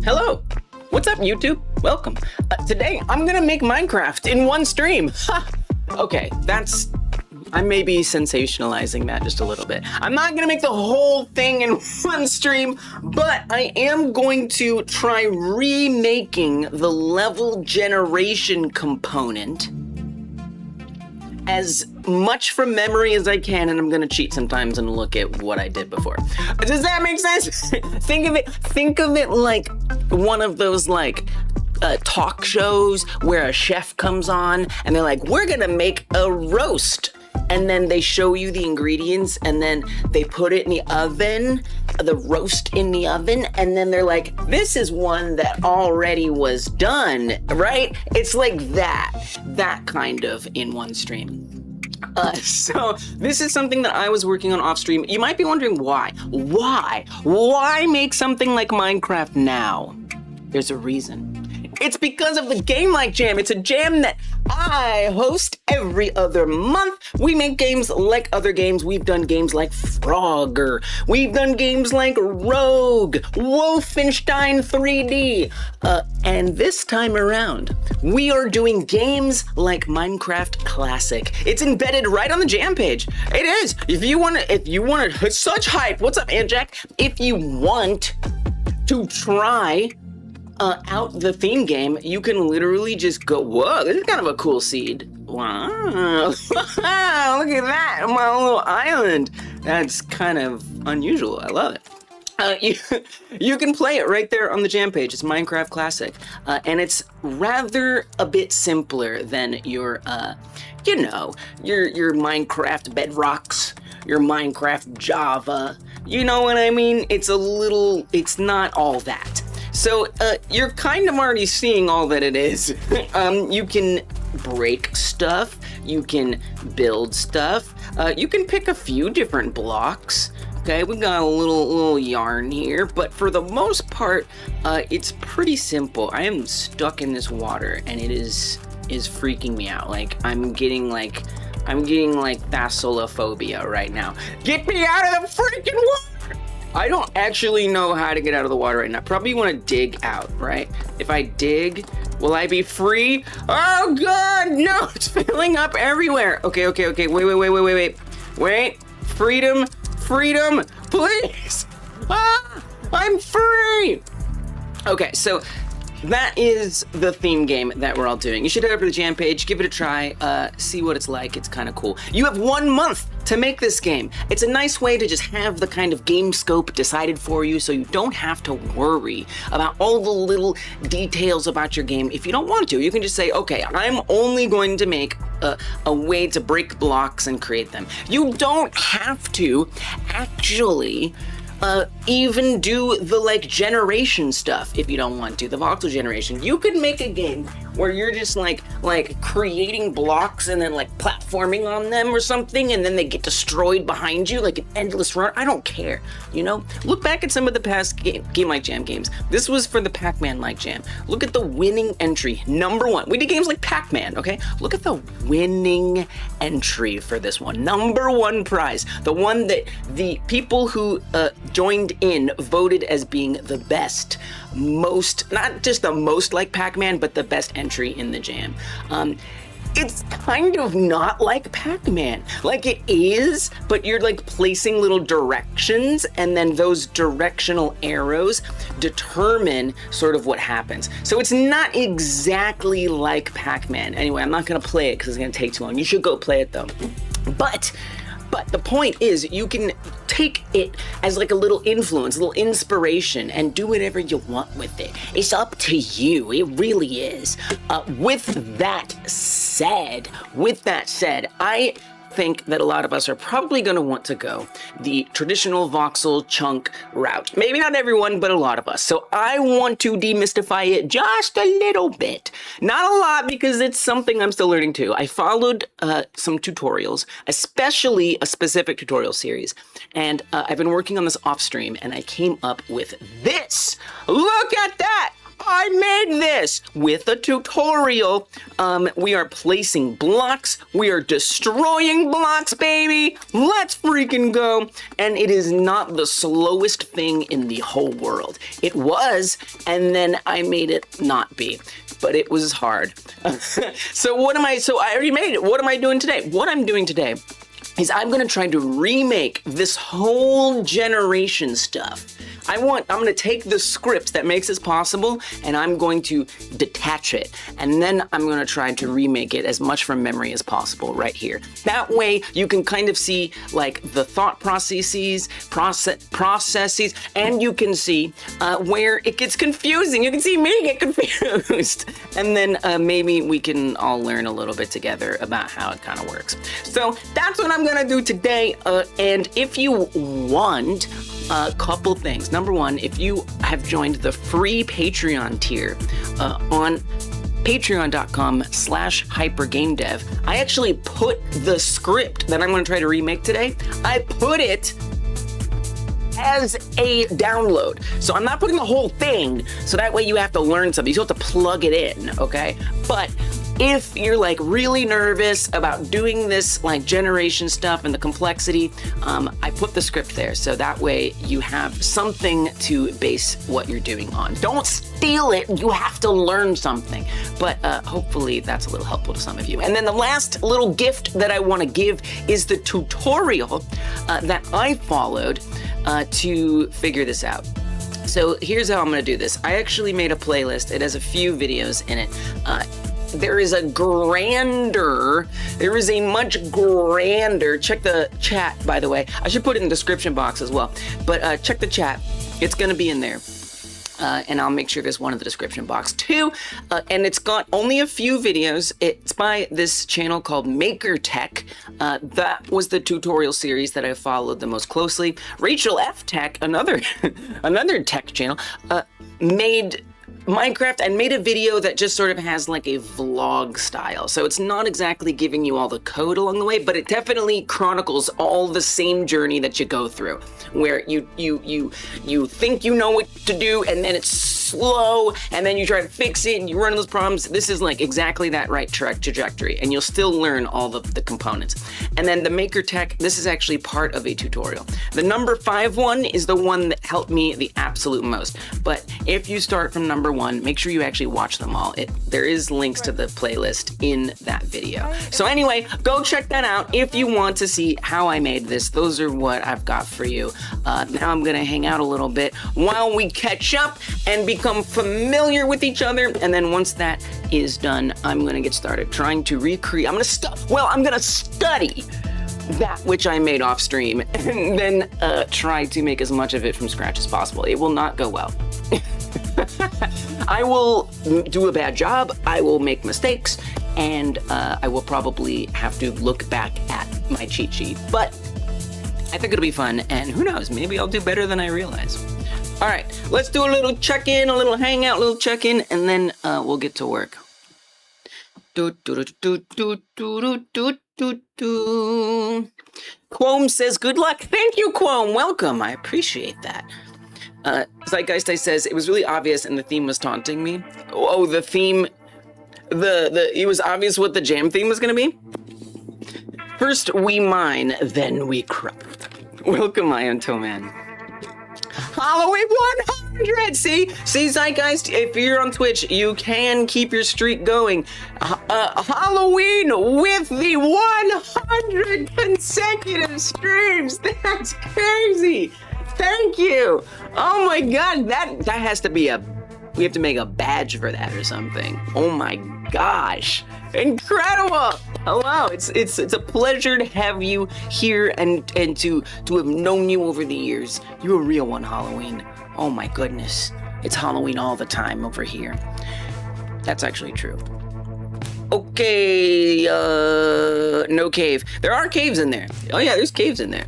Hello! What's up, YouTube? Welcome. Today, I'm gonna make Minecraft in one stream. Ha! Okay, I may be sensationalizing that just a little bit. I'm not gonna make the whole thing in one stream, but I am going to try remaking the level generation component as much from memory as I can, and I'm gonna cheat sometimes and look at what I did before. Does that make sense? Think of it like one of those talk shows where a chef comes on and they're like, we're gonna make a roast. And then they show you the ingredients and then they put it in the oven, the roast in the oven, and then they're like, this is one that already was done, right? It's like that kind of in one stream. So this is something that I was working on off stream. You might be wondering why. Why make something like Minecraft now? There's a reason. It's because of the Game Like Jam. It's a jam that I host every other month. We make games like other games. We've done games like Frogger. We've done games like Rogue, Wolfenstein 3D. And this time around, we are doing games like Minecraft Classic. It's embedded right on the jam page. It is. If you want to, such hype. What's up, Aunt Jack? If you want to try out the theme game, you can literally just go, whoa, this is kind of a cool seed. Wow, look at that, my little island. That's kind of unusual, I love it. You can play it right there on the jam page. It's Minecraft Classic, and it's rather a bit simpler than your Minecraft Bedrocks, your Minecraft Java. You know what I mean? It's not all that. So you're kind of already seeing all that it is. You can break stuff, you can build stuff, you can pick a few different blocks. Okay, we've got a little yarn here, but for the most part, it's pretty simple. I am stuck in this water, and it is freaking me out. Like I'm getting thalassophobia right now. Get me out of the freaking water! I don't actually know how to get out of the water right now. Probably want to dig out, right? If I dig, will I be free? Oh God, no, it's filling up everywhere. Okay, wait. Freedom, please. Ah, I'm free. Okay, so that is the theme game that we're all doing. You should head over to the jam page, give it a try, see what it's like. It's kind of cool. You have 1 month to make this game. It's a nice way to just have the kind of game scope decided for you so you don't have to worry about all the little details about your game. If you don't want to, you can just say, okay, I'm only going to make a way to break blocks and create them. You don't have to actually even do the generation stuff if you don't want to, the voxel generation. You could make a game where you're just like creating blocks and then platforming on them or something, and then they get destroyed behind you like an endless run. I don't care, you know? Look back at some of the past Game Like Jam games. This was for the Pac-Man Like Jam. Look at the winning entry, #1. We did games like Pac-Man, okay? Look at the winning entry for this one. #1 prize. The one that the people who joined in voted as being the best, not just the most like Pac-Man, but the best entry in the jam. It's kind of not like Pac-Man. It is, but you're placing little directions, and then those directional arrows determine sort of what happens. So it's not exactly like Pac-Man. Anyway, I'm not gonna play it because it's gonna take too long. You should go play it though. But the point is, you can take it as a little influence, a little inspiration, and do whatever you want with it. It's up to you. It really is. With that said, I think that a lot of us are probably going to want to go the traditional voxel chunk route. Maybe not everyone, but a lot of us. So I want to demystify it just a little bit. Not a lot, because it's something I'm still learning too. I followed some tutorials, especially a specific tutorial series, and I've been working on this off stream, and I came up with this. Look at that! I made this with a tutorial. We are placing blocks. We are destroying blocks, baby. Let's freaking go. And it is not the slowest thing in the whole world. It was, and then I made it not be. But it was hard. So I already made it. What am I doing today? What I'm doing today is I'm gonna try to remake this whole generation stuff. I'm gonna take the script that makes this possible and I'm going to detach it. And then I'm gonna try to remake it as much from memory as possible right here. That way you can kind of see like the thought processes, and you can see where it gets confusing. You can see me get confused. And then maybe we can all learn a little bit together about how it kind of works. So that's what I'm gonna do today. And if you want a couple things. Number one, if you have joined the free Patreon tier on patreon.com/hypergamedev, I actually put the script that I'm going to try to remake today, I put it as a download. So I'm not putting the whole thing, so that way you have to learn something. You still have to plug it in, okay? But if you're like really nervous about doing this like generation stuff and the complexity, I put the script there so that way you have something to base what you're doing on. Don't steal it, you have to learn something. But hopefully that's a little helpful to some of you. And then the last little gift that I want to give is the tutorial that I followed to figure this out. So here's how I'm gonna do this. I actually made a playlist. It has a few videos in it. There is a much grander, check the chat, by the way. I should put it in the description box as well, but check the chat. It's gonna be in there. And I'll make sure there's one in the description box too. And it's got only a few videos. It's by this channel called MakerTech. That was the tutorial series that I followed the most closely. Rachel F. Tech, another tech channel, made Minecraft and made a video that just sort of has like a vlog style. So it's not exactly giving you all the code along the way, but it definitely chronicles all the same journey that you go through, where you think you know what to do and then it's slow and then you try to fix it and you run into those problems. This is like exactly that right trajectory, and you'll still learn all the components. And then the MakerTech, this is actually part of a tutorial. The number 5 one is the one that helped me the absolute most. But if you start from number 1, make sure you actually watch them all. There is links to the playlist in that video. So anyway, go check that out if you want to see how I made this. Those are what I've got for you. Now I'm gonna hang out a little bit while we catch up and become familiar with each other. And then once that is done, I'm gonna get started trying to recreate. I'm gonna study that which I made off stream and then try to make as much of it from scratch as possible. It will not go well. I will do a bad job, I will make mistakes, and I will probably have to look back at my cheat sheet. But I think it'll be fun, and who knows, maybe I'll do better than I realize. All right, let's do a little check-in, a little hangout, a little check-in, and then we'll get to work. Quom says, good luck. Thank you, Quom. Welcome. I appreciate that. Zeitgeist says, it was really obvious and the theme was taunting me. Oh, the theme, it was obvious what the jam theme was going to be? First we mine, then we craft. Welcome, Iontoman. Halloween 100! See, Zeitgeist, if you're on Twitch, you can keep your streak going. Halloween with the 100 consecutive streams! That's crazy! Thank you! Oh my god, that has to be we have to make a badge for that or something. Oh my gosh. Incredible! Hello, it's a pleasure to have you here and to have known you over the years. You're a real one, Halloween. Oh my goodness. It's Halloween all the time over here. That's actually true. Okay, no cave. There are caves in there. Oh yeah, there's caves in there.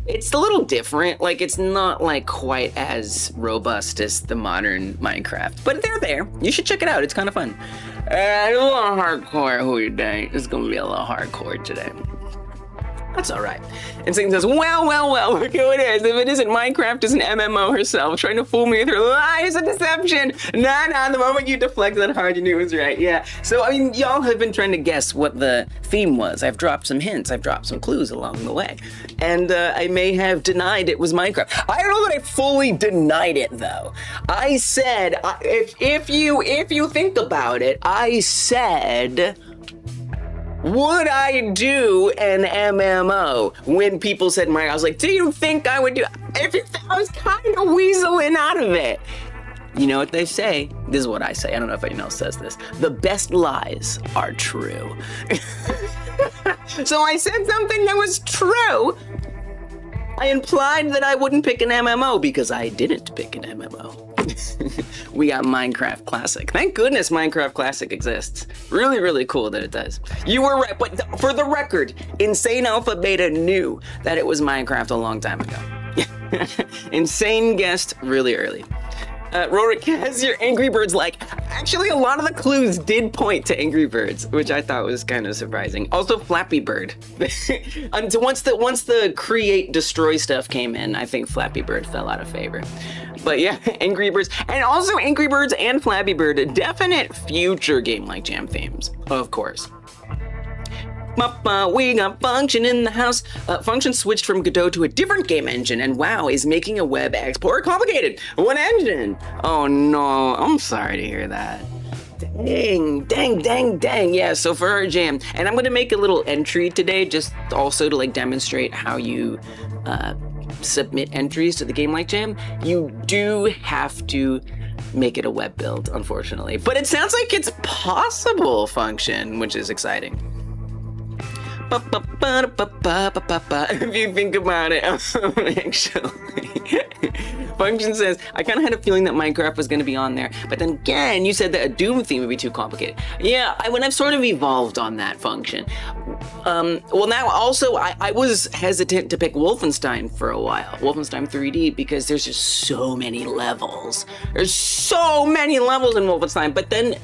It's a little different, like it's not like quite as robust as the modern Minecraft, but they're there. You should check it out, it's kind of fun. A little hardcore today. It's gonna be a little hardcore today. That's all right. And Satan says, well, look who it is. If it isn't Minecraft, is an MMO herself, trying to fool me with her lies and deception. Nah, the moment you deflected that hard, you knew it was right. Yeah. So, I mean, y'all have been trying to guess what the theme was. I've dropped some hints. I've dropped some clues along the way. And I may have denied it was Minecraft. I don't know that I fully denied it, though. I said, if you think about it, I said, would I do an MMO? When people said Minecraft, I was like, do you think I would do it? I was kind of weaseling out of it. You know what they say? This is what I say. I don't know if anyone else says this. The best lies are true. So I said something that was true. I implied that I wouldn't pick an MMO because I didn't pick an MMO. We got Minecraft Classic. Thank goodness Minecraft Classic exists. Really, really cool that it does. You were right, but for the record, Insane Alpha Beta knew that it was Minecraft a long time ago. Insane guessed really early. Rorik has your Angry Birds like. Actually, a lot of the clues did point to Angry Birds, which I thought was kind of surprising. Also, Flappy Bird. Until once the create destroy stuff came in, I think Flappy Bird fell out of favor. But yeah, Angry Birds, and also Angry Birds and Flappy Bird, definite future Game Like Jam themes, of course. We got Function in the house. Function switched from Godot to a different game engine, and wow, is making a web explorer complicated. What engine? Oh no, I'm sorry to hear that. Dang. Yeah, so for our jam, and I'm gonna make a little entry today, just also to like demonstrate how you submit entries to the Game Like Jam. You do have to make it a web build, unfortunately. But it sounds like it's possible, Function, which is exciting. If you think about it, actually. Function says, I kind of had a feeling that Minecraft was going to be on there, but then again, you said that a Doom theme would be too complicated. Yeah, I've sort of evolved on that, Function. Well, now also, I was hesitant to pick Wolfenstein for a while, Wolfenstein 3D, because there's just so many levels. There's so many levels in Wolfenstein, but then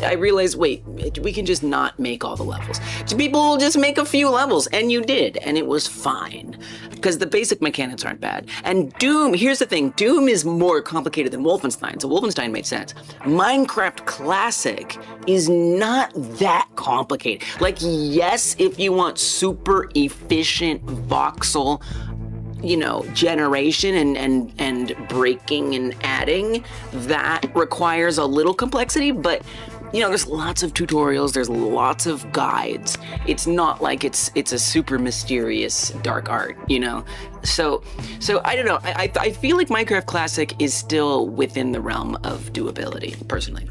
I realized, wait, we can just not make all the levels. So people will just make a few levels, and you did, and it was fine, because the basic mechanics aren't bad. And Doom, here's the thing, Doom is more complicated than Wolfenstein, so Wolfenstein made sense. Minecraft Classic is not that complicated. Like, yes, if you want super efficient voxel, generation and breaking and adding, that requires a little complexity, but there's lots of tutorials, there's lots of guides. It's not like it's a super mysterious dark art, So I don't know. I feel like Minecraft Classic is still within the realm of doability, personally.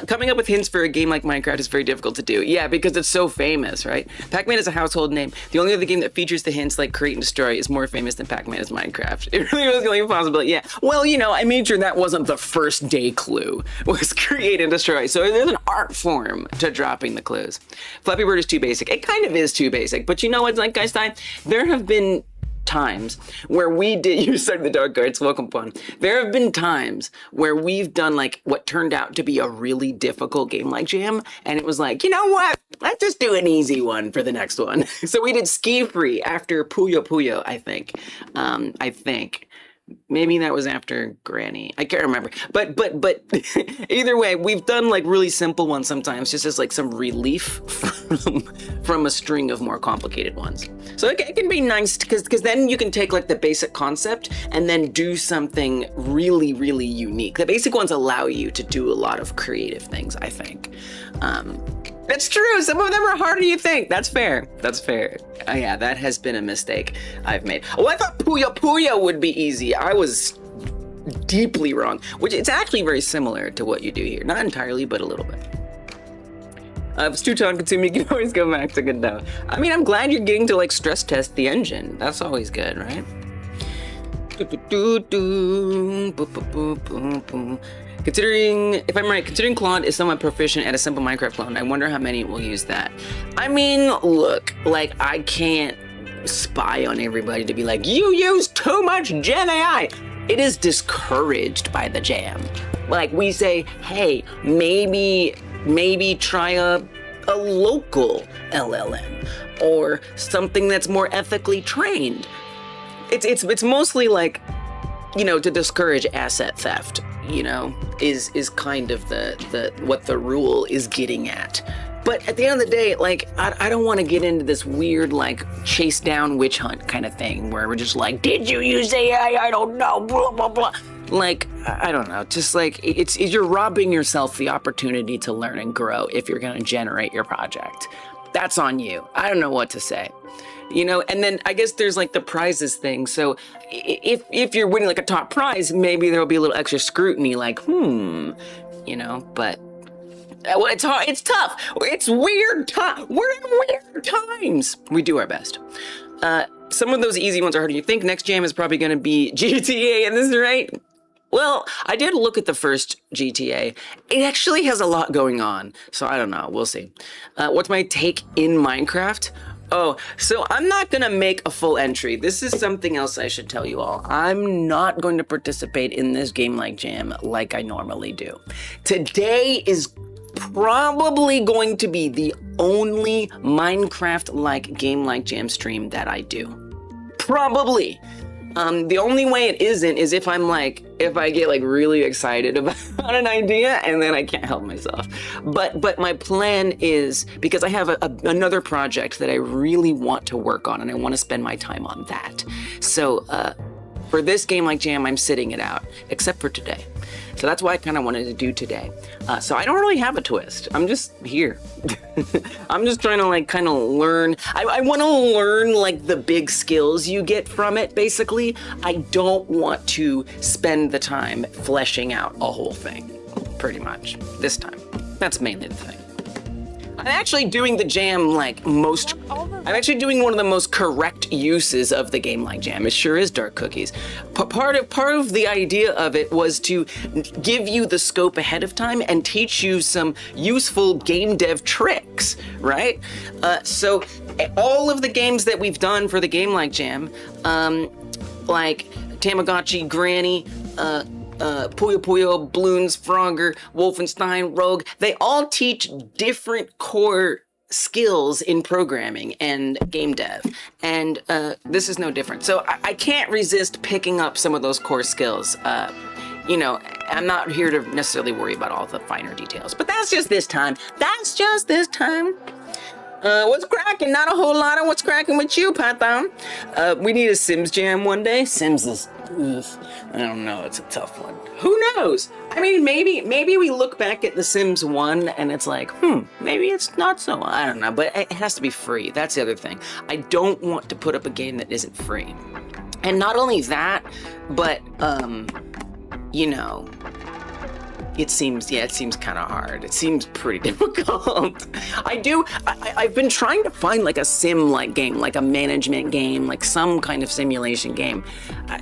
Coming up with hints for a game like Minecraft is very difficult to do. Yeah, because it's so famous, right? Pac-Man is a household name. The only other game that features the hints like Create and Destroy is more famous than Pac-Man is Minecraft. It really was going to be possible. Yeah. Well, I made sure that wasn't the first day clue, was Create and Destroy. So there's an art form to dropping the clues. Flappy Bird is too basic. It kind of is too basic, but you know what, Zeitgeist Time? There have been times where we did, you started the dark arts, welcome Pun. There have been times where we've done like what turned out to be a really difficult Game Like Jam, and it was like, you know what, let's just do an easy one for the next one. So we did Ski Free after Puyo Puyo, I think. Maybe that was after Granny. I can't remember. But either way, we've done like really simple ones sometimes, just as like some relief from a string of more complicated ones. So it can be nice because then you can take like the basic concept and then do something really, really unique. The basic ones allow you to do a lot of creative things, I think. That's true. Some of them are harder than you think. That's fair. Yeah, that has been a mistake I've made. Oh, I thought Puyo Puyo would be easy. I was deeply wrong, which it's actually very similar to what you do here. Not entirely, but a little bit. If it's too time consuming, you can always go back to Godot. I mean, I'm glad you're getting to like stress test the engine. That's always good, right? Considering Claude is somewhat proficient at a simple Minecraft clone, I wonder how many will use that. I mean, look, like I can't spy on everybody to be like, you use too much Gen AI. It is discouraged by the jam. Like we say, hey, maybe try a a local LLM or something that's more ethically trained. It's mostly like, you know, to discourage asset theft, you know, is kind of the what the rule is getting at. But at the end of the day, like, I don't want to get into this weird, like, chase down witch hunt kind of thing where we're just like, did you use AI? I don't know, blah, blah, blah. Like, I don't know, just like, you're robbing yourself the opportunity to learn and grow if you're going to generate your project. That's on you. I don't know what to say. You know, and then I guess there's like the prizes thing. So if you're winning like a top prize, maybe there'll be a little extra scrutiny, like, you know, but well, it's hard, it's tough, it's weird time. We're in weird times. We do our best. Some of those easy ones are harder. You think next jam is probably going to be GTA, and this is right. Well, I did look at the first GTA. It actually has a lot going on, so I don't know. We'll see. What's my take in Minecraft? Oh, so I'm not gonna make a full entry. This is something else I should tell you all. I'm not going to participate in this game like jam like I normally do. Today is probably going to be the only Minecraft-like game like jam stream that I do. Probably. The only way it isn't is if I get like really excited about an idea and then I can't help myself. But my plan is, because I have another project that I really want to work on and I want to spend my time on that. So for this game like jam, I'm sitting it out, except for today. So that's why I kind of wanted to do today. So I don't really have a twist. I'm just here. I'm just trying to like kind of learn. I want to learn like the big skills you get from it, basically. I don't want to spend the time fleshing out a whole thing, pretty much, this time. That's mainly the thing. I'm actually doing the jam like I'm actually doing one of the most correct uses of the game like jam. It sure is dark cookies. Part of the idea of it was to give you the scope ahead of time and teach you some useful game dev tricks, right? So all of the games that we've done for the game like jam, like Tamagotchi, Granny, Puyo Puyo, Bloons, Frogger, Wolfenstein, Rogue, they all teach different core skills in programming and game dev. And this is no different. So I can't resist picking up some of those core skills. You know, I'm not here to necessarily worry about all the finer details, but that's just this time. That's just this time. What's cracking? Not a whole lot of what's cracking with you, Python. We need a Sims jam one day. Sims is, I don't know, it's a tough one. Who knows? I mean, maybe we look back at The Sims 1 and it's like, maybe it's not so, I don't know, but it has to be free. That's the other thing. I don't want to put up a game that isn't free. And not only that, but, you know, it seems kind of hard. It seems pretty difficult. I've been trying to find like a sim-like game, like a management game, like some kind of simulation game.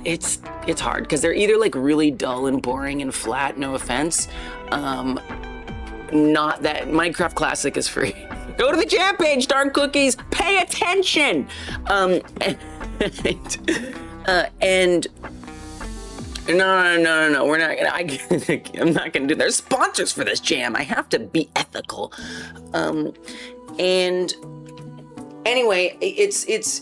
It's hard because they're either like really dull and boring and flat, no offense. Not that Minecraft Classic is free. Go to the jam page, dark cookies, pay attention. And no, we're not gonna, I'm not gonna do, there's sponsors for this jam. I have to be ethical. And anyway, Sims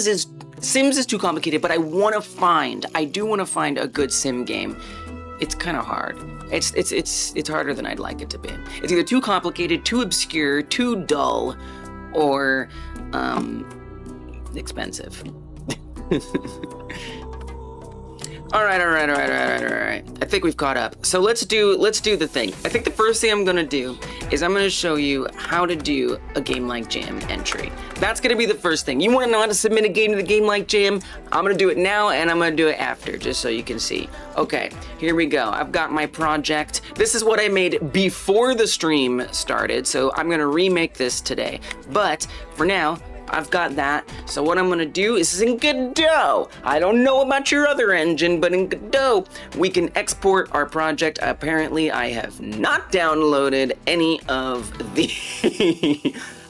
is too complicated, but I do want to find a good sim game. It's kind of hard. It's harder than I'd like it to be. It's either too complicated, too obscure, too dull, or expensive. All right. I think we've caught up. So let's do the thing. I think the first thing I'm gonna do is I'm gonna show you how to do a game like jam entry. That's gonna be the first thing. You wanna know how to submit a game to the game like jam? I'm gonna do it now and I'm gonna do it after, just so you can see. Okay, here we go. I've got my project. This is what I made before the stream started, so I'm gonna remake this today. But for now, I've got that. So what I'm gonna do is in Godot. I don't know about your other engine, but in Godot, we can export our project. Apparently, I have not downloaded any of the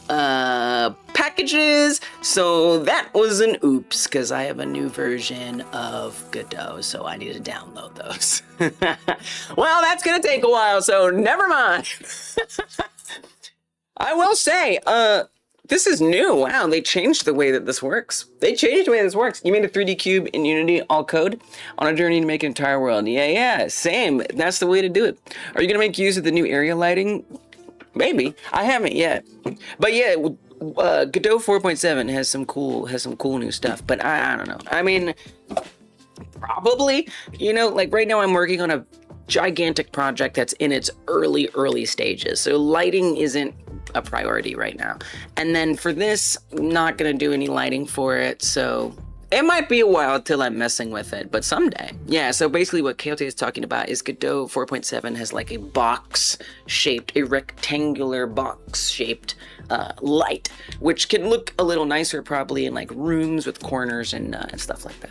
packages. So that was an oops, because I have a new version of Godot, so I need to download those. Well, that's gonna take a while, so never mind. I will say, this is new. Wow, they changed the way that this works. They changed the way this works. You made a 3D cube in Unity, all code, on a journey to make an entire world. Yeah, same. That's the way to do it. Are you gonna make use of the new area lighting? Maybe. I haven't yet. But yeah, Godot 4.7 has some cool new stuff. But I don't know. I mean, probably. You know, like right now I'm working on a gigantic project that's in its early stages. So lighting isn't a priority right now. And then for this, not gonna do any lighting for it, so it might be a while till I'm messing with it, but someday. Yeah, so basically what Coyote is talking about is Godot 4.7 has like a rectangular box-shaped light, which can look a little nicer probably in like rooms with corners and stuff like that.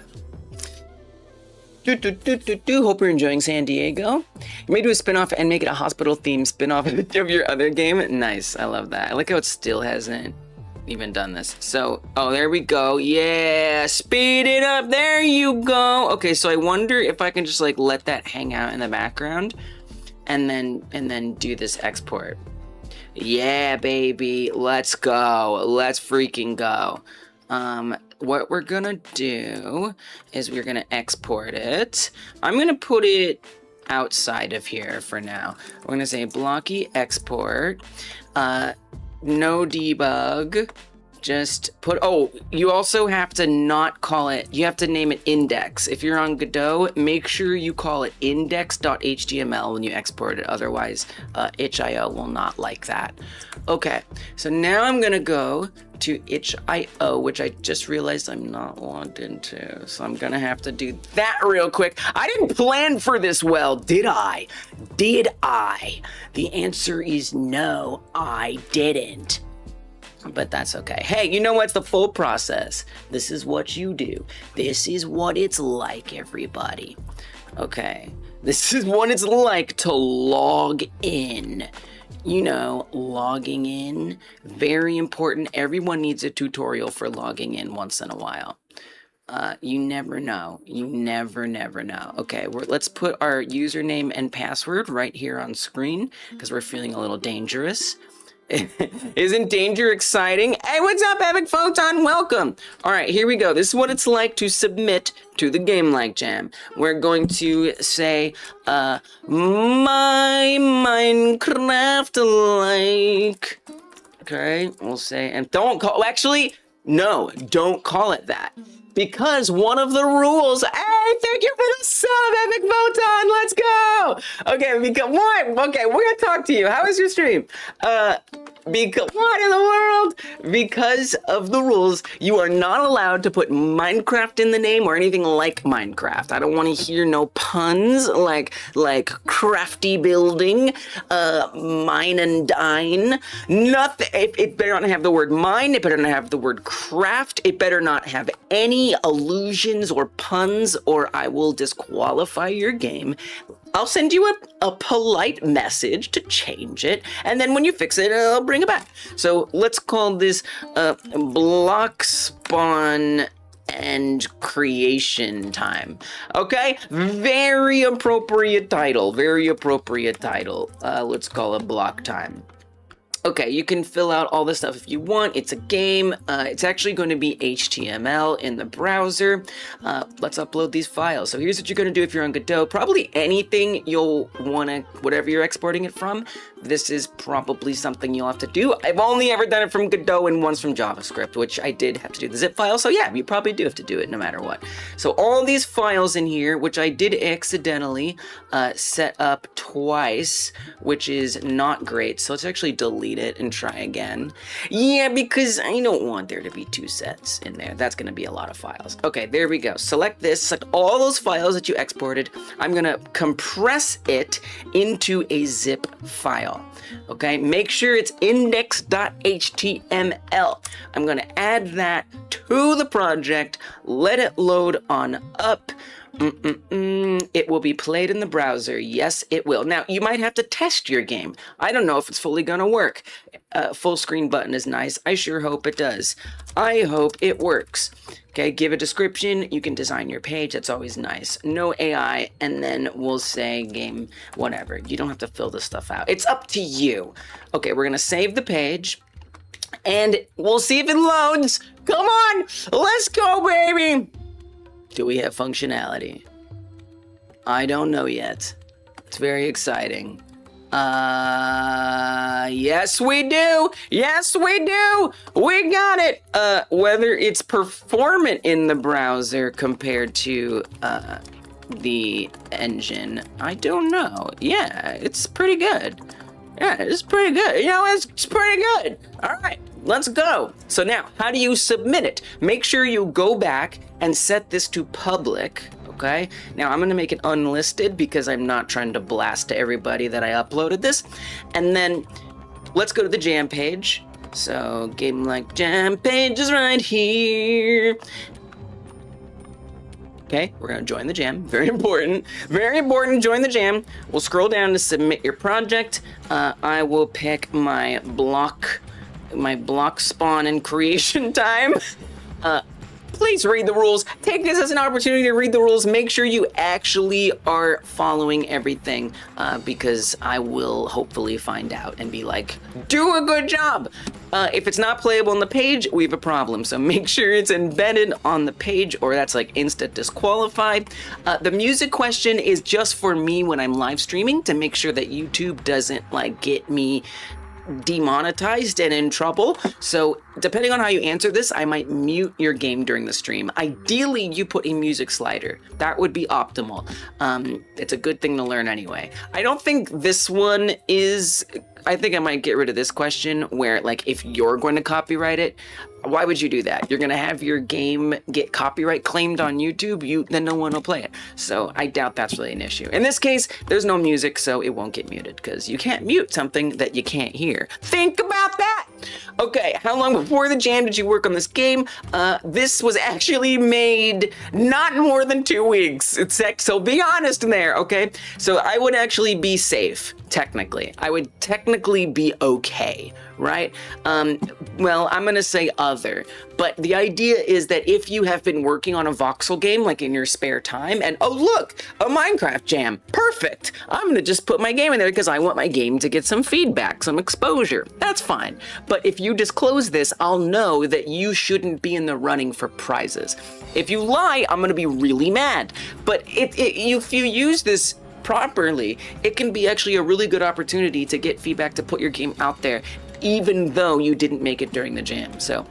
Hope you're enjoying San Diego. You may do a spinoff and make it a hospital theme spinoff of your other game. Nice, I love that. I like how it still hasn't even done this. So, oh, there we go. Yeah, speed it up. There you go. Okay, so I wonder if I can just like let that hang out in the background and then do this export. Yeah, baby, let's go. Let's freaking go. What we're gonna do is we're gonna export it. I'm gonna put it outside of here for now. We're gonna say blocky export, no debug, just put, oh, you also have to not call it, you have to name it index. If you're on Godot, make sure you call it index.html when you export it, otherwise itch.io will not like that. Okay, so now I'm gonna go to itch.io, which I just realized I'm not logged into, so I'm gonna have to do that real quick. I didn't plan for this well, did I? Did I? The answer is no, I didn't. But that's okay. Hey, you know what's the full process? This is what you do. This is what it's like, everybody. Okay, this is what it's like to log in. You know, logging in, very important. Everyone needs a tutorial for logging in once in a while. You never know. You never know. Okay, let's put our username and password right here on screen because we're feeling a little dangerous. Isn't danger exciting? Hey, what's up, Epic Photon? Welcome. All right, here we go. This is what it's like to submit to the Game Like Jam. We're going to say, my Minecraft like. Okay, we'll say, and don't call, actually, no, don't call it that. Because one of the rules, hey, thank you for the sub, Epic Photon, let's go! Okay, because what? Okay, we're gonna talk to you. How was your stream? Because, what in the world? Because of the rules, you are not allowed to put Minecraft in the name or anything like Minecraft. I don't want to hear no puns like crafty building, mine and dine. Nothing. It better not have the word mine. It better not have the word craft. It better not have any allusions or puns, or I will disqualify your game. I'll send you a polite message to change it, and then when you fix it, I'll bring it back. So let's call this block spawn and creation time. Okay, very appropriate title. Let's call it block time. Okay, you can fill out all this stuff if you want. It's a game. It's actually going to be HTML in the browser. Let's upload these files. So here's what you're going to do if you're on Godot. Probably anything you'll want to, whatever you're exporting it from, this is probably something you'll have to do. I've only ever done it from Godot and once from JavaScript, which I did have to do the zip file. So yeah, you probably do have to do it no matter what. So all these files in here, which I did accidentally set up twice, which is not great. So let's actually delete it and try again. Yeah, because I don't want there to be two sets in there. That's going to be a lot of files. Okay, there we go. Select this, select all those files that you exported. I'm going to compress it into a zip file. Okay, make sure it's index.html. I'm going to add that to the project, let it load on up. It will be played in the browser. Yes, it will. Now, you might have to test your game. I don't know if it's fully gonna work. Full screen button is nice. I sure hope it does. I hope it works. Okay, give a description. You can design your page. That's always nice. No AI, and then we'll say game, whatever. You don't have to fill this stuff out. It's up to you. Okay, we're gonna save the page, and we'll see if it loads. Come on, let's go, baby. Do we have functionality? I don't know yet. It's very exciting. Yes we do! Yes we do! We got it! Whether it's performant in the browser compared to, the engine, I don't know. Yeah, it's pretty good. Yeah, it's pretty good. You know, it's pretty good. All right, let's go. So now, how do you submit it? Make sure you go back and set this to public. Okay, now I'm gonna make it unlisted because I'm not trying to blast to everybody that I uploaded this. And then let's go to the jam page. So game like jam page is right here. Okay, we're gonna join the jam. Very important to join the jam. We'll scroll down to submit your project. I will pick my block spawn and creation time. Please read the rules. Take this as an opportunity to read the rules. Make sure you actually are following everything, because I will hopefully find out and be like, do a good job. If it's not playable on the page, we have a problem. So make sure it's embedded on the page or that's like instant disqualified. The music question is just for me when I'm live streaming to make sure that YouTube doesn't like get me demonetized and in trouble. So depending on how you answer this, I might mute your game during the stream. Ideally, you put a music slider. That would be optimal. It's a good thing to learn anyway. I don't think this one is... I think I might get rid of this question where, like, if you're going to copyright it, why would you do that? You're going to have your game get copyright claimed on YouTube, then no one will play it. So I doubt that's really an issue. In this case, there's no music, so it won't get muted because you can't mute something that you can't hear. Think about that! Okay, how long before the jam did you work on this game? This was actually made not more than 2 weeks. So be honest in there, okay? So I would actually be safe, technically. I would technically be okay, right? Well, I'm gonna say other, but the idea is that if you have been working on a voxel game, like in your spare time, and oh look, a Minecraft jam, perfect! I'm gonna just put my game in there because I want my game to get some feedback, some exposure. That's fine. But if you disclose this, I'll know that you shouldn't be in the running for prizes. If you lie, I'm gonna be really mad. But if you use this properly, it can be actually a really good opportunity to get feedback to put your game out there, even though you didn't make it during the jam. So,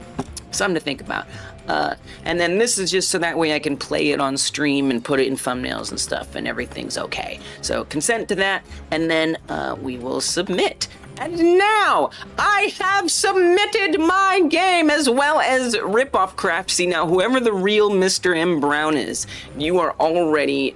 something to think about. And then this is just so that way I can play it on stream and put it in thumbnails and stuff and everything's okay. So consent to that, and then we will submit. And now, I have submitted my game as well as Ripoff Craft. See, now whoever the real Mr. M. Brown is, you are already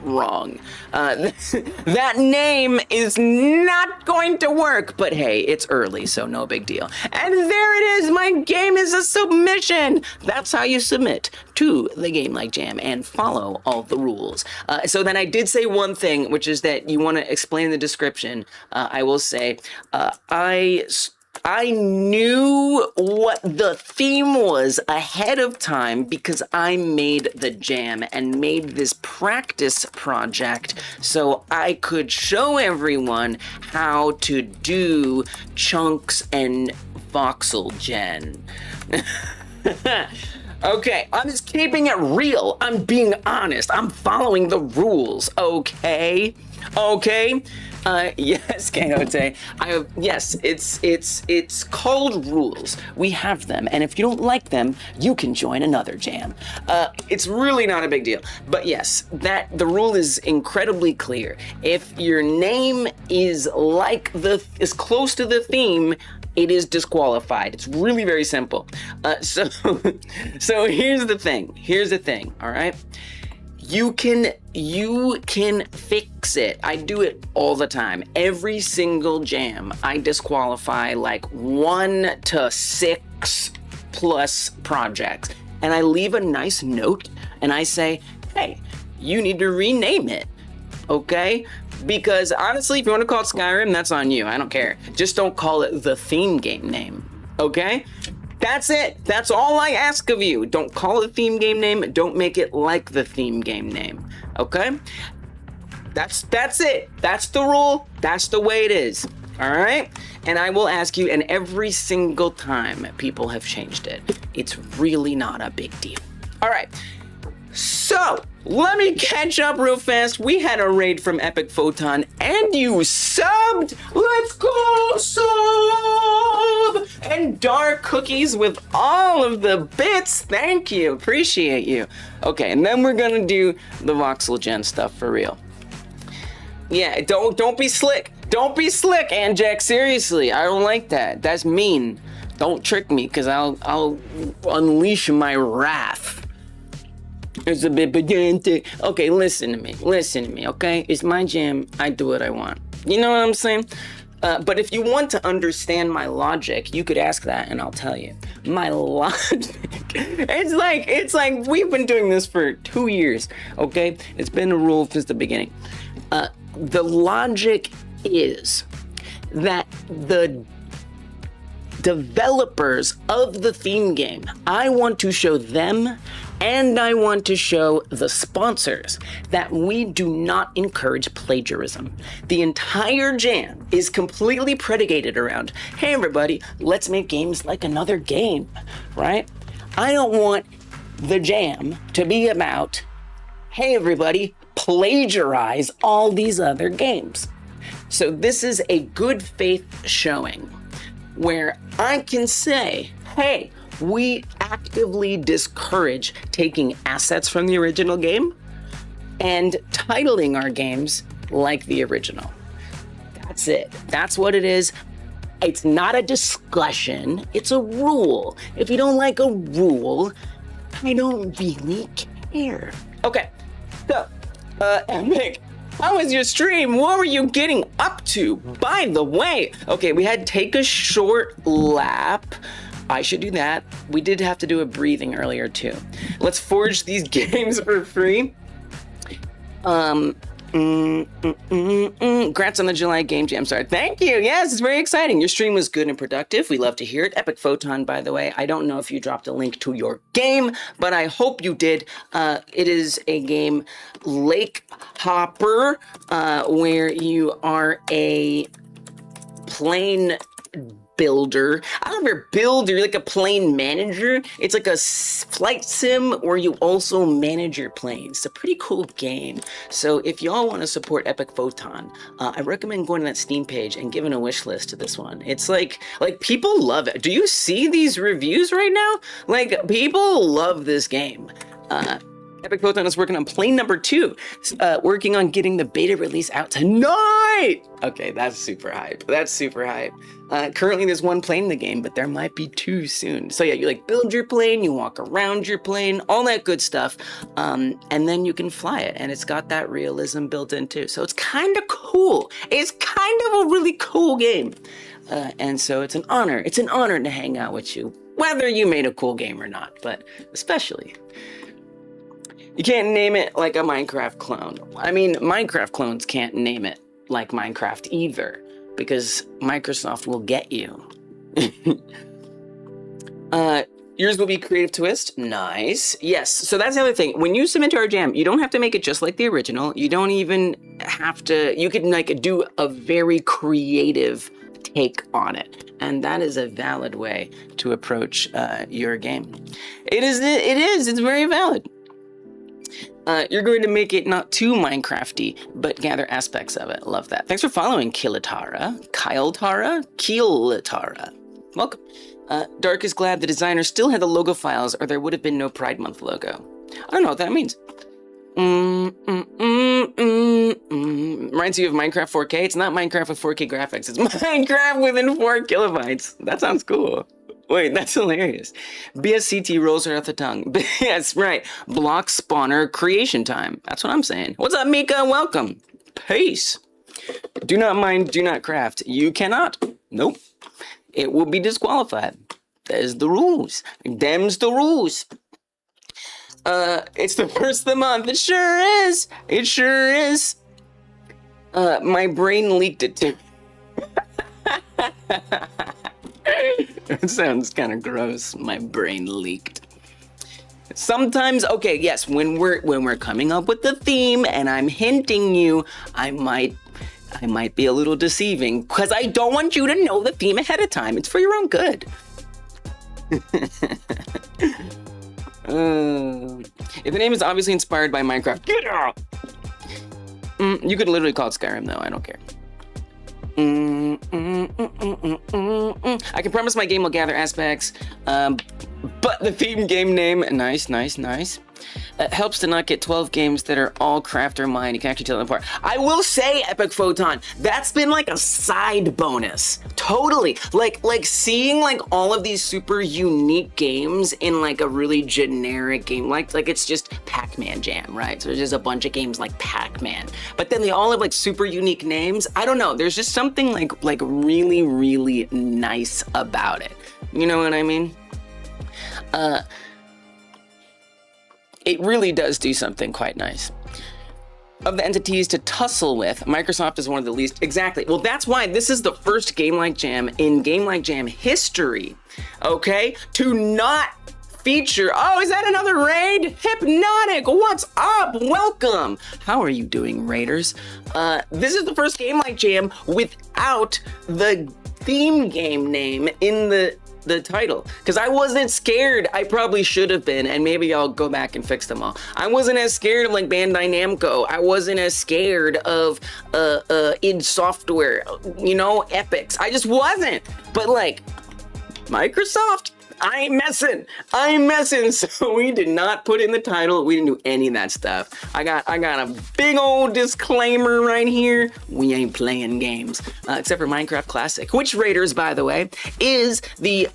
wrong. That name is not going to work, but hey, it's early, so no big deal. And there it is, my game is a submission. That's how you submit to the Game Like Jam and follow all the rules. So then I did say one thing, which is that you want to explain the description. I will say, I knew what the theme was ahead of time because I made the jam and made this practice project so I could show everyone how to do chunks and voxel gen. Okay, I'm just keeping it real. I'm being honest. I'm following the rules, okay? Okay? Yes, Kaote. Yes, it's called rules. We have them, and if you don't like them, you can join another jam. It's really not a big deal. But yes, the rule is incredibly clear. If your name is is close to the theme, it is disqualified. It's really very simple. So here's the thing, all right? You can fix it. I do it all the time. Every single jam, I disqualify like 1 to 6 plus projects. And I leave a nice note and I say, hey, you need to rename it, okay? Because honestly, if you want to call it Skyrim, that's on you. I don't care. Just don't call it the theme game name, okay? That's it. That's all I ask of you. Don't call it a theme game name. Don't make it like the theme game name, okay? That's it. That's the rule. That's the way it is, all right? And I will ask you, and every single time people have changed it, it's really not a big deal. All right. So, let me catch up real fast. We had a raid from Epic Photon, and you subbed! Let's go, sub! And dark cookies with all of the bits. Thank you. Appreciate you. Okay, and then we're gonna do the voxel gen stuff for real. Yeah, don't be slick. Don't be slick, Anjack. Seriously, I don't like that. That's mean. Don't trick me, because I'll unleash my wrath. It's a bit pedantic. Okay, listen to me, okay? It's my jam, I do what I want. You know what I'm saying? But if you want to understand my logic, you could ask that and I'll tell you. My logic, it's like we've been doing this for 2 years, okay? It's been a rule since the beginning. The logic is that the developers of the theme game, I want to show them and I want to show the sponsors that we do not encourage plagiarism. The entire jam is completely predicated around, hey everybody, let's make games like another game, right? I don't want the jam to be about, hey everybody, plagiarize all these other games. So this is a good faith showing where I can say, hey, we actively discourage taking assets from the original game and titling our games like the original. That's it. That's what it is. It's not a discussion. It's a rule. If you don't like a rule, I don't really care. Okay, so, Epic, how was your stream? What were you getting up to? By the way, okay, we had take a short lap. I should do that. We did have to do a breathing earlier too. Let's forge these games for free. Congrats on the July Game Jam. Sorry. Thank you. Yes, it's very exciting. Your stream was good and productive. We love to hear it. Epic Photon, by the way. I don't know if you dropped a link to your game, but I hope you did. It is a game, Lake Hopper, where you are a plane builder. I don't know if you're a builder, you're like a plane manager. It's like a flight sim where you also manage your planes. It's a pretty cool game. So if y'all want to support Epic Photon, I recommend going to that Steam page and giving a wish list to this one. It's like people love it. Do you see these reviews right now? Like, people love this game. Epic Photon is working on plane number 2, working on getting the beta release out tonight. Okay, that's super hype. That's super hype. Currently there's 1 plane in the game, but there might be 2 soon. So yeah, you like build your plane, you walk around your plane, all that good stuff. And then you can fly it, and it's got that realism built in too. So it's kind of cool. It's kind of a really cool game. And so it's an honor. It's an honor to hang out with you, whether you made a cool game or not, but especially. You can't name it like a Minecraft clone. I mean, Minecraft clones can't name it like Minecraft either, because Microsoft will get you. Yours will be Creative Twist. Nice. Yes, so that's the other thing. When you submit to our jam, you don't have to make it just like the original. You don't even have to, you can like do a very creative take on it. And that is a valid way to approach your game. It's very valid. You're going to make it not too Minecrafty, but gather aspects of it. Love that. Thanks for following, Kilitara. Kilitara. Welcome. Dark is glad the designer still had the logo files, or there would have been no Pride Month logo. I don't know what that means. Reminds you of Minecraft 4K? It's not Minecraft with 4K graphics. It's Minecraft within 4 kilobytes. That sounds cool. Wait, that's hilarious. BSCT rolls her off the tongue. Yes, right. Block spawner creation time. That's what I'm saying. What's up, Mika? Welcome. Peace. Do not mind, do not craft. You cannot. Nope. It will be disqualified. There's the rules. Them's the rules. It's the first of the month. It sure is. It sure is. My brain leaked it too. It sounds kind of gross. My brain leaked. Sometimes, okay, yes, when we're coming up with the theme and I'm hinting you, I might be a little deceiving because I don't want you to know the theme ahead of time. It's for your own good. If the name is obviously inspired by Minecraft, get out! You could literally call it Skyrim though, I don't care. I can promise my game will gather aspects, but the theme game name, nice. Helps to not get 12 games that are all craft or mine. You can actually tell them apart. I will say, Epic Photon, that's been like a side bonus. Totally. Like seeing like all of these super unique games in like a really generic game, like it's just Pac-Man Jam, right? So there's just a bunch of games like Pac-Man, but then they all have like super unique names. I don't know. There's just something like really, really nice about it. You know what I mean? It really does do something quite nice. Of the entities to tussle with, Microsoft is one of the least. Exactly. Well, that's why this is the first Game Like Jam in Game Like Jam history, okay, to not feature. Oh, is that another raid? Hypnotic, what's up? Welcome. How are you doing, raiders? This is the first Game Like Jam without the theme game name in the title, because I wasn't scared. I probably should have been, and maybe I'll go back and fix them all. I wasn't as scared of like Bandai Namco. I wasn't as scared of id Software, you know, Epics. I just wasn't. But like Microsoft, I ain't messing. So we did not put in the title. We didn't do any of that stuff. I got a big old disclaimer right here. We ain't playing games, except for Minecraft Classic, which Raiders, by the way, is the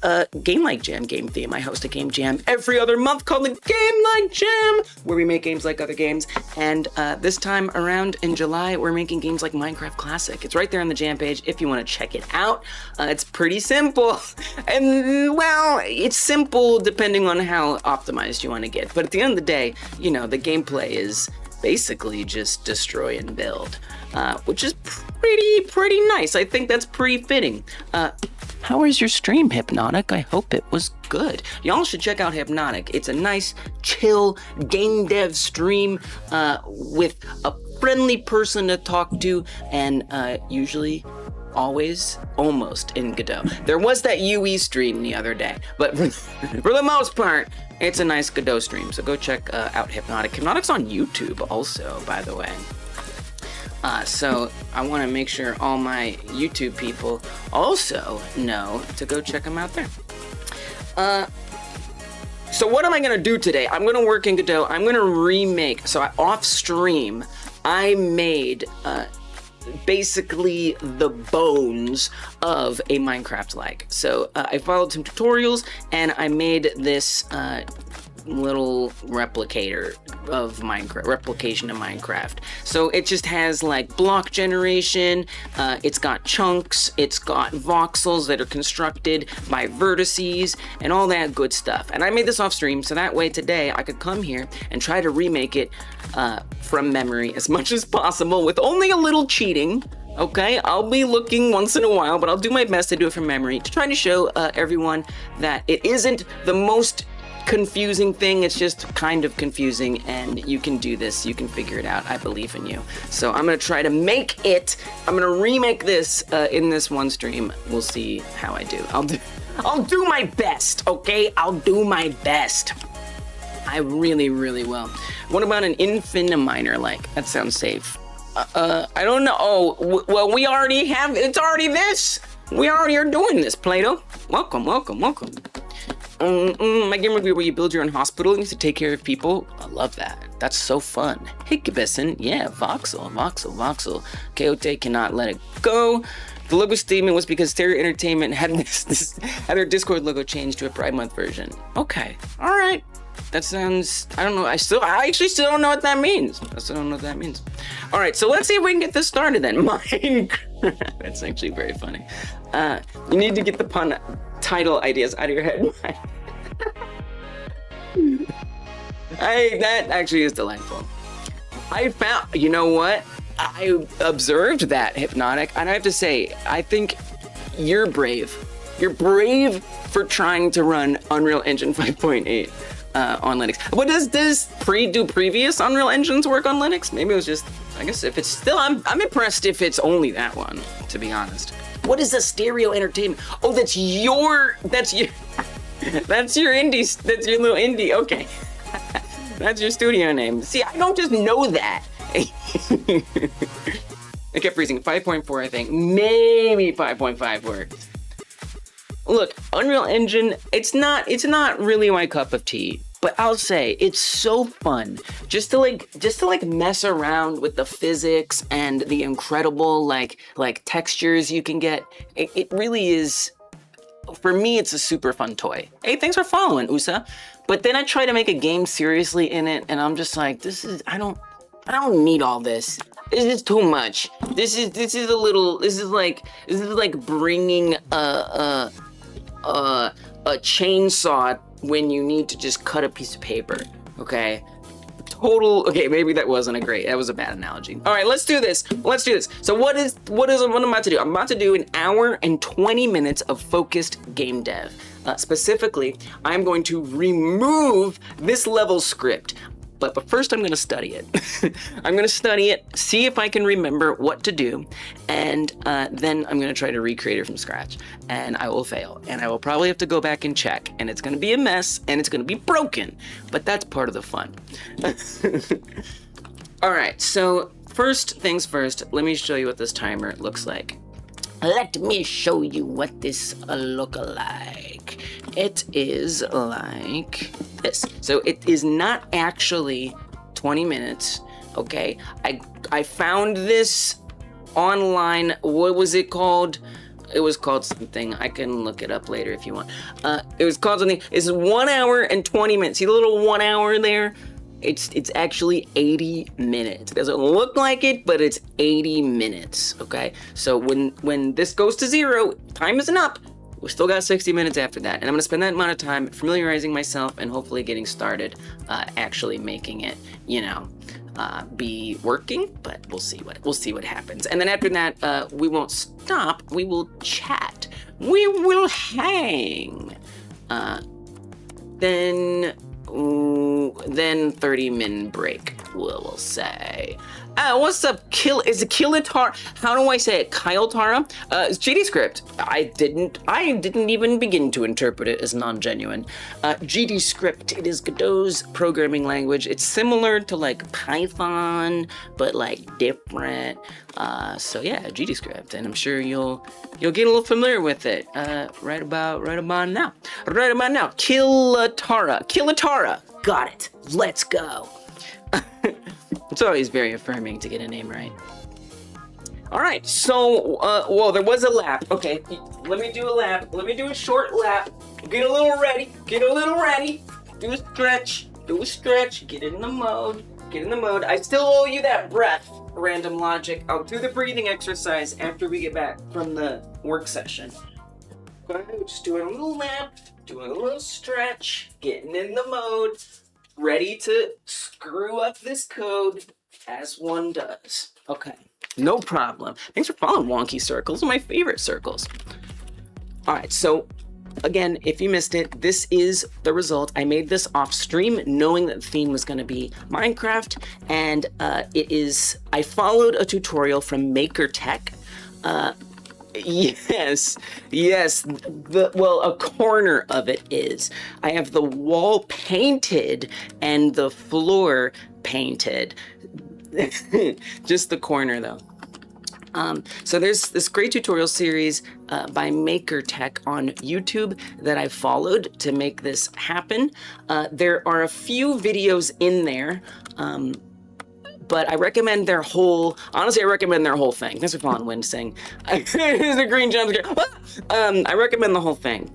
Game Like Jam game theme. I host a game jam every other month called the Game Like Jam, where we make games like other games. And this time around in July, we're making games like Minecraft Classic. It's right there on the jam page if you want to check it out. It's pretty simple, and well, it's simple depending on how optimized you want to get. But at the end of the day, you know, the gameplay is basically just destroy and build, which is pretty nice. I think that's pretty fitting. How was your stream, Hypnotic? I hope it was good. Y'all should check out Hypnotic. It's a nice, chill game dev stream with a friendly person to talk to, and usually always almost in Godot. There was that UE stream the other day, but for the most part, it's a nice Godot stream. So go check out Hypnotic. Hypnotic's on YouTube also, by the way. So I want to make sure all my YouTube people also know to go check them out there. So what am I going to do today? I'm going to work in Godot. I'm going to remake. So off stream, I made basically the bones of a Minecraft-like. So I followed some tutorials and I made this little replication of Minecraft. So it just has like block generation, it's got chunks, it's got voxels that are constructed by vertices and all that good stuff. And I made this off stream so that way today I could come here and try to remake it from memory as much as possible with only a little cheating. Okay, I'll be looking once in a while, but I'll do my best to do it from memory to try to show everyone that it isn't the most confusing thing. It's just kind of confusing, and you can do this. You can figure it out. I believe in you. So I'm gonna try to make it. I'm gonna remake this in this one stream. We'll see how I do. I'll do my best. Okay, I'll do my best. I really will. What about an Infiniminer? Like that sounds safe. I don't know. Oh, well, we already have. It's already this. We already are doing this. Plato, welcome. My game would be where you build your own hospital and you have to take care of people. I love that. That's so fun. Hey, Gibison. Yeah, voxel. Coyote cannot let it go. The logo statement was because Stereo Entertainment had had their Discord logo changed to a Pride Month version. Okay. All right. That sounds, I don't know. I actually still don't know what that means. All right, so let's see if we can get this started then. Minecraft. That's actually very funny. You need to get the pun title ideas out of your head. That actually is delightful. I found, you know what? I observed that, Hypnotic, and I have to say, I think you're brave. You're brave for trying to run Unreal Engine 5.8 on Linux. But does previous Unreal Engines work on Linux? Maybe it was just, I guess if it's still, I'm impressed if it's only that one, to be honest. What is a stereo entertainment? Oh, that's your that's your indie, that's your little indie, okay. That's your studio name. See, I don't just know that. I kept freezing. 5.4, I think. Maybe 5.5 works. Look, Unreal Engine, it's not really my cup of tea, but I'll say it's so fun just to mess around with the physics and the incredible like textures you can get. It really is, for me, it's a super fun toy. Hey, thanks for following, USA. But then I try to make a game seriously in it, and I'm just like, I don't need all this. This is too much. This is like bringing a chainsaw when you need to just cut a piece of paper. Okay. Okay, maybe that was a bad analogy. All right, let's do this. So what am I about to do? I'm about to do an hour and 20 minutes of focused game dev. Specifically, I'm going to remove this level script. But first I'm gonna study it. I'm gonna study it, see if I can remember what to do, and then I'm gonna try to recreate it from scratch. And I will fail, and I will probably have to go back and check, and it's gonna be a mess, and it's gonna be broken, but that's part of the fun. All right, so first things first, let me show you what this timer looks like. Let me show you what this look like. It is like this. So it is not actually 20 minutes, okay? I found this online. What was it called? It was called something. I can look it up later if you want. It was called something. It's 1 hour and 20 minutes. See the little 1 hour there? It's actually 80 minutes. It doesn't look like it, but it's 80 minutes, okay? So when this goes to 0, time isn't up. We still got 60 minutes after that, and I'm gonna spend that amount of time familiarizing myself and hopefully getting started, actually making it, be working. But we'll see what happens. And then after that, we won't stop. We will chat. We will hang. Then 30-minute break, we'll say. What's up, is it Kilitara? How do I say it? Kyle Tara? It's GD script. I didn't even begin to interpret it as non-genuine. GD script, it is Godot's programming language. It's similar to like Python, but like different. So yeah, GD script, and I'm sure you'll get a little familiar with it right about now. Kilitara. Got it. Let's go. It's always very affirming to get a name right. All right, so, well, there was a lap. Okay, let me do a lap. Let me do a short lap. Get a little ready. Do a stretch. Get in the mode. I still owe you that breath, Random Logic. I'll do the breathing exercise after we get back from the work session. Go ahead, just doing a little lap, doing a little stretch, getting in the mode. Ready to screw up this code as one does. Okay, no problem. Thanks for following Wonky Circles, my favorite circles. All right, so again, if you missed it, this is the result. I made this off stream knowing that the theme was gonna be Minecraft, and I followed a tutorial from MakerTech. Yes. A corner of it is. I have the wall painted and the floor painted. Just the corner though. So there's this great tutorial series by MakerTech on YouTube that I followed to make this happen. There are a few videos in there. But I recommend their whole, honestly, I recommend their whole thing. Thanks for following Winsing. There's a green jump scare. I recommend the whole thing.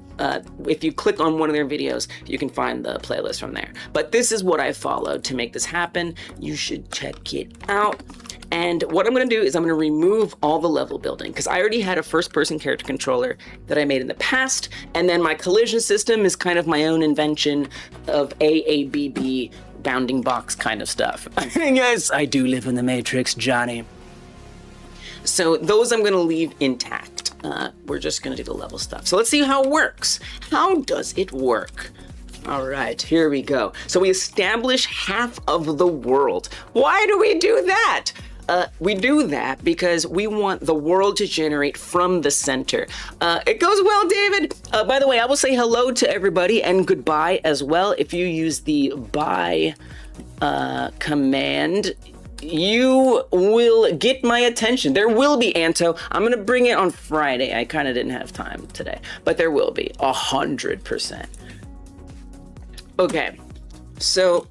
If you click on one of their videos, you can find the playlist from there. But this is what I followed to make this happen. You should check it out. And what I'm gonna do is I'm gonna remove all the level building because I already had a first-person character controller that I made in the past, and then my collision system is kind of my own invention of AABB bounding box kind of stuff. Yes, I do live in the Matrix, Johnny. So those I'm gonna leave intact. We're just gonna do the level stuff. So let's see how it works. How does it work? All right, here we go. So we establish half of the world. Why do we do that? We do that because we want the world to generate from the center. It goes well, David. By the way, I will say hello to everybody and goodbye as well. If you use the bye command, you will get my attention. There will be, Anto. I'm gonna bring it on Friday. I kind of didn't have time today, but there will be 100%. Okay, so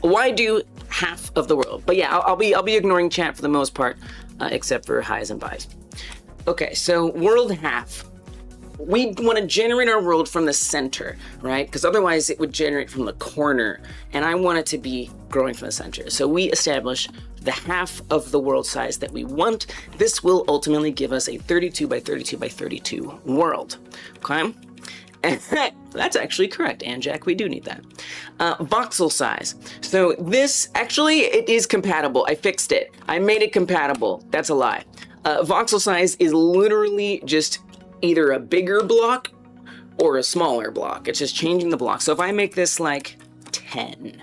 why do half of the world? But yeah, I'll be ignoring chat for the most part, except for highs and buys. Okay, so world half. We want to generate our world from the center, right? Because otherwise it would generate from the corner, and I want it to be growing from the center. So we establish the half of the world size that we want. This will ultimately give us a 32 by 32 by 32 world, okay? That's actually correct, Anjac, we do need that. Voxel size. So this, actually, it is compatible. I fixed it. I made it compatible. That's a lie. Voxel size is literally just either a bigger block or a smaller block. It's just changing the block. So if I make this like 10,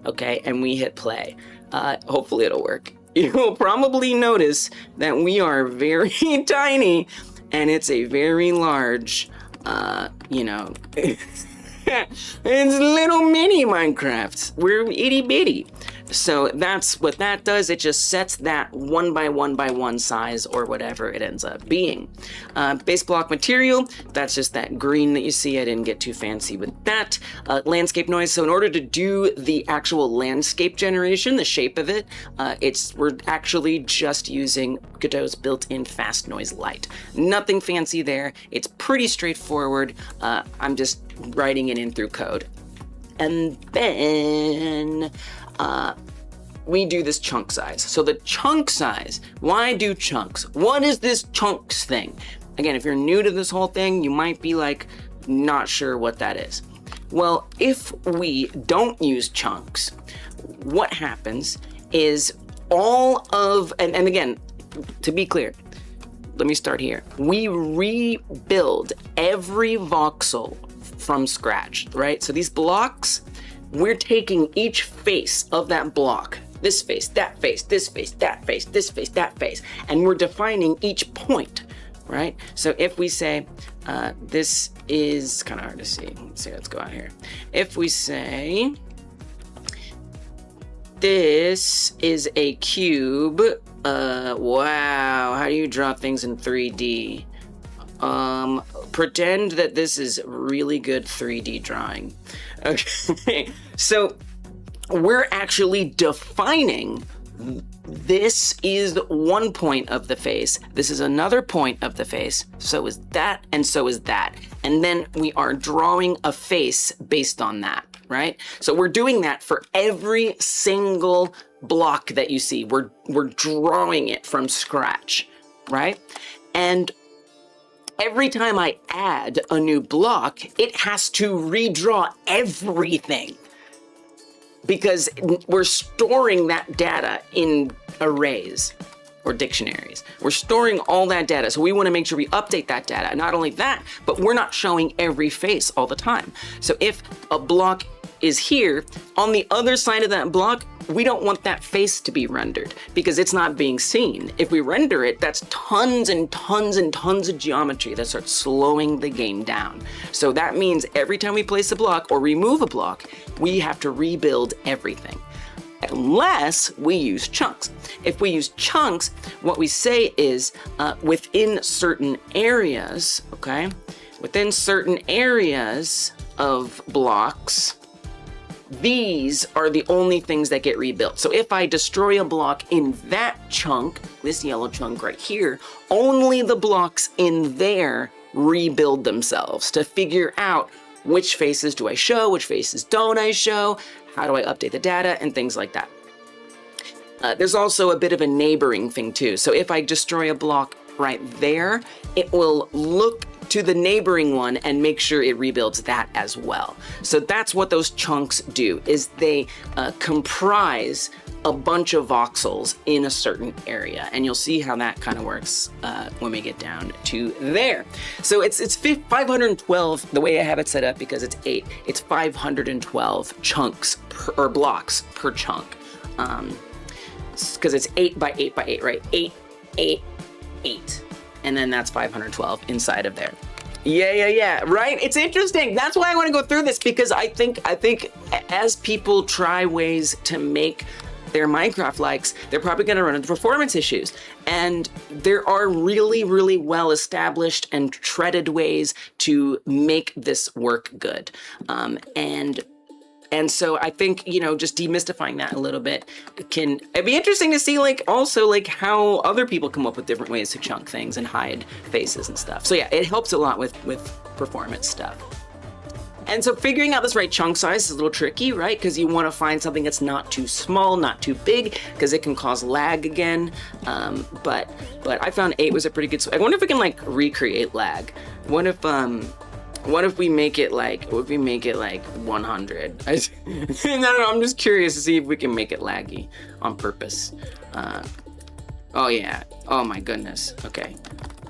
okay, and we hit play, hopefully it'll work. You'll probably notice that we are very tiny and it's a very large, you know, it's little mini Minecraft. We're itty bitty. So that's what that does. It just sets that 1 by 1 by 1 size or whatever it ends up being. Base block material, that's just that green that you see. I didn't get too fancy with that. Landscape noise. So in order to do the actual landscape generation, the shape of it, we're actually just using Godot's built-in fast noise light. Nothing fancy there. It's pretty straightforward. I'm just writing it in through code. And then we do this chunk size. So the chunk size, why do chunks? What is this chunks thing? Again, if you're new to this whole thing, you might be like, not sure what that is. Well, if we don't use chunks, what happens is all of, and again, to be clear, let me start here. We rebuild every voxel from scratch, right? So these blocks, we're taking each face of that block, this face, that face, this face, that face, this face, that face, and we're defining each point, right? So if we say, this is kind of hard to see. Let's go out here. If we say, this is a cube, wow, how do you draw things in 3D? Pretend that this is really good 3D drawing. Okay, so we're actually defining this is one point of the face, this is another point of the face, so is that, and so is that. And then we are drawing a face based on that, right? So we're doing that for every single block that you see. We're drawing it from scratch, right? And every time I add a new block, it has to redraw everything because we're storing that data in arrays or dictionaries. We're storing all that data, so we want to make sure we update that data. Not only that, but we're not showing every face all the time. So if a block is here, on the other side of that block, we don't want that face to be rendered because it's not being seen. If we render it, that's tons and tons and tons of geometry that starts slowing the game down. So that means every time we place a block or remove a block, we have to rebuild everything. Unless we use chunks. If we use chunks, what we say is within certain areas, okay? Within certain areas of blocks, these are the only things that get rebuilt. So if I destroy a block in that chunk, this yellow chunk right here, only the blocks in there rebuild themselves to figure out which faces do I show, which faces don't I show, how do I update the data, and things like that. There's also a bit of a neighboring thing too. So if I destroy a block right there, it will look to the neighboring one and make sure it rebuilds that as well. So that's what those chunks do, is they comprise a bunch of voxels in a certain area, and you'll see how that kind of works when we get down to there. So it's 512 the way I have it set up, because it's 8. It's 512 chunks or blocks per chunk, because it's 8 by 8 by 8, right? 8, 8, 8, and then that's 512 inside of there. Yeah, right? It's interesting. That's why I want to go through this, because I think as people try ways to make their Minecraft likes, they're probably going to run into performance issues. And there are really, really well established and treaded ways to make this work good. And so I think, you know, just demystifying that a little bit it'd be interesting to see, like, also, like, how other people come up with different ways to chunk things and hide faces and stuff. So yeah, it helps a lot with performance stuff. And so figuring out this right chunk size is a little tricky, right? Because you want to find something that's not too small, not too big, because it can cause lag again. But I found 8 was a pretty good. I wonder if we can, like, recreate lag. What if we make it like 100? I don't know, I'm just curious to see if we can make it laggy on purpose. Oh yeah, oh my goodness, okay.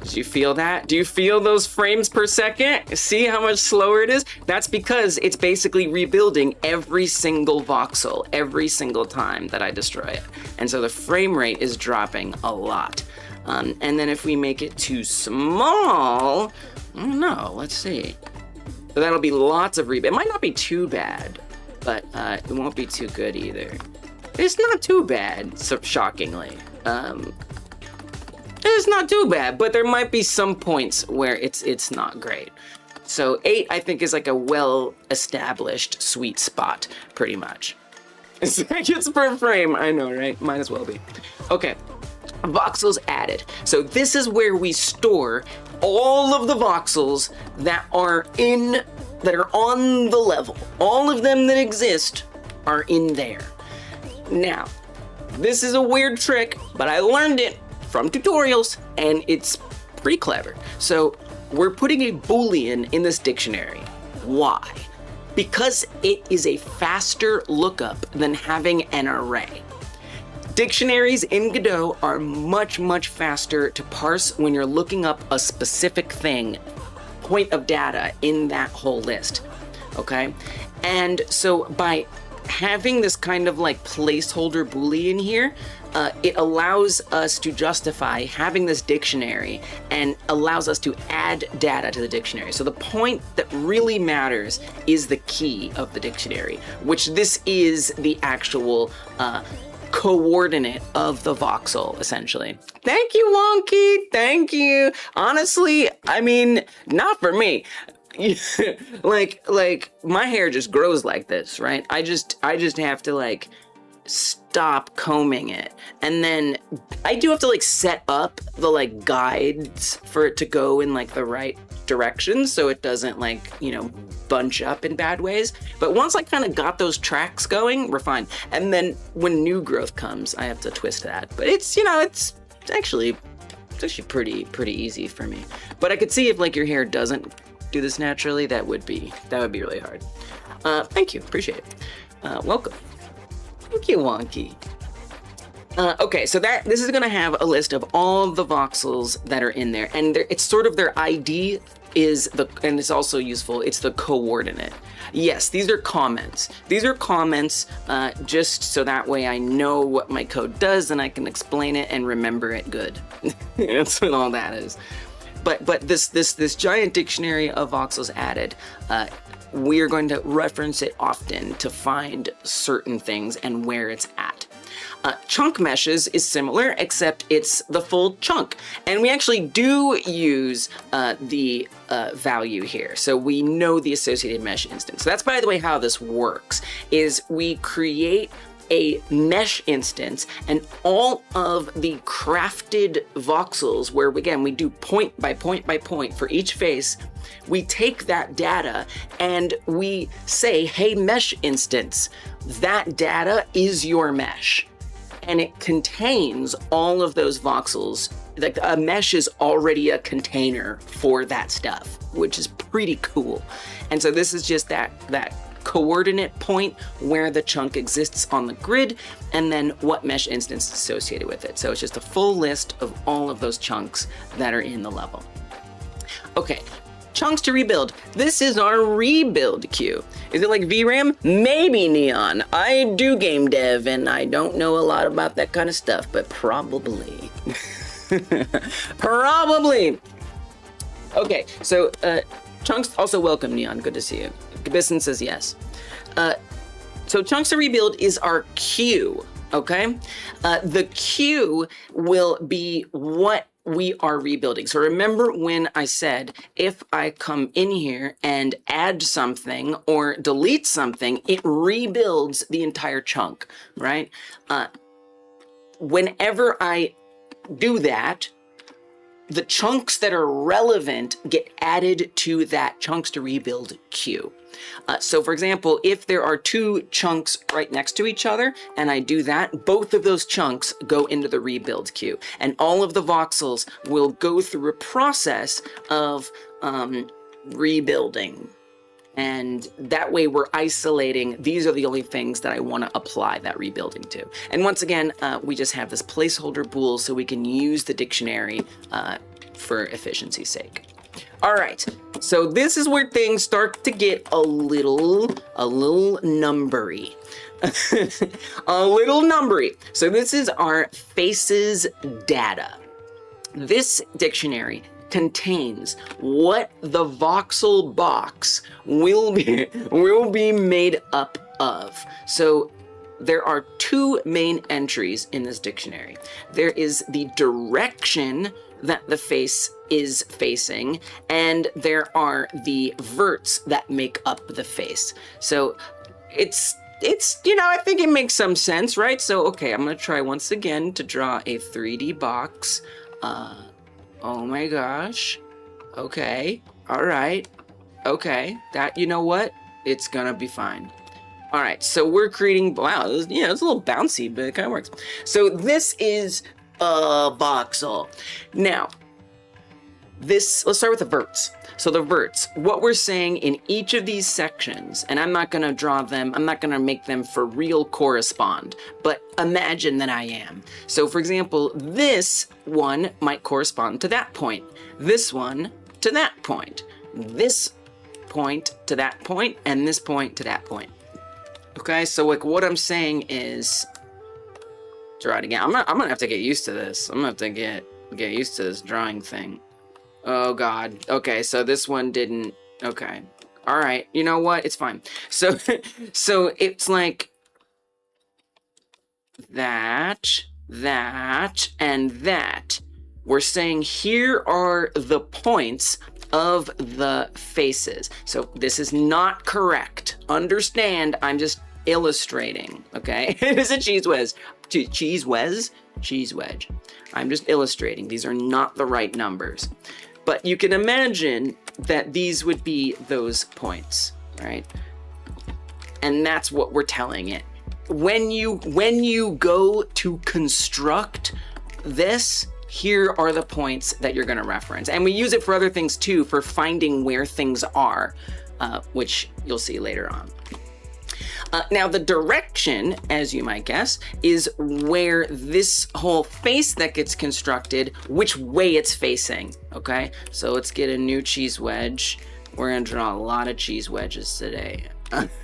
Did you feel that? Do you feel those frames per second? See how much slower it is? That's because it's basically rebuilding every single voxel every single time that I destroy it. And so the frame rate is dropping a lot. And then if we make it too small, I don't know, let's see. So that'll be lots of rebuild. It might not be too bad, but it won't be too good either. It's not too bad, so shockingly. It's not too bad, but there might be some points where it's not great. So 8, I think, is like a well-established sweet spot, pretty much. Seconds per frame, I know, right? Might as well be. Okay, voxels added. So this is where we store all of the voxels that are on the level. All of them that exist are in there. Now, this is a weird trick, but I learned it from tutorials, and it's pretty clever. So we're putting a Boolean in this dictionary. Why? Because it is a faster lookup than having an array. Dictionaries in Godot are much, much faster to parse when you're looking up a specific thing, point of data in that whole list, okay? And so by having this kind of like placeholder Boolean here, it allows us to justify having this dictionary and allows us to add data to the dictionary. So the point that really matters is the key of the dictionary, which this is the actual coordinate of the voxel, essentially. Thank you, Wonky. Thank you. Honestly, I mean, not for me. like my hair just grows like this, right? I just have to like stop combing it, and then I do have to like set up the like guides for it to go in like the right direction so it doesn't like, you know, bunch up in bad ways. But once I kind of got those tracks going, we're fine. And then when new growth comes, I have to twist that. But it's, you know, it's actually pretty easy for me. But I could see if like your hair doesn't do this naturally, that would be really hard. Thank you, appreciate it. Welcome. Thank you, Wonky. Okay, so this is gonna have a list of all the voxels that are in there, and it's sort of their ID and it's also useful, it's the coordinate. Yes, these are comments. These are comments just so that way I know what my code does and I can explain it and remember it good. That's what all that is. But this giant dictionary of voxels added, we are going to reference it often to find certain things and where it's at. Chunk meshes is similar, except it's the full chunk. And we actually do use the value here. So we know the associated mesh instance. So that's, by the way, how this works, is we create a mesh instance, and all of the crafted voxels, where again we do point by point by point for each face, we take that data and we say, hey, mesh instance, that data is your mesh. and it contains all of those voxels. Like a mesh is already a container for that stuff, which is pretty cool. And so this is just that coordinate point where the chunk exists on the grid, and then what mesh instance is associated with it. So it's just a full list of all of those chunks that are in the level. Okay, chunks to rebuild. This is our rebuild queue. Is it like VRAM? Maybe, Neon. I do game dev and I don't know a lot about that kind of stuff, but probably. Probably. Okay, so chunks, also welcome, Neon. Good to see you. Gabisson says yes. So chunks to rebuild is our queue, okay? The queue will be what we are rebuilding. So remember when I said, if I come in here and add something or delete something, it rebuilds the entire chunk, right? Whenever I do that, the chunks that are relevant get added to that chunks to rebuild queue. So for example, if there are two chunks right next to each other and I do that, both of those chunks go into the rebuild queue, and all of the voxels will go through a process of rebuilding. And that way we're isolating, these are the only things that I want to apply that rebuilding to. And once again, we just have this placeholder bool so we can use the dictionary for efficiency's sake. All right, so this is where things start to get a little numbery. A little numbery. So this is our faces data. This dictionary contains what the voxel box will be made up of. So there are two main entries in this dictionary. There is the direction that the face is facing, and there are the verts that make up the face. So it's you know, I think it makes some sense, right? So okay, I'm gonna try once again to draw a 3D box. Oh my gosh. Okay. All right. Okay. That, you know what? It's gonna be fine. All right. So we're creating, wow, it's a little bouncy, but it kind of works. So this is a voxel. Now, let's start with the verts. So the verts, what we're saying in each of these sections, and I'm not gonna draw them, I'm not gonna make them for real correspond, but imagine that I am. So for example, this one might correspond to that point, this one to that point, this point to that point, and this point to that point. Okay, so like what I'm saying is, draw it again. I'm gonna have to get used to this. I'm gonna have to get used to this drawing thing. Oh God. Okay, so this one didn't. Okay. All right. You know what? It's fine. So, so it's like that, and that. We're saying here are the points of the faces. So this is not correct. Understand, I'm just illustrating, okay? It is a cheese wedge. Cheese wedge. I'm just illustrating. These are not the right numbers. But you can imagine that these would be those points, right? And that's what we're telling it. When you go to construct this, here are the points that you're gonna reference. And we use it for other things too, for finding where things are, which you'll see later on. Now the direction, as you might guess, is where this whole face that gets constructed, which way it's facing, okay? So let's get a new cheese wedge. We're gonna draw a lot of cheese wedges today.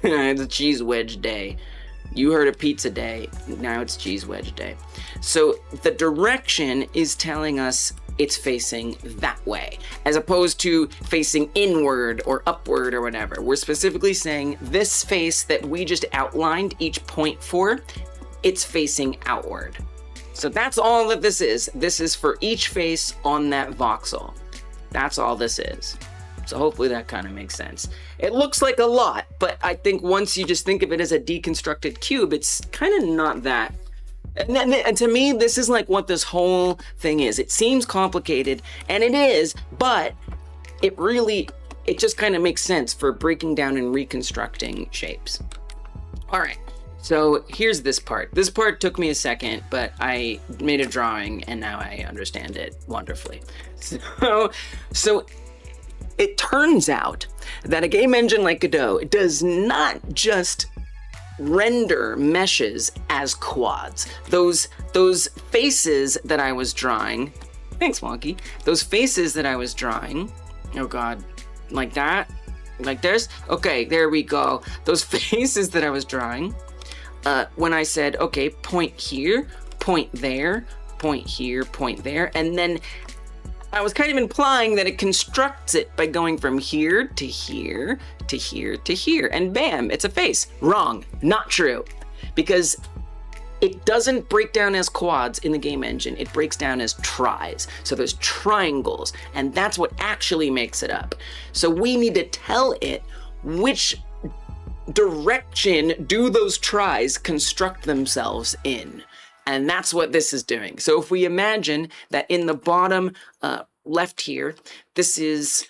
It's a cheese wedge day. You heard of pizza day, now it's cheese wedge day. So the direction is telling us it's facing that way, as opposed to facing inward or upward or whatever. We're specifically saying this face that we just outlined each point for, it's facing outward. So that's all that this is. This is for each face on that voxel. That's all this is. So hopefully that kind of makes sense. It looks like a lot, but I think once you just think of it as a deconstructed cube, it's kind of not that. And to me, this is like what this whole thing is. It seems complicated, and it is, but it just kind of makes sense for breaking down and reconstructing shapes. All right, So here's this part. This part took me a second, but I made a drawing and now I understand it wonderfully. So it turns out that a game engine like Godot does not just render meshes as quads. Those faces that I was drawing, thanks Wonky, those faces that I was drawing, oh God, like that, like this, okay, there we go. Those faces that I was drawing, when I said, okay, point here, point there, point here, point there, and then I was kind of implying that it constructs it by going from here to here to here to here, and bam, it's a face. Wrong, not true, because it doesn't break down as quads in the game engine, it breaks down as tries. So there's triangles, and that's what actually makes it up. So we need to tell it which direction do those tries construct themselves in. And that's what this is doing. So if we imagine that in the bottom left here, this is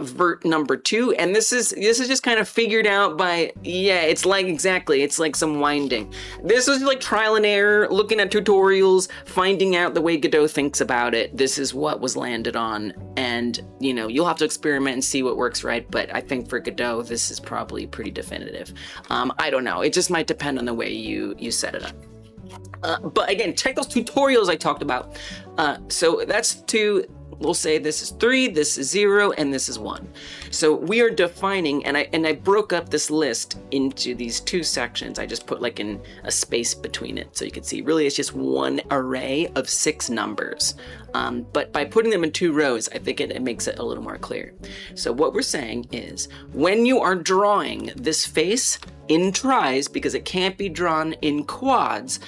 vert number 2, and this is just kind of figured out by, yeah, it's like some winding. This is like trial and error, looking at tutorials, finding out the way Godot thinks about it. This is what was landed on, and you know, you'll have to experiment and see what works right, but I think for Godot, this is probably pretty definitive. I don't know, it just might depend on the way you set it up. But again, check those tutorials I talked about. So that's 2. We'll say this is 3, this is 0, and this is 1. So we are defining, and I broke up this list into these 2 sections. I just put like in a space between it so you can see. Really, it's just one array of 6 numbers. But by putting them in 2 rows, I think it makes it a little more clear. So what we're saying is, when you are drawing this face in tries, because it can't be drawn in quads,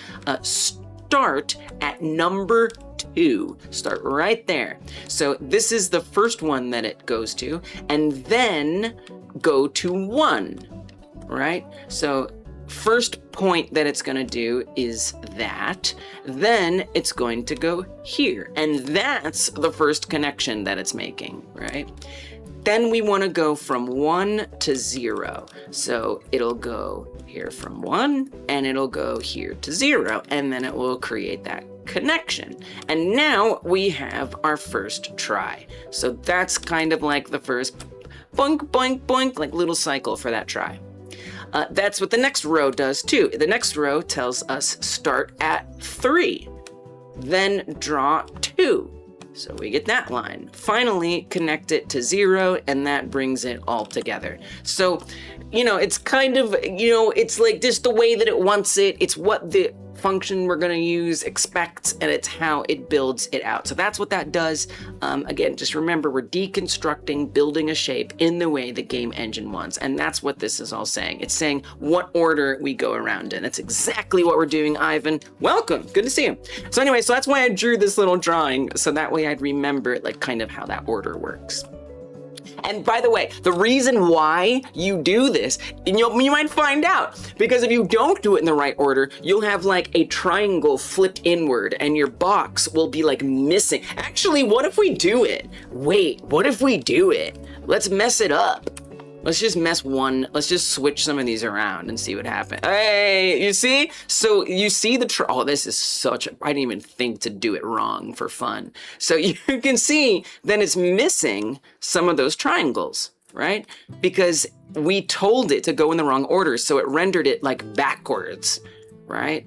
start at number 2. Start right there. So this is the first one that it goes to, and then go to 1, right? So first point that it's going to do is that, then it's going to go here, and that's the first connection that it's making, right? Then we want to go from 1 to 0. So it'll go here from 1, and it'll go here to 0, and then it will create that connection. And now we have our first try. So that's kind of like the first boink, boink, boink, like little cycle for that try. That's what the next row does too. The next row tells us start at 3, then draw 2. So we get that line. Finally, connect it to 0, and that brings it all together. So, you know, it's kind of, you know, it's like just the way that it wants it. It's what the function we're going to use expects, and it's how it builds it out. So that's what that does. Again, just remember, we're deconstructing, building a shape in the way the game engine wants, and that's what this is all saying. It's saying what order we go around in. That's exactly what we're doing, Ivan. Welcome, good to see you. So anyway, so that's why I drew this little drawing, so that way I'd remember like kind of how that order works. And by the way, the reason why you do this, and you might find out, because if you don't do it in the right order, you'll have like a triangle flipped inward and your box will be like missing. Actually, what if we do it? Wait, what if we do it? Let's mess it up. Let's just let's just switch some of these around and see what happens. Hey, you see? So you see oh, this is I didn't even think to do it wrong for fun. So you can see then it's missing some of those triangles, right? Because we told it to go in the wrong order, so it rendered it like backwards, right?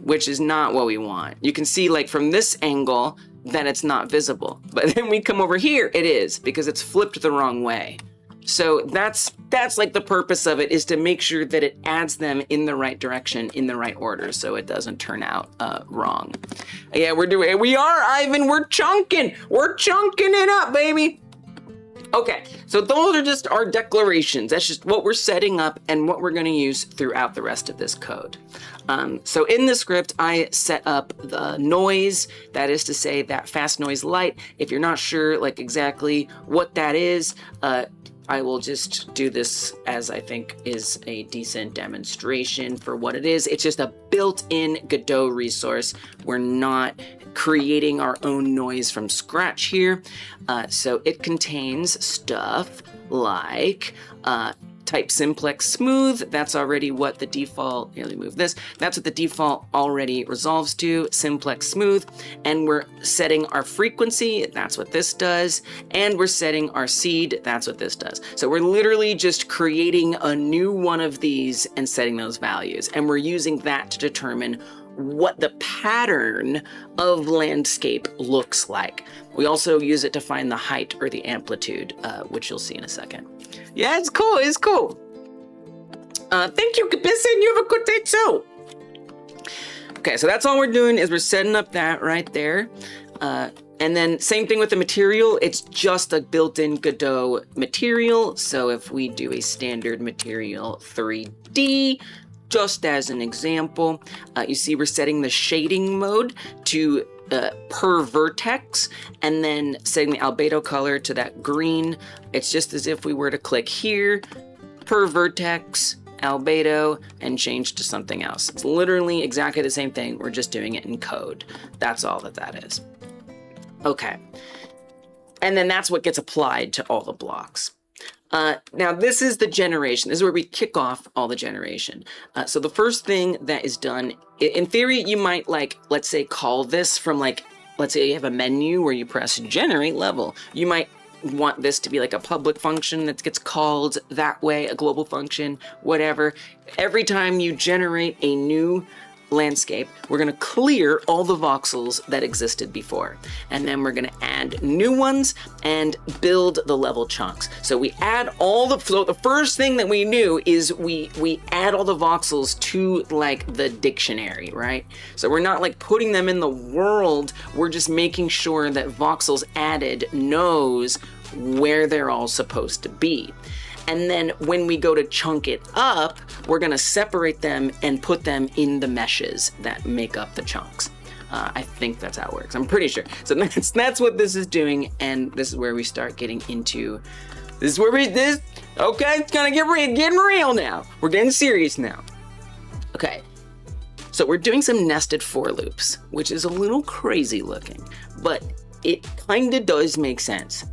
Which is not what we want. You can see like from this angle, then it's not visible. But then we come over here, it is, because it's flipped the wrong way. So that's like the purpose of it, is to make sure that it adds them in the right direction, in the right order, so it doesn't turn out wrong. Yeah, we are, Ivan, we're chunking it up, baby. Okay, so those are just our declarations. That's just what we're setting up and what we're gonna use throughout the rest of this code. So in the script, I set up the noise, that is to say that fast noise light. If you're not sure like exactly what that is, I will just do this as I think is a decent demonstration for what it is. It's just a built-in Godot resource. We're not creating our own noise from scratch here. So it contains stuff like type simplex smooth. That's already what the default, here, let me move this. That's what the default already resolves to, simplex smooth. And we're setting our frequency, that's what this does. And we're setting our seed, that's what this does. So we're literally just creating a new one of these and setting those values. And we're using that to determine what the pattern of landscape looks like. We also use it to find the height or the amplitude, which you'll see in a second. Yeah, it's cool, it's cool. Thank you, Kabissin, you have a good day too. Okay, so that's all we're doing is we're setting up that right there. And then same thing with the material, it's just a built-in Godot material. So if we do a standard material 3D, just as an example, you see we're setting the shading mode to per vertex, and then setting the albedo color to that green. It's just as if we were to click here, per vertex, albedo, and change to something else. It's literally exactly the same thing, we're just doing it in code. That's all that is. Okay, and then that's what gets applied to all the blocks. Now this is the generation. This is where we kick off all the generation. So the first thing that is done, in theory, you might like, let's say call this from like, let's say you have a menu where you press generate level. You might want this to be like a public function that gets called that way, a global function, whatever. Every time you generate a new landscape, we're going to clear all the voxels that existed before, and then we're going to add new ones and build the level chunks. So we add all the, so the first thing that we do is we add all the voxels to like the dictionary, right? So we're not like putting them in the world, we're just making sure that voxels added knows where they're all supposed to be. And then when we go to chunk it up, we're gonna separate them and put them in the meshes that make up the chunks. I think that's how it works, I'm pretty sure. So that's what this is doing, and this is where we start getting into, this is where okay, it's gonna getting real now. We're getting serious now. Okay, so we're doing some nested for loops, which is a little crazy looking, but it kinda does make sense.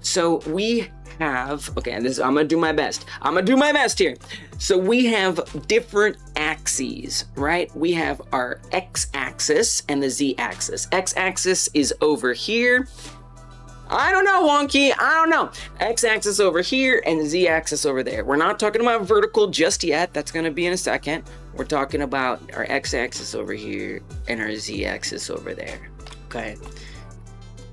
So we have, okay, I'm gonna do my best. I'm gonna do my best here. So we have different axes, right? We have our x-axis and the z-axis. X-axis is over here. I don't know, Wonky, I don't know. X-axis over here and z-axis over there. We're not talking about vertical just yet. That's gonna be in a second. We're talking about our x-axis over here and our z-axis over there, okay?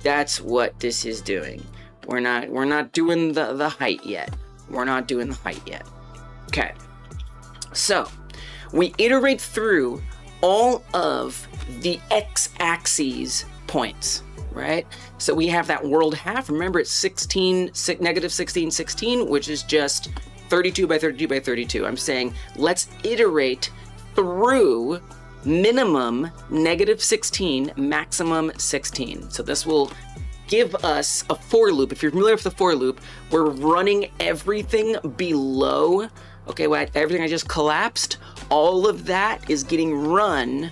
That's what this is doing. We're not doing the height yet. We're not doing the height yet. Okay, so we iterate through all of the x-axis points, right? So we have that world half. Remember, it's negative 16, 16, which is just 32 by 32 by 32. I'm saying let's iterate through minimum negative 16, maximum 16. So this will give us a for loop. If you're familiar with the for loop, we're running everything below, okay, well, everything I just collapsed, all of that is getting run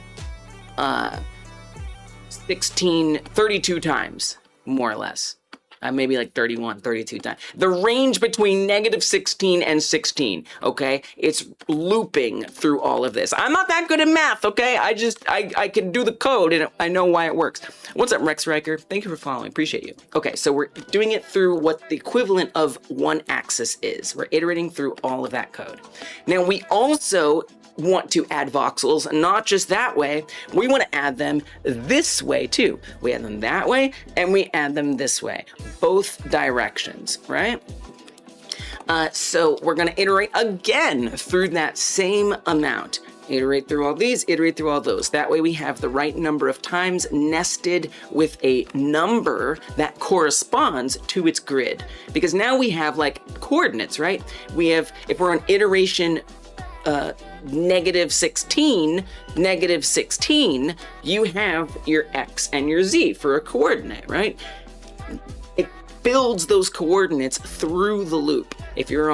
32 times, more or less. Maybe like 31, 32 times. The range between negative 16 and 16, okay? It's looping through all of this. I'm not that good at math, okay? I can do the code and I know why it works. What's up, Rex Riker? Thank you for following, appreciate you. Okay, so we're doing it through what the equivalent of one axis is. We're iterating through all of that code. Now we also want to add voxels, not just that way, we want to add them this way too. We add them that way and we add them this way, both directions, right? So we're going to iterate again through that same amount. Iterate through all these, iterate through all those. That way we have the right number of times nested with a number that corresponds to its grid. Because now we have like coordinates, right? We have, if we're on iteration negative 16, you have your X and your Z for a coordinate, right? It builds those coordinates through the loop. If you're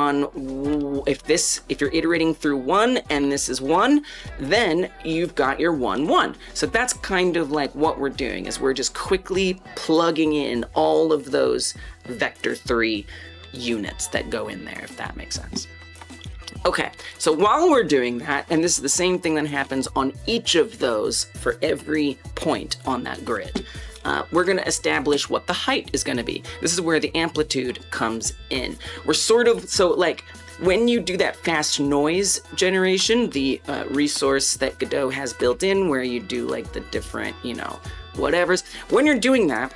iterating through 1 and this is 1, then you've got your 1, 1. So that's kind of like what we're doing, is we're just quickly plugging in all of those vector 3 units that go in there, if that makes sense. Okay, so while we're doing that, and this is the same thing that happens on each of those for every point on that grid, we're going to establish what the height is going to be. This is where the amplitude comes in. We're sort of, so like, when you do that fast noise generation, the resource that Godot has built in, where you do like the different, you know, whatevers, when you're doing that,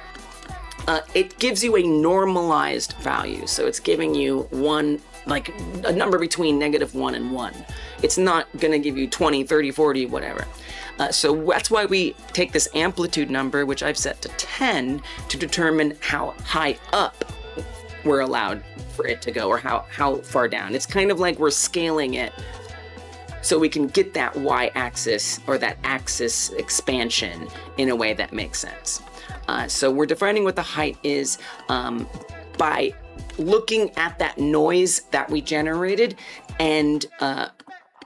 it gives you a normalized value. So it's giving you one, like a number between -1 and 1. It's not going to give you 20, 30, 40, whatever. So that's why we take this amplitude number, which I've set to 10, to determine how high up we're allowed for it to go, or how far down. It's kind of like we're scaling it so we can get that y-axis or that axis expansion in a way that makes sense. So we're defining what the height is by looking at that noise that we generated and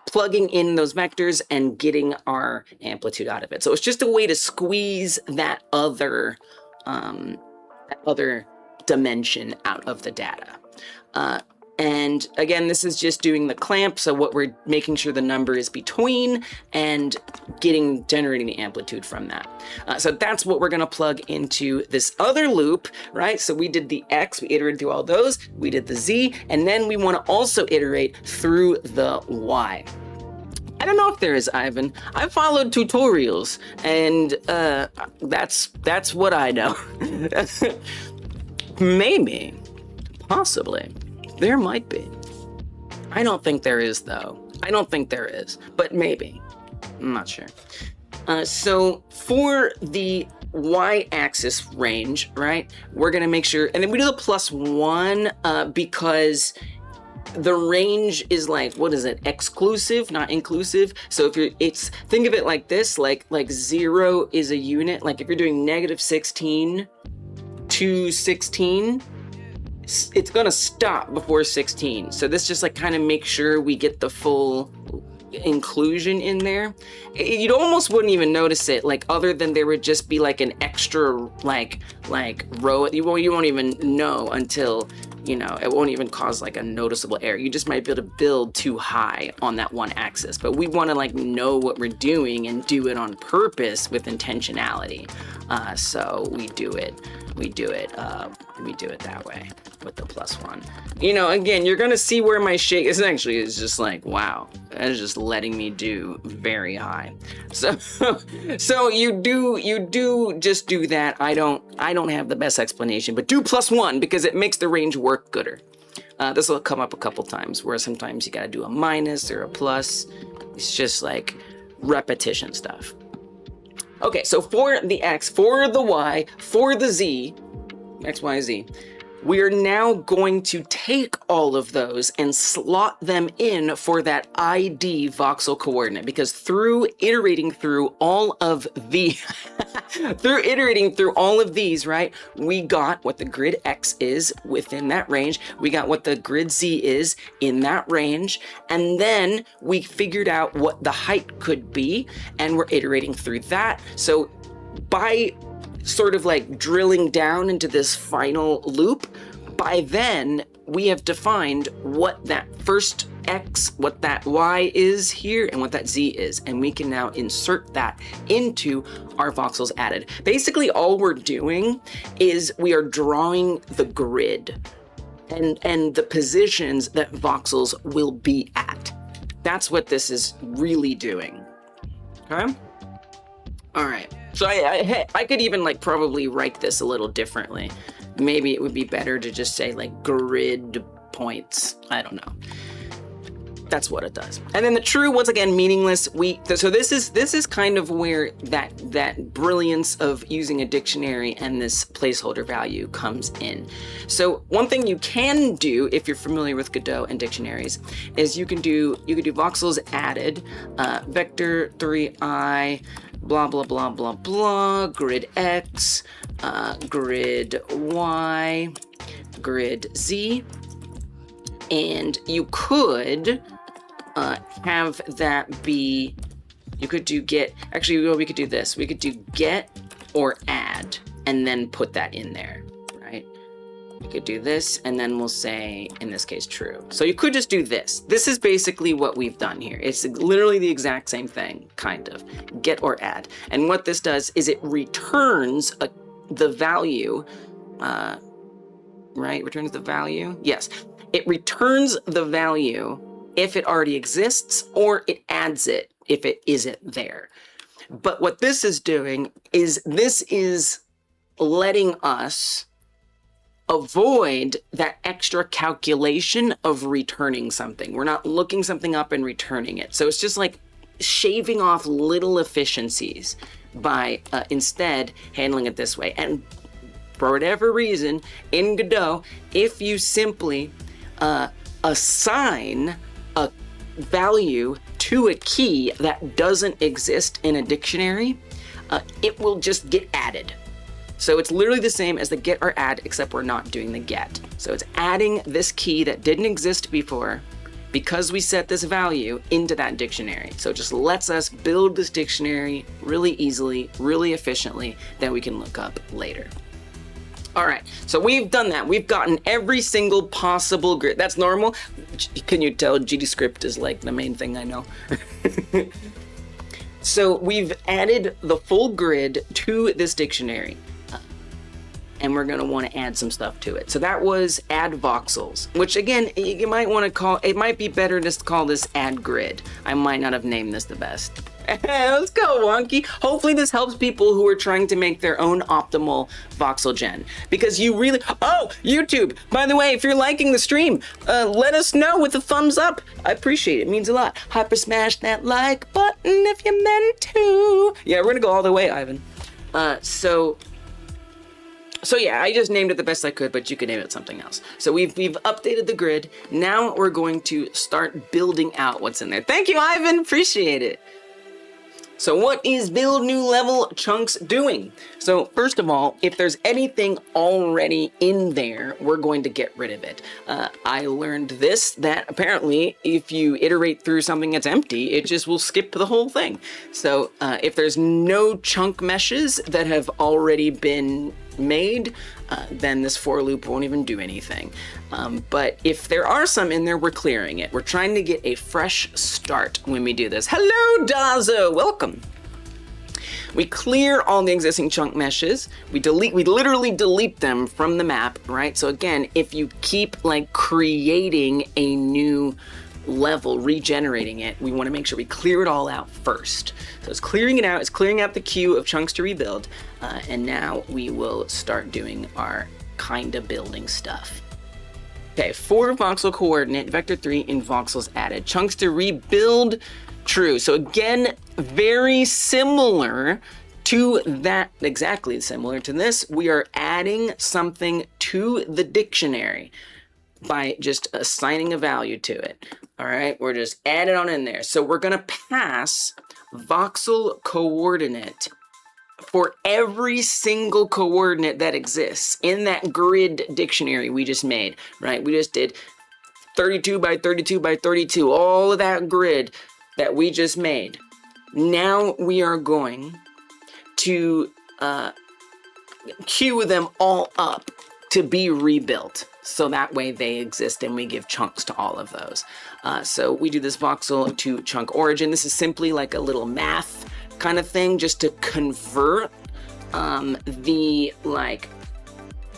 plugging in those vectors and getting our amplitude out of it. So it's just a way to squeeze that other dimension out of the data. And again, this is just doing the clamp. So what we're making sure the number is between and generating the amplitude from that. So that's what we're going to plug into this other loop, right? So we did the X, we iterated through all those, we did the Z, and then we want to also iterate through the Y. I don't know if there is, Ivan. I've followed tutorials, and that's what I know. Maybe, possibly. There might be. I don't think there is, though. I don't think there is, but maybe. I'm not sure. So for the y-axis range, right, we're going to make sure, and then we do the +1 because the range is like, what is it, exclusive, not inclusive. So if think of it like this, like 0 is a unit. Like if you're doing -16 to 16, it's gonna stop before 16. So this just like kind of makes sure we get the full inclusion in there. You almost wouldn't even notice it, like other than there would just be like an extra like row. You won't even know until, you know, it won't even cause like a noticeable error. You just might be able to build too high on that one axis, but we want to like know what we're doing and do it on purpose with intentionality. So we do it that way with the +1. You know, again, you're gonna see where my shake is actually is just like, wow, that is just letting me do very high. So you do just do that. I don't have the best explanation, but do +1 because it makes the range work gooder. This will come up a couple times where sometimes you gotta do a minus or a plus. It's just like repetition stuff. Okay, so for the X, for the Y, for the Z, X, Y, Z, we are now going to take all of those and slot them in for that ID voxel coordinate, because through iterating through all of the right, we got what the grid X is within that range, we got what the grid Z is in that range, and then we figured out what the height could be, and we're iterating through that. So by sort of like drilling down into this final loop, by then we have defined what that first X, what that Y is here, and what that Z is, and we can now insert that into our voxels added. Basically, all we're doing is we are drawing the grid and the positions that voxels will be at. That's what this is really doing. Okay? All right. So I could even like probably write this a little differently. Maybe it would be better to just say like grid points. I don't know. That's what it does. And then the true, once again, meaningless. So this is kind of where that brilliance of using a dictionary and this placeholder value comes in. So one thing you can do if you're familiar with Godot and dictionaries is you could do voxels added, vector 3i, blah, blah, blah, blah, blah, grid X, grid Y, grid Z, and you could have that be, you could do get, actually, well, we could do this. We could do get or add, and then put that in there, right? You could do this, and then we'll say, in this case, true. So you could just do this. This is basically what we've done here. It's literally the exact same thing, kind of. Get or add. And what this does is it returns the value, right? Returns the value? Yes. It returns the value if it already exists, or it adds it if it isn't there. But what this is doing is this is letting us avoid that extra calculation of returning something. We're not looking something up and returning it. So it's just like shaving off little efficiencies by instead handling it this way. And for whatever reason, in Godot, if you simply assign a value to a key that doesn't exist in a dictionary, it will just get added. So it's literally the same as the get or add, except we're not doing the get. So it's adding this key that didn't exist before because we set this value into that dictionary. So it just lets us build this dictionary really easily, really efficiently, that we can look up later. All right, so we've done that. We've gotten every single possible grid. That's normal. Can you tell GDScript is like the main thing I know? So we've added the full grid to this dictionary. And we're gonna wanna add some stuff to it. So that was add voxels, which again, you might wanna call, it might be better just to call this add grid. I might not have named this the best. Let's go, Wonky. Hopefully this helps people who are trying to make their own optimal voxel gen. Because you really, oh, YouTube, by the way, if you're liking the stream, let us know with a thumbs up. I appreciate it, it means a lot. Hyper smash that like button if you meant to. Yeah, we're gonna go all the way, Ivan. So yeah, I just named it the best I could, but you could name it something else. So we've updated the grid. Now we're going to start building out what's in there. Thank you, Ivan, appreciate it. So what is build new level chunks doing? So first of all, if there's anything already in there, we're going to get rid of it. I learned this, that apparently if you iterate through something that's empty, it just will skip the whole thing. So if there's no chunk meshes that have already been made, then this for loop won't even do anything. But if there are some in there, we're clearing it. We're trying to get a fresh start when we do this. Hello, Dazo, welcome. We clear all the existing chunk meshes. We literally delete them from the map, right? So again, if you keep like creating a new level, regenerating it, we want to make sure we clear it all out first. So it's clearing it out, it's clearing out the queue of chunks to rebuild, and now we will start doing our kinda building stuff. Okay, 4 voxel coordinate, vector 3 in voxels added. Chunks to rebuild, true. So again, very similar to that, exactly similar to this. We are adding something to the dictionary by just assigning a value to it. All right, we're just adding on in there. So we're gonna pass voxel coordinate for every single coordinate that exists in that grid dictionary we just made, right? We just did 32 by 32 by 32, all of that grid that we just made. Now we are going to queue them all up to be rebuilt. So that way they exist and we give chunks to all of those. So we do this voxel to chunk origin. This is simply like a little math kind of thing just to convert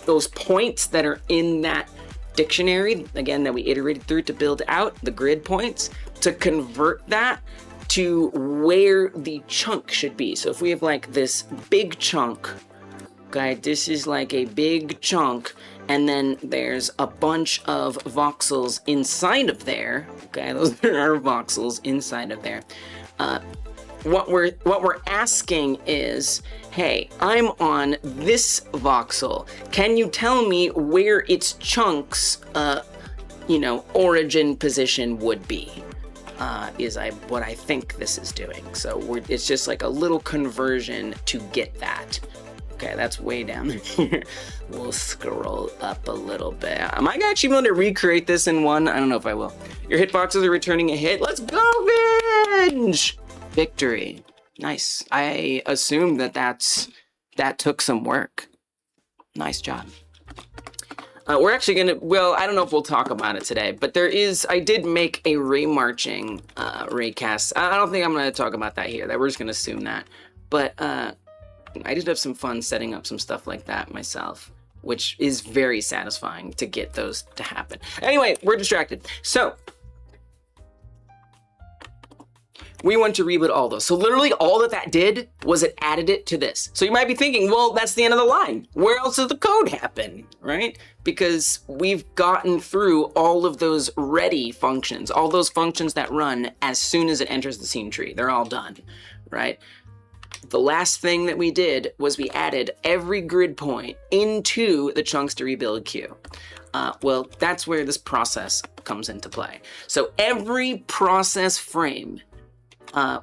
those points that are in that dictionary, again, that we iterated through to build out the grid points, to convert that to where the chunk should be. So if we have like this big chunk, okay, this is like a big chunk, and then there's a bunch of voxels inside of there, okay, those are voxels inside of there. What we're asking is, hey, I'm on this voxel. Can you tell me where its chunks, origin position would be? What I think this is doing. So it's just like a little conversion to get that. Okay, that's way down here. We'll scroll up a little bit. Am I actually going to recreate this in one? I don't know if I will. Your hitboxes are returning a hit. Let's go, Binge! Victory. Nice. I assume that took some work. Nice job. We're actually gonna, well, I don't know if we'll talk about it today, but I did make a ray marching raycast. I don't think I'm gonna talk about that here. We're just gonna assume that. But I did have some fun setting up some stuff like that myself, which is very satisfying to get those to happen. Anyway, we're distracted. So we want to rebuild all those. So literally all that did was it added it to this. So you might be thinking, well, that's the end of the line. Where else does the code happen, right? Because we've gotten through all of those ready functions, all those functions that run as soon as it enters the scene tree. They're all done, right? The last thing that we did was we added every grid point into the chunks to rebuild queue. Well, that's where this process comes into play. So every process frame,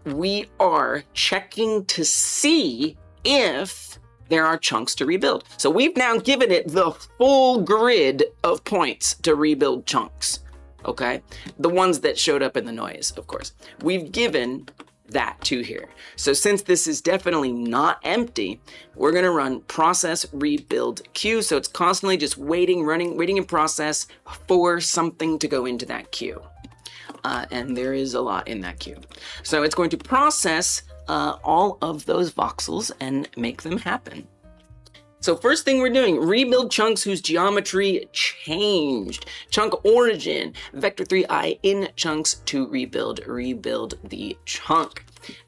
we are checking to see if there are chunks to rebuild. So we've now given it the full grid of points to rebuild chunks, okay? The ones that showed up in the noise, of course. We've given that to here. So since this is definitely not empty, we're gonna run process rebuild queue. So it's constantly just waiting in process for something to go into that queue. And there is a lot in that queue. So it's going to process all of those voxels and make them happen. So first thing we're doing, rebuild chunks whose geometry changed. Chunk origin, vector3i in chunks to rebuild the chunk.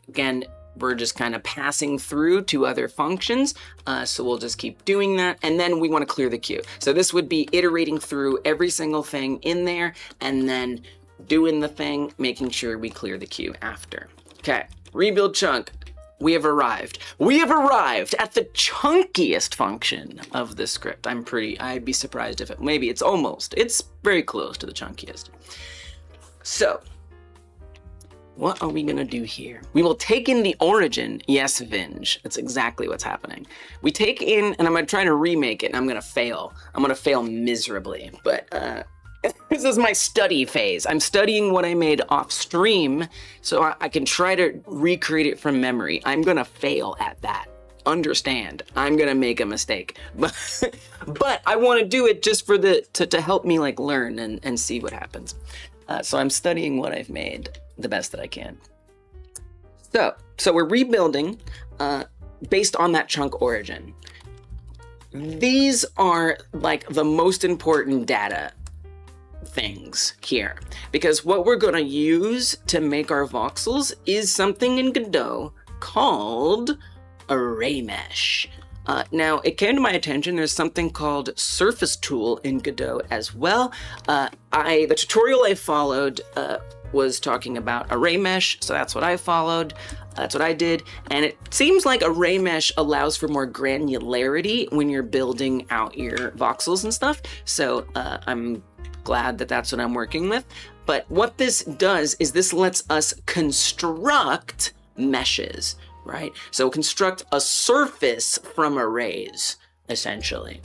Again, we're just kind of passing through to other functions. So we'll just keep doing that. And then we want to clear the queue. So this would be iterating through every single thing in there and then doing the thing, making sure we clear the queue after. Okay, rebuild chunk. We have arrived. We have arrived at the chunkiest function of this script. I'd be surprised if it's very close to the chunkiest. So, what are we gonna do here? We will take in the origin. Yes, Vinge, that's exactly what's happening. We take in, and I'm gonna try to remake it, and I'm gonna fail. I'm gonna fail miserably, but this is my study phase. I'm studying what I made off stream so I can try to recreate it from memory. I'm gonna fail at that. Understand, I'm gonna make a mistake. But I wanna do it just for to help me like learn and see what happens. So I'm studying what I've made the best that I can. So we're rebuilding based on that chunk origin. These are like the most important data things here, because what we're going to use to make our voxels is something in Godot called array mesh. Now, it came to my attention there's something called surface tool in Godot as well. The tutorial I followed was talking about array mesh, so that's what I followed. That's what I did, and it seems like array mesh allows for more granularity when you're building out your voxels and stuff. So I'm glad that that's what I'm working with. But what this does is this lets us construct meshes, right? So construct a surface from arrays, essentially.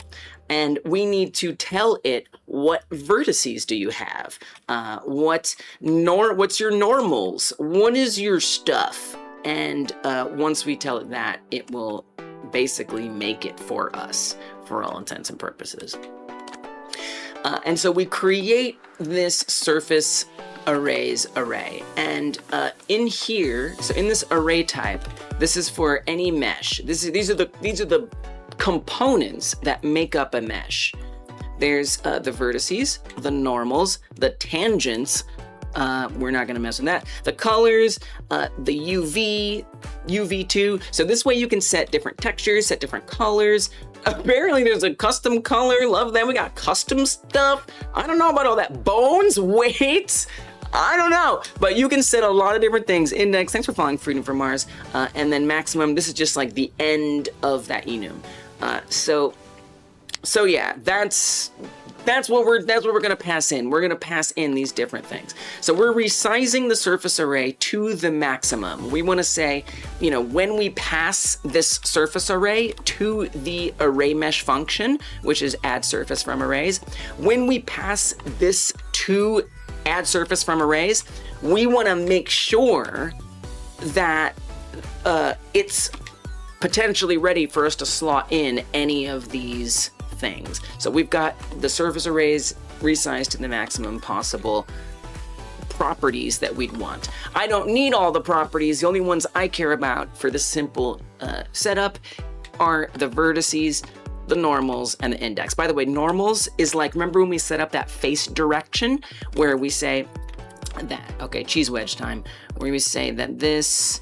And we need to tell it what vertices do you have? What's your normals? What is your stuff? And once we tell it that, it will basically make it for us, for all intents and purposes. And so we create this surface arrays array. And in here, so in this array type, this is for any mesh. These are the components that make up a mesh. There's the vertices, the normals, the tangents. We're not gonna mess with that. The colors, the UV, UV2. So this way you can set different textures, set different colors. Apparently there's a custom color, love that. We got custom stuff. I don't know about all that. Bones, weights, I don't know. But you can set a lot of different things. Index, thanks for following Freedom from Mars. And then maximum, this is just like the end of that enum. So yeah, that's what we're gonna pass in. We're gonna pass in these different things. So we're resizing the surface array to the maximum. We wanna say, you know, when we pass this surface array to the array mesh function, which is add surface from arrays, when we pass this to add surface from arrays, we wanna make sure that it's potentially ready for us to slot in any of these things. So we've got the surface arrays resized to the maximum possible properties that we'd want. I don't need all the properties. The only ones I care about for this simple setup are the vertices, the normals, and the index. By the way, normals is like, remember when we set up that face direction where we say that, okay, cheese wedge time, where we say that this,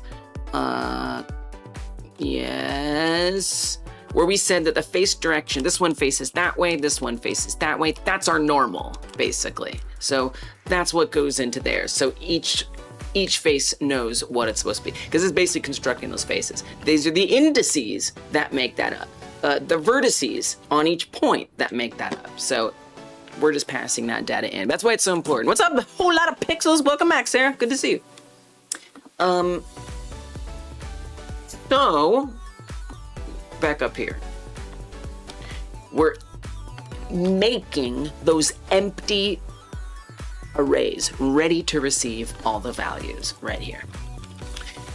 yes, where we said that the face direction, this one faces that way, this one faces that way, that's our normal, basically. So that's what goes into there. So each face knows what it's supposed to be, because it's basically constructing those faces. These are the indices that make that up. The vertices on each point that make that up. So we're just passing that data in. That's why it's so important. What's up? A whole lot of pixels. Welcome back, Sarah. Good to see you. So back up here. We're making those empty arrays ready to receive all the values right here.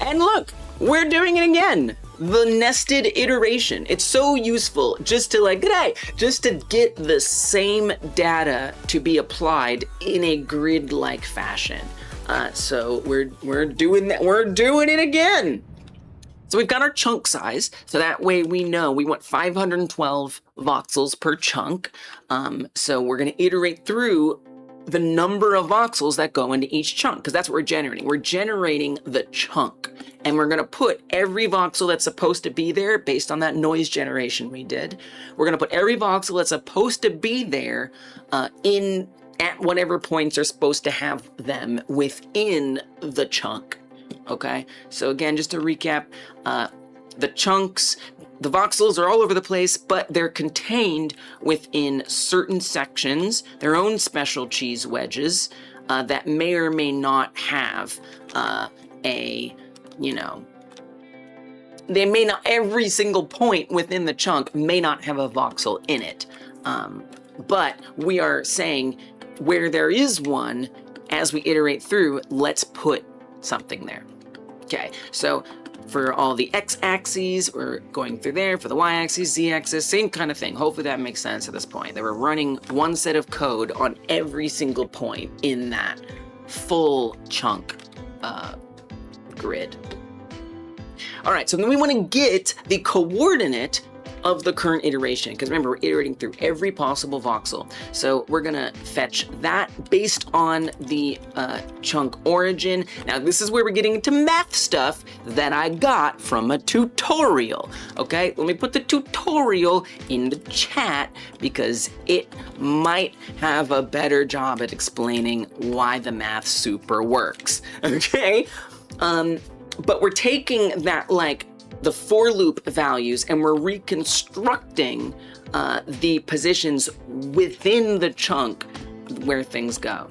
And look, we're doing it again. The nested iteration. It's so useful just to just to get the same data to be applied in a grid-like fashion. So we're doing that. We're doing it again. So we've got our chunk size, so that way we know we want 512 voxels per chunk. So we're going to iterate through the number of voxels that go into each chunk, because that's what we're generating. We're generating the chunk, and we're going to put every voxel that's supposed to be there based on that noise generation we did. We're going to put every voxel that's supposed to be there at whatever points are supposed to have them within the chunk. Okay, so again, just to recap, the chunks, the voxels are all over the place, but they're contained within certain sections, their own special cheese wedges that may or may not have they may not, every single point within the chunk may not have a voxel in it. But we are saying where there is one, as we iterate through, let's put something there. Okay, so for all the x-axes, we're going through there. For the y-axis, z-axis, same kind of thing. Hopefully that makes sense at this point. They were running one set of code on every single point in that full chunk grid. All right, so then we want to get the coordinate of the current iteration, because remember, we're iterating through every possible voxel. So we're gonna fetch that based on the chunk origin. Now this is where we're getting into math stuff that I got from a tutorial. Okay, let me put the tutorial in the chat because it might have a better job at explaining why the math super works. Okay, but we're taking that the for loop values and we're reconstructing the positions within the chunk where things go.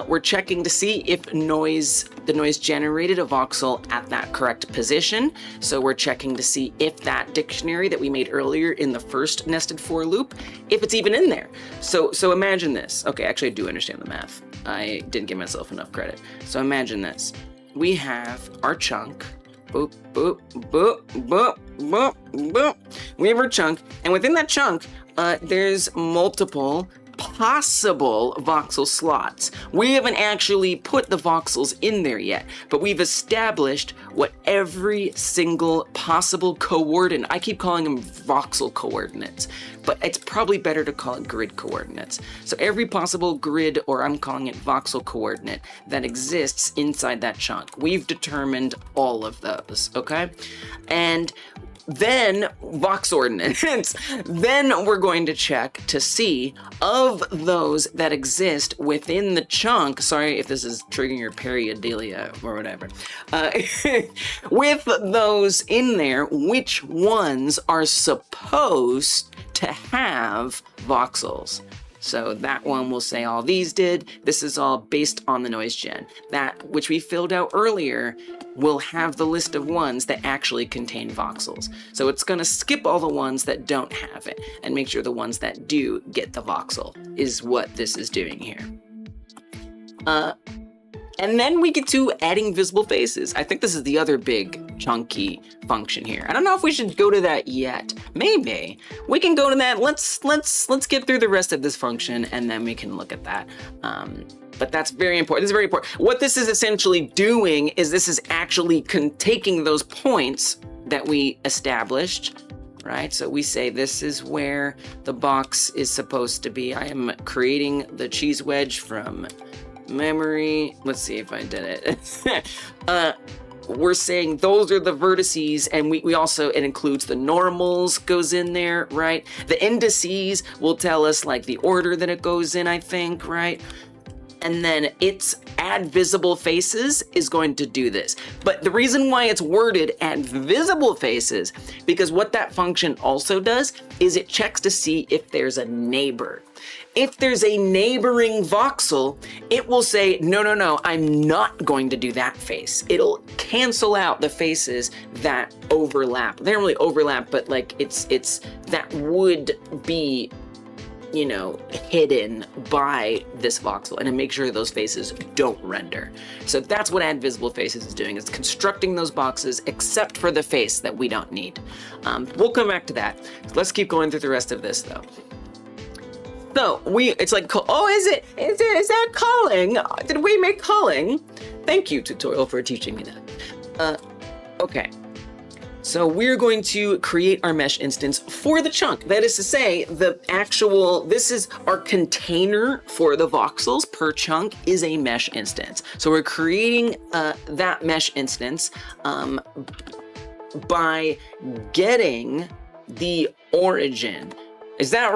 We're checking to see if the noise generated a voxel at that correct position. So we're checking to see if that dictionary that we made earlier in the first nested for loop, if it's even in there. So imagine this. Okay, actually I do understand the math. I didn't give myself enough credit. So imagine this. We have our chunk. Boop, boop, boop, boop, boop, boop. We have our chunk, and within that chunk, there's multiple possible voxel slots. We haven't actually put the voxels in there yet, but we've established what every single possible coordinate, I keep calling them voxel coordinates, but it's probably better to call it grid coordinates. So every possible grid, or I'm calling it voxel coordinate, that exists inside that chunk. We've determined all of those, okay? And then Vox ordinates. Then we're going to check to see of those that exist within the chunk. Sorry if this is triggering your periodelia or whatever. With those in there, which ones are supposed to have voxels? So that one will say all these did. This is all based on the noise gen. That which we filled out earlier will have the list of ones that actually contain voxels. So it's gonna skip all the ones that don't have it and make sure the ones that do get the voxel is what this is doing here. And then we get to adding visible faces. I think this is the other big chunky function here. I don't know if we should go to that yet. Maybe we can go to that. Let's get through the rest of this function and then we can look at that. But that's very important. This is very important. What this is essentially doing is this is actually taking those points that we established, right? So we say this is where the box is supposed to be. I am creating the cheese wedge from memory. Let's see if I did it. We're saying those are the vertices, and we also, it includes the normals goes in there, right? The indices will tell us like the order that it goes in, I think, right? And then its add visible faces is going to do this. But the reason why it's worded add visible faces, because what that function also does is it checks to see if there's a neighbor. If there's a neighboring voxel, it will say, no, I'm not going to do that face. It'll cancel out the faces that overlap. They don't really overlap, but like it's that would be, you know, hidden by this voxel, and to make sure those faces don't render. So that's what add visible faces is doing, is constructing those boxes except for the face that we don't need. We'll come back to that. Let's keep going through the rest of this though. So it's like, oh, is that calling? Did we make calling? Thank you, tutorial, for teaching me that. Okay. So we're going to create our mesh instance for the chunk. That is to say, this is our container for the voxels per chunk is a mesh instance. So we're creating that mesh instance by getting the origin. Does that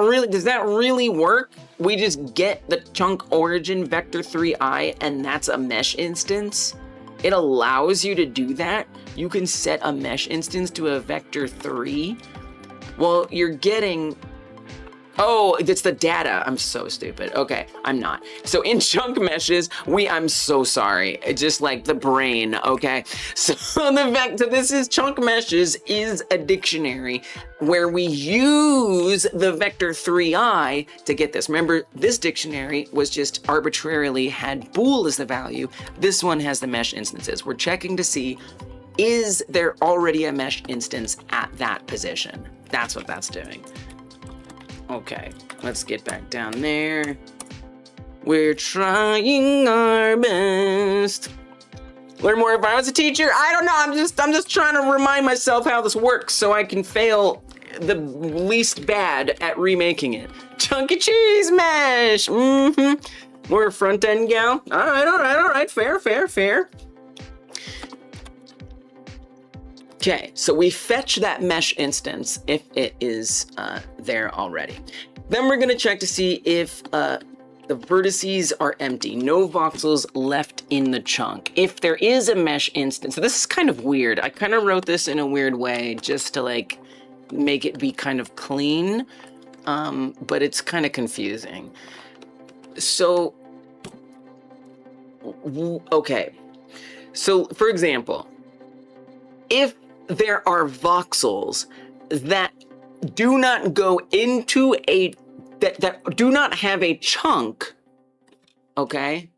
really work? We just get the chunk origin vector3i and that's a mesh instance? It allows you to do that. You can set a mesh instance to a vector3. Well, you're getting, oh, it's the data. I'm so stupid. Okay, I'm not. So in chunk meshes, I'm so sorry. It's just like the brain, okay? So this is chunk meshes is a dictionary where we use the vector3i to get this. Remember, this dictionary was just arbitrarily had bool as the value. This one has the mesh instances. We're checking to see, is there already a mesh instance at that position? That's what that's doing. Okay, let's get back down there. We're trying our best. Learn more if I was a teacher? I don't know, I'm just trying to remind myself how this works so I can fail the least bad at remaking it. Chunky cheese mesh! More front end gal? All right, fair. Okay, so we fetch that mesh instance if it is there already. Then we're gonna check to see if the vertices are empty, no voxels left in the chunk. If there is a mesh instance, so this is kind of weird. I kind of wrote this in a weird way just to like make it be kind of clean, but it's kind of confusing. So, okay. So for example, if there are voxels that do not go into that do not have a chunk, okay?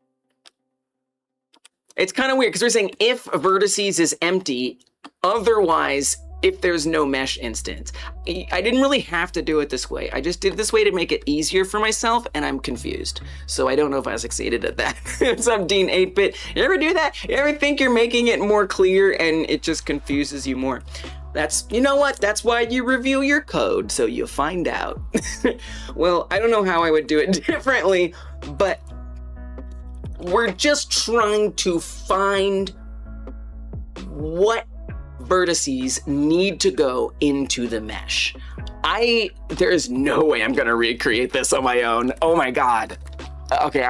It's kind of weird because we're saying if vertices is empty, otherwise if there's no mesh instance. I didn't really have to do it this way. I just did it this way to make it easier for myself, and I'm confused. So I don't know if I succeeded at that. What's up, Dean 8-bit? You ever do that? You ever think you're making it more clear and it just confuses you more? You know what? That's why you review your code, so you find out. Well, I don't know how I would do it differently, but we're just trying to find what vertices need to go into the mesh. There is no way I'm gonna recreate this on my own. Oh my God. Okay,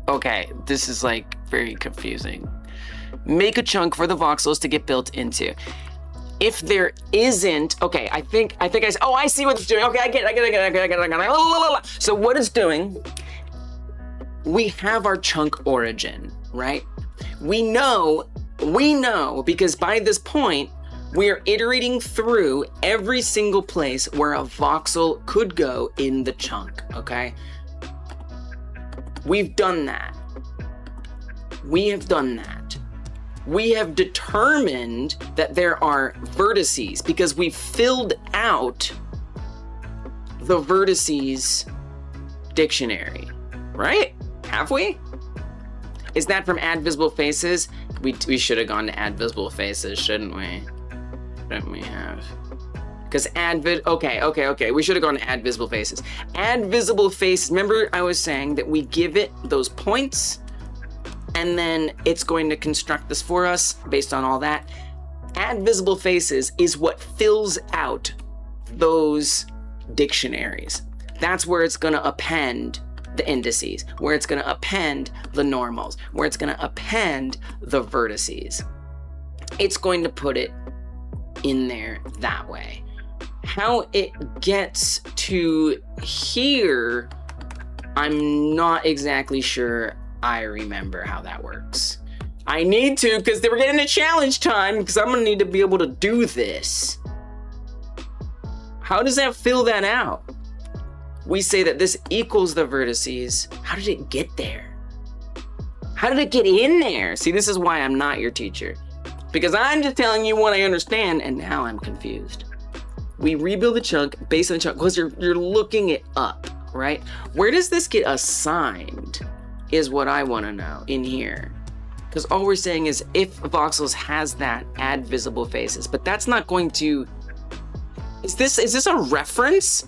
okay, this is like very confusing. Make a chunk for the voxels to get built into. If there isn't, okay, I think I see what it's doing. Okay, I get it. So what it's doing, we have our chunk origin, right? We know because by this point, we are iterating through every single place where a voxel could go in the chunk, okay? We've done that. We have done that. we have determined that there are vertices because we filled out the vertices dictionary, right? Have we? Is that from add visible faces? We should have gone to add visible faces, shouldn't we? Shouldn't we have? Because okay. We should have gone to add visible faces. Add visible faces. Remember I was saying that we give it those points and then it's going to construct this for us based on all that. Add visible faces is what fills out those dictionaries. That's where it's going to append the indices, where it's going to append the normals, where it's going to append the vertices. It's going to put it in there that way. How it gets to here, I'm not exactly sure I remember how that works. I need to, because we're getting a challenge time, because I'm going to need to be able to do this. How does that fill that out? We say that this equals the vertices. How did it get there? How did it get in there? See, this is why I'm not your teacher. Because I'm just telling you what I understand, and now I'm confused. We rebuild the chunk based on the chunk, because you're looking it up, right? Where does this get assigned is what I want to know in here. Because all we're saying is if voxels has that, add visible faces. But that's not going to... Is this a reference?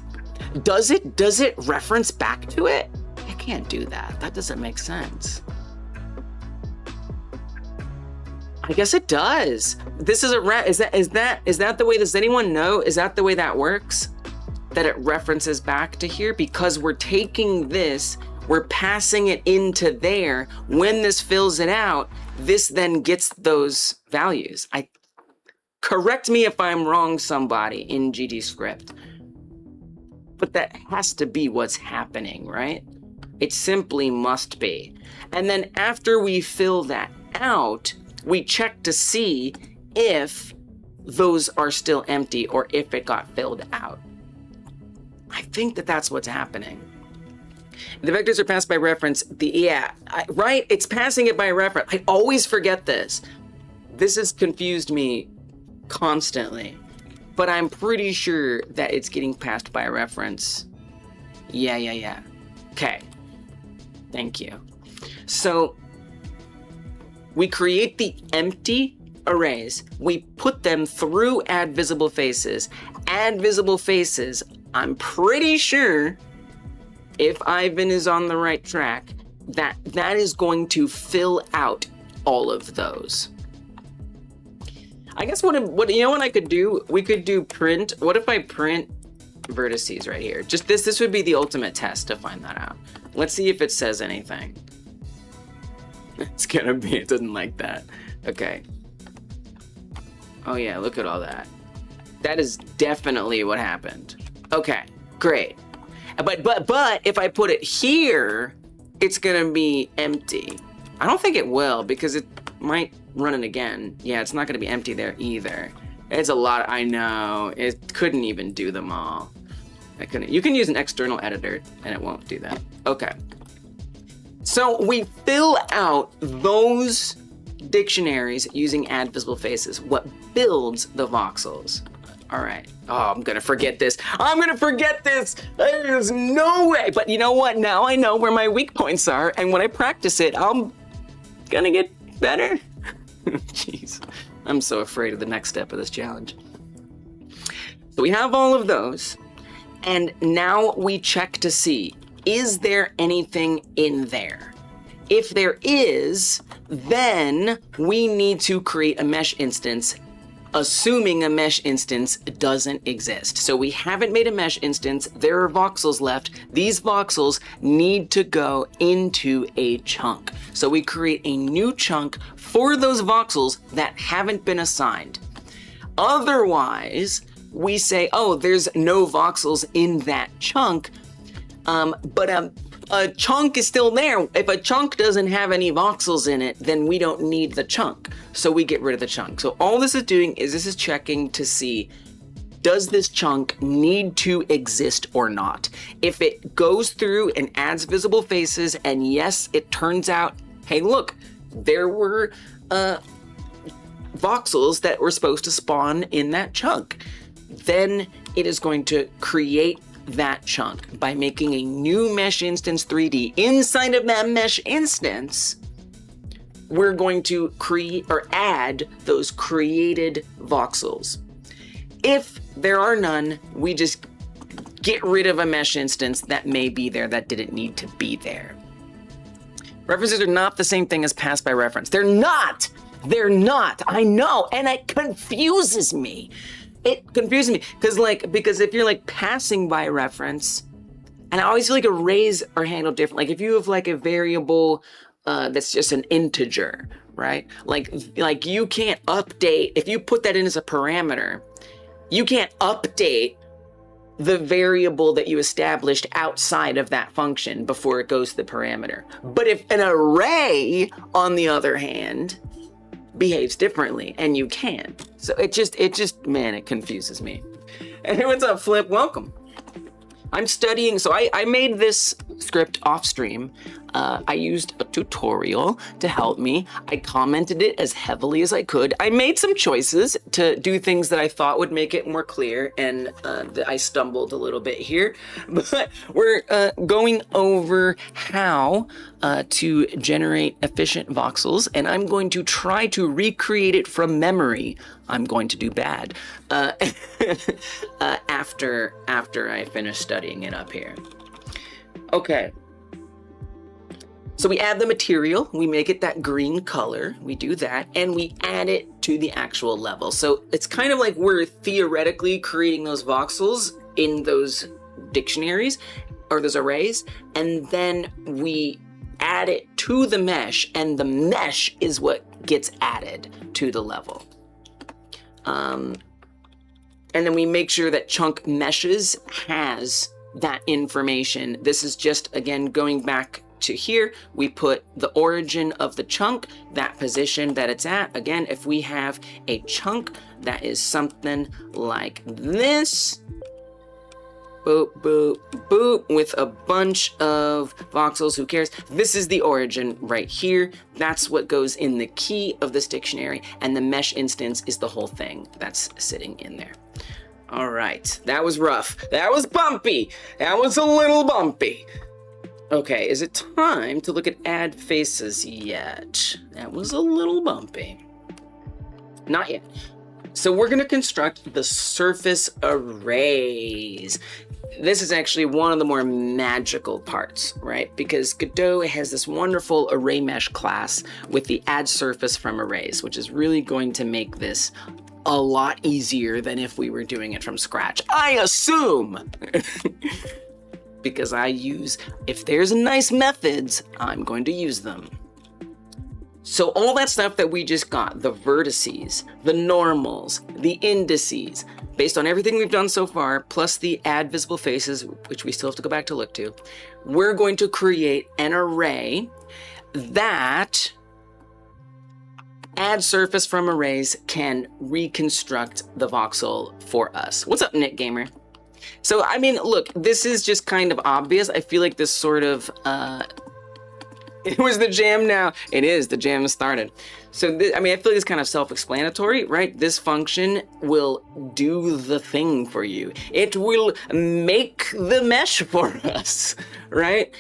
Does it reference back to it? I can't do that. That doesn't make sense. I guess it does. This is is that the way? Does anyone know? Is that the way that works? That it references back to here because we're taking this, we're passing it into there. When this fills it out, this then gets those values. Correct me if I'm wrong, somebody in GD script. But that has to be what's happening, right? It simply must be. And then after we fill that out, we check to see if those are still empty or if it got filled out. I think that that's what's happening. The vectors are passed by reference. Right? It's passing it by reference. I always forget this. This has confused me constantly. But I'm pretty sure that it's getting passed by a reference. Yeah. Okay. Thank you. So we create the empty arrays. We put them through add visible faces. Add visible faces, I'm pretty sure, if Ivan is on the right track, that is going to fill out all of those. I guess what you know what I could do? We could do print. What if I print vertices right here? Just this would be the ultimate test to find that out. Let's see if it says anything. It's gonna be, it doesn't like that. Okay. Oh yeah, look at all that. That is definitely what happened. Okay, great. But if I put it here, it's gonna be empty. I don't think it will because it might run it again. Yeah, it's not gonna be empty there either. It's a lot, I know. It couldn't even do them all. I couldn't. You can use an external editor and it won't do that. Okay. So we fill out those dictionaries using add visible faces, what builds the voxels. All right. Oh, I'm gonna forget this. There's no way. But you know what? Now I know where my weak points are, and when I practice it, I'm gonna get better. Jeez, I'm so afraid of the next step of this challenge. So we have all of those, and now we check to see, is there anything in there? If there is, then we need to create a mesh instance, assuming a mesh instance doesn't exist. So we haven't made a mesh instance, there are voxels left. These voxels need to go into a chunk. So we create a new chunk for those voxels that haven't been assigned. Otherwise, we say, oh, there's no voxels in that chunk, but a chunk is still there. If a chunk doesn't have any voxels in it, then we don't need the chunk. So we get rid of the chunk. So all this is doing is this is checking to see, does this chunk need to exist or not? If it goes through and adds visible faces, and yes, it turns out, hey, look, there were voxels that were supposed to spawn in that chunk. Then it is going to create that chunk by making a new mesh instance 3D. Inside of that mesh instance, we're going to create or add those created voxels. If there are none, we just get rid of a mesh instance that may be there that didn't need to be there. References are not the same thing as pass by reference. They're not. They're not. I know, and it confuses me. It confuses me because if you're like passing by reference, and I always feel like arrays are handled different. Like if you have like a variable that's just an integer, right? Like you can't update, if you put that in as a parameter, you can't update the variable that you established outside of that function before it goes to the parameter. But if an array, on the other hand, behaves differently, and you can. So it just, man, it confuses me. And hey, what's up, Flip? Welcome. I'm studying, so I made this script off stream. I used a tutorial to help me. I commented it as heavily as I could. I made some choices to do things that I thought would make it more clear, and I stumbled a little bit here. But we're going over how to generate efficient voxels, and I'm going to try to recreate it from memory. I'm going to do bad after I finish studying it up here. Okay. So we add the material, we make it that green color, we do that, and we add it to the actual level. So it's kind of like we're theoretically creating those voxels in those dictionaries or those arrays, and then we add it to the mesh, and the mesh is what gets added to the level. And then we make sure that chunk meshes has that information. This is just, again, going back to here, we put the origin of the chunk, that position that it's at. Again, if we have a chunk that is something like this, boop, boop, boop, with a bunch of voxels, who cares? This is the origin right here. That's what goes in the key of this dictionary, and the mesh instance is the whole thing that's sitting in there. All right, that was rough. That was bumpy. That was a little bumpy. Okay, is it time to look at add faces yet? That was a little bumpy. Not yet. So we're gonna construct the surface arrays. This is actually one of the more magical parts, right? Because Godot has this wonderful array mesh class with the add surface from arrays, which is really going to make this a lot easier than if we were doing it from scratch, I assume. Because if there's nice methods, I'm going to use them. So all that stuff that we just got, the vertices, the normals, the indices, based on everything we've done so far, plus the add visible faces, which we still have to go back to look to, we're going to create an array that add surface from arrays can reconstruct the voxel for us. What's up, Nick Gamer? So, I mean, look, this is just kind of obvious. I feel like this sort of, it was the jam now. It is, the jam has started. So, I mean, I feel like it's kind of self-explanatory, right? This function will do the thing for you. It will make the mesh for us, right?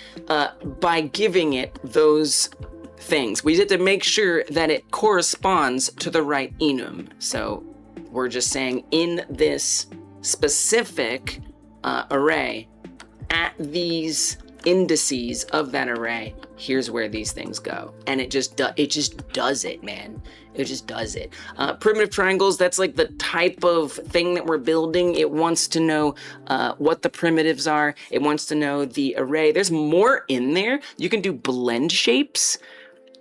By giving it those things. We have to make sure that it corresponds to the right enum. So, we're just saying in this specific array, at these indices of that array, here's where these things go. And it just does it, man. It just does it. Primitive triangles, that's like the type of thing that we're building. It wants to know what the primitives are. It wants to know the array. There's more in there. You can do blend shapes,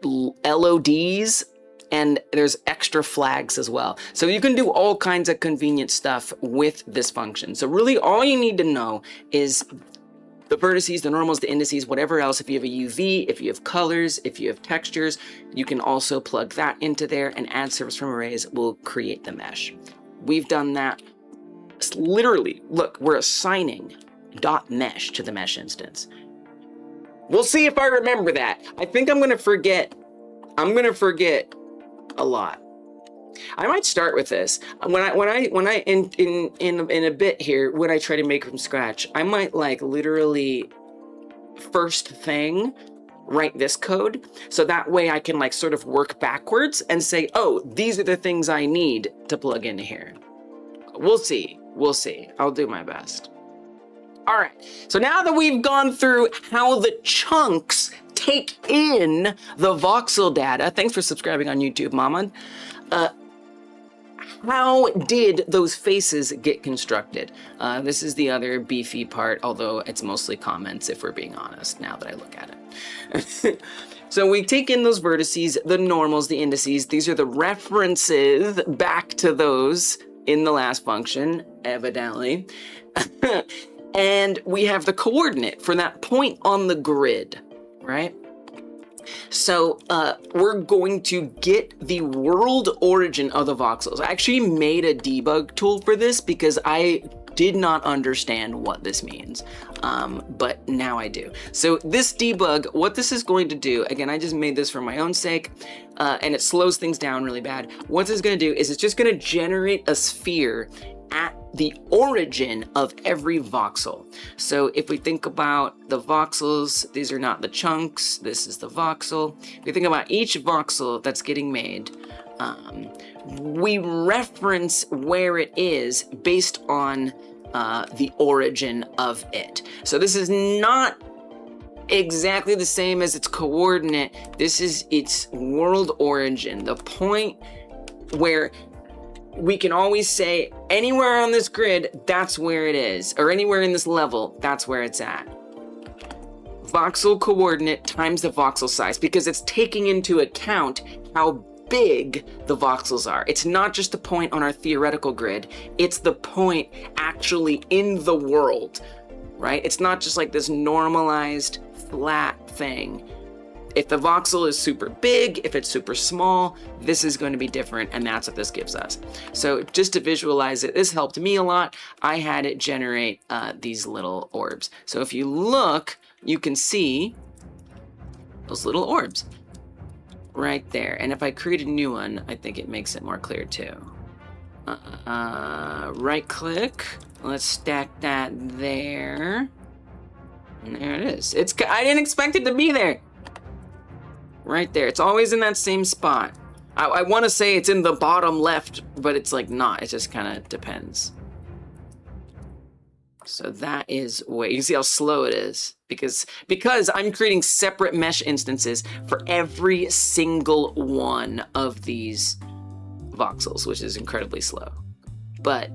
LODs, and there's extra flags as well. So you can do all kinds of convenient stuff with this function. So really all you need to know is the vertices, the normals, the indices, whatever else. If you have a UV, if you have colors, if you have textures, you can also plug that into there, and add surface from arrays will create the mesh. We've done that. It's literally, look, we're assigning .mesh to the mesh instance. We'll see if I remember that. I think I'm gonna forget a lot. I might start with this. When I in a bit here, when I try to make from scratch, I might like literally first thing write this code, so that way I can like sort of work backwards and say, oh, these are the things I need to plug into here. We'll see. We'll see. I'll do my best. All right. So now that we've gone through how the chunks take in the voxel data, thanks for subscribing on YouTube, Mama. How did those faces get constructed? This is the other beefy part, although it's mostly comments if we're being honest, now that I look at it. So we take in those vertices, the normals, the indices. These are the references back to those in the last function, evidently. And we have the coordinate for that point on the grid, right? So we're going to get the world origin of the voxels. I actually made a debug tool for this because I did not understand what this means, but now I do. So this debug, what this is going to do, again, I just made this for my own sake, and it slows things down really bad. What this is going to do is it's just going to generate a sphere at the origin of every voxel. So if we think about the voxels, these are not the chunks, this is the voxel. If we think about each voxel that's getting made, we reference where it is based on the origin of it. So this is not exactly the same as its coordinate. This is its world origin, the point where we can always say anywhere on this grid, that's where it is, or anywhere in this level, that's where it's at. Voxel coordinate times the voxel size, because it's taking into account how big the voxels are. It's not just the point on our theoretical grid, it's the point actually in the world, right? It's not just like this normalized flat thing. If the voxel is super big, if it's super small, this is going to be different, and that's what this gives us. So just to visualize it, this helped me a lot. I had it generate these little orbs. So if you look, you can see those little orbs right there. And if I create a new one, I think it makes it more clear too. Right click, let's stack that there. And there it is. I didn't expect it to be there. Right there. It's always in that same spot. I want to say it's in the bottom left, but it's like not. It just kind of depends. So that is way. You see how slow it is because I'm creating separate mesh instances for every single one of these voxels, which is incredibly slow. But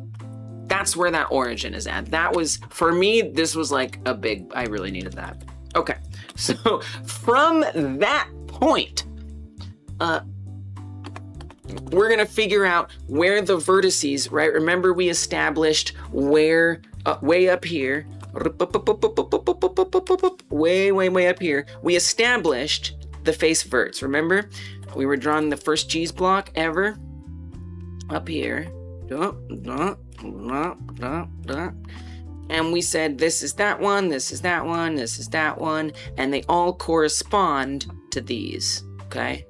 that's where that origin is at. That was, for me, this was like a big, I really needed that. Okay, so from that point, we're gonna figure out where the vertices, right? Remember we established where, way up here, way up here, we established the face verts, remember? We were drawing the first cheese block ever, up here, and we said this is that one, this is that one, this is that one, and they all correspond to these, okay?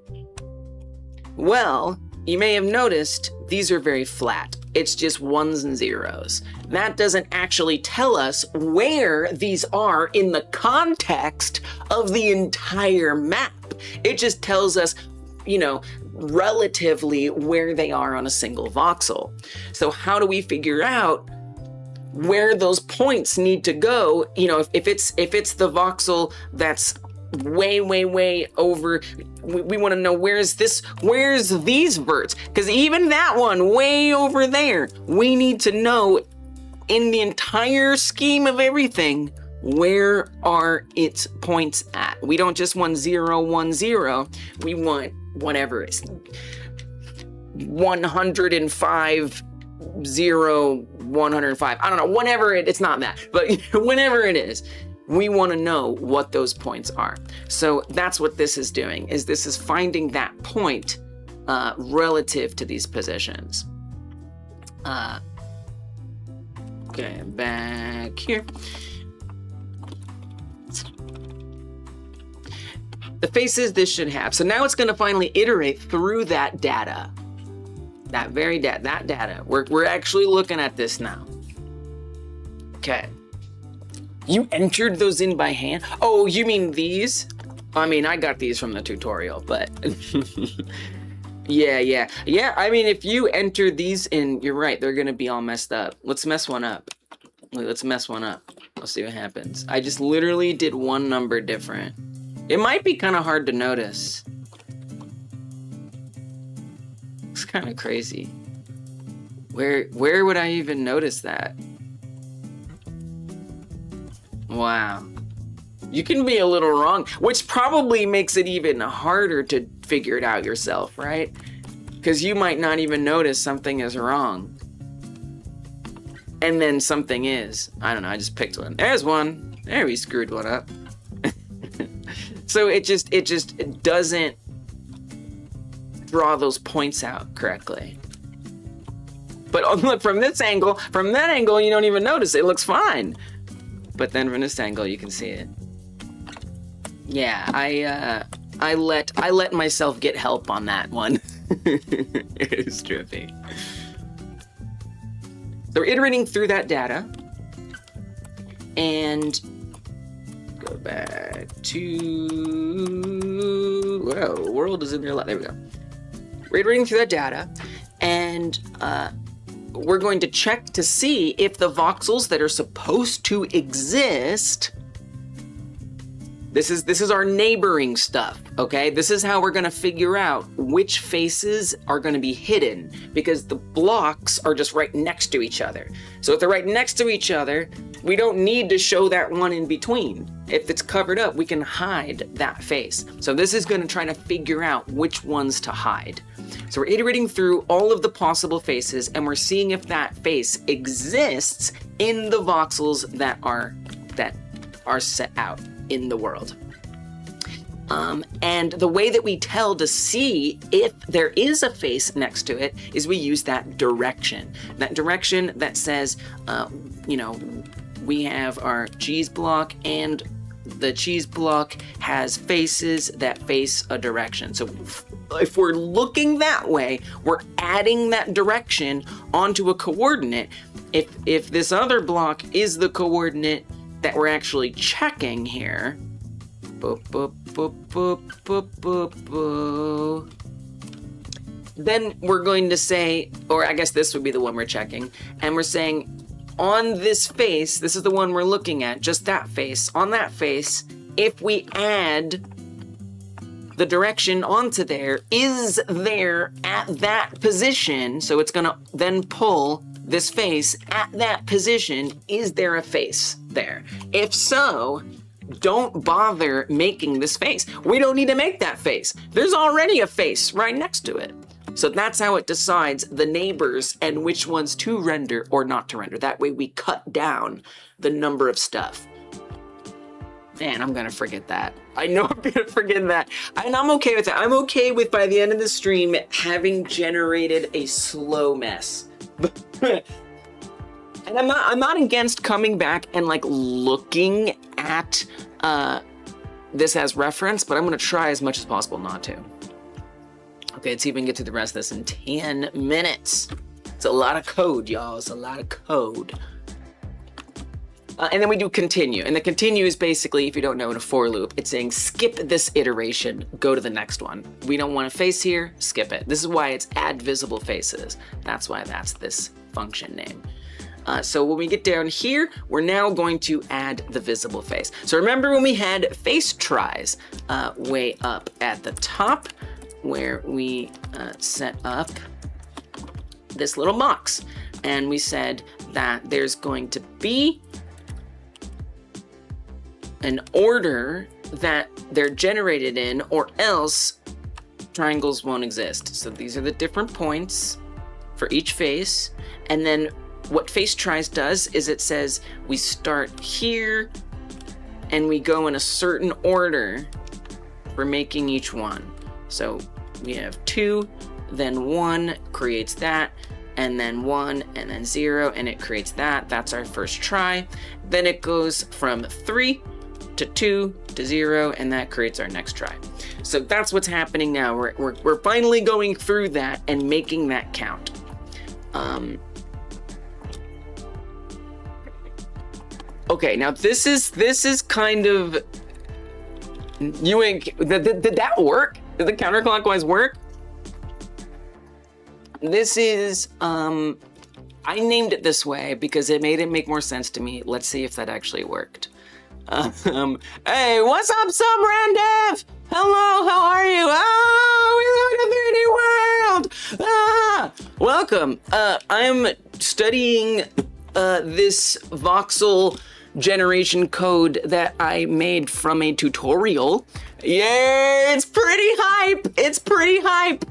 Well, you may have noticed these are very flat. It's just ones and zeros. That doesn't actually tell us where these are in the context of the entire map. It just tells us, you know, relatively where they are on a single voxel. So how do we figure out where those points need to go? You know, if it's the voxel that's way over, we want to know where's these verts, because even that one way over there, we need to know in the entire scheme of everything, where are its points at? We don't just want 0, 1, 0. We want whatever it is, 105, 0, 105. I don't know, whenever it's not that, but whenever it is, we want to know what those points are. So that's what this is doing, is this is finding that point relative to these positions. Okay, back here. The faces this should have. So now it's going to finally iterate through that data. That very that data. We're actually looking at this now. Okay. You entered those in by hand? Oh, you mean these? I mean, I got these from the tutorial, but yeah. I mean, if you enter these in, you're right. They're gonna be all messed up. Let's mess one up. Let's mess one up. Let's see what happens. I just literally did one number different. It might be kind of hard to notice. It's kind of crazy. Where would I even notice that? Wow. You can be a little wrong, which probably makes it even harder to figure it out yourself, right? Because you might not even notice something is wrong. And then something is. I don't know, I just picked one. There's one. There, we screwed one up. So it just doesn't draw those points out correctly. But look, from that angle, you don't even notice it. It looks fine. But then from this angle, you can see it. Yeah, I let myself get help on that one. It was trippy. So we're iterating through that data, and go back to, whoa, world is in there. There we go. We're iterating through that data, and we're going to check to see if the voxels that are supposed to exist. This is our neighboring stuff, okay? This is how we're gonna figure out which faces are gonna be hidden, because the blocks are just right next to each other. So if they're right next to each other, we don't need to show that one in between. If it's covered up, we can hide that face. So this is gonna try to figure out which ones to hide. So we're iterating through all of the possible faces, and we're seeing if that face exists in the voxels that are set out in the world. And the way that we tell to see if there is a face next to it is we use that direction. That direction that says, you know, we have our cheese block, and the cheese block has faces that face a direction. So if we're looking that way, we're adding that direction onto a coordinate. If this other block is the coordinate that we're actually checking here, boop, boop, boop, boop, boop, boop, boop, then we're going to say, or I guess this would be the one we're checking, and we're saying on this face, this is the one we're looking at, just that face, on that face, if we add the direction onto there, is there at that position, so it's gonna then pull this face at that position, is there a face there? If so, don't bother making this face. We don't need to make that face. There's already a face right next to it. So that's how it decides the neighbors and which ones to render or not to render. That way we cut down the number of stuff. Man, I'm gonna forget that. I know I'm gonna forget that. And I'm okay with that. I'm okay with, by the end of the stream, having generated a slow mess. And I'm not against coming back and like looking at this as reference, but I'm gonna try as much as possible not to. Okay, let's even get to the rest of this in 10 minutes. It's a lot of code, y'all. It's a lot of code. And then we do continue. And the continue is basically, if you don't know, in a for loop, it's saying skip this iteration, go to the next one. We don't want a face here, skip it. This is why it's add visible faces. That's why that's this function name. So when we get down here, we're now going to add the visible face. So remember when we had face tries way up at the top, where we set up this little box. And we said that there's going to be an order that they're generated in, or else triangles won't exist. So these are the different points for each face. And then what face tries does is it says we start here and we go in a certain order for making each one. So we have 2, then 1 creates that, and then 1, and then 0, and it creates that. That's our first try. Then it goes from 3 to 2 to 0, and that creates our next try. So that's what's happening now. We're finally going through that and making that count. Okay, now this is kind of, you ain't, did that work? Did the counterclockwise work? This is, I named it this way because it made it make more sense to me. Let's see if that actually worked. Hey, what's up, Subrandev? Hello, how are you? Oh, we live in a 3D world! Ah, welcome. I'm studying this voxel generation code that I made from a tutorial. Yeah, it's pretty hype. It's pretty hype.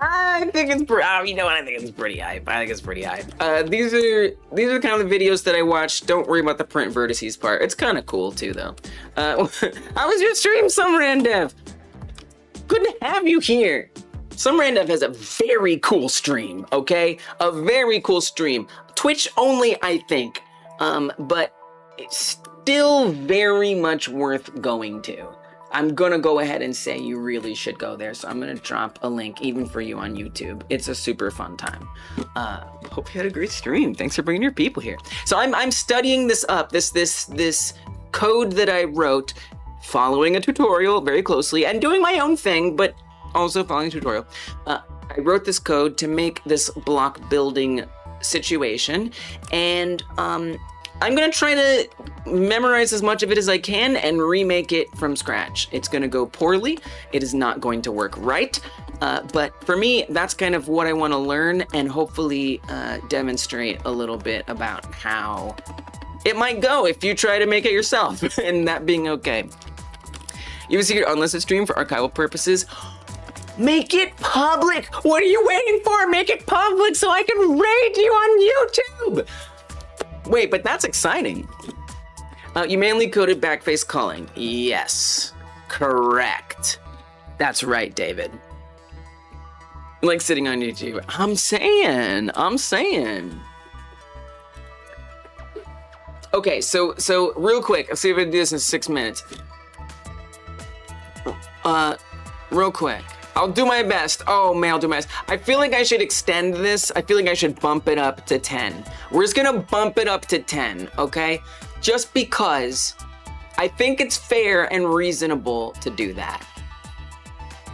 I think it's pretty, you know what, I think it's pretty hype. I think it's pretty hype. These are the kind of videos that I watch. Don't worry about the print vertices part. It's kind of cool too, though. How was your stream, Sumrandev? Good to have you here. Sumrandev has a very cool stream, okay? A very cool stream. Twitch only, I think, but it's still very much worth going to. I'm gonna go ahead and say you really should go there, so I'm gonna drop a link even for you on YouTube. It's a super fun time. Hope you had a great stream. Thanks for bringing your people here. So I'm studying this up, this code that I wrote, following a tutorial very closely and doing my own thing, but also following a tutorial. I wrote this code to make this block building situation, and I'm gonna try to memorize as much of it as I can and remake it from scratch. It's gonna go poorly. It is not going to work right. But for me, that's kind of what I wanna learn and hopefully demonstrate a little bit about how it might go if you try to make it yourself and that being okay. You have a secret unlisted stream for archival purposes. Make it public! What are you waiting for? Make it public so I can raid you on YouTube! Wait, but that's exciting. You mainly coded backface culling. Yes, correct. That's right, David. Like sitting on YouTube. I'm saying. Okay, so real quick, I'll see if I can do this in 6 minutes. Real quick. I'll do my best. Oh man, I'll do my best. I feel like I should extend this. I feel like I should bump it up to 10. We're just gonna bump it up to 10, okay? Just because I think it's fair and reasonable to do that.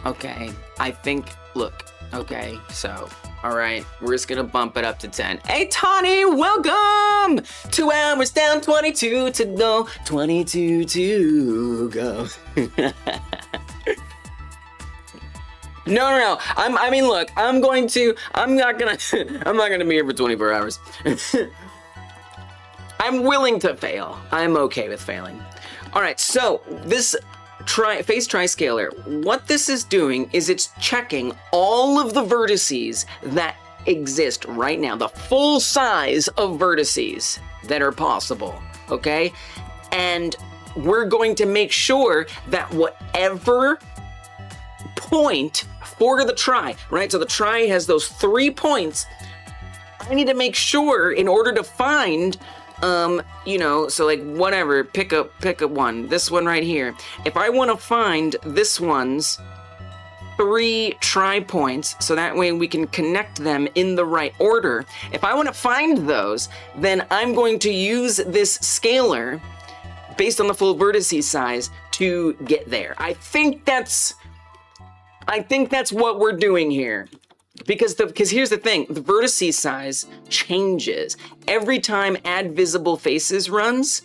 Okay, I think, look, okay, so, all right, we're just gonna bump it up to 10. Hey, Tawny, welcome! 2 hours down, 22 to go, 22 to go. No. I mean, look, I'm not gonna be here for 24 hours. I'm willing to fail. I'm okay with failing. All right, so this phase triscaler, what this is doing is it's checking all of the vertices that exist right now, the full size of vertices that are possible, okay? And we're going to make sure that whatever point for the try, right? So the try has those 3 points. I need to make sure in order to find, you know, so like whatever, pick up one, this one right here. If I want to find this one's 3 try points, so that way we can connect them in the right order. If I want to find those, then I'm going to use this scalar based on the full vertices size to get there. I think that's what we're doing here. Because here's the thing, the vertices size changes. Every time add visible faces runs,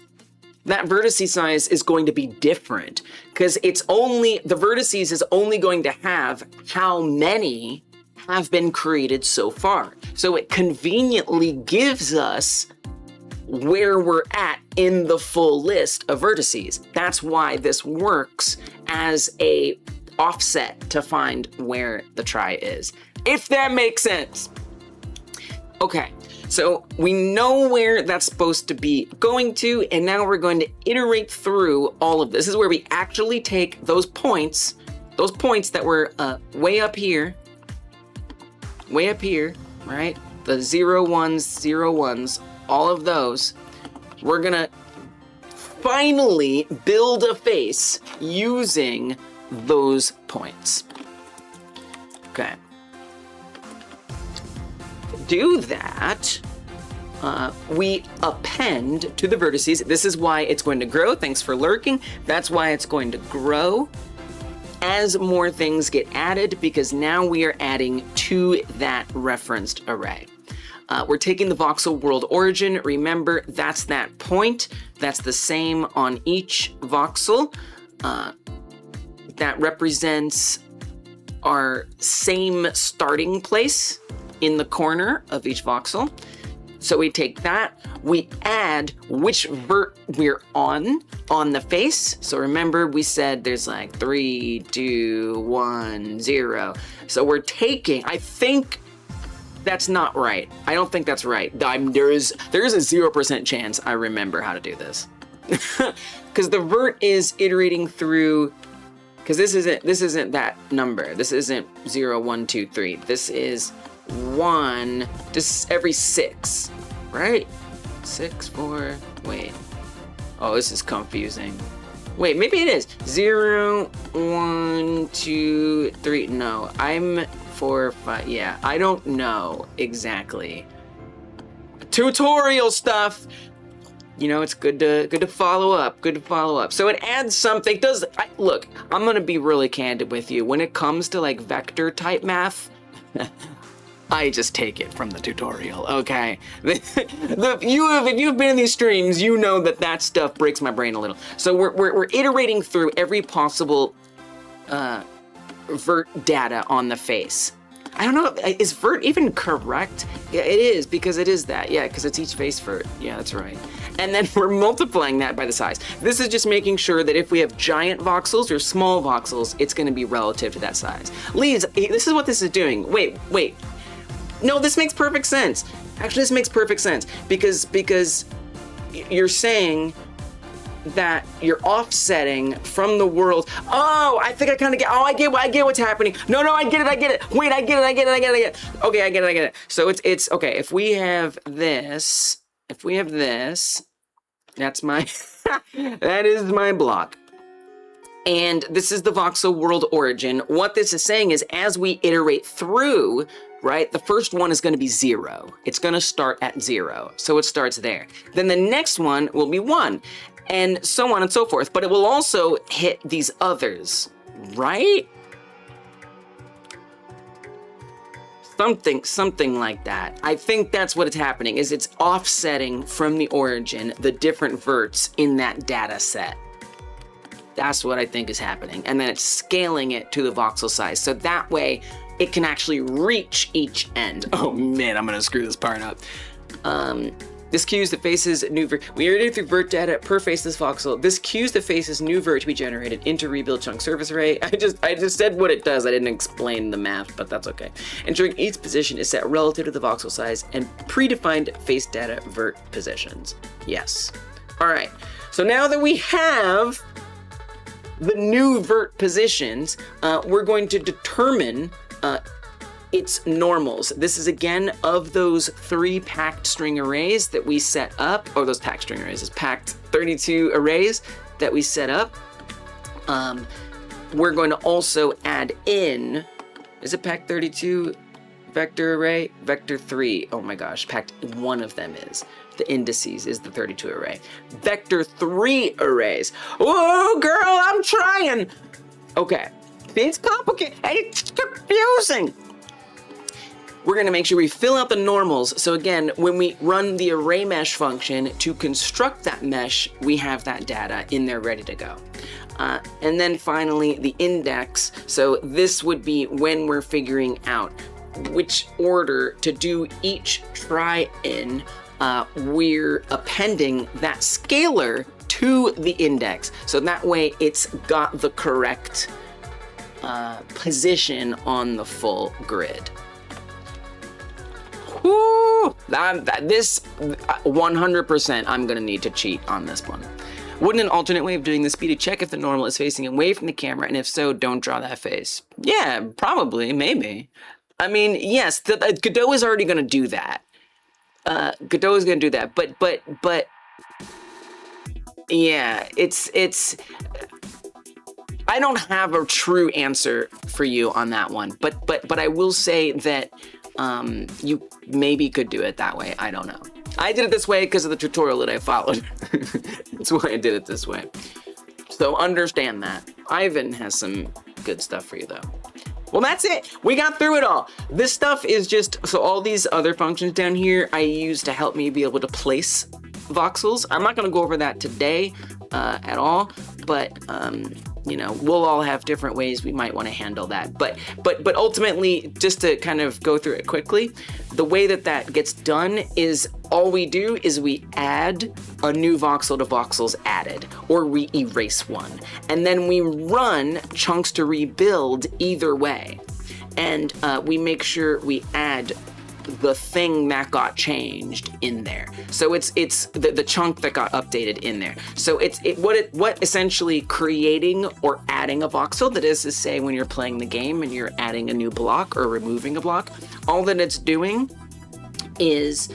that vertices size is going to be different. Because the vertices is only going to have how many have been created so far. So it conveniently gives us where we're at in the full list of vertices. That's why this works as a offset to find where the try is, if that makes sense. Okay, so we know where that's supposed to be going to, and now we're going to iterate through all of this. This is where we actually take those points that were way up here, right? The 0, 1s, 0, 1s, all of those. We're gonna finally build a face using those points. Okay. To do that, we append to the vertices. This is why it's going to grow. Thanks for lurking. That's why it's going to grow as more things get added, because now we are adding to that referenced array. We're taking the voxel world origin. Remember, that's that point. That's the same on each voxel. That represents our same starting place in the corner of each voxel. So we take that, we add which vert we're on the face. So remember, we said there's like 3, 2, 1, 0. So we're taking, I think that's not right. I don't think that's right. There is a 0% chance I remember how to do this. Because the vert is iterating through, because this isn't that number. This isn't 0, 1, 2, 3. This is 1, just every 6, right? 6, 4, wait. Oh, this is confusing. Wait, maybe it is. 0, 1, 2, 3. No, I'm 4, 5. Yeah, I don't know exactly. Tutorial stuff. You know, it's good to follow up. Good to follow up. So it adds something. Look, I'm gonna be really candid with you. When it comes to like vector type math, I just take it from the tutorial, okay? If you've been in these streams, you know that stuff breaks my brain a little. So we're iterating through every possible vert data on the face. I don't know, is vert even correct? Yeah, it is, because it is that. Yeah, because it's each face vert. Yeah, that's right. And then we're multiplying that by the size. This is just making sure that if we have giant voxels or small voxels, it's gonna be relative to that size. Leaves, this is what this is doing. Wait. No, this makes perfect sense. Actually, this makes perfect sense because you're saying that you're offsetting from the world. Oh, I think I kind of get. Oh, I get what's happening. No, I get it. Wait, I get it. Okay, I get it. So it's okay. If we have this, that's my that is my block. And this is the voxel world origin. What this is saying is, as we iterate through, right, the first one is going to be 0. It's going to start at 0. So it starts there. Then the next one will be 1. And so on and so forth. But it will also hit these others, right? Something like that. I think that's what is happening, is it's offsetting from the origin the different verts in that data set. That's what I think is happening. And then it's scaling it to the voxel size. So that way it can actually reach each end. Oh man, I'm gonna screw this part up. This queues the face's new vert. We iterated through vert data per faceless voxel. This queues the face's new vert to be generated into rebuild chunk surface array. I just said what it does. I didn't explain the math, but that's okay. Ensuring each position is set relative to the voxel size and predefined face data vert positions. Yes. All right. So now that we have the new vert positions, we're going to determine its normals. This is again of those 3 packed string arrays that we set up, or those packed string arrays, it's packed 32 arrays that we set up. We're going to also add in, is it packed 32 vector array? Vector 3, oh my gosh, packed one of them is. The indices is the 32 array. Vector 3 arrays. Whoa, girl, I'm trying. Okay, it's complicated, it's confusing. We're gonna make sure we fill out the normals. So again, when we run the array mesh function to construct that mesh, we have that data in there ready to go. And then finally, the index. So this would be when we're figuring out which order to do each try in, we're appending that scalar to the index. So that way it's got the correct position on the full grid. Woo! This 100%, I'm gonna need to cheat on this one. Wouldn't an alternate way of doing this be to check if the normal is facing away from the camera, and if so, don't draw that face? Yeah, probably, maybe. I mean, yes, Godot is already gonna do that. Godot is gonna do that, but Yeah, I don't have a true answer for you on that one, but I will say that you maybe could do it that way. I don't know. I did it this way because of the tutorial that I followed. That's why I did it this way. So understand that. Ivan has some good stuff for you though. Well, that's it. We got through it all. This stuff is just, so all these other functions down here I use to help me be able to place voxels. I'm not gonna go over that today at all, but you know, we'll all have different ways we might want to handle that. But ultimately, just to kind of go through it quickly, the way that that gets done is all we do is we add a new voxel to voxels added, or we erase one. And then we run chunks to rebuild either way. And we make sure we add the thing that got changed in there. So it's the chunk that got updated in there. So what essentially creating or adding a voxel, that is to say when you're playing the game and you're adding a new block or removing a block, all that it's doing is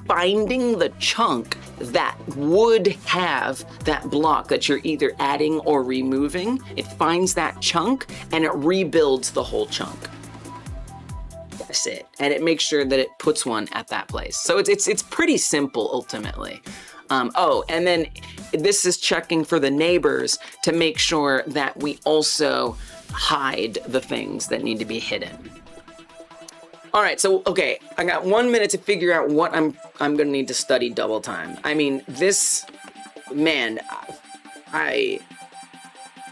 finding the chunk that would have that block that you're either adding or removing. It finds that chunk and it rebuilds the whole chunk. That's it. And it makes sure that it puts one at that place. So it's pretty simple ultimately. Oh, and then this is checking for the neighbors to make sure that we also hide the things that need to be hidden. All right, so okay, I got 1 minute to figure out what I'm gonna need to study double time. I mean, this, man,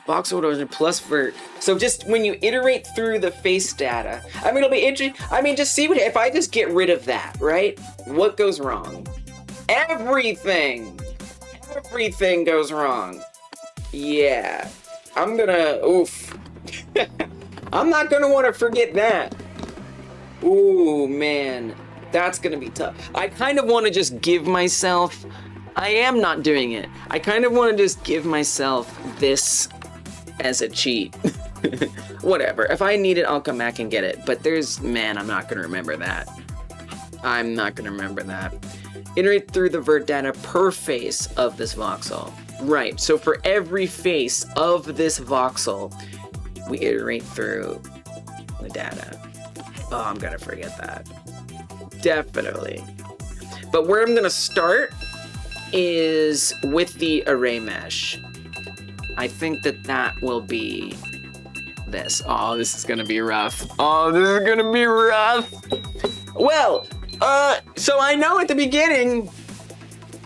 voxel order plus vert. So just when you iterate through the face data, I mean, it'll be interesting. I mean, just see what, if I just get rid of that, right? What goes wrong? Everything goes wrong. Yeah, I'm gonna, oof. I'm not gonna wanna forget that. Ooh, man, that's gonna be tough. I kind of wanna just give myself, I am not doing it. I kind of wanna just give myself this as a cheat. Whatever, if I need it, I'll come back and get it. But man, I'm not gonna remember that. I'm not gonna remember that. Iterate through the vert data per face of this voxel. Right, so for every face of this voxel, we iterate through the data. Oh, I'm gonna forget that. Definitely. But where I'm gonna start is with the array mesh. I think that will be this. Oh, this is gonna be rough. Oh, this is gonna be rough. Well, so I know at the beginning,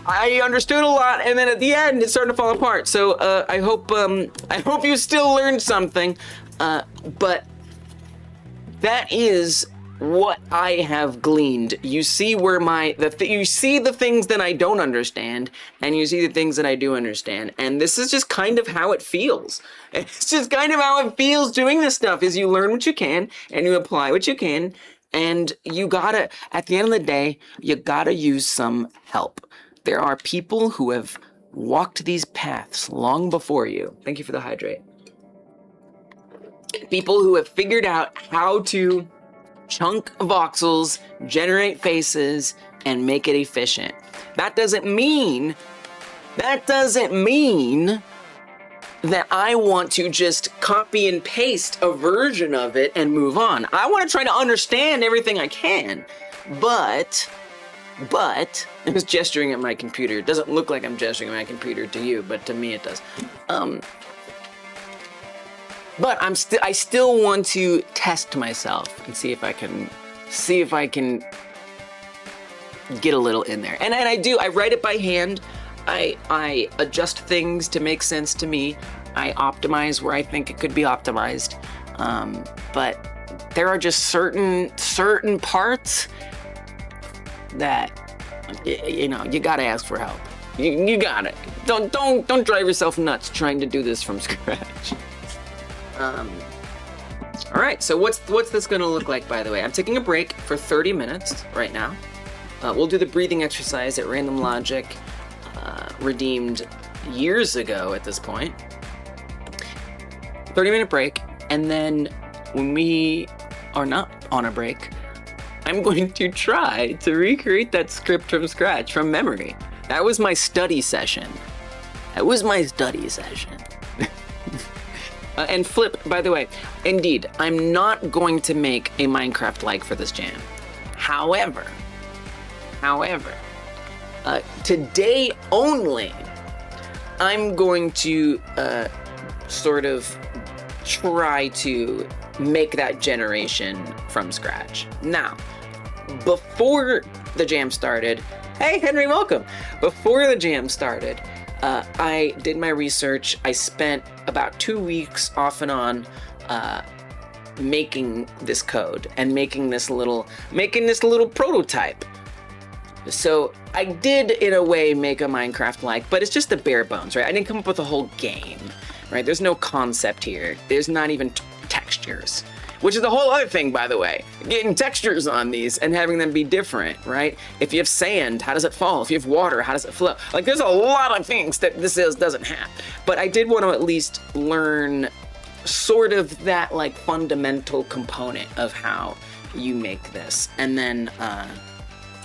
I understood a lot, and then at the end, it started to fall apart. So I hope you still learned something. But that is what I have gleaned. You see where you see the things that I don't understand, and you see the things that I do understand. And this is just kind of how it feels. It's just kind of how it feels doing this stuff, is you learn what you can, and you apply what you can, and you gotta, at the end of the day, you gotta use some help. There are people who have walked these paths long before you. Thank you for the hydrate. People who have figured out how to chunk voxels, generate faces, and make it efficient. That doesn't mean that I want to just copy and paste a version of it and move on. I want to try to understand everything I can, but I was gesturing at my computer. It doesn't look like I'm gesturing at my computer to you, but to me it does. But I still want to test myself and see if I can get a little in there. And I do. I write it by hand. I adjust things to make sense to me. I optimize where I think it could be optimized. But there are just certain parts that you gotta ask for help. You got it. Don't drive yourself nuts trying to do this from scratch. All right, so what's this gonna look like, by the way? I'm taking a break for 30 minutes right now. We'll do the breathing exercise at Random Logic, redeemed years ago at this point. 30-minute break, and then when we are not on a break, I'm going to try to recreate that script from scratch, from memory. That was my study session. It was my study session. And Flip, by the way, indeed, I'm not going to make a Minecraft like for this jam. However, today only, I'm going to sort of try to make that generation from scratch. Now, before the jam started, hey Henry, welcome. Before the jam started, I did my research. I spent about 2 weeks off and on making this code and making this little prototype. So I did, in a way, make a Minecraft-like, but it's just the bare bones, right? I didn't come up with a whole game, right? There's no concept here. There's not even textures, which is the whole other thing, by the way. Getting textures on these and having them be different, right? If you have sand, how does it fall? If you have water, how does it flow? Like, there's a lot of things that this doesn't have. But I did want to at least learn sort of that, like, fundamental component of how you make this. And then,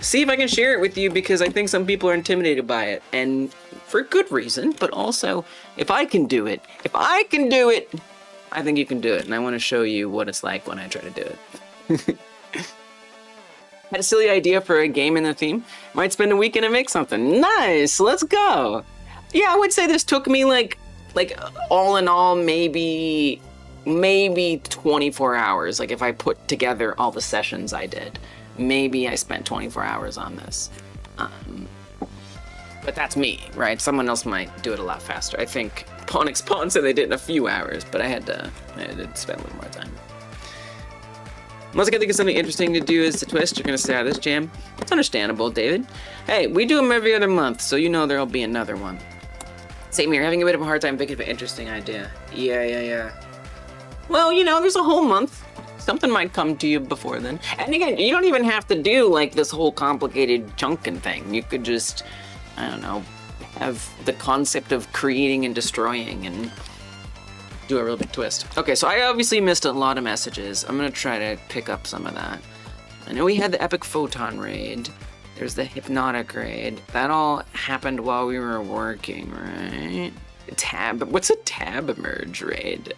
see if I can share it with you, because I think some people are intimidated by it, and for good reason, but also, if I can do it, I think you can do it, and I want to show you what it's like when I try to do it. Had a silly idea for a game in the theme. Might spend a weekend and make something. Nice, let's go. Yeah, I would say this took me like all in all, maybe 24 hours. Like if I put together all the sessions I did. Maybe I spent 24 hours on this. But that's me, right? Someone else might do it a lot faster. I think Pawn said they did it in a few hours, but I had to spend a little more time. Unless I can think of something interesting to do as a twist, you're gonna stay out of this jam. It's understandable, David. Hey, we do them every other month, so you know there'll be another one. Same here, having a bit of a hard time thinking of an interesting idea. Yeah. Well, you know, there's a whole month. Something might come to you before then. And again, you don't even have to do like this whole complicated chunking thing. You could just, I don't know, have the concept of creating and destroying and do a real big twist. Okay, so I obviously missed a lot of messages. I'm gonna try to pick up some of that. I know we had the Epic Photon raid. There's the Hypnotic raid. That all happened while we were working, right? What's a tab merge raid?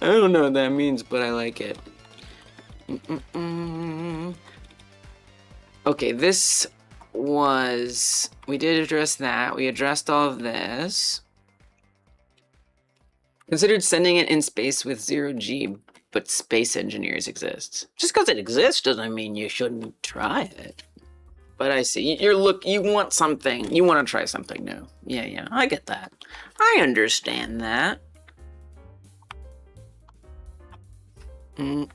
I don't know what that means, but I like it. Okay, this was... We did address that. We addressed all of this. Considered sending it in space with 0G, but space engineers exist. Just because it exists doesn't mean you shouldn't try it. But I see. You want something. You want to try something new. Yeah, I get that. I understand that. I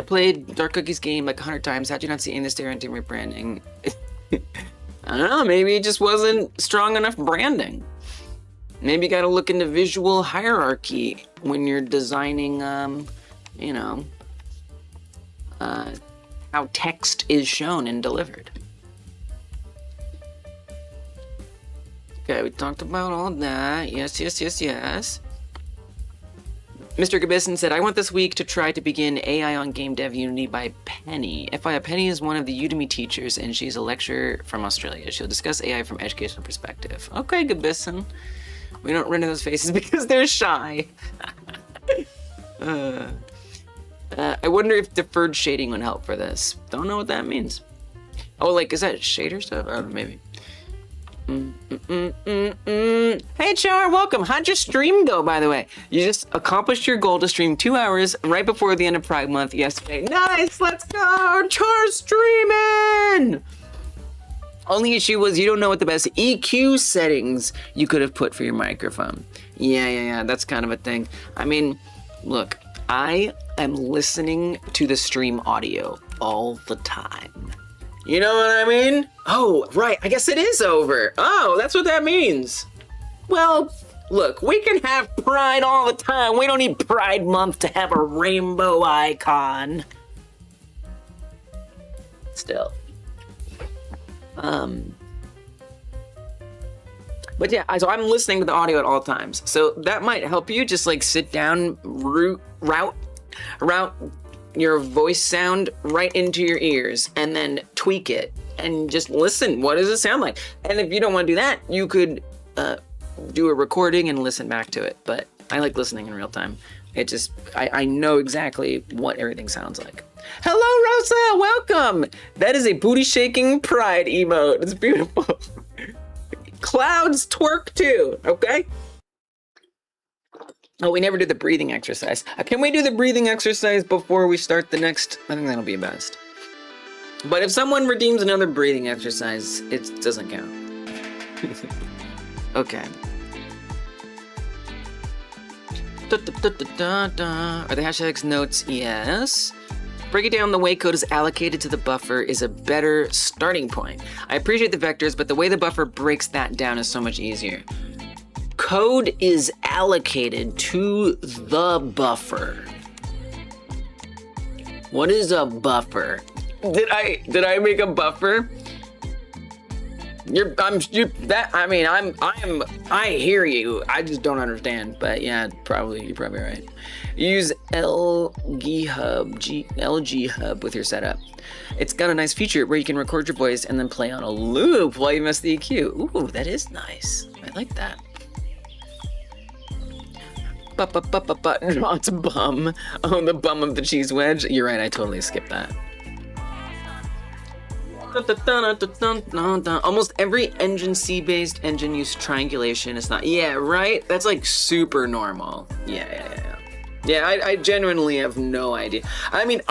played Dark Cookie's game like 100 times. How'd you not see any of this guarantee rebranding? I don't know, maybe it just wasn't strong enough branding. Maybe you gotta look into visual hierarchy when you're designing, you know, how text is shown and delivered. Okay, we talked about all that. Yes. Mr. Gabisson said, I want this week to try to begin AI on Game Dev Unity by Penny. FYI, Penny is one of the Udemy teachers, and she's a lecturer from Australia. She'll discuss AI from educational perspective. Okay, Gabisson. We don't render those faces because they're shy. I wonder if deferred shading would help for this. Don't know what that means. Oh, like, is that shader stuff? I don't know, maybe. Hey Char, welcome. How'd your stream go, by the way? You just accomplished your goal to stream 2 hours right before the end of Pride Month yesterday. Nice, let's go! Char's streaming! Only issue was you don't know what the best EQ settings you could have put for your microphone. Yeah, that's kind of a thing. I mean, look, I am listening to the stream audio all the time. You know what I mean? Oh, right, I guess it is over. Oh, that's what that means. Well, look, we can have Pride all the time. We don't need Pride Month to have a rainbow icon. Still. But yeah, so I'm listening to the audio at all times. So that might help you just like sit down, route your voice sound right into your ears and then tweak it and just listen. What does it sound like? And if you don't want to do that, you could do a recording and listen back to it. But I like listening in real time. It just, I know exactly what everything sounds like. Hello, Rosa, welcome. That is a booty shaking pride emote. It's beautiful. Clouds twerk too, okay? Oh, we never did the breathing exercise. Can we do the breathing exercise before we start the next? I think that'll be best. But if someone redeems another breathing exercise, it doesn't count. Okay. Are the hashtags notes? Yes. Breaking down the way code is allocated to the buffer is a better starting point. I appreciate the vectors, but the way the buffer breaks that down is so much easier. Code is allocated to the buffer. What is a buffer? Did I make a buffer? I hear you. I just don't understand. But yeah, you're probably right. Use LG Hub with your setup. It's got a nice feature where you can record your voice and then play on a loop while you mess the EQ. Ooh, that is nice. I like that. Not bum. Oh, the bum of the cheese wedge. You're right, I totally skipped that. Almost every engine C-based engine use triangulation. It's not. Yeah, right? That's like super normal. Yeah, I genuinely have no idea. I mean,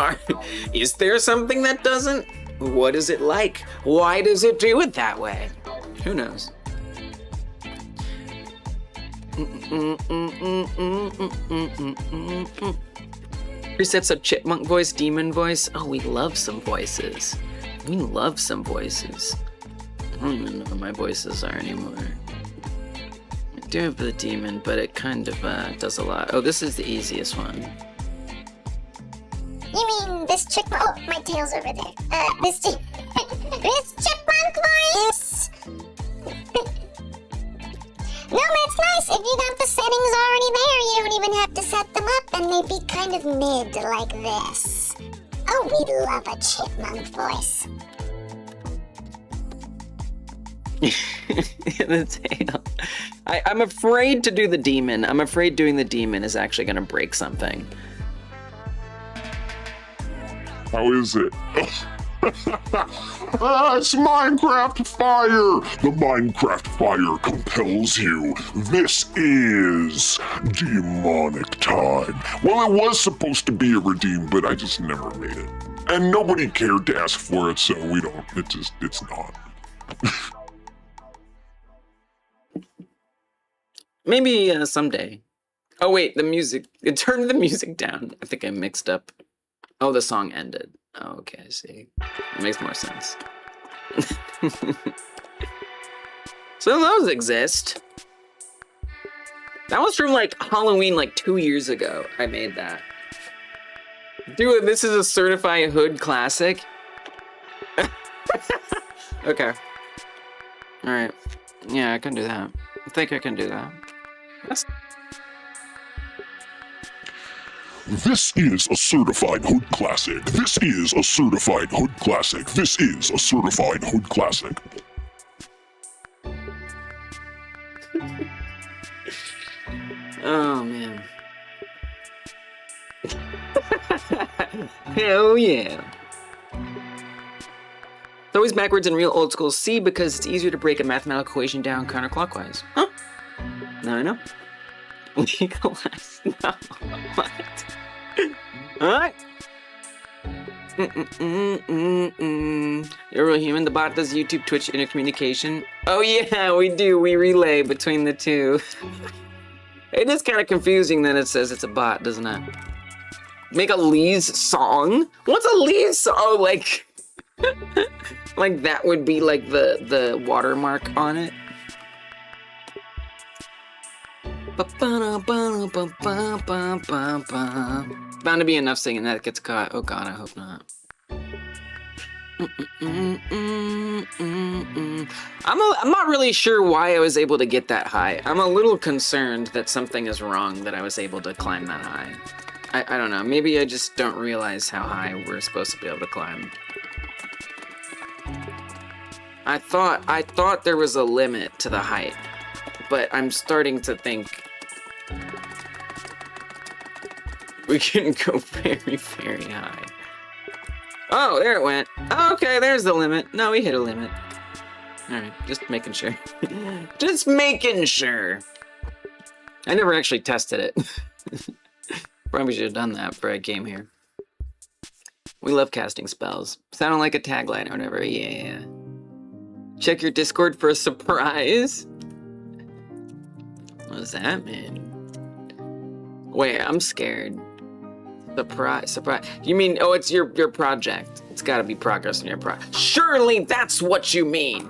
is there something that doesn't? What is it like? Why does it do it that way? Who knows? Presets of chipmunk voice, demon voice. Oh, we love some voices. I don't even know what my voices are anymore. I do have the demon, but it kind of does a lot. Oh, this is the easiest one. You mean this chipmunk? Oh, my tail's over there. This chipmunk voice. No, but it's nice. If you got the settings already there, you don't even have to set them up, and they'd be kind of mid like this. Oh, we love a chipmunk voice. The tail. I'm afraid to do the demon. I'm afraid doing the demon is actually going to break something. How is it? It's Minecraft fire! The Minecraft fire compels you. This is demonic time. Well, it was supposed to be a redeem, but I just never made it. And nobody cared to ask for it, so we don't. It's not. Maybe someday. Oh wait, the music. It turned the music down. I think I mixed up. Oh, the song ended. Oh, okay, I see. It makes more sense. So those exist. That was from like Halloween like 2 years ago. I made that. Dude, this is a certified hood classic. Okay. Alright. Yeah, I can do that. I think I can do that. This is a certified hood classic. This is a certified hood classic. This is a certified hood classic. Oh, man. Hell yeah. It's always backwards in real old school C because it's easier to break a mathematical equation down counterclockwise. Huh? Now I know. Legalize. No. What? Alright. You're a real human. The bot does YouTube, Twitch, intercommunication. Oh yeah, we do. We relay between the two. It is kind of confusing that it says it's a bot, doesn't it? Make a Lee's song? What's a Lee's song? Oh, like... like that would be like the watermark on it. Bound to be enough singing that gets caught. Oh god, I hope not. I'm not really sure why I was able to get that high. I'm a little concerned that something is wrong that I was able to climb that high. I don't know. Maybe I just don't realize how high we're supposed to be able to climb. I thought there was a limit to the height, but I'm starting to think we can go very, very high. Oh, there it went. Oh, okay, there's the limit. No, we hit a limit. Alright, just making sure. Just making sure. I never actually tested it. Probably should have done that before I came here. We love casting spells. Sounded like a tagline or whatever. Yeah. Check your Discord for a surprise. What does that mean? Wait, I'm scared. Surprise. You mean, oh, it's your project. It's gotta be progress in your project. Surely that's what you mean.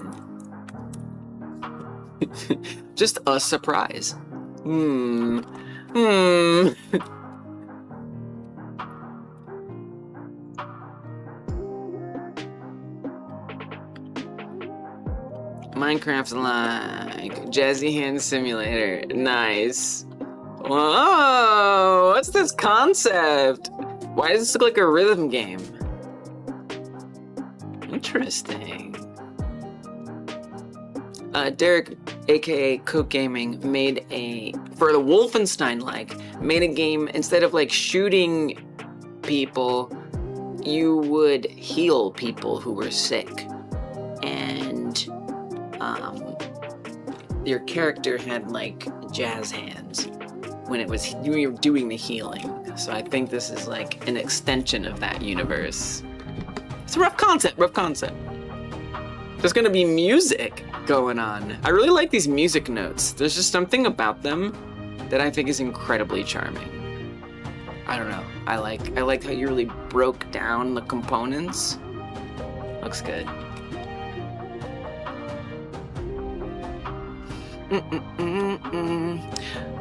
Just a surprise. Minecraft's like Jazzy Hand Simulator. Nice. Whoa, what's this concept? Why does this look like a rhythm game? Interesting. Derek, aka Coke Gaming, made for the Wolfenstein made a game. Instead of like shooting people, you would heal people who were sick. And your character had like jazz hands when you were doing the healing. So I think this is like an extension of that universe. It's a rough concept. There's gonna be music going on. I really like these music notes. There's just something about them that I think is incredibly charming. I don't know. I like how you really broke down the components. Looks good.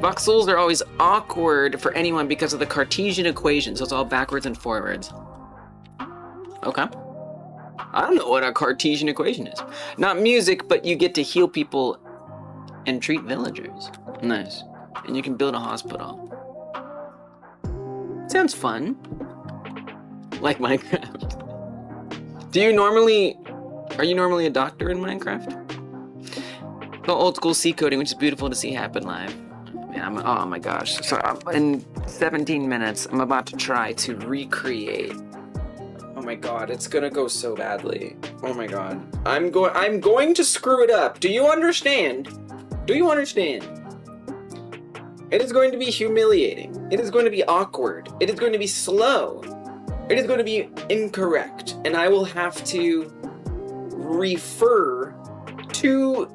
Voxels are always awkward for anyone because of the Cartesian equation, so it's all backwards and forwards. Okay. I don't know what a Cartesian equation is. Not music, but you get to heal people and treat villagers. Nice. And you can build a hospital. Sounds fun. Like Minecraft. Are you normally a doctor in Minecraft? The old school C coding, which is beautiful to see happen live. Man, oh my gosh. So in 17 minutes, I'm about to try to recreate. Oh my god, it's gonna go so badly. Oh my god. I'm going to screw it up. Do you understand? Do you understand? It is going to be humiliating. It is going to be awkward. It is going to be slow. It is going to be incorrect. And I will have to refer to...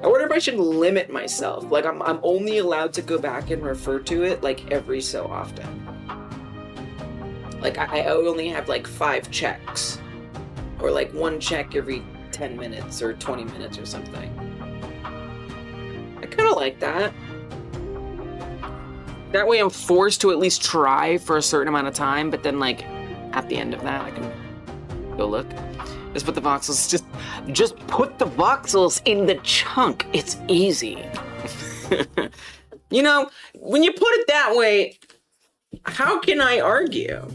I wonder if I should limit myself. Like, I'm only allowed to go back and refer to it, like, every so often. Like, I only have, like, 5 checks. Or, like, 1 check every 10 minutes or 20 minutes or something. I kind of like that. That way I'm forced to at least try for a certain amount of time, but then, like, at the end of that, I can go look. Just put the voxels, just put the voxels in the chunk. It's easy. You know, when you put it that way, how can I argue?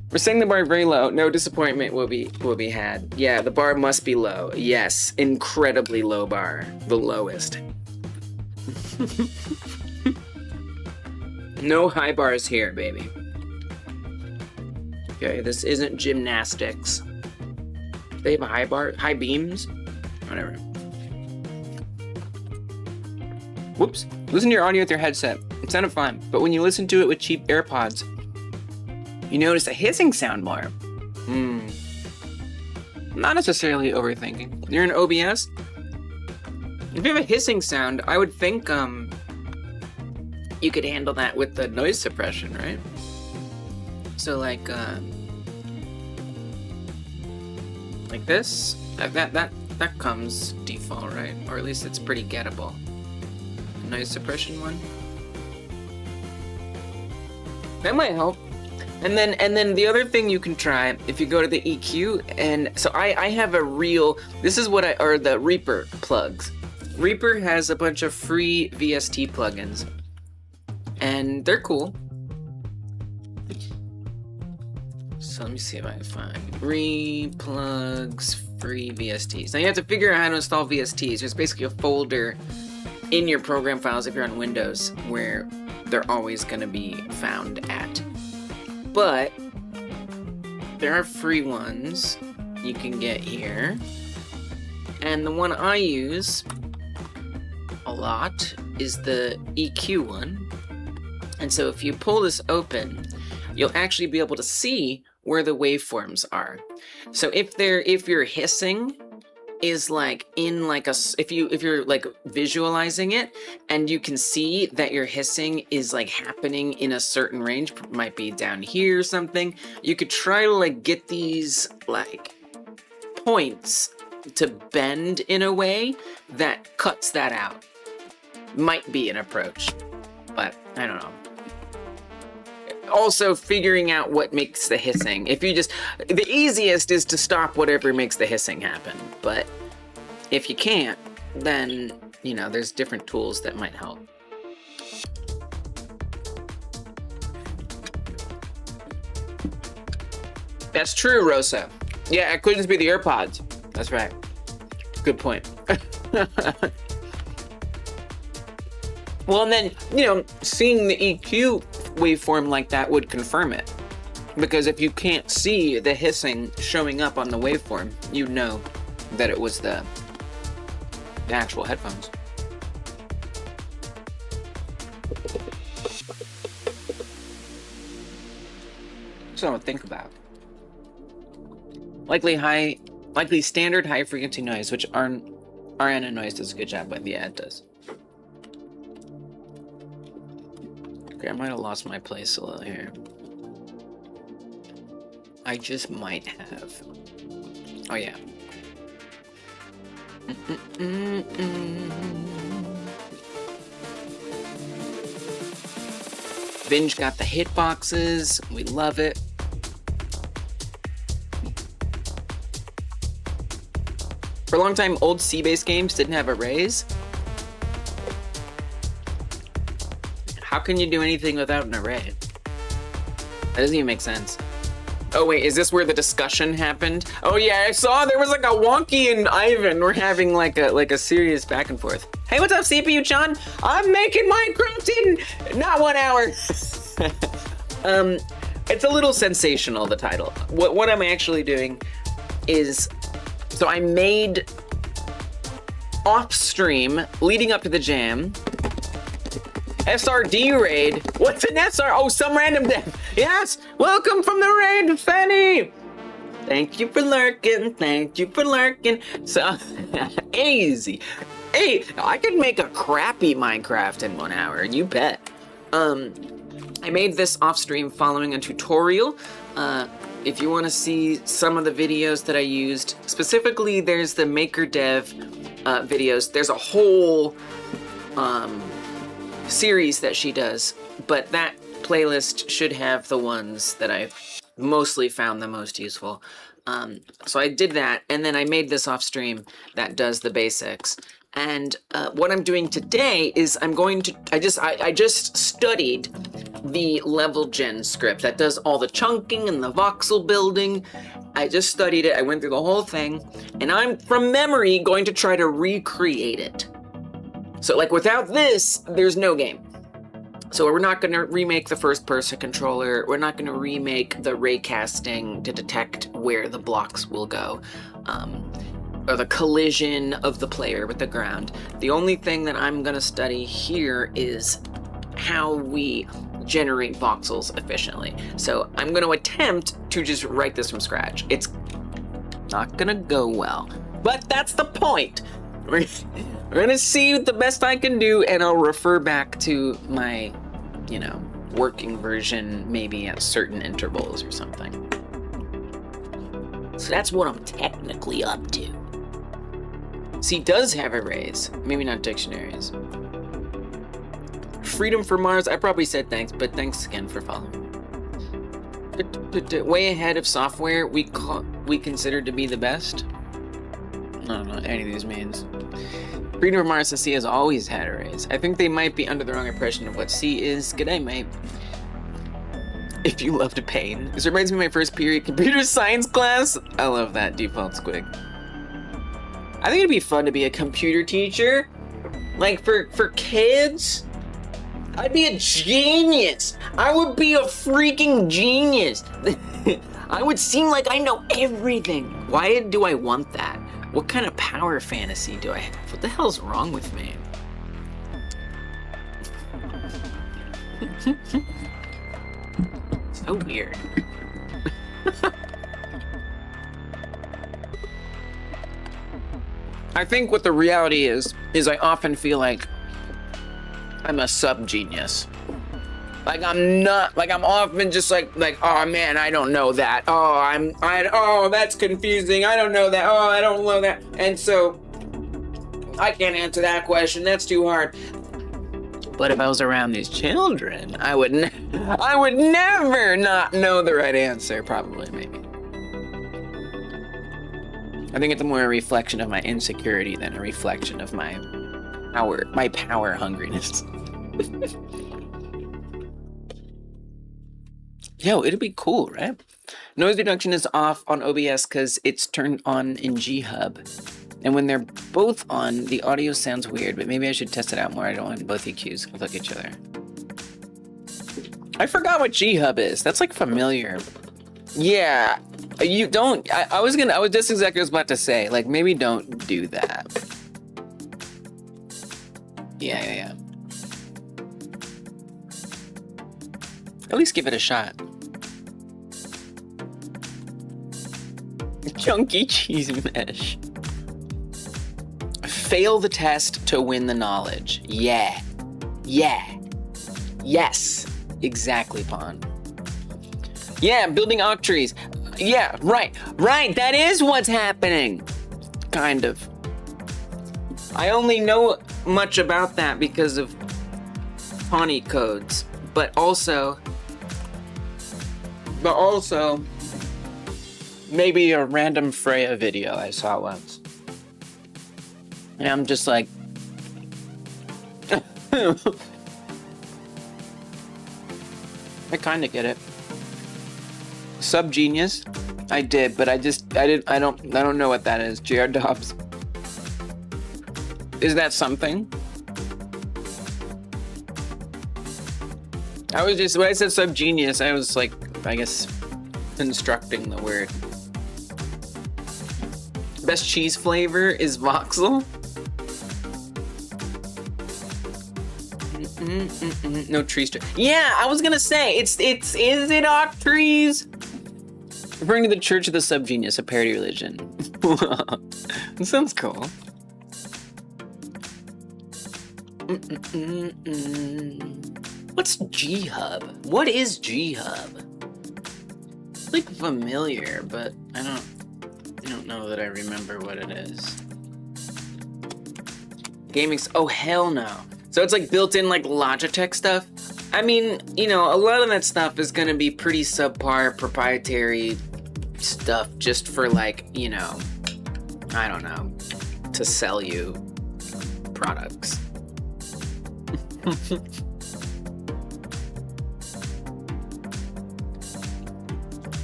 We're setting the bar very low. No disappointment will be had. Yeah, the bar must be low. Yes, incredibly low bar. The lowest. No high bars here, baby. Okay, this isn't gymnastics. They have a high bar, high beams, whatever. Whoops. Listen to your audio with your headset. It sounded fine, but when you listen to it with cheap AirPods, you notice a hissing sound more. Not necessarily overthinking. You're in OBS? If you have a hissing sound, I would think you could handle that with the noise suppression, right? So like this, that comes default, right? Or at least it's pretty gettable. Noise suppression one. That might help. And then the other thing you can try, if you go to the EQ, and so I have a real, this is what or the Reaper plugs. Reaper has a bunch of free VST plugins, and they're cool. So let me see if I can find replugs free VSTs. Now you have to figure out how to install VSTs. There's basically a folder in your program files if you're on Windows where they're always going to be found at. But there are free ones you can get here. And the one I use a lot is the EQ one. And so if you pull this open, you'll actually be able to see where the waveforms are. So if your hissing is like in like a, if you're like visualizing it and you can see that your hissing is like happening in a certain range, might be down here or something, you could try to like get these like points to bend in a way that cuts that out. Might be an approach, but I don't know. Also figuring out what makes the hissing. If you just, the easiest is to stop whatever makes the hissing happen. But if you can't, then, you know, there's different tools that might help. That's true, Rosa. Yeah, it could just be the AirPods. That's right. Good point. Well, and then, you know, seeing the EQ waveform like that would confirm it. Because if you can't see the hissing showing up on the waveform, you know that it was the actual headphones. So think about. Likely standard high frequency noise, which RNA noise does a good job with. Yeah, it does. Okay, I might have lost my place a little here. I just might have. Oh yeah. Binge got the hitboxes. We love it. For a long time, old C-based games didn't have arrays. How can you do anything without an array? That doesn't even make sense. Oh wait, is this where the discussion happened? Oh yeah, I saw there was like a Wonky and Ivan were having like a serious back and forth. Hey, what's up, CPU Chan? I'm making Minecraft in not 1 hour. It's a little sensational, the title. What I'm actually doing is, so I made off stream leading up to the jam. SRD raid. What's an SR? Oh, some random dev. Yes, welcome from the raid, Fanny. Thank you for lurking. Thank you for lurking. So easy. Hey, I could make a crappy Minecraft in 1 hour. You bet. I made this off stream following a tutorial. If you want to see some of the videos that I used, specifically, there's the MakerDev videos. There's a whole series that she does, but that playlist should have the ones that I've mostly found the most useful. So I did that, and then I made this off stream that does the basics. And what I'm doing today is I'm going to, I just studied the level gen script that does all the chunking and the voxel building. I just studied it, I went through the whole thing, and I'm from memory going to try to recreate it. So like without this, there's no game. So we're not gonna remake the first person controller, we're not gonna remake the ray casting to detect where the blocks will go, or the collision of the player with the ground. The only thing that I'm gonna study here is how we generate voxels efficiently. So I'm gonna attempt to just write this from scratch. It's not gonna go well, but that's the point. We're gonna see the best I can do, and I'll refer back to my, you know, working version maybe at certain intervals or something. So that's what I'm technically up to. See, it does have arrays, maybe not dictionaries. Freedom for Mars, I probably said thanks, but thanks again for following. Way ahead of software we consider to be the best. I don't know what any of these means. Freedom of Mars and C has always had arrays. I think they might be under the wrong impression of what C is. G'day, mate. If you loved pain. This reminds me of my first period computer science class. I love that default squig. I think it'd be fun to be a computer teacher. Like for kids. I'd be a genius. I would be a freaking genius. I would seem like I know everything. Why do I want that? What kind of power fantasy do I have? What the hell's wrong with me? So weird. I think what the reality is I often feel like I'm a sub-genius. Like I'm often just like, oh man, I don't know that. Oh, that's confusing. I don't know that. Oh, I don't know that. And so I can't answer that question. That's too hard. But if I was around these children, I would never not know the right answer, probably, maybe. I think it's more a reflection of my insecurity than a reflection of my power hungriness. Yo, it'd be cool, right? Noise reduction is off on OBS because it's turned on in G-Hub. And when they're both on, the audio sounds weird, but maybe I should test it out more. I don't want both EQs to look at each other. I forgot what G-Hub is. That's like familiar. Yeah, you don't, I was just exactly what I was about to say. Like, maybe don't do that. Yeah. At least give it a shot. Chunky cheese mesh. Fail the test to win the knowledge. Yeah. Yes. Exactly, Pawn. Yeah, building octrees. Yeah, right. That is what's happening. Kind of. I only know much about that because of Pawnee codes, but also maybe a random Freya video I saw once. And I'm just like, I kind of get it. Sub-genius? I did, but I don't know what that is. JR Dobbs. Is that something? When I said sub-genius, I was like, I guess, constructing the word. Best cheese flavor is voxel? No trees. Yeah, I was gonna say, is it octrees? Referring to the Church of the Subgenius, a parody religion. That sounds cool. What's G-Hub? What is G-Hub? It's like familiar, but I don't know that I remember what it is. Gaming, oh hell no. So it's like built in like Logitech stuff. I mean, you know, a lot of that stuff is gonna be pretty subpar proprietary stuff just for like, you know, I don't know, to sell you products.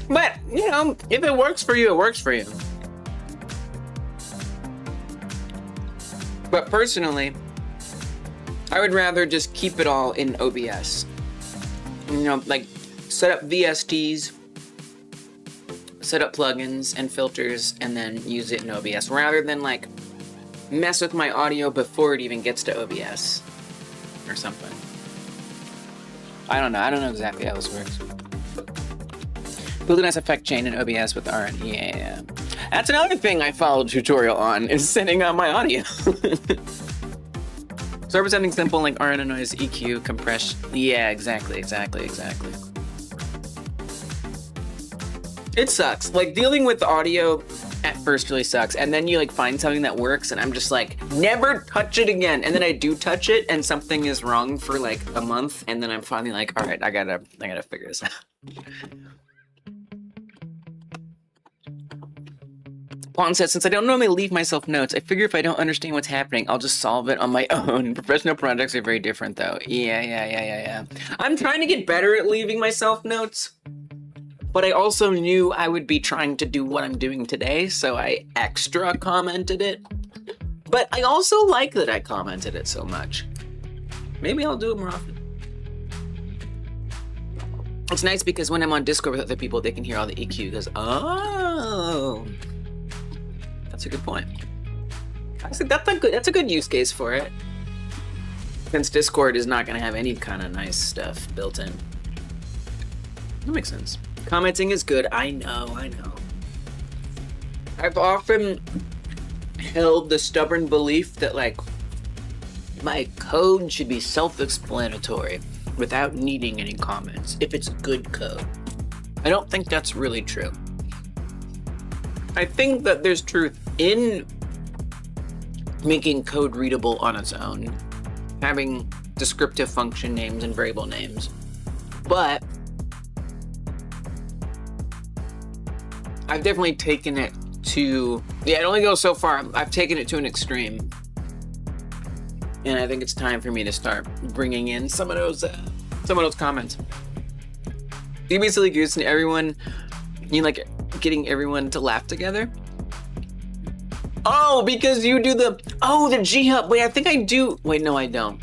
But, you know, if it works for you, it works for you. But personally, I would rather just keep it all in OBS. You know, like set up VSTs, set up plugins and filters, and then use it in OBS, rather than like mess with my audio before it even gets to OBS or something. I don't know exactly how this works. Build a nice effect chain in OBS with RN. Yeah. That's another thing I followed a tutorial on, is setting up my audio. Start with something simple like RN noise, EQ, compression. Yeah, exactly. It sucks. Like, dealing with audio at first really sucks, and then you like find something that works, and I'm just like, never touch it again. And then I do touch it, and something is wrong for like a month, and then I'm finally like, all right, I gotta figure this out. Juan says, since I don't normally leave myself notes, I figure if I don't understand what's happening, I'll just solve it on my own. Professional projects are very different, though. Yeah. I'm trying to get better at leaving myself notes, but I also knew I would be trying to do what I'm doing today, so I extra commented it. But I also like that I commented it so much. Maybe I'll do it more often. It's nice because when I'm on Discord with other people, they can hear all the EQ. Goes, oh, that's a good point. That's a good use case for it. Since Discord is not going to have any kind of nice stuff built in. That makes sense. Commenting is good. I know. I've often held the stubborn belief that, like, my code should be self-explanatory without needing any comments, if it's good code. I don't think that's really true. I think that there's truth in making code readable on its own, having descriptive function names and variable names. But I've definitely taken it to, it only goes so far. I've taken it to an extreme. And I think it's time for me to start bringing in some of those comments. You basically goosing everyone, like getting everyone to laugh together. Oh, because you do the G Hub. Wait, I think I do. Wait, no, I don't.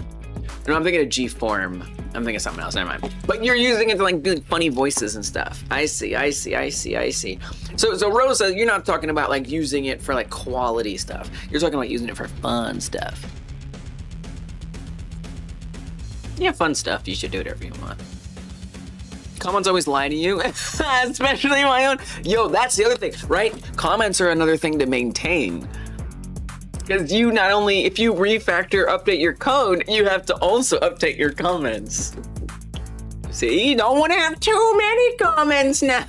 No, I'm thinking of G Form. I'm thinking of something else. Never mind. But you're using it to like do funny voices and stuff. I see. So Rosa, you're not talking about like using it for like quality stuff. You're talking about using it for fun stuff. Yeah, fun stuff. You should do whatever you want. Comments always lie to you, especially my own. Yo, that's the other thing, right? Comments are another thing to maintain. Because you not only, if you refactor, update your code, you have to also update your comments. See, you don't want to have too many comments now.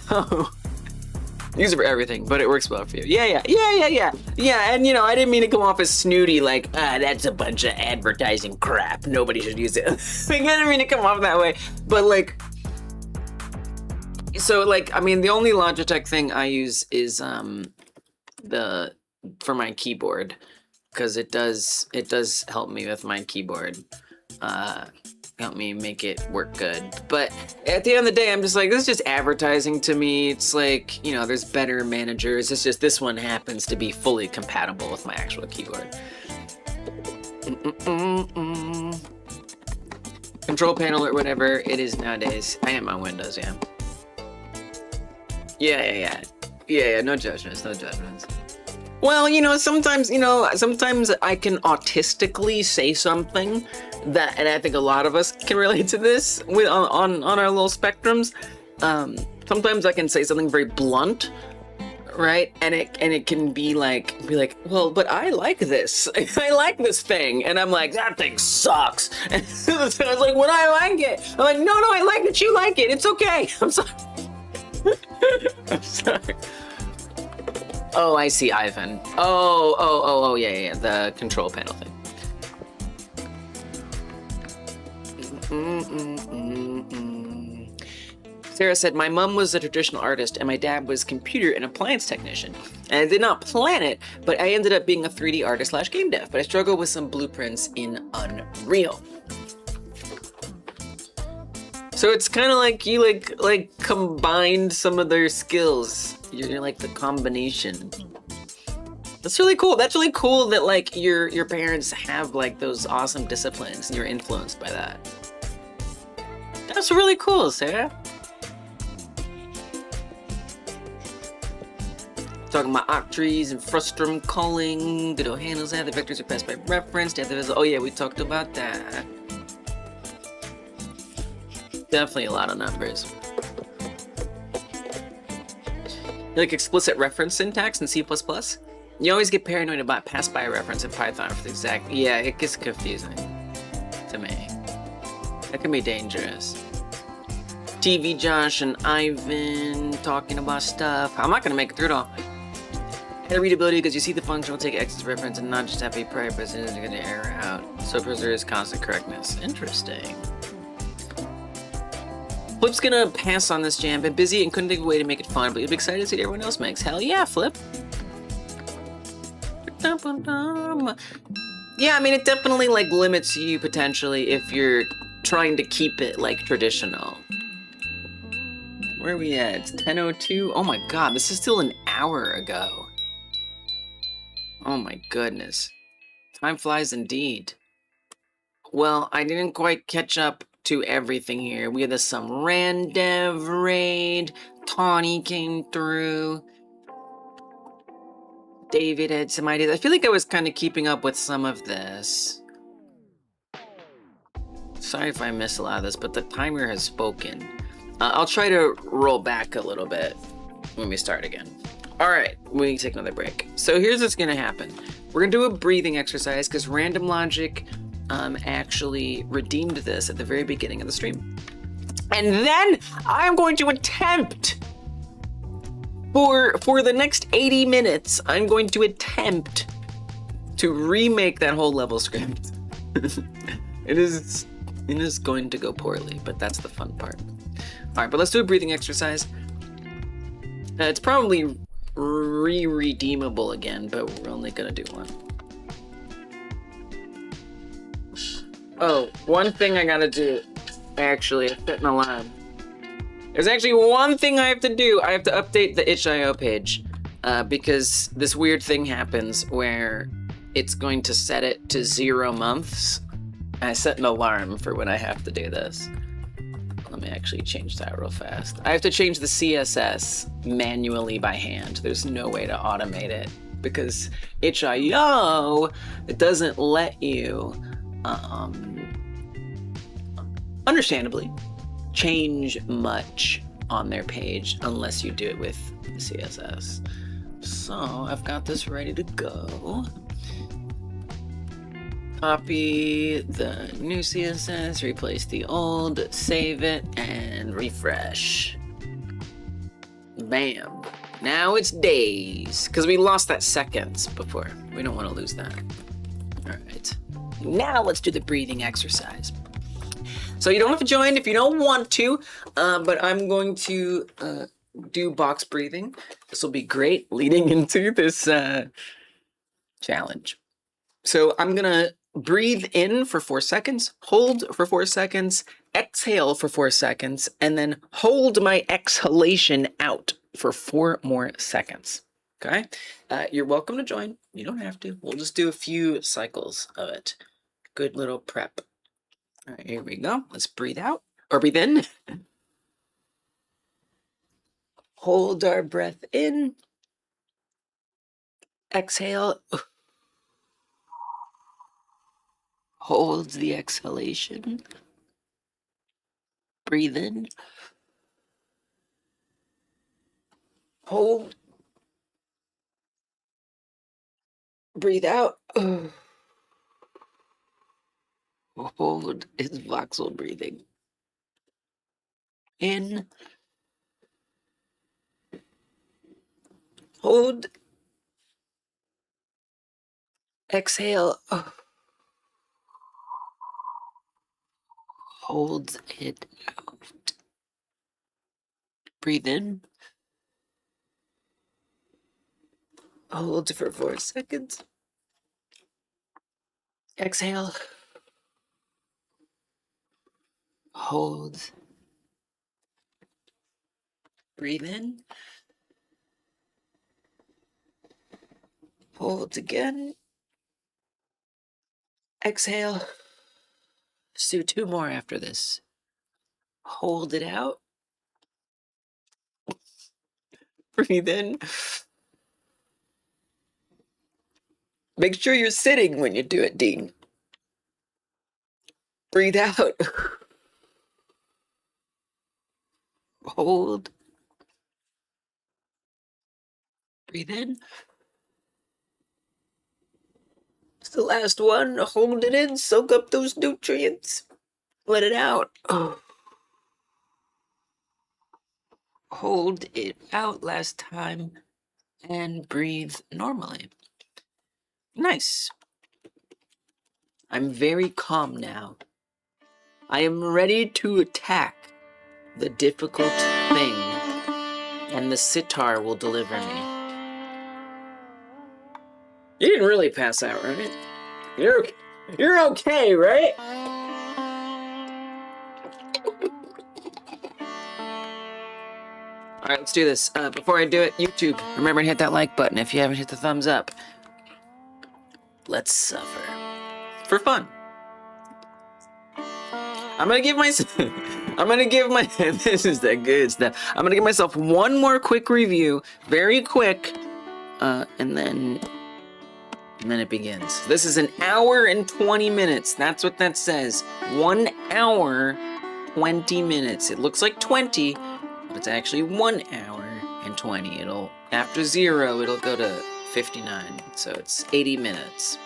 Use it for everything, but it works well for you. Yeah. Yeah, and I didn't mean to come off as snooty, like, that's a bunch of advertising crap. Nobody should use it. I didn't mean to come off that way. But like, so like, I mean, the only Logitech thing I use is for my keyboard, because it does help me with my keyboard. Help me make it work good. But at the end of the day, I'm just like, this is just advertising to me. It's like, there's better managers. It's just this one happens to be fully compatible with my actual keyboard. Control panel or whatever it is nowadays. I am on Windows, yeah. Yeah, no judgments. Well, sometimes I can autistically say something that, and I think a lot of us can relate to this on our little spectrums. Sometimes I can say something very blunt, right? And it can be like, well, but I like this. I like this thing, and I'm like, that thing sucks. And so I was like, well, I like it. I'm like, no, I like that you like it. It's okay. I'm sorry. I'm sorry. Oh, I see, Ivan. Oh, yeah, the control panel thing. Sarah said, my mom was a traditional artist and my dad was computer and appliance technician. And I did not plan it, but I ended up being a 3D artist / game dev, but I struggle with some blueprints in Unreal. So it's kind of like you like combined some of their skills. You're like the combination. That's really cool. That's really cool that like your parents have like those awesome disciplines and you're influenced by that. That's really cool, Sarah. Talking about octrees and frustum calling. Ditto handles that. The vectors are passed by reference. Oh yeah, we talked about that. Definitely a lot of numbers. Like explicit reference syntax in C++? You always get paranoid about pass by reference in Python for the exact... Yeah, it gets confusing to me. That can be dangerous. TV Josh and Ivan talking about stuff. I'm not gonna make it through it all. Header readability because you see the function will take X as reference and not just have a prior precedence to get the error out. So preserves constant correctness. Interesting. Flip's gonna pass on this jam. Been busy and couldn't think of a way to make it fun, but you'll be excited to see what everyone else makes. Hell yeah, Flip. Yeah, I mean, it definitely like limits you potentially if you're trying to keep it like traditional. Where are we at? It's 10:02. Oh my god, this is still an hour ago. Oh my goodness. Time flies indeed. Well, I didn't quite catch up to everything here. We had some Randev raid. Tawny came through. David had some ideas. I feel like I was kind of keeping up with some of this. Sorry if I missed a lot of this, but the timer has spoken. I'll try to roll back a little bit when we start again. All right, we can take another break. So here's what's gonna happen. We're gonna do a breathing exercise because Random Logic actually redeemed this at the very beginning of the stream. And then I'm going to attempt for the next 80 minutes, I'm going to attempt to remake that whole level script. It is going to go poorly, but that's the fun part. All right, but let's do a breathing exercise. It's probably redeemable again, but we're only gonna do one. Oh, one thing I gotta do. Actually, I set an alarm. There's actually one thing I have to do. I have to update the itch.io page because this weird thing happens where it's going to set it to 0 months. I set an alarm for when I have to do this. Let me actually change that real fast. I have to change the CSS manually by hand. There's no way to automate it because itch.io, it doesn't let you, understandably, change much on their page unless you do it with the CSS. So I've got this ready to go. Copy the new CSS, replace the old, save it, and refresh. Bam. Now it's days, because we lost that seconds before. We don't want to lose that. All right. Now let's do the breathing exercise. So you don't have to join if you don't want to, but I'm going to do box breathing. This will be great leading into this challenge. So I'm gonna breathe in for 4 seconds, hold for 4 seconds, exhale for 4 seconds, and then hold my exhalation out for 4 more seconds. Okay? You're welcome to join. You don't have to. We'll just do a few cycles of it. Good little prep. All right, here we go. Let's breathe out or breathe in. Hold our breath in. Exhale. Hold the exhalation. Breathe in. Hold. Breathe out. Hold is voxel breathing. In. Hold. Exhale. Hold it out. Breathe in. Hold for 4 seconds. Exhale. Hold. Breathe in. Hold again. Exhale. Let's do 2 more after this. Hold it out. Breathe in. Make sure you're sitting when you do it, Dean. Breathe out. Hold. Breathe in. It's the last one. Hold it in. Soak up those nutrients. Let it out. Hold it out last time and breathe normally. Nice. I'm very calm now. I am ready to attack the difficult thing, and the sitar will deliver me. You didn't really pass out, right? You're okay, right? All right, let's do this. Before I do it, YouTube, remember to hit that like button if you haven't hit the thumbs up. Let's suffer for fun. I'm gonna give myself. This is the good stuff. I'm gonna give myself one more quick review, very quick, and then it begins. This is an hour and 20 minutes. That's what that says. 1 hour, 20 minutes. It looks like 20, but it's actually 1 hour and 20. After 0, it'll go to 59. So it's 80 minutes.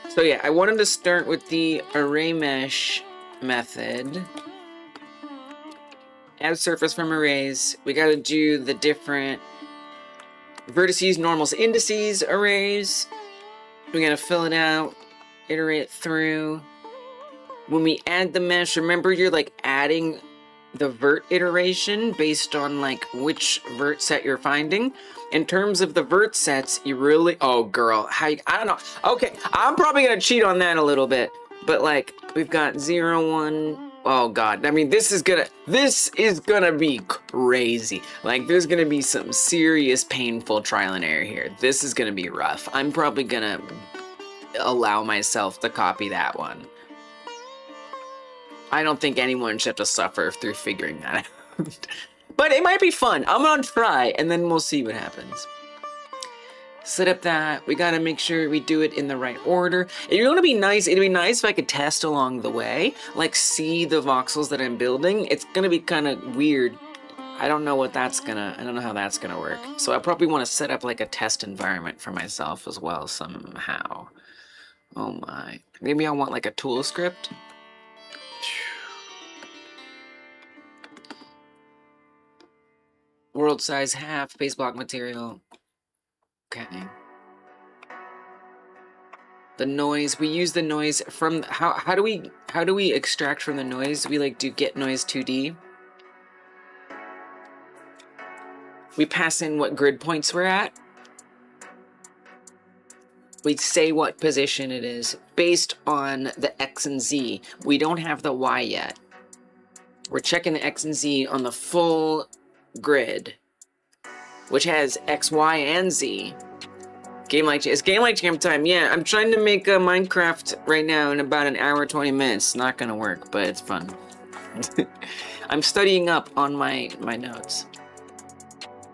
So yeah, I wanted to start with the array mesh method. Add surface from arrays. We gotta do the different vertices, normals, indices arrays. We gotta fill it out, iterate it through. When we add the mesh, remember you're like adding the vert iteration based on like which vert set you're finding. In terms of the vert sets, you really, oh girl, I don't know. Okay, I'm probably gonna cheat on that a little bit, but like we've got 0, 1, oh god. I mean, this is gonna be crazy. Like there's gonna be some serious painful trial and error here. This is gonna be rough. I'm probably gonna allow myself to copy that one. I don't think anyone should have to suffer through figuring that out. But it might be fun. I'm gonna try, and then we'll see what happens. Set up that. We gotta make sure we do it in the right order. It'd be nice if I could test along the way, like see the voxels that I'm building. It's gonna be kind of weird. I don't know how that's gonna work. So I probably want to set up like a test environment for myself as well somehow. Oh my. Maybe I want like a tool script. World size half, base block material. Okay. The noise, we use the noise from, how do we extract from the noise? We like do get noise 2D. We pass in what grid points we're at. We say what position it is based on the X and Z. We don't have the Y yet. We're checking the X and Z on the full grid, which has X, Y, and Z. It's game like jam time. Yeah, I'm trying to make a Minecraft right now in about an hour 20 minutes. Not gonna work, but it's fun. I'm studying up on my notes.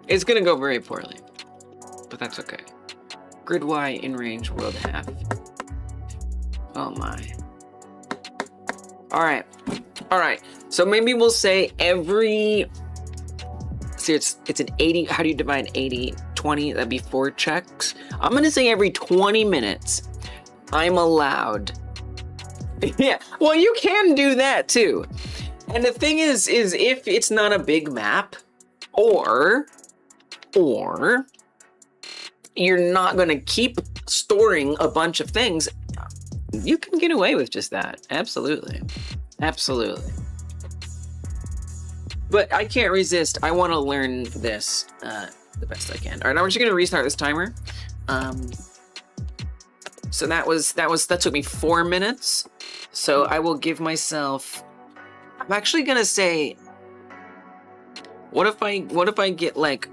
It's gonna go very poorly, but that's okay. Grid Y in range world half. Oh my. All right. So maybe we'll say every. See, it's an 80, how do you divide 80, 20? That'd be 4 checks. I'm gonna say every 20 minutes, I'm allowed. Yeah, well, you can do that too. And the thing is if it's not a big map, or you're not gonna keep storing a bunch of things, you can get away with just that. Absolutely. Absolutely. But I can't resist. I want to learn this the best I can. All right, now we're just gonna restart this timer. So that took me 4 minutes. So I will give myself. I'm actually gonna say. What if I get like.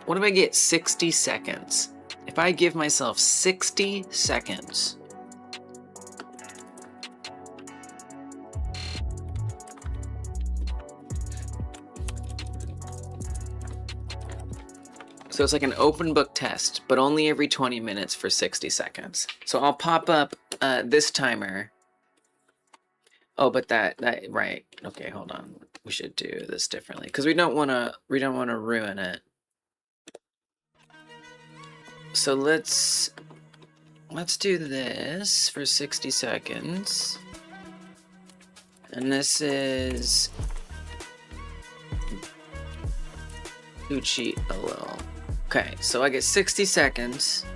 What if I get 60 seconds? If I give myself 60 seconds. So it's like an open book test, but only every 20 minutes for 60 seconds. So I'll pop up this timer. Oh, but that right. Okay, hold on. We should do this differently because we don't want to ruin it. So let's do this for 60 seconds. And this is to cheat a little. Okay, so I get 60 seconds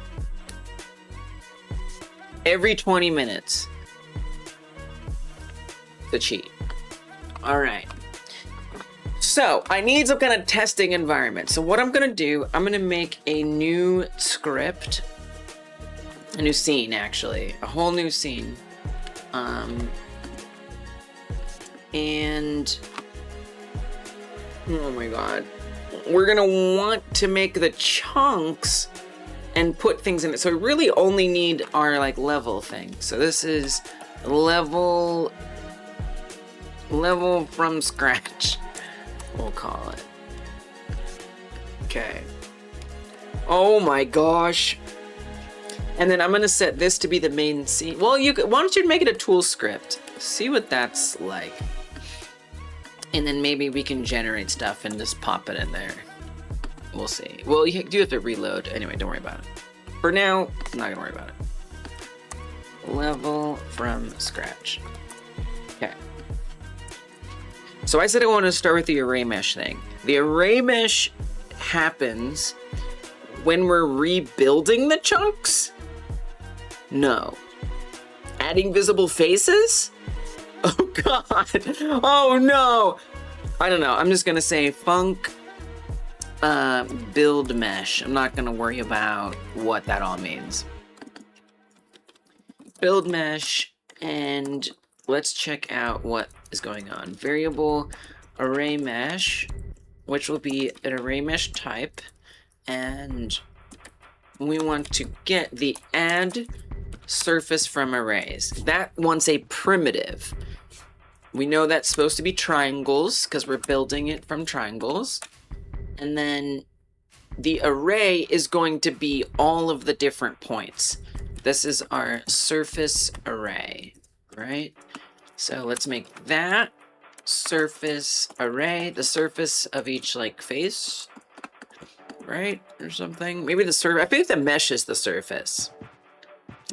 every 20 minutes to cheat. All right. So I need some kind of testing environment. So what I'm gonna do, I'm gonna make a new script, a new scene actually, a whole new scene. And oh my god, we're gonna want to make the chunks and put things in it. So we really only need our like level thing. So this is level from scratch, we'll call it. Okay. Oh my gosh. And then I'm gonna set this to be the main scene. Well, why don't you make it a tool script? See what that's like. And then maybe we can generate stuff and just pop it in there. We'll see. Well, you do have to reload. Anyway, don't worry about it. For now, I'm not gonna worry about it. Level from scratch. Okay. So I said I want to start with the array mesh thing. The array mesh happens when we're rebuilding the chunks? No. Adding visible faces? Oh god. Oh no. I don't know. I'm just gonna say func build mesh. I'm not gonna worry about what that all means. Build mesh, and let's check out what is going on. Variable array mesh, which will be an array mesh type, and we want to get the add surface from arrays. That wants a primitive. We know that's supposed to be triangles because we're building it from triangles. And then the array is going to be all of the different points. This is our surface array, right? So let's make that surface array, the surface of each like face, right? Or something. Maybe the surface, I think the mesh is the surface.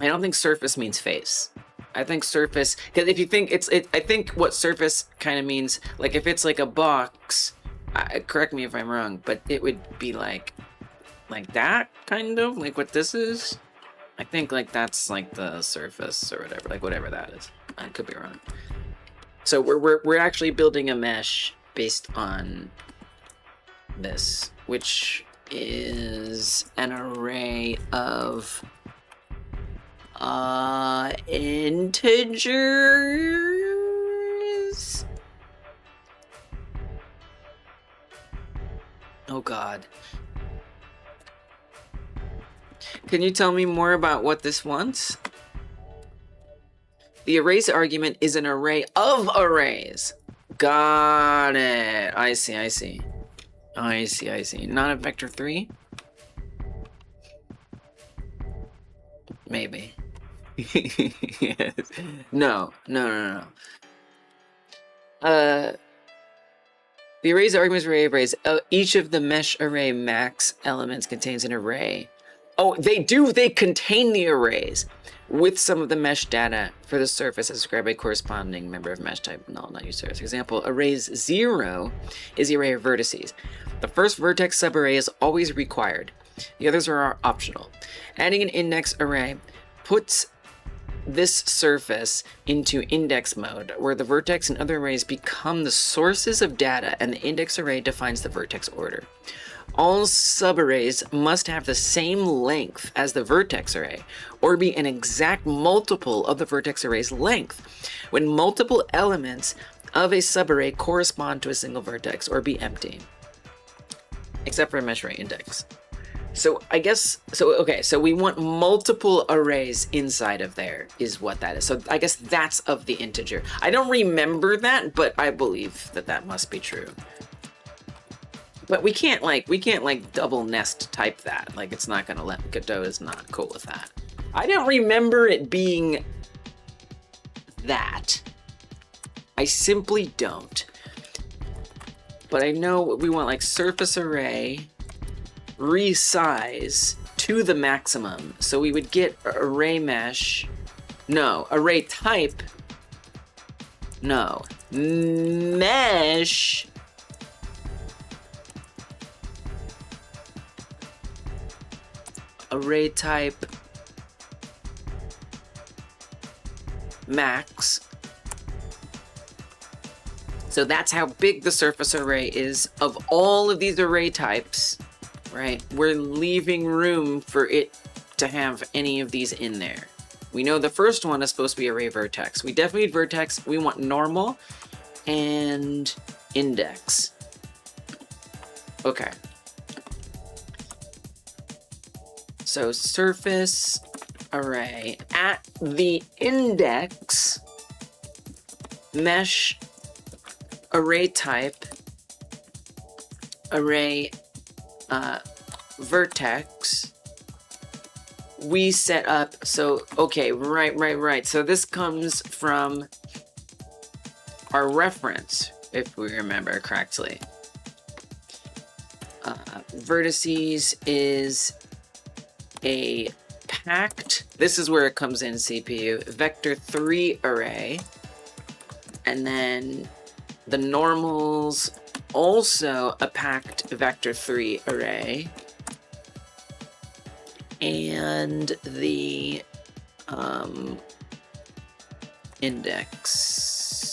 I don't think surface means face. I think surface, because if you think I think what surface kind of means, like if it's like a box, correct me if I'm wrong, but it would be like that kind of, like what this is. I think like that's like the surface or whatever, like whatever that is. I could be wrong. So we're actually building a mesh based on this, which is an array of integers. Oh god. Can you tell me more about what this wants? The arrays argument is an array of arrays. Got it. I see. Not a vector 3? Maybe. Yes. No. The arrays argument is array of arrays. Each of the mesh array max elements contains an array. Oh, they do. They contain the arrays with some of the mesh data for the surface as described by corresponding member of mesh type null not used surface. For example, arrays 0 is the array of vertices. The first vertex subarray is always required. The others are optional. Adding an index array puts this surface into index mode, where the vertex and other arrays become the sources of data and the index array defines the vertex order. All subarrays must have the same length as the vertex array, or be an exact multiple of the vertex array's length, when multiple elements of a subarray correspond to a single vertex, or be empty, except for a mesh array index. So I guess, okay, so we want multiple arrays inside of there is what that is. So I guess that's of the integer. I don't remember that, but I believe that that must be true. But we can't double nest type that. Like, it's not gonna let, Godot is not cool with that. I don't remember it being that. I simply don't. But I know we want like surface array, resize to the maximum. So we would get array mesh, no, array type, no, mesh, array type So that's how big the surface array is of all of these array types, right? We're leaving room for it to have any of these in there. We know the first one is supposed to be array vertex. We definitely need vertex. We want normal and index. Okay. So surface array at the index mesh array type array vertex we set up. So okay, right. So this comes from our reference, if we remember correctly. Vertices is a packed, this is where it comes in CPU, vector 3 array, and then the normals also a packed vector 3 array, and the indices.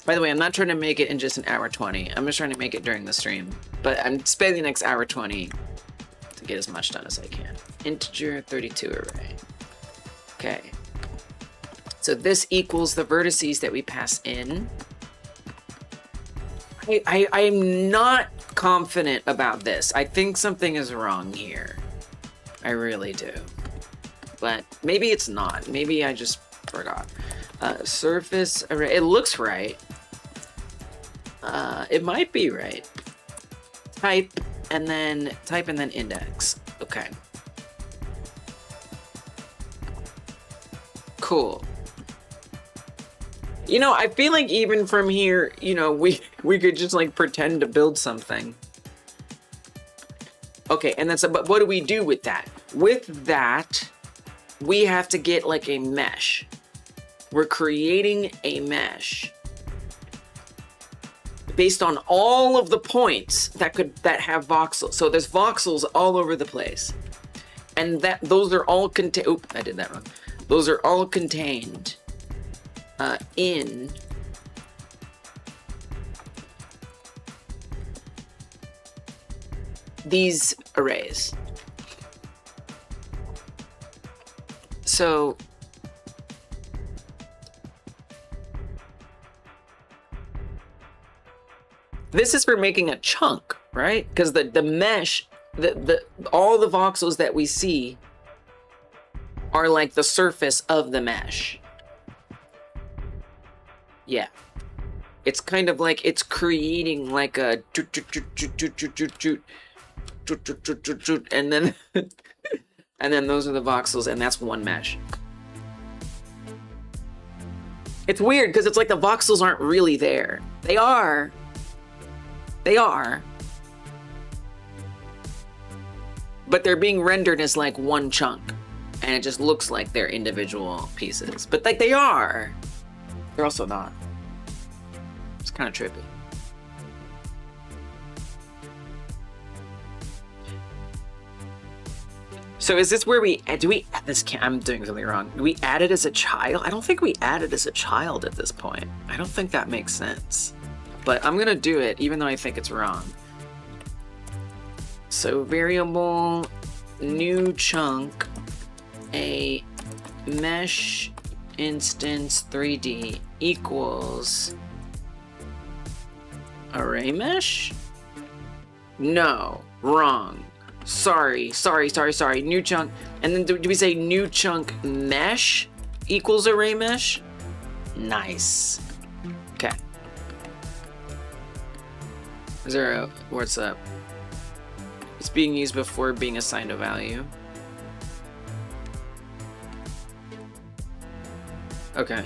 By the way, I'm not trying to make it in just an hour 20. I'm just trying to make it during the stream, but I'm spending the next hour 20 to get as much done as I can. Integer 32 array. Okay. So this equals the vertices that we pass in. I'm not confident about this. I think something is wrong here. I really do. But maybe it's not. Maybe I just forgot. Surface array. It looks right. It might be right. Type and then index. Okay. Cool. You know, I feel like even from here, you know, we could just like pretend to build something. Okay, and then so, but what do we do with that? With that, we have to get like a mesh. We're creating a mesh based on all of the points that have voxels. So there's voxels all over the place, and those are all contained. Oop, I did that wrong. Those are all contained in these arrays. So this is for making a chunk, right? Because the mesh, all the voxels that we see are like the surface of the mesh. Yeah. It's kind of like it's creating like a and then and then those are the voxels, and that's one mesh. It's weird because it's like the voxels aren't really there. They are. But they're being rendered as like one chunk, and it just looks like they're individual pieces. But like they are. They're also not. It's kind of trippy. So is this where do we add this? I'm doing something wrong. Do we add it as a child? I don't think we add it as a child at this point. I don't think that makes sense. But I'm gonna do it even though I think it's wrong. So variable new chunk a mesh instance 3D equals array mesh? No, wrong. Sorry. New chunk, and then do we say new chunk mesh equals array mesh? Nice. Okay. Is there a, what's up? It's being used before being assigned a value. Okay.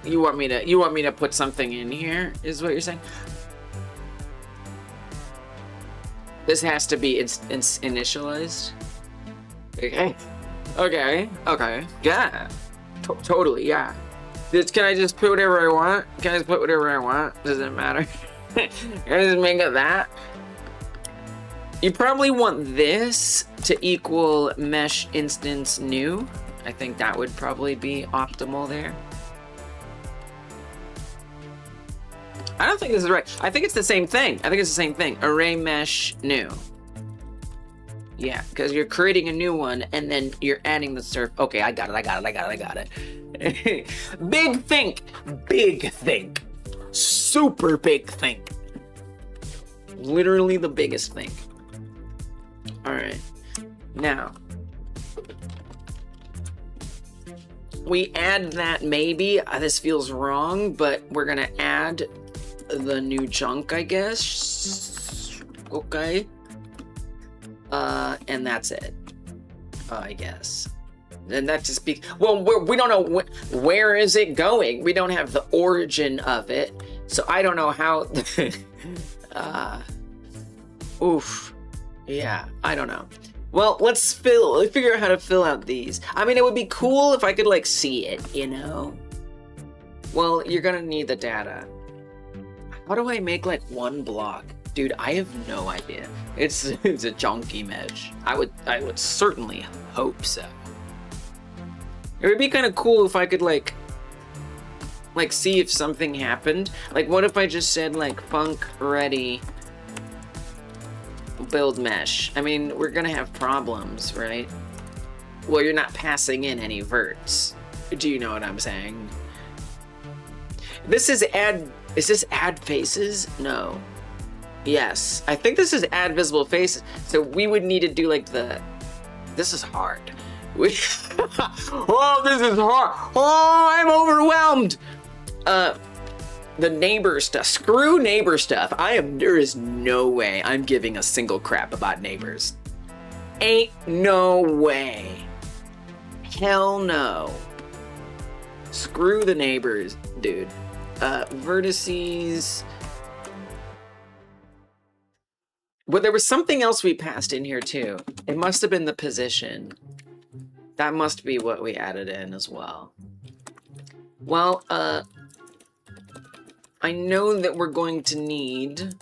You want me to put something in here, is what you're saying? This has to be initialized. Okay. Yeah. Totally. Yeah. Can I just put whatever I want? Does it matter? Can I just make it that? You probably want this to equal mesh instance new. I think that would probably be optimal there. I don't think this is right. I think it's the same thing. I think it's the same thing. Array mesh new. Yeah, because you're creating a new one and then you're adding the surf. Okay, I got it. Big think. Super big think. Literally the biggest think. All right. Now, we add that maybe. This feels wrong, but we're gonna add the new chunk, I guess. Okay. And that's it. I guess. And that just be well. We don't know where is it going. We don't have the origin of it, so I don't know how. Oof. Yeah, I don't know. Well, let's figure out how to fill out these. I mean, it would be cool if I could like see it, you know. Well, you're gonna need the data. How do I make like one block? Dude, I have no idea. It's a junky mesh. I would certainly hope so. It would be kind of cool if I could like see if something happened. Like, what if I just said like func ready build mesh? I mean, we're gonna have problems, right? Well, you're not passing in any verts. Do you know what I'm saying? This is add. Is this add faces? No. Yes, I think this is add visible faces. So we would need to do like this is hard. Oh, this is hard. Oh, I'm overwhelmed. The neighbor stuff. Screw neighbor stuff. There is no way I'm giving a single crap about neighbors. Ain't no way. Hell no. Screw the neighbors, dude. Vertices. Well, there was something else we passed in here too. It must have been the position. That must be what we added in as well. Well, I know that we're going to need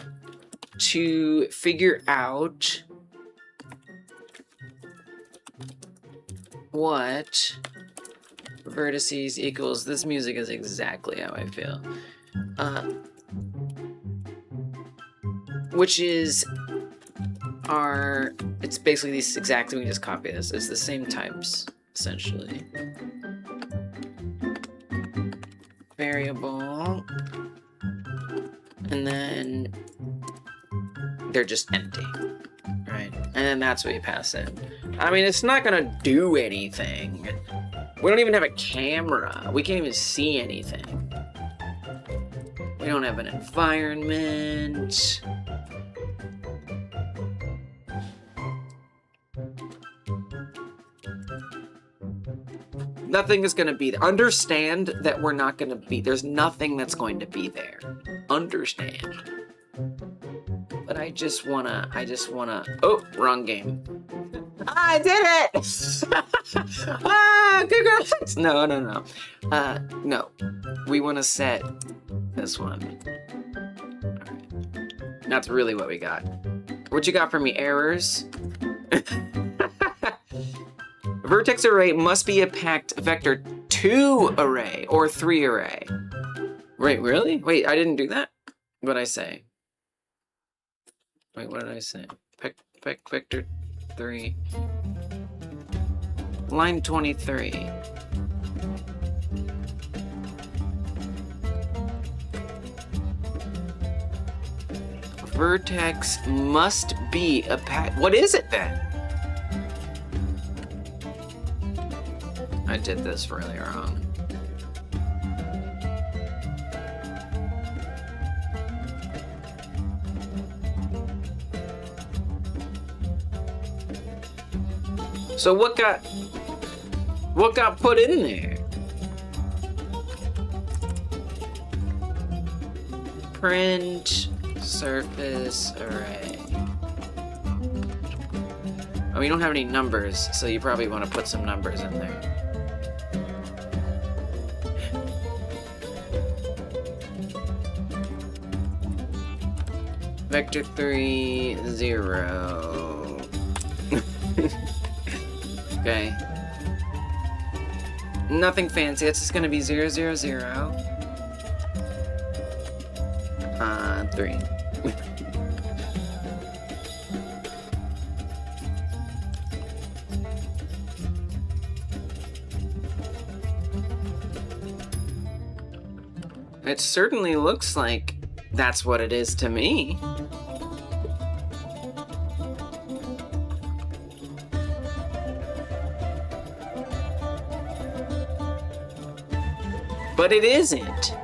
to figure out what vertices equals. This music is exactly how I feel. Which is it's basically these exactly, we just copy this. It's the same types, essentially. Variable. And then they're just empty, right? And then that's what you pass in. I mean, it's not gonna do anything. We don't even have a camera. We can't even see anything. We don't have an environment. Nothing is gonna be there. Understand that we're not gonna be, there's nothing that's going to be there. Understand. But I just wanna, oh, wrong game. I did it! Congrats! No. No. We wanna set this one. Alright. That's really what we got. What you got for me, errors? Vertex array must be a packed vector 2 array or 3 array. Wait, really? Wait, I didn't do that? What'd I say? Wait, what did I say? Packed vector 3. Line 23. Vertex must be a pack. What is it then? I did this really wrong. So what got put in there? Print surface array. Oh, we don't have any numbers, so you probably want to put some numbers in there. Vector 3, 0. Okay. Nothing fancy. It's just gonna be 0, 0, 0. 3. It certainly looks like that's what it is to me. But it isn't.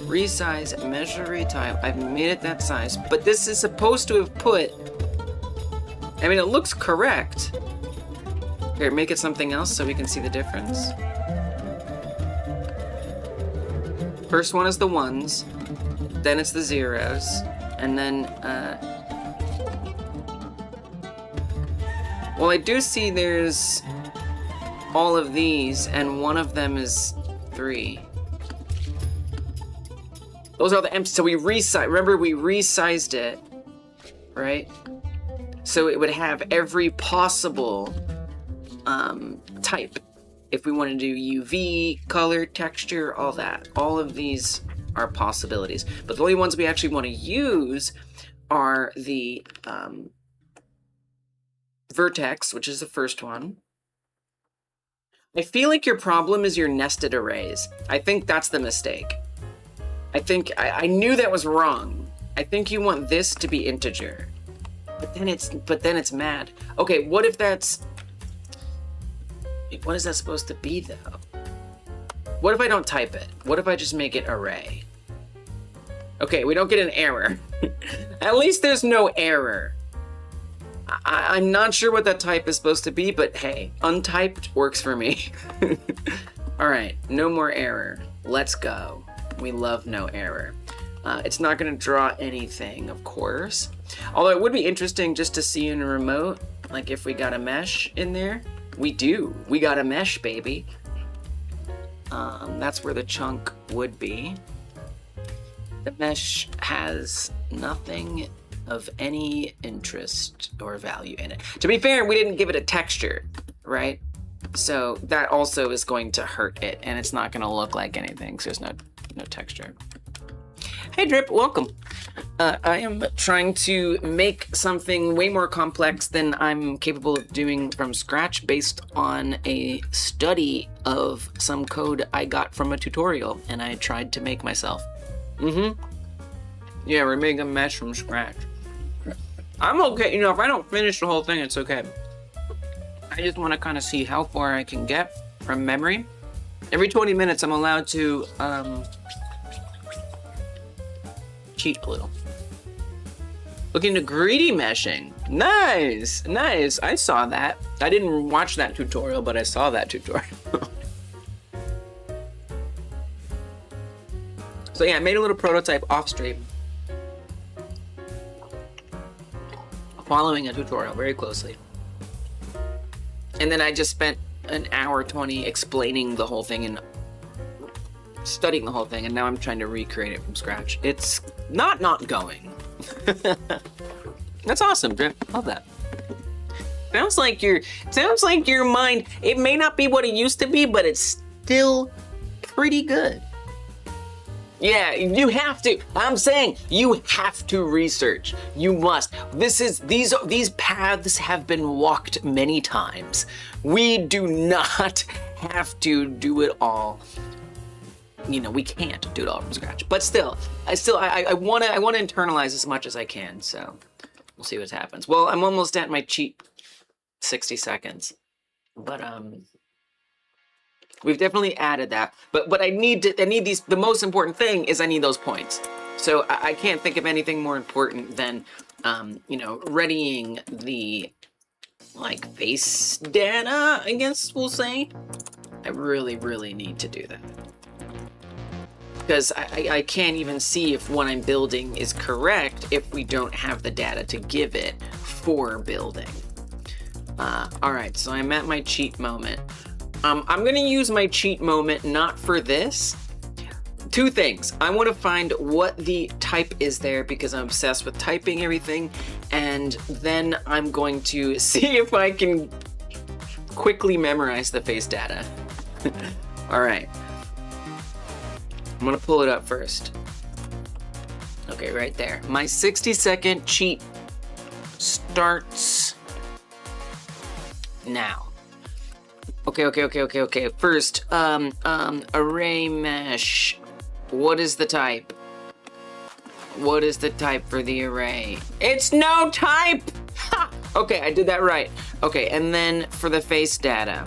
Resize, measure, retype. I've made it that size, but this is supposed to have put, I mean, it looks correct. Here, make it something else so we can see the difference. First one is the ones, then it's the zeros, and then, well, I do see there's all of these, and one of them is 3. Those are the empty, so we remember we resized it, right? So it would have every possible type. If we want to do UV, color, texture, all that. All of these are possibilities. But the only ones we actually want to use are the vertex, which is the first one. I feel like your problem is your nested arrays. I think that's the mistake. I think I knew that was wrong. I think you want this to be integer. But then it's mad. Okay, what if that's, what is that supposed to be though? What if I don't type it? What if I just make it array? Okay, we don't get an error. At least there's no error. I'm not sure what that type is supposed to be, but hey, untyped works for me. All right, no more error. Let's go. We love no error. It's not gonna draw anything, of course. Although it would be interesting just to see in a remote, like if we got a mesh in there. We do. We got a mesh, baby. That's where the chunk would be. The mesh has nothing of any interest or value in it. To be fair, we didn't give it a texture, right? So that also is going to hurt it, and it's not gonna look like anything, because there's no texture. Hey Drip, welcome. I am trying to make something way more complex than I'm capable of doing from scratch based on a study of some code I got from a tutorial and I tried to make myself. Yeah, we're making a mesh from scratch. I'm okay, you know, if I don't finish the whole thing, it's okay. I just want to kind of see how far I can get from memory. Every 20 minutes, I'm allowed to cheat a little. Looking to greedy meshing. Nice, nice. I saw that. I didn't watch that tutorial, but I saw that tutorial. So yeah, I made a little prototype off stream, following a tutorial very closely. And then I just spent an hour 20 explaining the whole thing and studying the whole thing, and now I'm trying to recreate it from scratch. It's not going. That's awesome, Drip. Love that. Sounds like your mind, it may not be what it used to be, but it's still pretty good. Yeah, you have to. I'm saying you have to research. You must. These paths have been walked many times. We do not have to do it all. You know, we can't do it all from scratch. But still, I want to internalize as much as I can. So we'll see what happens. Well, I'm almost at my cheat 60 seconds, but we've definitely added that. But I need these. The most important thing is I need those points. So I can't think of anything more important than you know, readying the like face data, I guess we'll say. I really need to do that. Because I can't even see if what I'm building is correct if we don't have the data to give it for building. All right, so I'm at my cheat moment. I'm gonna use my cheat moment not for this. Two things. I want to find what the type is there because I'm obsessed with typing everything, and then I'm going to see if I can quickly memorize the face data. All right. I'm gonna pull it up first. Okay, right there. My 60-second cheat starts now. Okay. First, array mesh. What is the type? What is the type for the array? It's no type! Ha! Okay, I did that right. Okay, and then for the face data.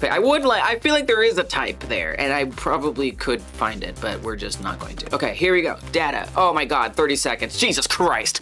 I feel like there is a type there, and I probably could find it, but we're just not going to. Okay, here we go. Data. Oh my god, 30 seconds. Jesus Christ.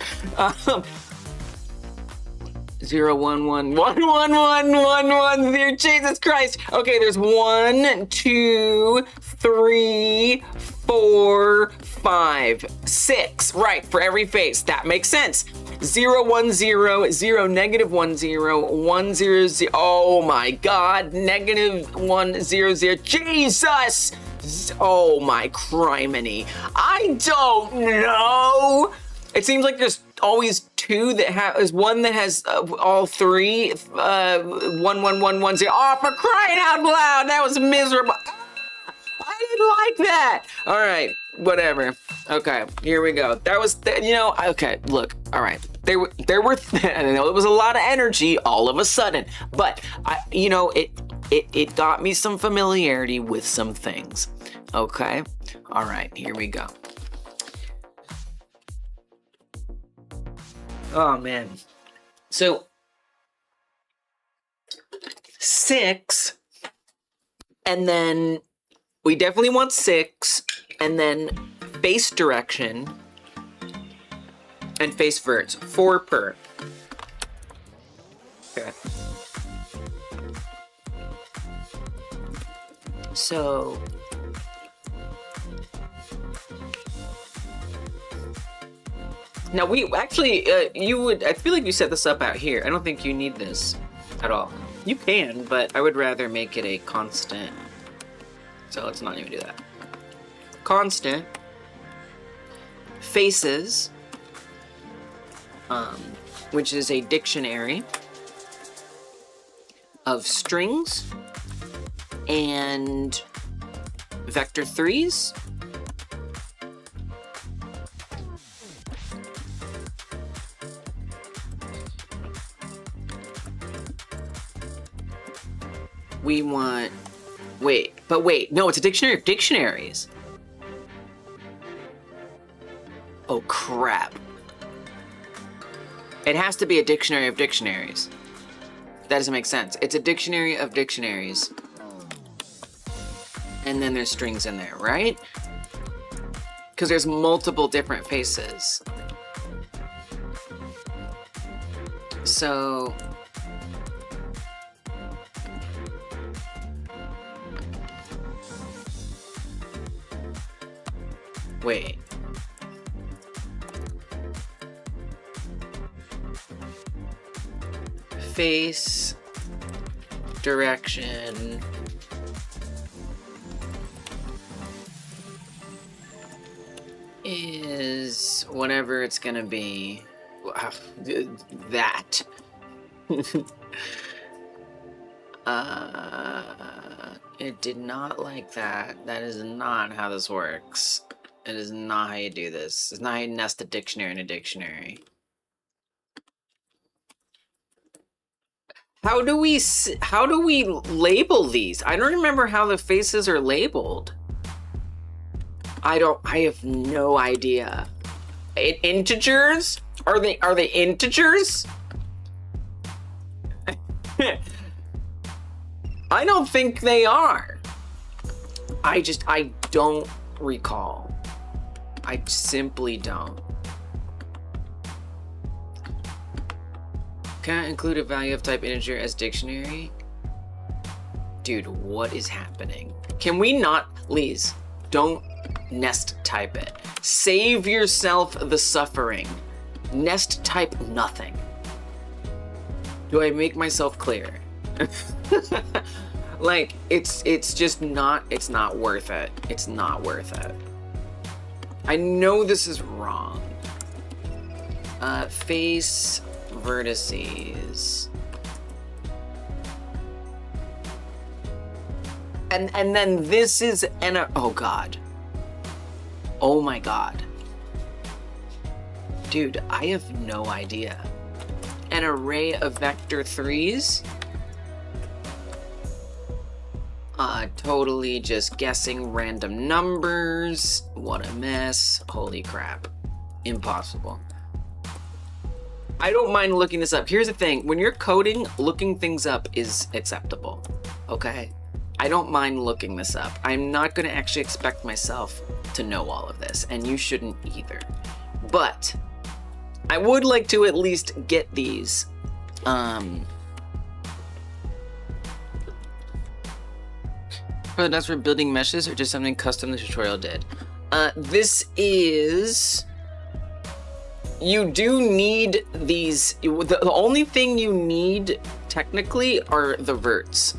0, 1, 1, 1, 1, 1, 1, 1, 0. Jesus Christ. Okay, there's 1, 2, 3, 4, 5, 6. Right, for every face. That makes sense. 0, 1, 0, 0, negative 1, 0, 1, 0, 0. Oh my god. Negative 1, 0, 0. Jesus. Oh my criminy. I don't know. It seems like there's always two that has one that has all three. 1, 1, 1, 1, 0. Oh, for crying out loud, that was miserable. I didn't like that. All right, whatever. Okay, here we go. That was, okay. Look, all right. There were. I know it was a lot of energy all of a sudden, but it got me some familiarity with some things. Okay, all right. Here we go. Oh man. So 6, and then we definitely want 6, and then face direction and face verts, 4 per. Okay. So now we actually, I feel like you set this up out here. I don't think you need this at all. You can, but I would rather make it a constant. So let's not even do that. Constant faces, which is a dictionary of strings and vector 3s. We want, wait, no, it's a dictionary of dictionaries. Oh crap. It has to be a dictionary of dictionaries. That doesn't make sense. It's a dictionary of dictionaries. And then there's strings in there, right? Because there's multiple different faces. So wait. Face direction is whatever it's gonna be. That. It did not like that. That is not how this works. It is not how you do this. It's not how you nest a dictionary in a dictionary. How do we label these? I don't remember how the faces are labeled. I have no idea. Integers? Are they integers? I don't think they are. I don't recall. I simply don't. Can I include a value of type integer as dictionary? Dude, what is happening? Can we not, Lise, don't nest type it. Save yourself the suffering. Nest type nothing. Do I make myself clear? Like, it's just not, it's not worth it. It's not worth it. I know this is wrong. Face vertices. And then this is oh God. Oh my God. Dude, I have no idea. An array of vector 3s? Totally just guessing random numbers. What a mess. Holy crap. Impossible. I don't mind looking this up. Here's the thing. When you're coding, looking things up is acceptable. Okay? I don't mind looking this up. I'm not going to actually expect myself to know all of this, and you shouldn't either. But I would like to at least get these. Whether that's for building meshes or just something custom the tutorial did. This is... You do need these... The only thing you need, technically, are the verts.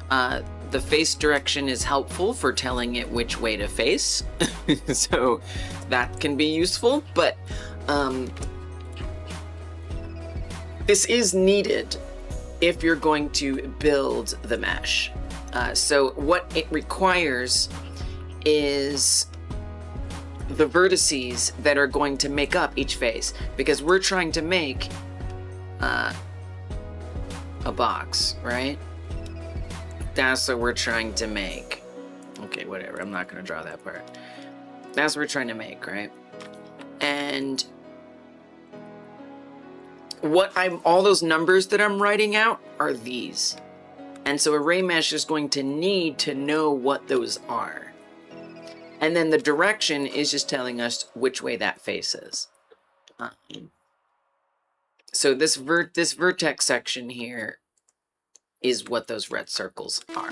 The face direction is helpful for telling it which way to face. So that can be useful, but this is needed if you're going to build the mesh. So what it requires is the vertices that are going to make up each face, because we're trying to make a box, right? That's what we're trying to make. Okay, whatever, I'm not gonna draw that part. That's what we're trying to make, right? And all those numbers that I'm writing out are these. And so array mesh is going to need to know what those are. And then the direction is just telling us which way that face is. So this vertex section here is what those red circles are.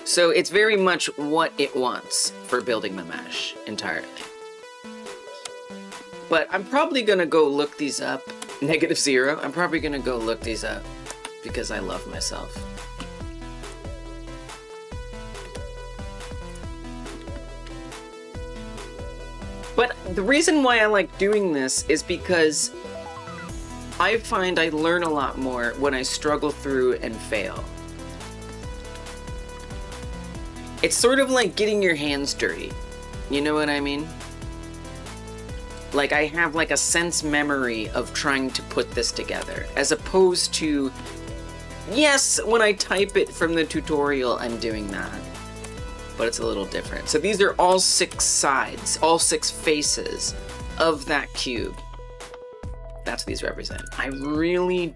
So it's very much what it wants for building the mesh entirely. But I'm probably gonna go look these up. -0. I'm probably gonna go look these up because I love myself. But the reason why I like doing this is because I find I learn a lot more when I struggle through and fail. It's sort of like getting your hands dirty. You know what I mean? Like I have like a sense memory of trying to put this together, as opposed to, yes, when I type it from the tutorial, I'm doing that. But it's a little different. So these are all 6 sides, all 6 faces of that cube. That's what these represent. I really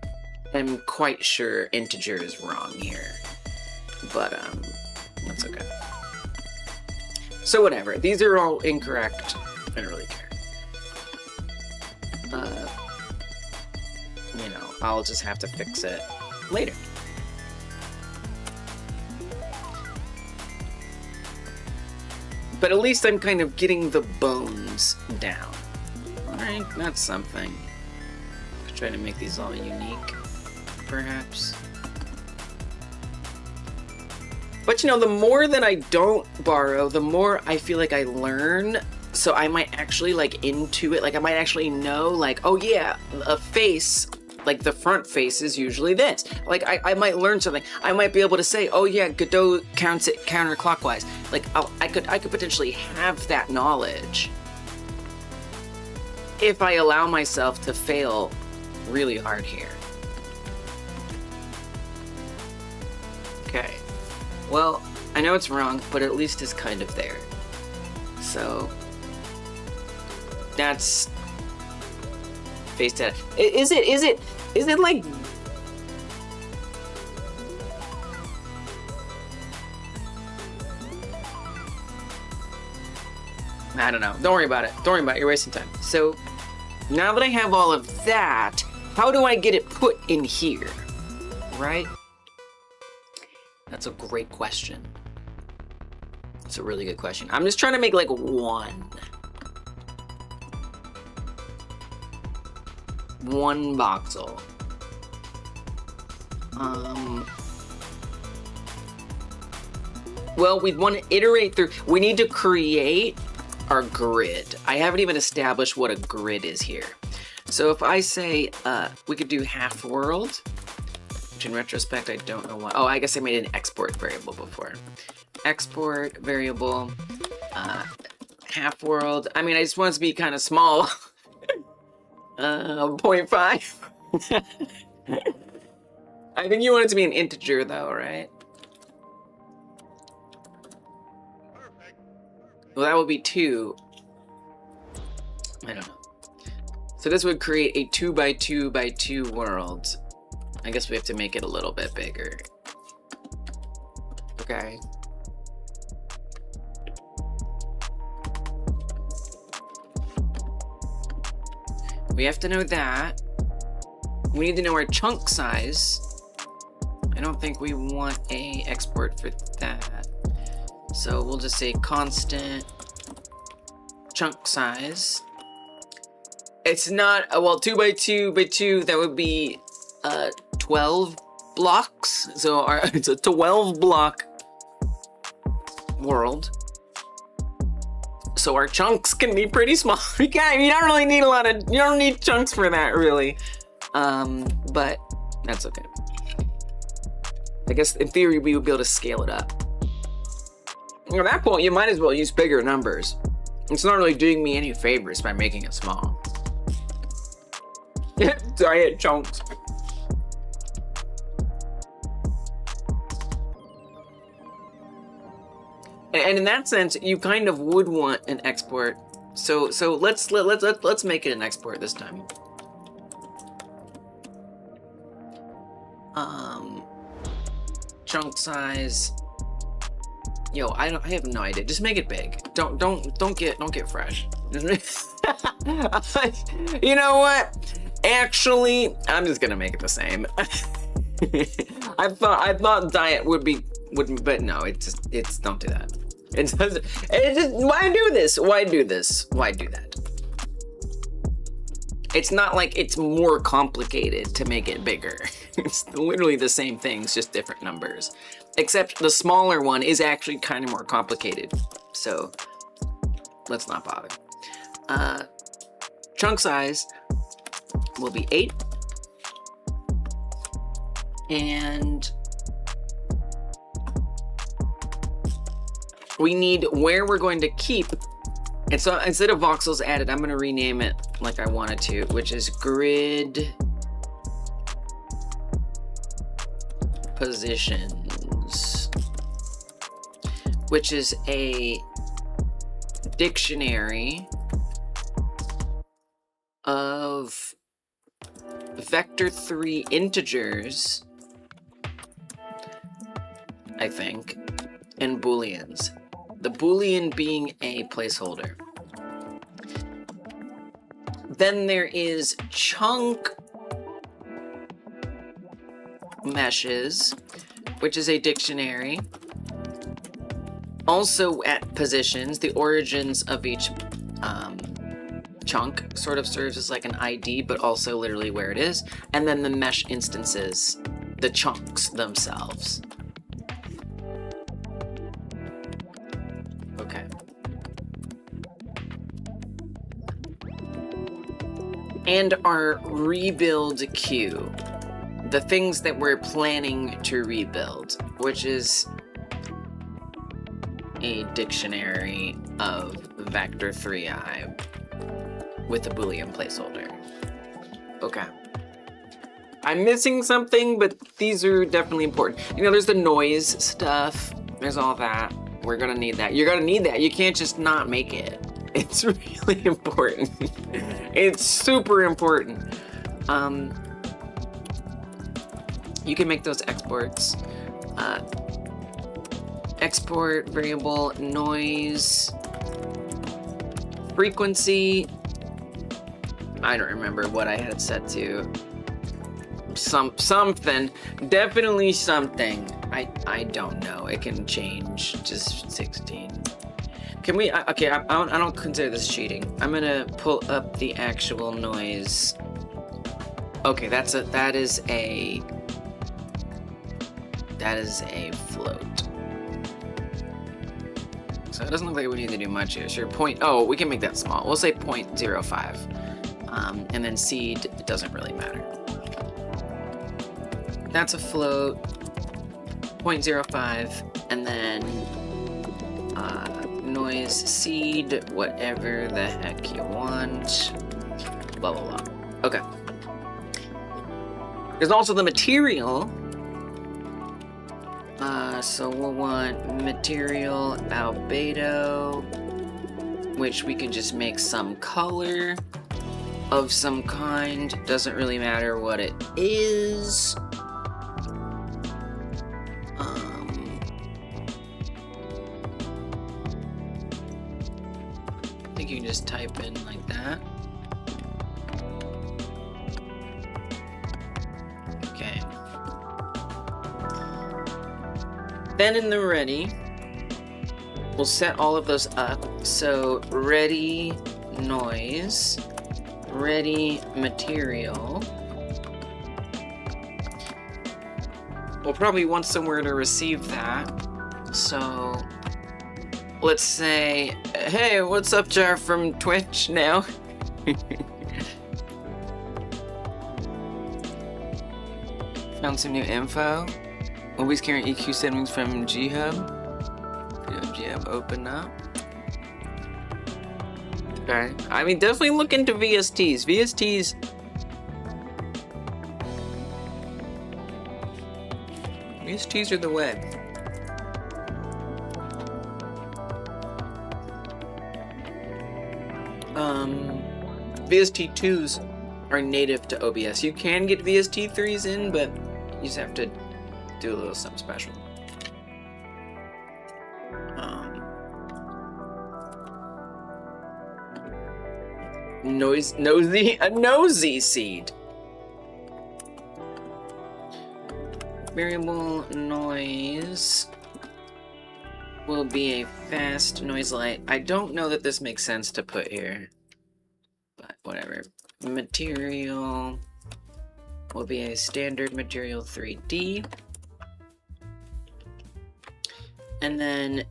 am quite sure integer is wrong here. But, that's okay. So whatever, these are all incorrect. I don't really care. You know, I'll just have to fix it later. But at least I'm kind of getting the bones down. Alright, that's something. Try to make these all unique, perhaps. But you know, the more that I don't borrow, the more I feel like I learn. So I might actually like intuit, like I might actually know, like, oh yeah, a face, like the front face is usually this. Like I might learn something. I might be able to say, oh yeah, Godot counts it counterclockwise. Like I could potentially have that knowledge if I allow myself to fail really hard here. Okay. Well, I know it's wrong, but at least it's kind of there. So that's face data. Is it like I don't know. Don't worry about it. Don't worry about it. You're wasting time. So now that I have all of that, how do I get it put in here? Right? That's a great question. It's a really good question. I'm just trying to make like one voxel. Well, we want to iterate through. We need to create our grid. I haven't even established what a grid is here. So if I say we could do half world, which in retrospect, I don't know why. Oh, I guess I made an export variable before. Export variable, half world. I mean, I just want it to be kind of small. 0.5. I think you want it to be an integer though, right? Well, that would be 2. I don't know. So this would create a 2 by 2 by 2 world. I guess we have to make it a little bit bigger. Okay. We have to know that. We need to know our chunk size. I don't think we want a export for that. So we'll just say constant chunk size. It's not, well, 2 by 2 by 2, that would be 12 blocks. So it's a 12 block world. So our chunks can be pretty small. You don't really need you don't need chunks for that really. But that's okay. I guess in theory we would be able to scale it up. At that point, you might as well use bigger numbers. It's not really doing me any favors by making it small. Sorry, I had chunks. And in that sense, you kind of would want an export. So let's make it an export this time. Chunk size. Yo, I have no idea. Just make it big. Don't get fresh. You know what? Actually, I'm just gonna make it the same. I thought diet would, but no, it's don't do that. It just why do this? Why do this? Why do that? It's not like it's more complicated to make it bigger. It's literally the same things, just different numbers. Except the smaller one is actually kind of more complicated. So let's not bother. Chunk size will be 8. And we need where we're going to keep. And so instead of voxels added, I'm going to rename it like I wanted to, which is grid positions, which is a dictionary of vector 3 integers, I think, and booleans. The boolean being a placeholder. Then there is chunk meshes, which is a dictionary. Also at positions, the origins of each chunk sort of serves as like an ID, but also literally where it is. And then the mesh instances, the chunks themselves. Okay. And our rebuild queue. The things that we're planning to rebuild, which is a dictionary of vector 3i with a boolean placeholder. Okay. I'm missing something, but these are definitely important. You know, there's the noise stuff. There's all that. We're gonna need that. You're gonna need that. You can't just not make it. It's really important. It's super important. You can make those exports. Export variable noise frequency. I don't remember what I had set to. Something. Definitely something. I don't know. It can change. Just 16. Can we? Okay. I don't consider this cheating. I'm gonna pull up the actual noise. Okay. That is a float. So it doesn't look like we need to do much here. Sure, we can make that small. We'll say 0.05. And then seed, it doesn't really matter. That's a float. 0.05, and then noise seed, whatever the heck you want. Blah blah blah. Okay. There's also the material. So we'll want material albedo, which we can just make some color of some kind. Doesn't really matter what it is. I think you can just type in like that. Okay. Then in the ready, we'll set all of those up. So ready noise, ready material. We'll probably want somewhere to receive that. So let's say, hey, what's up, Jar from Twitch now? Found some new info. Always carry EQ settings from G-Hub. G-Hub open up. Okay. I mean, definitely look into VSTs. VSTs are the way. VST2s are native to OBS. You can get VST3s in, but you just have to do a little something special. A nosy seed. Variable noise will be a fast noise light. I don't know that this makes sense to put here, but whatever. Material will be a standard material 3D. And then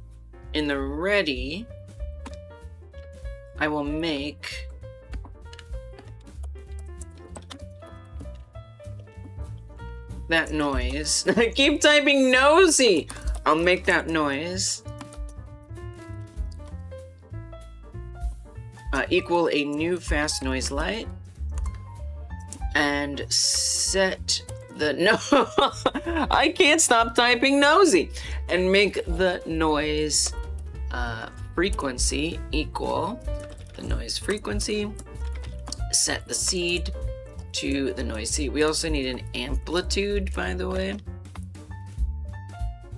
in the ready, I will make that noise. I keep typing nosy. I'll make that noise equal a new fast noise light and set the I can't stop typing nosy and make the noise frequency equal the noise frequency. Set the seed to the noise seed. We also need an amplitude, by the way.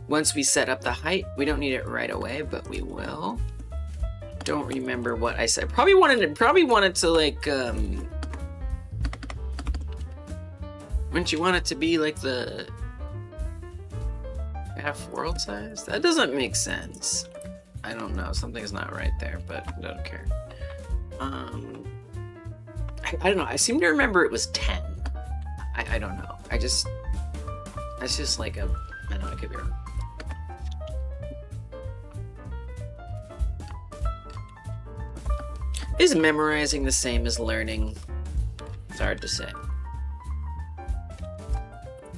Once we set up the height, we don't need it right away, but we will. Don't remember what I said. Probably wanted to like wouldn't you want it to be like the half world size? That doesn't make sense. I don't know. Something's not right there, but I don't care. I don't know. I seem to remember it was 10. I don't know. It's just like a, I know, I could be wrong. Is memorizing the same as learning? It's hard to say.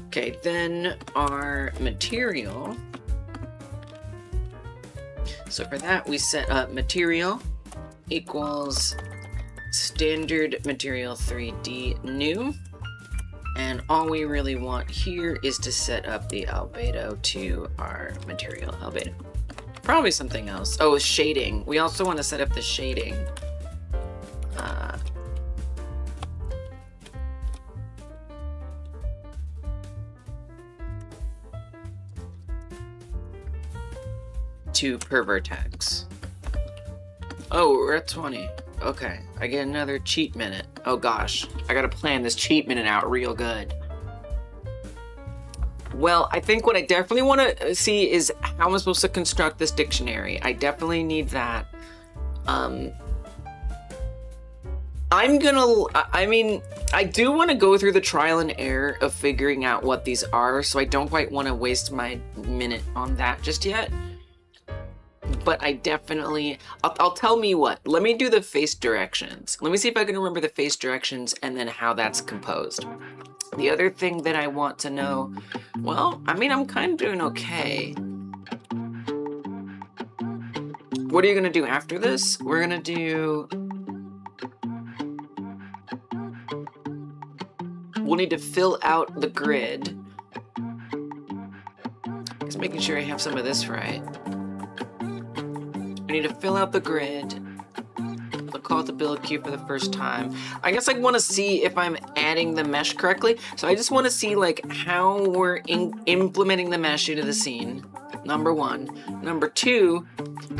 Okay, then our material. So for that, we set up material equals standard material 3D new. And all we really want here is to set up the albedo to our material albedo. Probably something else. Oh, shading. We also want to set up the shading. To per vertex. Oh, we're at 20. Okay, I get another cheat minute. Oh gosh, I gotta plan this cheat minute out real good. Well, I think what I definitely want to see is how I'm supposed to construct this dictionary. I definitely need that. I do want to go through the trial and error of figuring out what these are, so I don't quite want to waste my minute on that just yet. but I definitely, I'll tell me what. Let me do the face directions. Let me see if I can remember the face directions and then how that's composed. The other thing that I want to know, well, I mean, I'm kind of doing okay. What are you gonna do after this? We're gonna do, we'll need to fill out the grid. Just making sure I have some of this right. I need to fill out the grid. I'll call it the build queue for the first time. I guess I want to see if I'm adding the mesh correctly. So I just want to see like how we're implementing the mesh into the scene. Number one. Number two,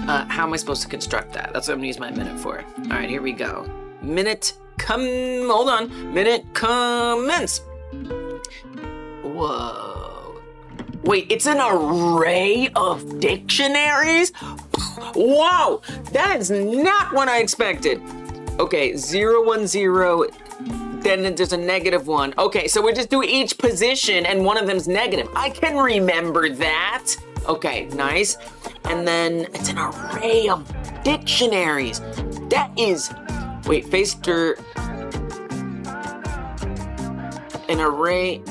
how am I supposed to construct that? That's what I'm gonna use my minute for. All right, here we go. Hold on. Minute commence. Whoa. Wait, it's an array of dictionaries? Wow, that is not what I expected. Okay, 0, 1, 0, then there's a -1. Okay, so we just do each position and one of them's negative. I can remember that. Okay, nice. And then it's an array of dictionaries. That is, wait, an array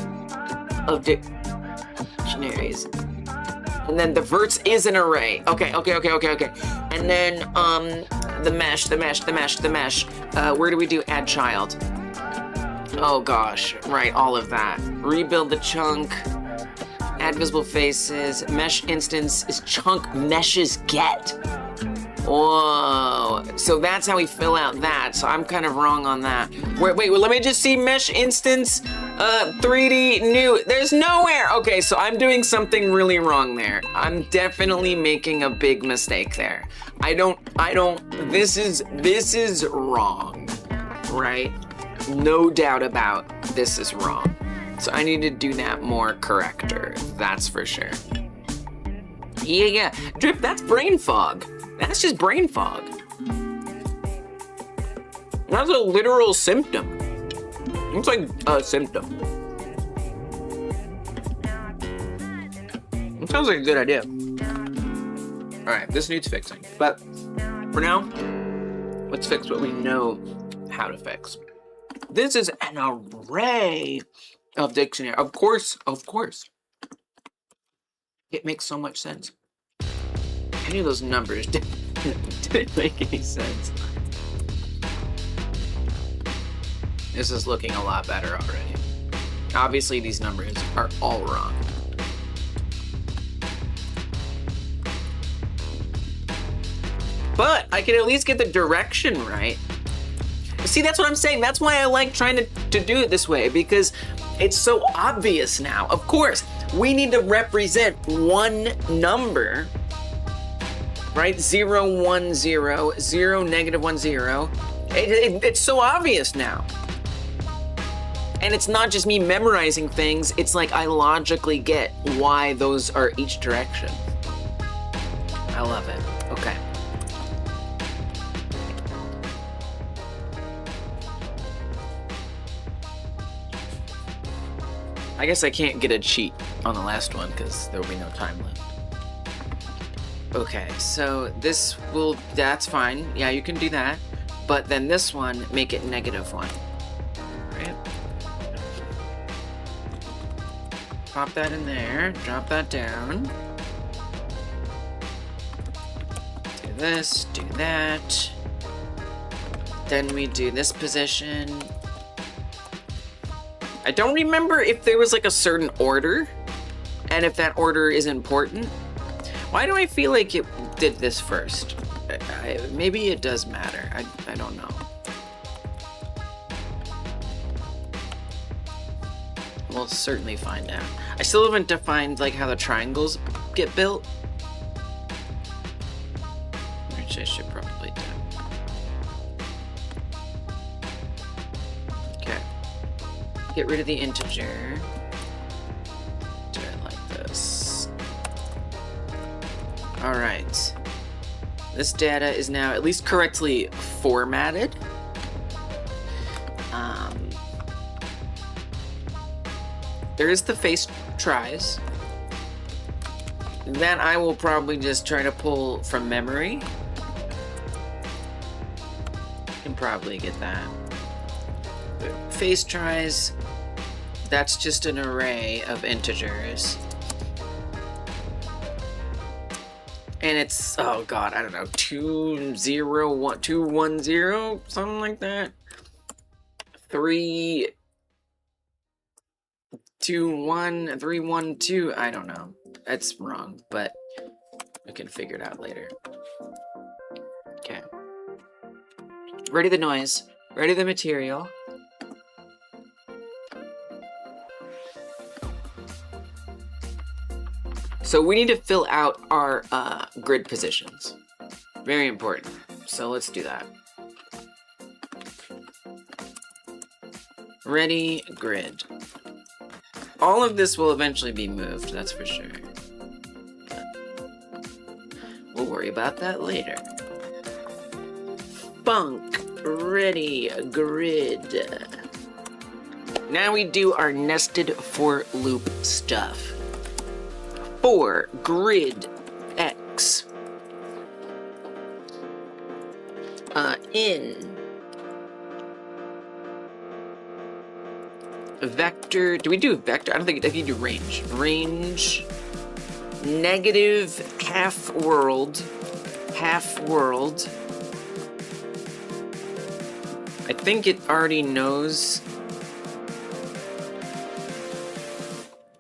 of dictionaries. And then the verts is an array. Okay. And then the mesh. Where do we do add child? Oh gosh, right, all of that. Rebuild the chunk. Add visible faces. Mesh instance is chunk meshes get. Whoa, so that's how we fill out that. So I'm kind of wrong on that. Wait, let me just see mesh instance, 3D new. There's nowhere. Okay, so I'm doing something really wrong there. I'm definitely making a big mistake there. This is wrong, right? No doubt about this is wrong. So I need to do that more correcter, that's for sure. Yeah, Drip, that's brain fog. That's just brain fog. That's a literal symptom. It's like a symptom. It sounds like a good idea. All right, this needs fixing. But for now, let's fix what we know how to fix. This is an array of dictionary. Of course. It makes so much sense. Any of those numbers didn't make any sense. This is looking a lot better already. Obviously, these numbers are all wrong. But I can at least get the direction right. See, that's what I'm saying. That's why I like trying to do it this way, because it's so obvious now. Of course, we need to represent one number, right? 0, 1, 0, 0, -1, 0. It's so obvious now. And it's not just me memorizing things, it's like I logically get why those are each direction. I love it. Okay. I guess I can't get a cheat on the last one because there will be no time left. Okay, so that's fine. Yeah, you can do that. But then this one, make it -1. Right? Pop that in there, drop that down. Do this, do that. Then we do this position. I don't remember if there was like a certain order, and if that order is important. Why do I feel like it did this first? Maybe it does matter. I don't know. We'll certainly find out. I still haven't defined like how the triangles get built, which I should probably do. Okay. Get rid of the integer. Do it like this. All right. This data is now at least correctly formatted. There is the face tries. That I will probably just try to pull from memory. Can probably get that. Face tries, that's just an array of integers. And it's, oh god, I don't know, 210, something like that. 321, 312, I don't know. That's wrong, but we can figure it out later. Okay. Ready the noise, ready the material. So we need to fill out our grid positions. Very important. So let's do that. Ready, grid. All of this will eventually be moved, that's for sure. But we'll worry about that later. Funk, ready, grid. Now we do our nested for loop stuff. For grid X in vector, do we do vector? I don't think you do range. Range negative half world. I think it already knows.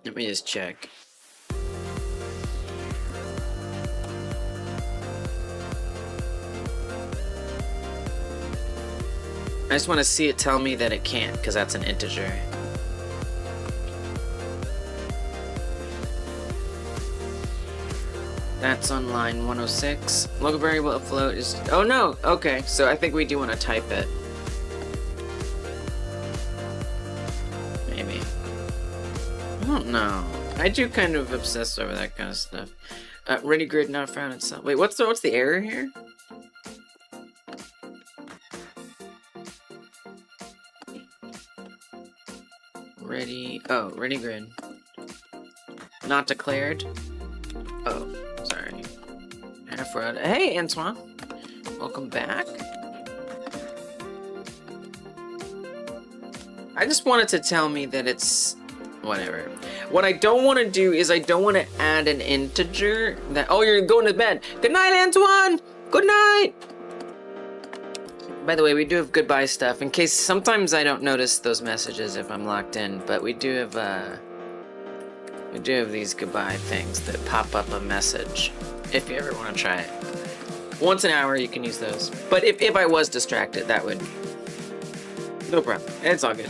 Let me just check. I just want to see it tell me that it can't, because that's an integer. That's on line 106. Local variable float is... Oh no! Okay, so I think we do want to type it. Maybe. I don't know. I do kind of obsess over that kind of stuff. Ready grid not found itself. Wait, what's the error here? Ready, oh, ready grid. Not declared. Oh, sorry. Half-rod. Hey, Antoine. Welcome back. I just wanted to tell me that it's... whatever. What I don't want to do is I don't want to add an integer that... Oh, you're going to bed. Good night, Antoine! Good night! By the way, we do have goodbye stuff, in case sometimes I don't notice those messages if I'm locked in, but we do have these goodbye things that pop up a message, if you ever want to try it. Once an hour, you can use those. But if I was distracted, that would... No problem. It's all good.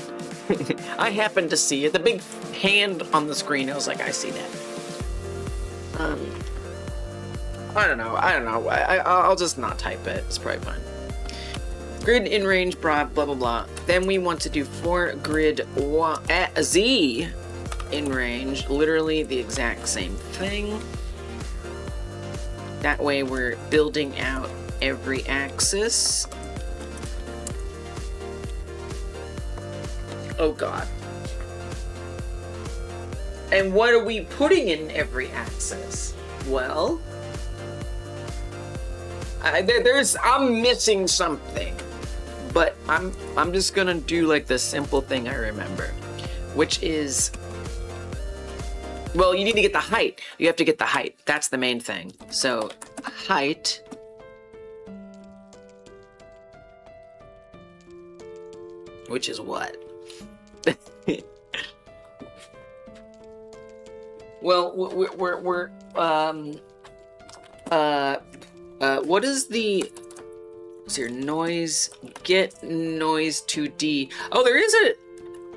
I happened to see it. The big hand on the screen, I was like, I see that. I don't know. I'll just not type it. It's probably fine. Grid in range, blah, blah, blah, blah. Then we want to do for grid Z in range, literally the exact same thing. That way we're building out every axis. Oh God. And what are we putting in every axis? Well, I'm missing something. But I'm just gonna do like the simple thing I remember, which is, well, you need to get the height. You have to get the height. That's the main thing. So height which is what? Well, we're what is the, let's see here, noise, get noise 2D. Oh, there is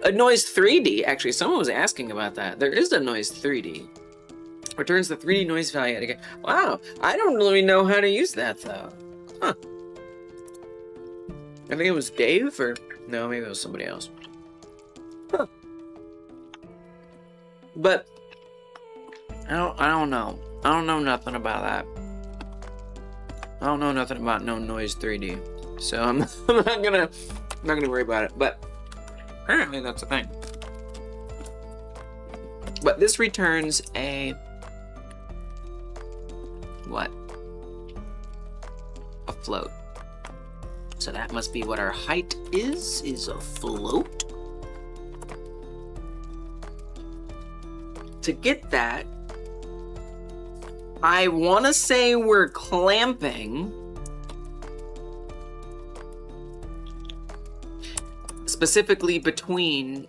a noise 3D, actually. Someone was asking about that. There is a noise 3D. Returns the 3D noise value again. Wow, I don't really know how to use that, though. Huh. I think it was Dave, or no, maybe it was somebody else. Huh. But I don't know. I don't know nothing about that. I don't know nothing about no noise 3D, so I'm not gonna worry about it. But apparently that's a thing. But this returns a What? A float. So that must be what our height is a float. To get that, I want to say we're clamping specifically between,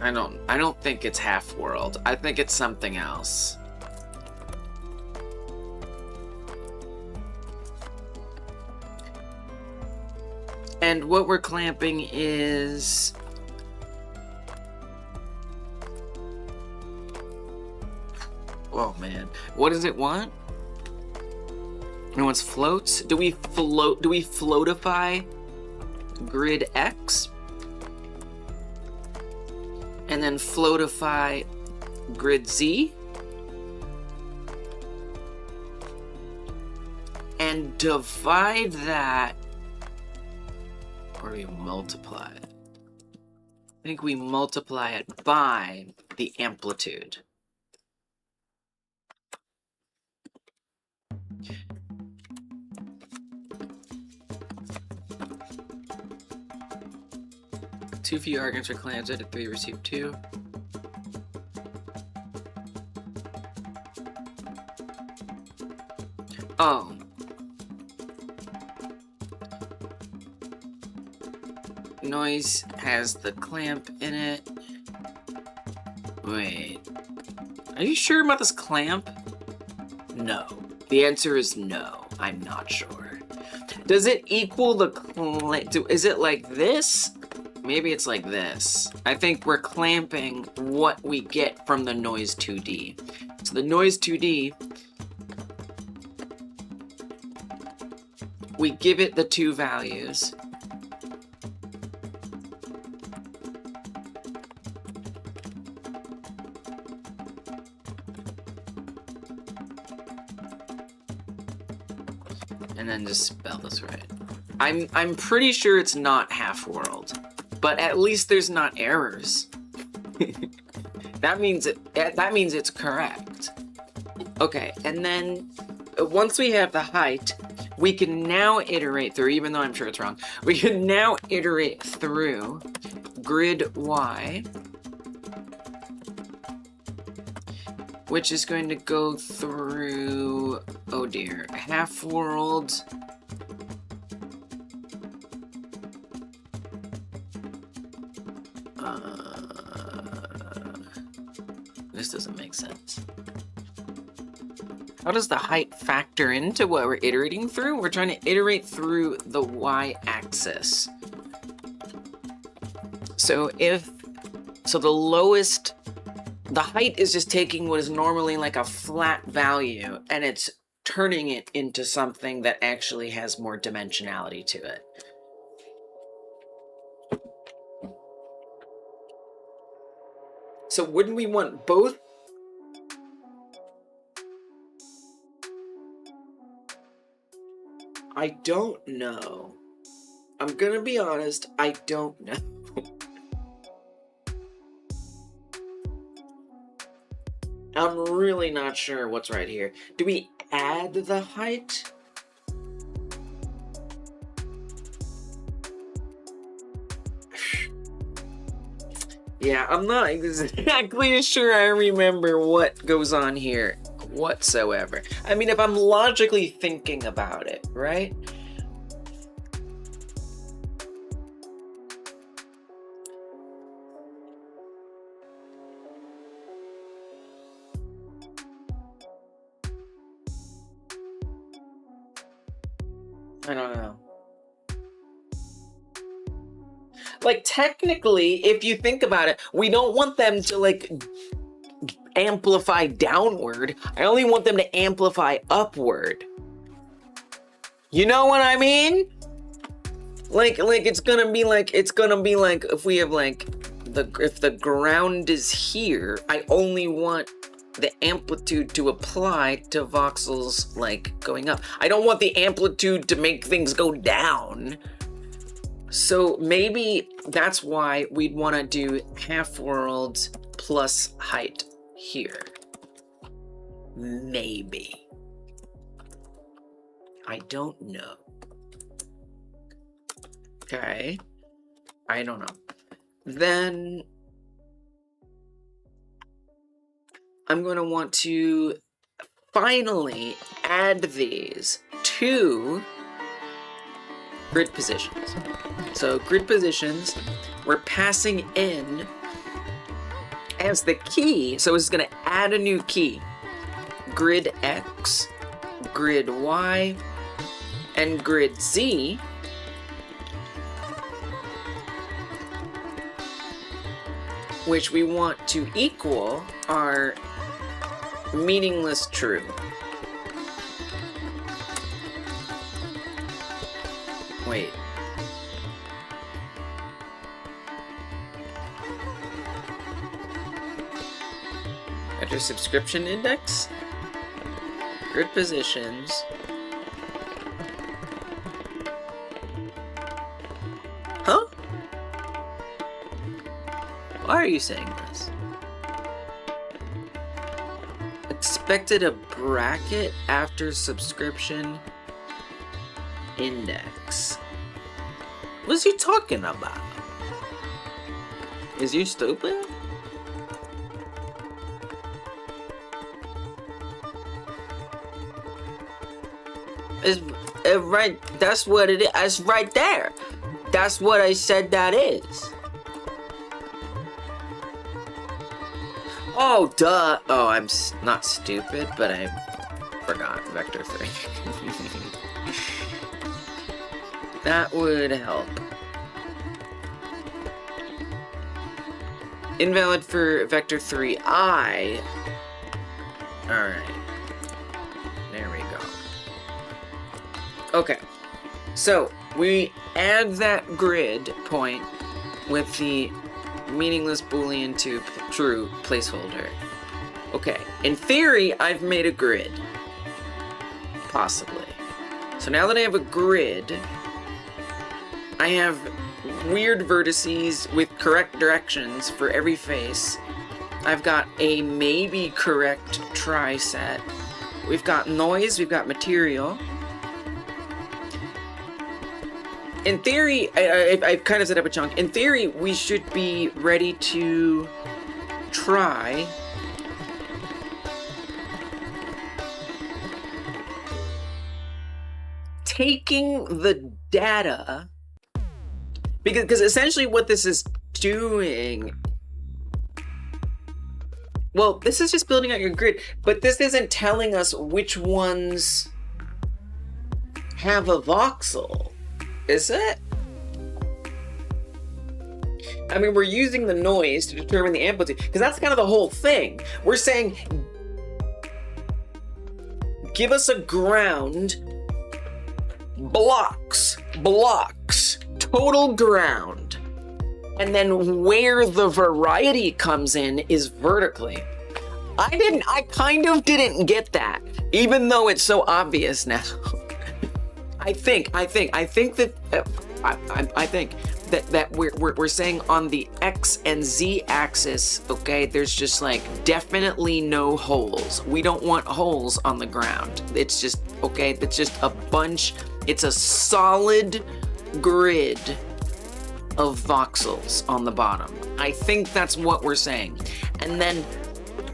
I don't think it's half world. I think it's something else. And what we're clamping is oh man, what does it want? It wants floats. Do we floatify grid X? And then floatify grid Z? And divide that, or do we multiply it? I think we multiply it by the amplitude. Too few arguments for clamps at 3 receive 2. Oh. Noise has the clamp in it. Wait. Are you sure about this clamp? No. The answer is no. I'm not sure. Does it equal the clamp? Is it like this? Maybe it's like this. I think we're clamping what we get from the noise 2D. So the noise 2D, we give it the two values. And then just spell this right. I'm pretty sure it's not half world, but at least there's not errors. That means it's correct. Okay, and then once we have the height, we can now iterate through, even though I'm sure it's wrong, we can now iterate through grid Y, which is going to go through, oh dear, half world. This doesn't make sense. How does the height factor into what we're iterating through? We're trying to iterate through the y-axis. So the lowest, the height is just taking what is normally like a flat value and it's turning it into something that actually has more dimensionality to it. So wouldn't we want both? I don't know. I'm gonna be honest, I don't know. I'm really not sure what's right here. Do we add the height? Yeah, I'm not exactly sure I remember what goes on here whatsoever. I mean, if I'm logically thinking about it, right? I don't know. Like, technically, if you think about it, we don't want them to, like, amplify downward. I only want them to amplify upward. You know what I mean? Like it's gonna be like if we have like if the ground is here, I only want the amplitude to apply to voxels like going up. I don't want the amplitude to make things go down. So maybe that's why we'd want to do half world plus height here. Maybe. I don't know. Okay. I don't know. Then I'm going to want to finally add these to grid positions. So grid positions, we're passing in as the key, so it's going to add a new key. Grid X, grid Y, and grid Z. Which we want to equal our meaningless true. Wait. Enter subscription index, grid positions, huh? Why are you saying this? Expected a bracket after subscription index. What's he talking about? Is you stupid? It's right, that's what it is. It's right there. That's what I said that is. Oh, duh. Oh, I'm not stupid, but I forgot vector 3. That would help. Invalid for vector 3i. Alright. There we go. Okay. So, we add that grid point with the meaningless boolean to true placeholder. Okay, in theory, I've made a grid. Possibly. So now that I have a grid, I have weird vertices with correct directions for every face. I've got a maybe correct try set. We've got noise, we've got material. In theory, I've kind of set up a chunk. In theory, we should be ready to try taking the data, because essentially what this is doing, well, this is just building out your grid, but this isn't telling us which ones have a voxel. Is it? I mean, we're using the noise to determine the amplitude, because that's kind of the whole thing. We're saying, give us a ground, blocks, total ground, and then where the variety comes in is vertically. I kind of didn't get that, even though it's so obvious now. I think that we're saying on the X and Z axis, okay, there's just like definitely no holes. We don't want holes on the ground. It's just, okay, it's just a bunch, it's a solid grid of voxels on the bottom. I think that's what we're saying. And then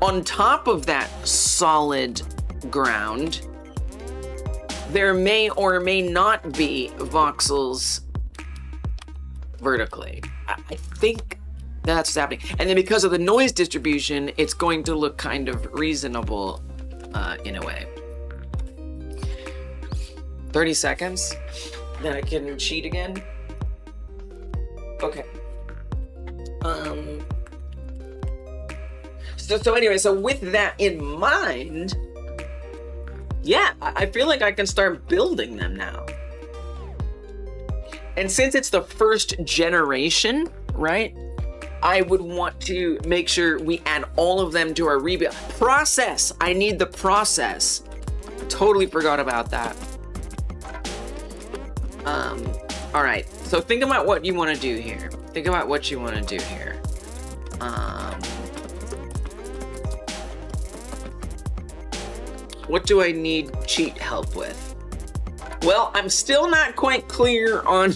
on top of that solid ground, there may or may not be voxels vertically. I think that's what's happening. And then because of the noise distribution, it's going to look kind of reasonable in a way. 30 seconds, then I can cheat again. Okay. So anyway, so with that in mind, yeah, I feel like I can start building them now. And since it's the first generation, right, I would want to make sure we add all of them to our rebuild process. I need the process. Totally forgot about that. All right, so think about what you want to do here. Think about what you want to do here. What do I need cheat help with? Well, I'm still not quite clear on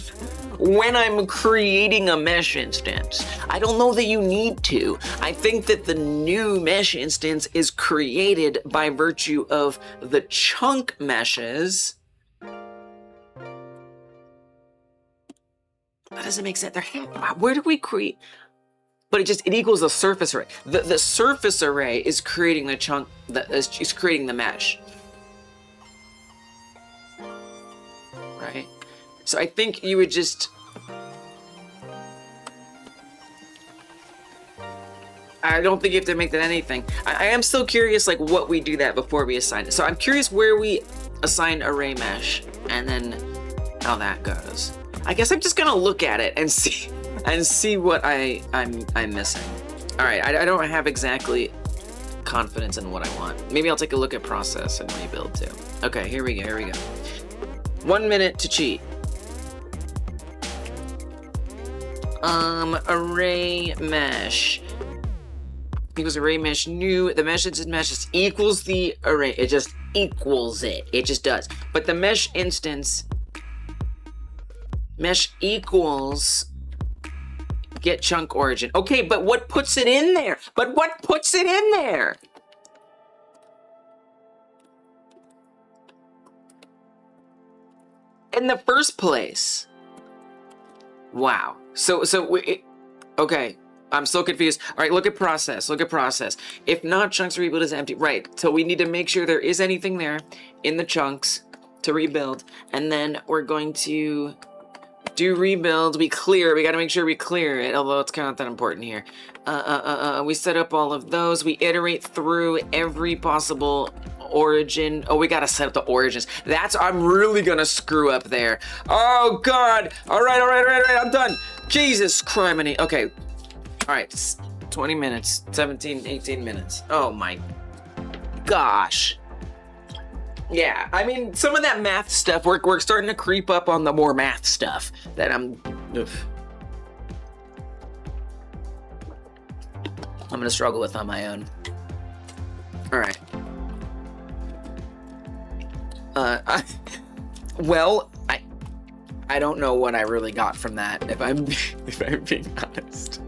when I'm creating a mesh instance. I don't know that you need to. I think that the new mesh instance is created by virtue of the chunk meshes. That doesn't make sense. Where do we create? But it equals the surface array. The surface array is creating the chunk, is creating the mesh. Right? So I think you would just... I don't think you have to make that anything. I am still curious, like, what we do that before we assign it. So I'm curious where we assign array mesh, and then how that goes. I guess I'm just gonna look at it and see what I'm missing. All right, I don't have exactly confidence in what I want. Maybe I'll take a look at process and rebuild too. Okay, here we go. 1 minute to cheat. Array mesh equals array mesh new. The mesh just equals the array. It just equals it. It just does. But the mesh instance mesh equals get chunk origin. Okay, but what puts it in there? In the first place. Wow. Okay. I'm still confused. All right, look at process. If not, chunks rebuild is empty. Right. So we need to make sure there is anything there in the chunks to rebuild. And then we're going to do rebuild. We got to make sure we clear it, although it's kind of not that important here. We set up all of those. We iterate through every possible origin. Oh, we got to set up the origins. I'm really going to screw up there. Oh, God. All right. I'm done. Jesus criminy. Okay. All right. 20 minutes. 17, 18 minutes. Oh, my gosh. Yeah, I mean, some of that math stuff, we're starting to creep up on the more math stuff that I'm gonna struggle with on my own. All right. I don't know what I really got from that, if I'm being honest.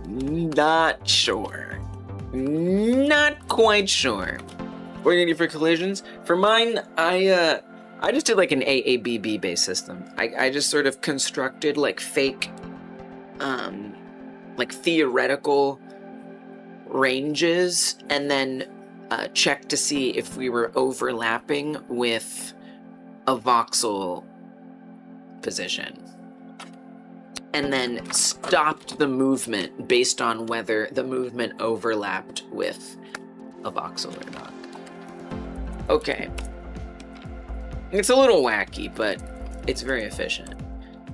Not sure. Not quite sure. What are you gonna do for collisions? For mine, I just did like an AABB based system. I just sort of constructed like fake, like theoretical ranges, and then checked to see if we were overlapping with a voxel position. And then stopped the movement based on whether the movement overlapped with a voxel or not. Okay. It's a little wacky, but it's very efficient.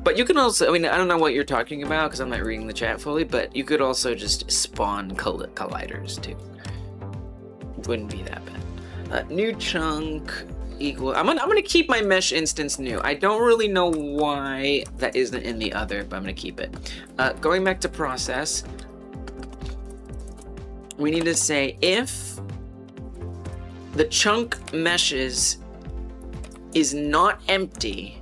But you can also, I mean, I don't know what you're talking about because I'm not reading the chat fully, but you could also just spawn colliders too. It wouldn't be that bad. New chunk equal, I'm gonna keep my mesh instance new. I don't really know why that isn't in the other, but I'm gonna keep it. Going back to process, we need to say if the chunk meshes is not empty,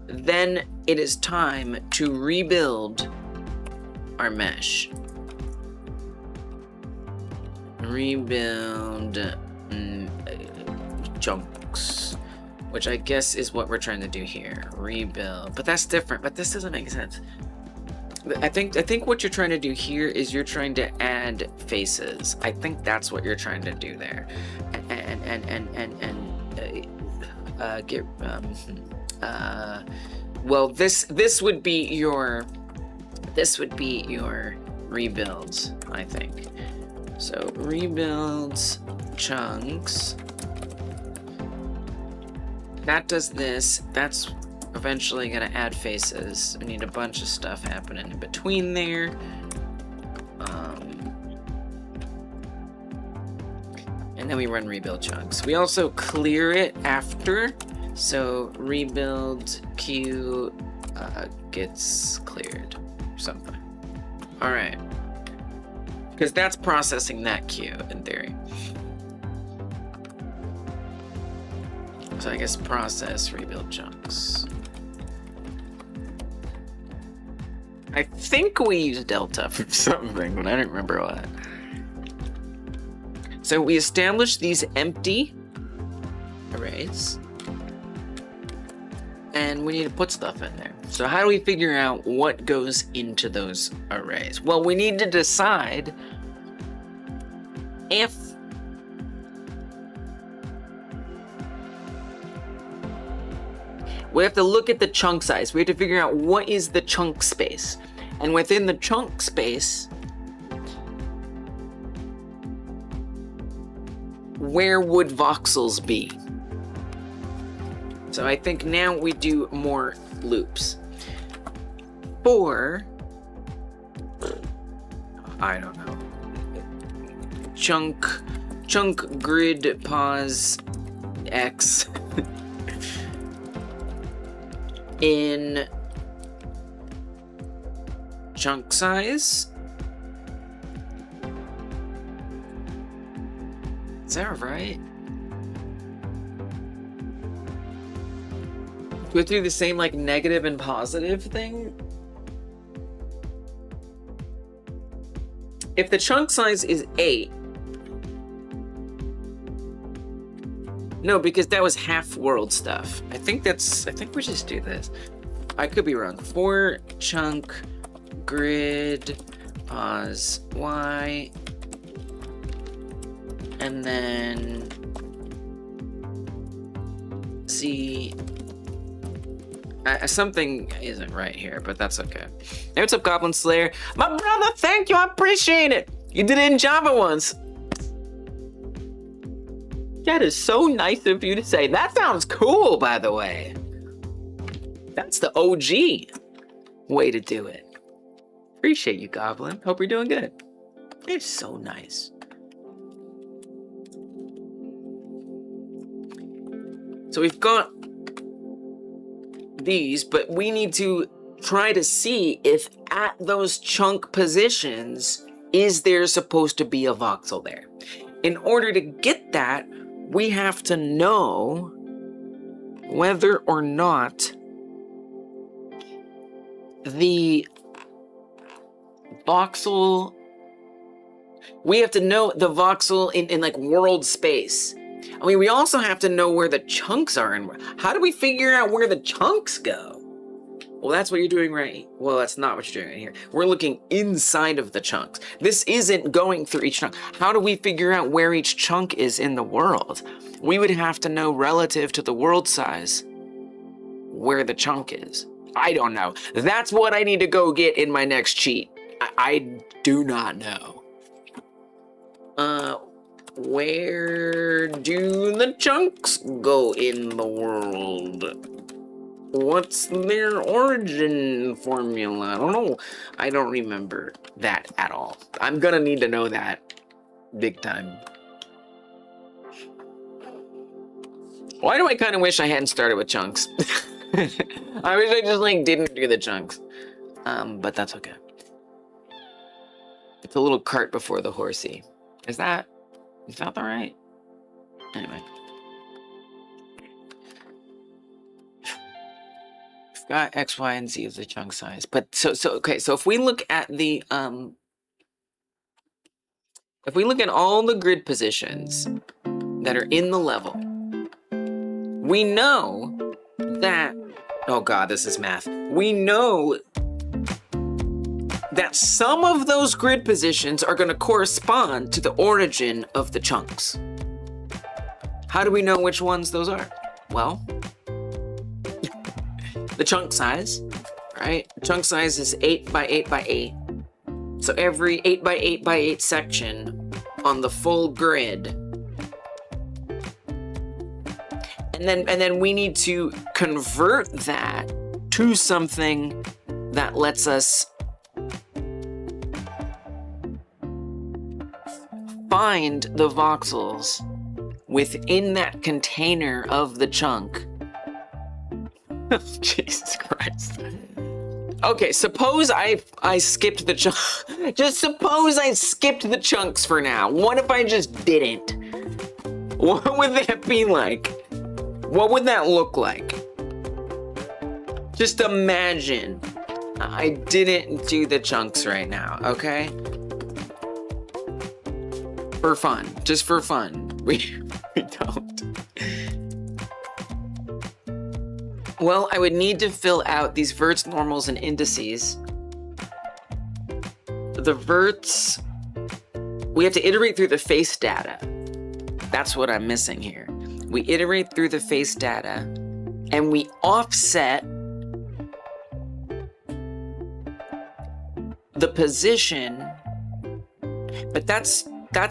then it is time to rebuild our mesh. Rebuild chunks, which I guess is what we're trying to do here. Rebuild, but that's different. But this doesn't make sense. I think what you're trying to do here is you're trying to add faces. I think that's what you're trying to do there, well, this would be your rebuilds, I think. So rebuilds chunks. That does this. That's eventually gonna add faces. We need a bunch of stuff happening in between there. And then we run rebuild chunks. We also clear it after. So rebuild queue gets cleared or something. All right. Because that's processing that queue in theory. So I guess process, rebuild chunks. I think we used delta for something, but I don't remember what. So we established these empty arrays. And we need to put stuff in there. So how do we figure out what goes into those arrays? Well, we need to decide if we have to look at the chunk size. We have to figure out what is the chunk space. And within the chunk space, where would voxels be? So I think now we do more loops. For, I don't know, chunk grid pause X in chunk size. Is that right? Go through the same like negative and positive thing? If the chunk size is 8, no, because that was half world stuff. I think we just do this. I could be wrong. For chunk grid pause Y, and then Z. Something isn't right here, but that's okay. Hey, what's up, Goblin Slayer? My brother, thank you, I appreciate it. You did it in Java once. That is so nice of you to say. That sounds cool, by the way. That's the OG way to do it. Appreciate you, Goblin. Hope you're doing good. It's so nice. So we've got these, but we need to try to see if at those chunk positions, is there supposed to be a voxel there? In order to get that, we have to know whether or not the voxel, we have to know the voxel in like world space. I mean, we also have to know where the chunks are, and how do we figure out where the chunks go? Well, that's what you're doing right. Well, that's not what you're doing right here. We're looking inside of the chunks. This isn't going through each chunk. How do we figure out where each chunk is in the world? We would have to know relative to the world size where the chunk is. I don't know. That's what I need to go get in my next cheat. I do not know. Where do the chunks go in the world? What's their origin formula? I don't know. I don't remember that at all. I'm gonna need to know that big time. Why do I kind of wish I hadn't started with chunks? I wish I just like didn't do the chunks. But that's okay. It's a little cart before the horsey. Is that the right? Anyway. We've got X, Y, and Z of the chunk size. But so okay, so if we look at the if we look at all the grid positions that are in the level, we know that, oh god, this is math. We know that some of those grid positions are going to correspond to the origin of the chunks. How do we know which ones those are? Well, the chunk size, right? The chunk size is 8 by 8 by 8. So every 8 by 8 by 8 section on the full grid. And then we need to convert that to something that lets us find the voxels within that container of the chunk. Jesus Christ. Okay, suppose I skipped the chunk. Just suppose I skipped the chunks for now. What if I just didn't? What would that be like? What would that look like? Just imagine I didn't do the chunks right now, okay? For fun, just for fun. We don't. Well, I would need to fill out these verts, normals, and indices. The verts, we have to iterate through the face data. That's what I'm missing here. We iterate through the face data, and we offset the position, but that's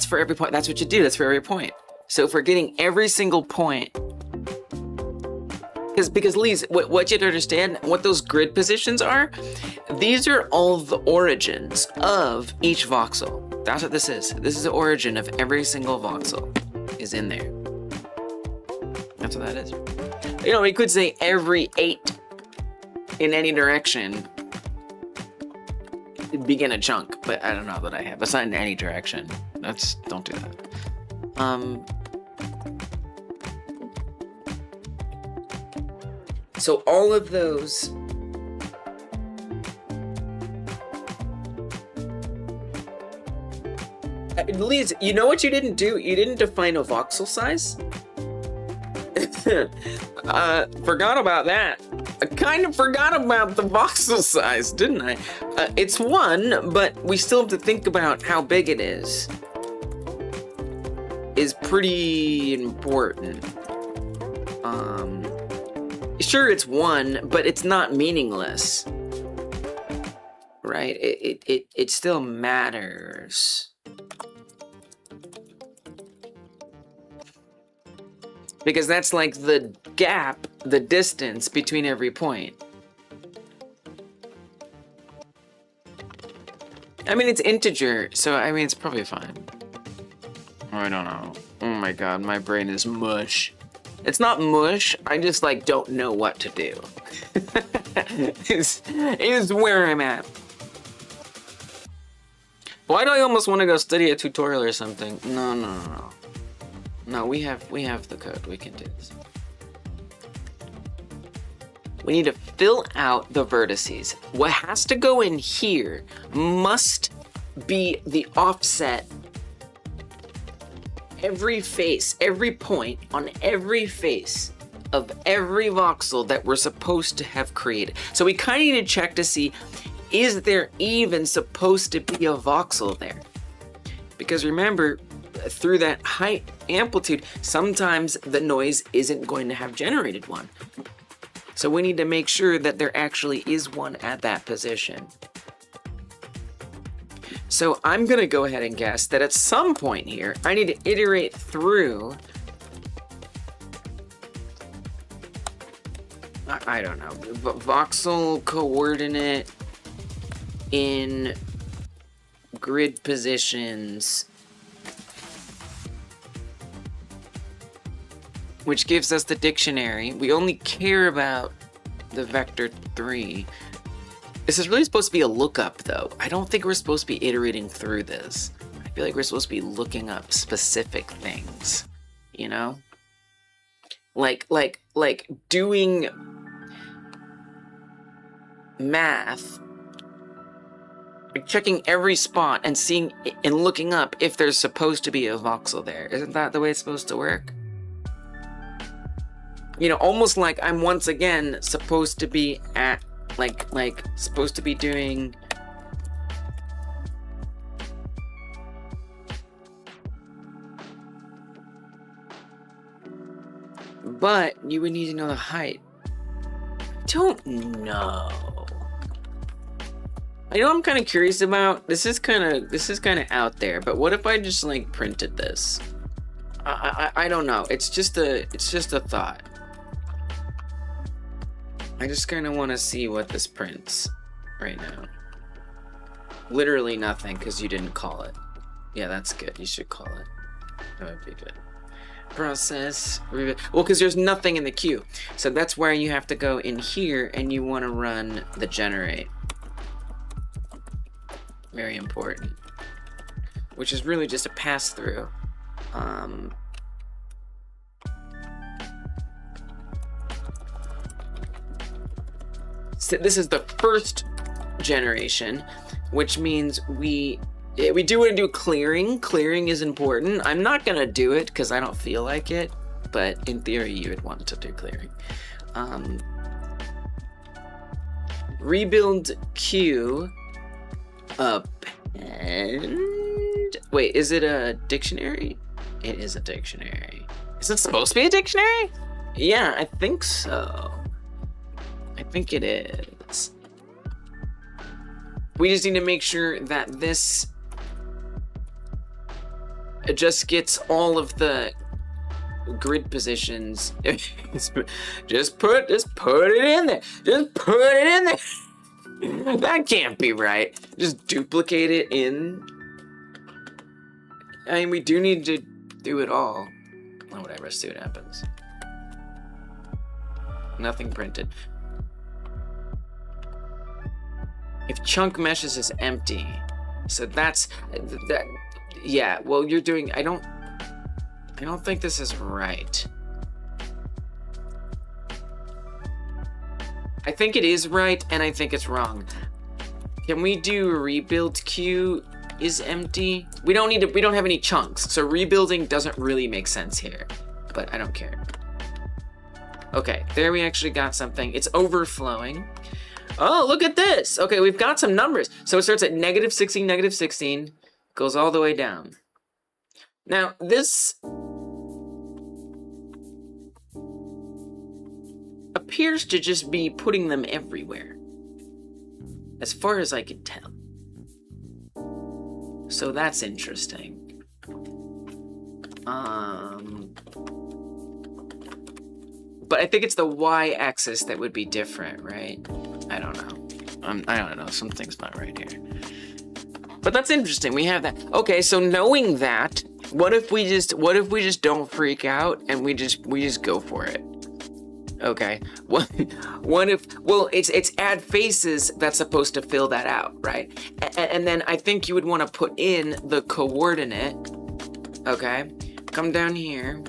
for every point. That's what you do. That's for every point. So if we're getting every single point, because Lise, what you have to understand, what those grid positions are, these are all the origins of each voxel. That's what this is. This is the origin of every single voxel is in there. That's what that is. You know, we could say every 8 in any direction begin a chunk, but I don't know that I have. That's not in any direction. Don't do that. So all of those Liz, you know what you didn't do? You didn't define a voxel size? Forgot about that. I kind of forgot about the voxel size, didn't I? It's 1, but we still have to think about how big it is. Is pretty important. Sure, it's 1, but it's not meaningless. Right? It still matters. Because that's like the gap, the distance between every point. I mean, it's integer, so I mean, it's probably fine. I don't know. Oh my god, my brain is mush. It's not mush, I just like don't know what to do. is where I'm at. Why do I almost want to go study a tutorial or something? No. No, we have the code. We can do this. We need to fill out the vertices. What has to go in here must be the offset. Every face, every point on every face of every voxel that we're supposed to have created. So we kind of need to check to see, is there even supposed to be a voxel there? Because remember, through that height amplitude, sometimes the noise isn't going to have generated one. So we need to make sure that there actually is one at that position. So I'm gonna go ahead and guess that at some point here, I need to iterate through, I don't know, voxel coordinate in grid positions, which gives us the dictionary. We only care about the vector 3. This is really supposed to be a lookup, though. I don't think we're supposed to be iterating through this. I feel like we're supposed to be looking up specific things, you know? Like doing math, like checking every spot and seeing and looking up if there's supposed to be a voxel there. Isn't that the way it's supposed to work? You know, almost like I'm once again supposed to be at, like supposed to be doing but you would need to know the height. Don't know. I know I'm kind of curious about this is kind of out there, but what if I just like printed this? I don't know. It's just a thought. I just kind of want to see what this prints right now. Literally nothing, because you didn't call it. Yeah, that's good. You should call it. That would be good. Process. Well, because there's nothing in the queue. So that's where you have to go in here, and you want to run the generate. Very important. Which is really just a pass-through. this is the first generation, which means we do want to do clearing. Clearing is important. I'm not gonna do it because I don't feel like it, but in theory you would want to do clearing. Rebuild queue append. Wait, is it a dictionary? It is a dictionary. Is it supposed to be a dictionary? Yeah, I think so. I think it is. We just need to make sure that this just gets all of the grid positions. just put it in there. Just put it in there. That can't be right. Just duplicate it in. I mean, we do need to do it all. Oh, whatever, see what happens. Nothing printed. If chunk meshes is empty, so that's that. Yeah, well, you're doing. I don't think this is right. I think it is right, and I think it's wrong. Can we do rebuild queue is empty? We don't have any chunks, so rebuilding doesn't really make sense here, but I don't care. Okay, there we actually got something. It's overflowing. Oh, look at this. Okay, we've got some numbers. So it starts at -16, -16, goes all the way down. Now, this appears to just be putting them everywhere, as far as I can tell. So that's interesting. But I think it's the y-axis that would be different, right? I don't know. I don't know. Something's not right here. But that's interesting. We have that. Okay, so knowing that, what if we just don't freak out and we just go for it? Okay. What if, well, it's add faces that's supposed to fill that out, right? And then I think you would want to put in the coordinate. Okay. Come down here.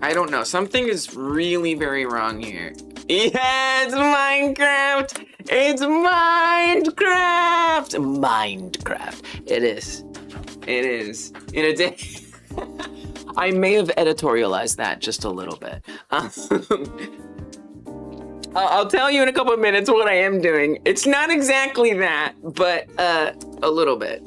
I don't know. Something is really very wrong here. Yeah, it's Minecraft. It's Minecraft. Minecraft. It is. It is. In a day. I may have editorialized that just a little bit. I'll tell you in a couple of minutes what I am doing. It's not exactly that, but a little bit.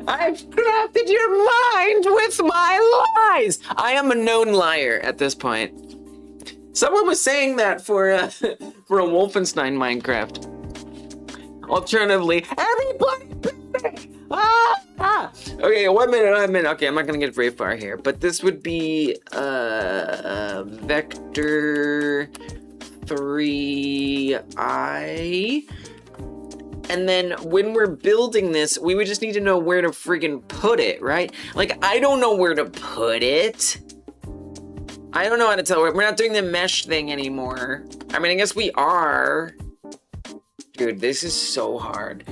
I've crafted your mind with my lies. I am a known liar at this point. Someone was saying that for a Wolfenstein Minecraft. Alternatively, everybody. Okay, 1 minute. Okay, I'm not gonna get very far here, but this would be vector 3i. And then when we're building this, we would just need to know where to friggin' put it, right? Like, I don't know where to put it. I don't know how to tell. We're not doing the mesh thing anymore. I mean, I guess we are. Dude, this is so hard.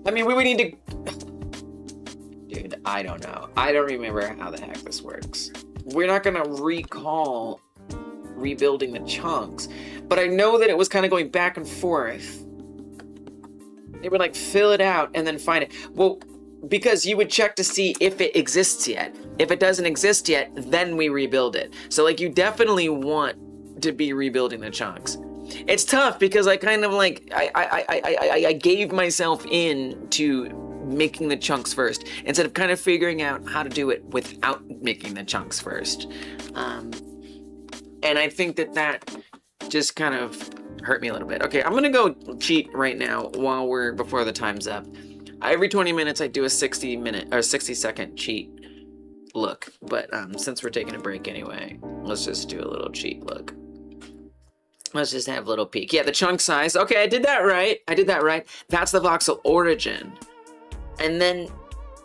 I mean, we would need to... Dude, I don't know. I don't remember how the heck this works. We're not gonna recall rebuilding the chunks, but I know that it was kind of going back and forth. They would like fill it out and then find it. Well, because you would check to see if it exists yet. If it doesn't exist yet, then we rebuild it. So like you definitely want to be rebuilding the chunks. It's tough because I kind of like, I gave myself in to making the chunks first instead of kind of figuring out how to do it without making the chunks first. And I think that just kind of hurt me a little bit. Okay, I'm gonna go cheat right now before the time's up. Every 20 minutes I do a 60-second cheat look, but since we're taking a break anyway, let's just do a little cheat look. Let's just have a little peek. Yeah, the chunk size. Okay, I did that right. That's the voxel origin. And then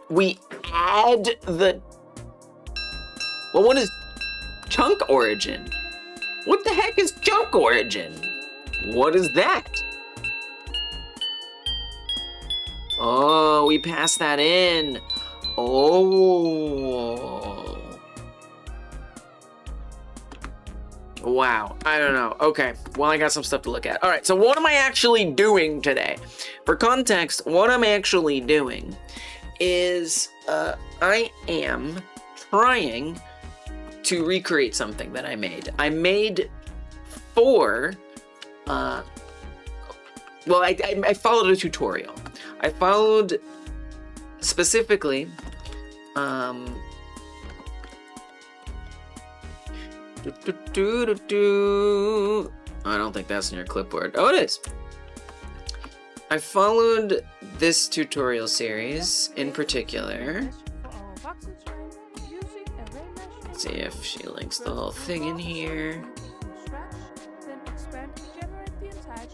we add the... Well, what is chunk origin? What the heck is chunk origin? What is that? Oh, we passed that in. Oh. Wow, I don't know. Okay, well, I got some stuff to look at. All right, so what am I actually doing today? For context, what I'm actually doing is I am trying to recreate something that I made. I made 4, well, I followed a tutorial. I followed specifically, I don't think that's in your clipboard. Oh, it is. I followed this tutorial series in particular. Let's see if she links the whole thing in here.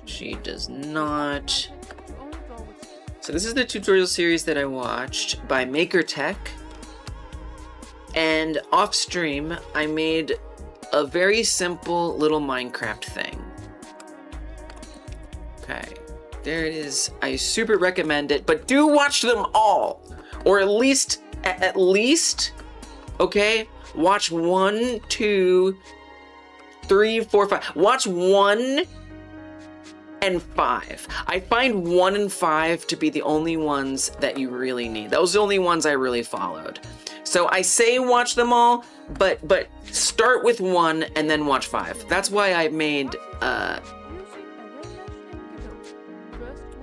She does not. So this is the tutorial series that I watched by MakerTech. And off stream, I made a very simple little Minecraft thing. Okay, there it is. I super recommend it, but do watch them all. Or at least, okay? Watch 1, 2, 3, 4, 5. Watch 1 and 5. I find 1 and 5 to be the only ones that you really need. Those are the only ones I really followed. So I say watch them all, but start with 1 and then watch 5. That's why I made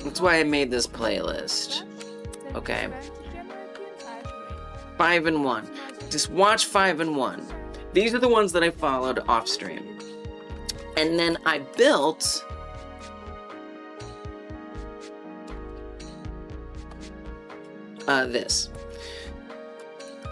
this playlist. Okay. 5 and 1. Just watch 5 and 1. These are the ones that I followed off stream. And then I built this.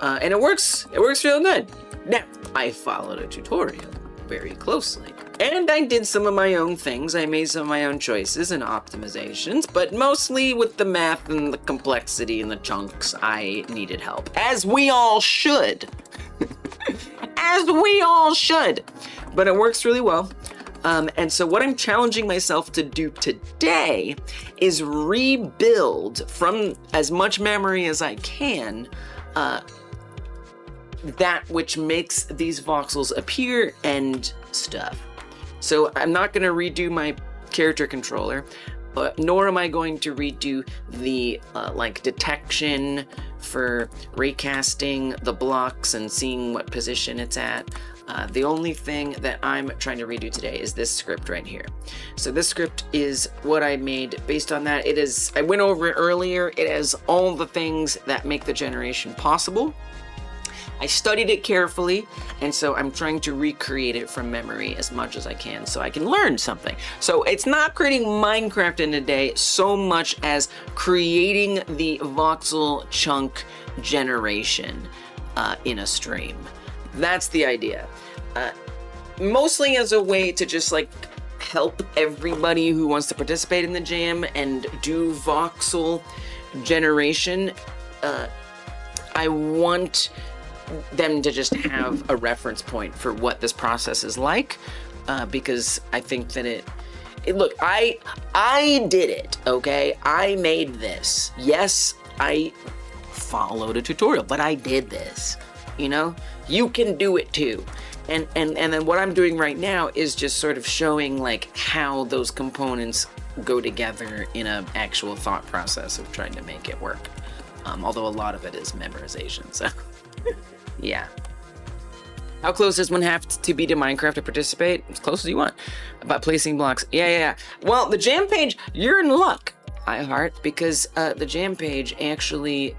And it works real good. Now, I followed a tutorial very closely. And I did some of my own things. I made some of my own choices and optimizations, but mostly with the math and the complexity and the chunks, I needed help. As we all should. As we all should. But it works really well. And so what I'm challenging myself to do today is rebuild from as much memory as I can that which makes these voxels appear and stuff. So I'm not going to redo my character controller, nor am I going to redo the like detection for recasting the blocks and seeing what position it's at. The only thing that I'm trying to redo today is this script right here. So this script is what I made based on that. I went over it earlier. It has all the things that make the generation possible. I studied it carefully, and so I'm trying to recreate it from memory as much as I can so I can learn something. So it's not creating Minecraft in a day so much as creating the voxel chunk generation in a stream. That's the idea. Mostly as a way to just like help everybody who wants to participate in the jam and do voxel generation. I want them to just have a reference point for what this process is like, because I think that look, I did it, okay? I made this. Yes, I followed a tutorial, but I did this, you know? You can do it too. And then what I'm doing right now is just sort of showing like how those components go together in an actual thought process of trying to make it work. Although a lot of it is memorization, so yeah. How close does one have to be to Minecraft to participate? As close as you want. About placing blocks. Yeah. Well, the jam page, you're in luck, iHeart, because the jam page actually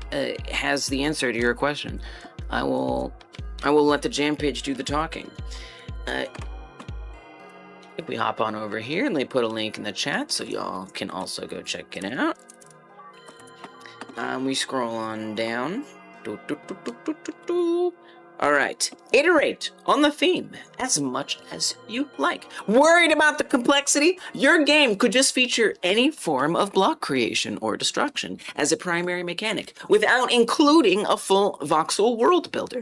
has the answer to your question. I will let the jam page do the talking. If we hop on over here and they put a link in the chat so y'all can also go check it out. We scroll on down. All right, iterate on the theme as much as you like. Worried about the complexity? Your game could just feature any form of block creation or destruction as a primary mechanic without including a full voxel world builder.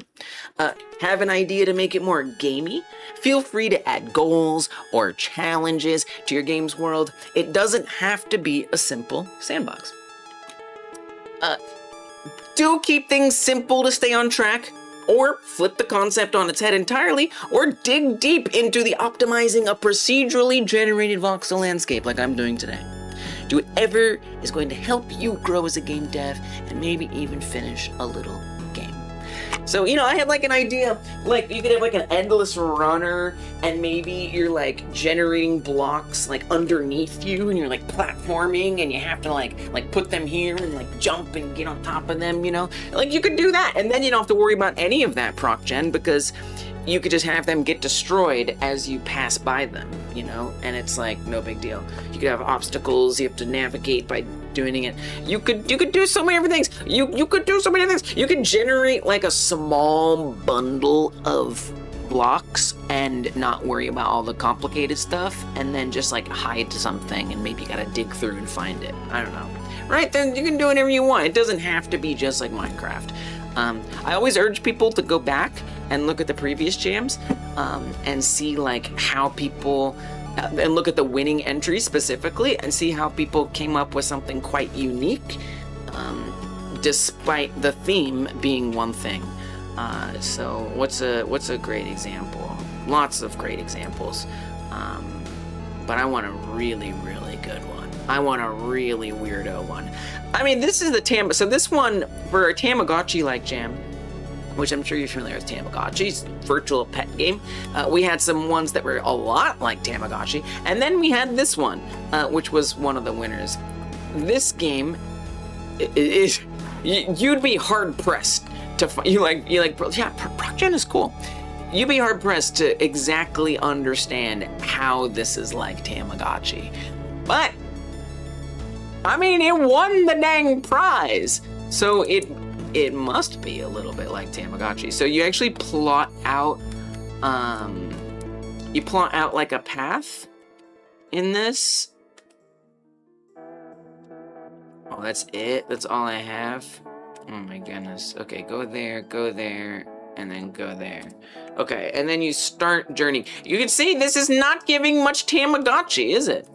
Have an idea to make it more gamey? Feel free to add goals or challenges to your game's world. It doesn't have to be a simple sandbox. Do keep things simple to stay on track. or flip the concept on its head entirely, or dig deep into the optimizing a procedurally generated voxel landscape like I'm doing today. Do whatever is going to help you grow as a game dev and maybe even finish a little game. So, you know, I had like an idea, like you could have like an endless runner and maybe you're like generating blocks like underneath you and you're like platforming and you have to like put them here and like jump and get on top of them, you know? Like you could do that and then you don't have to worry about any of that proc gen because you could just have them get destroyed as you pass by them, you know? And it's like no big deal. You could have obstacles you have to navigate by doing it. You could do so many different things. You could do so many things. You could generate like a small bundle of blocks and not worry about all the complicated stuff and then just like hide something and maybe you gotta dig through and find it. I don't know. Right? Then you can do whatever you want. It doesn't have to be just like Minecraft. I always urge people to go back and look at the previous jams and see like how people and look at the winning entries specifically and see how people came up with something quite unique despite the theme being one thing. So what's a great example? Lots of great examples, but I want a really good one. I want a really weirdo one. I mean, this is the so this one for a Tamagotchi-like jam, which I'm sure you're familiar with Tamagotchi's virtual pet game. We had some ones that were a lot like Tamagotchi, and then we had this one, which was one of the winners. This game is you'd be hard pressed to find. Yeah, proc gen is cool. You'd be hard pressed to exactly understand how this is like Tamagotchi, but I mean, it won the dang prize, so it must be a little bit like Tamagotchi. So you actually plot out, like a path in this. Oh, that's it? That's all I have? Oh my goodness. Okay, go there, and then go there. Okay, and then you start journey. You can see this is not giving much Tamagotchi, is it?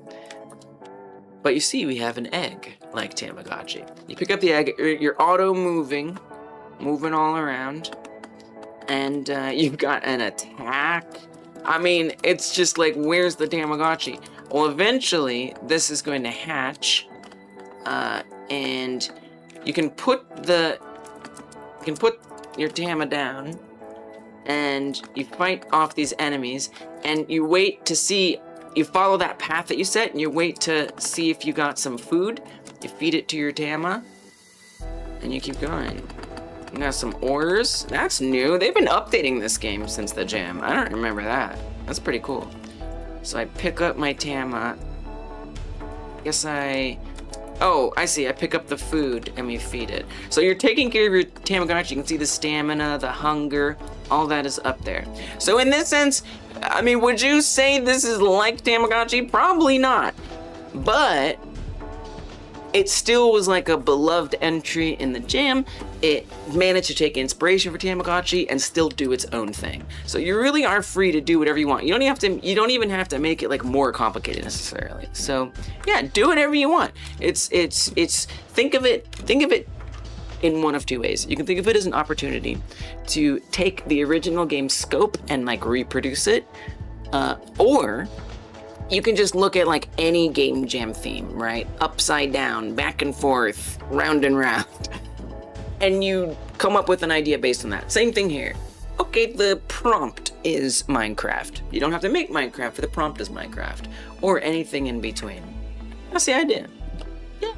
But you see, we have an egg, like Tamagotchi. You pick up the egg, you're auto-moving all around, and you've got an attack. I mean, it's just like, where's the Tamagotchi? Well, eventually, this is going to hatch, and you can put your Tama down, and you fight off these enemies, and you wait to see. You follow that path that you set and you wait to see if you got some food. You feed it to your Tama and you keep going. You got some ores. That's new. They've been updating this game since the jam. I don't remember that. That's pretty cool. So I pick up my Tama. Oh, I see. I pick up the food and we feed it. So you're taking care of your Tamagotchi. You can see the stamina, the hunger, all that is up there. So in this sense, I mean, would you say this is like Tamagotchi? Probably not. But it still was like a beloved entry in the jam. It managed to take inspiration for Tamagotchi and still do its own thing. So you really are free to do whatever you want. You don't even have to make it like more complicated necessarily. So yeah, do whatever you want. It's think of it in one of two ways. You can think of it as an opportunity to take the original game's scope and like reproduce it, or you can just look at like any game jam theme, right? Upside down, back and forth, round and round, and you come up with an idea based on that. Same thing here. Okay, the prompt is Minecraft. You don't have to make Minecraft, but the prompt is Minecraft, or anything in between. That's the idea. Yeah.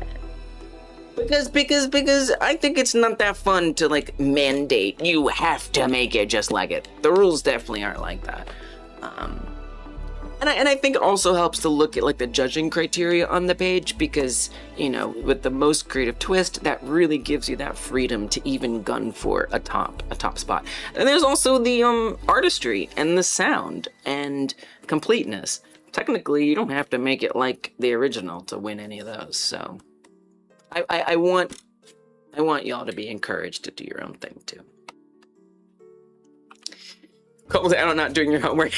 Because I think it's not that fun to like mandate you have to make it just like it. The rules definitely aren't like that. And I think it also helps to look at like the judging criteria on the page because, you know, with the most creative twist, that really gives you that freedom to even gun for a top spot. And there's also the artistry and the sound and completeness. Technically, you don't have to make it like the original to win any of those. So I want y'all to be encouraged to do your own thing too. Calls out on not doing your homework.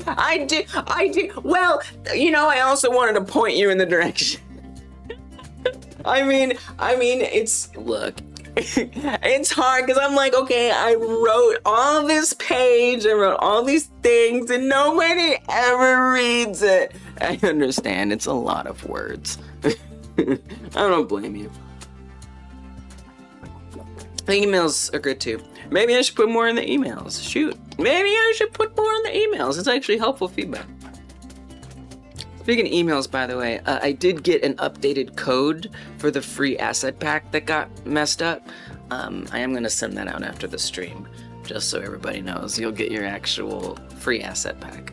I do. Well, you know, I also wanted to point you in the direction. I mean, look, It's hard because I'm like, okay, I wrote all this page, I wrote all these things, and nobody ever reads it. I understand, it's a lot of words. I don't blame you. The emails are good too. Maybe I should put more in the emails. Shoot, maybe I should put more in the emails. It's actually helpful feedback. Speaking of emails, by the way, I did get an updated code for the free asset pack that got messed up. I am going to send that out after the stream, just so everybody knows. You'll get your actual free asset pack.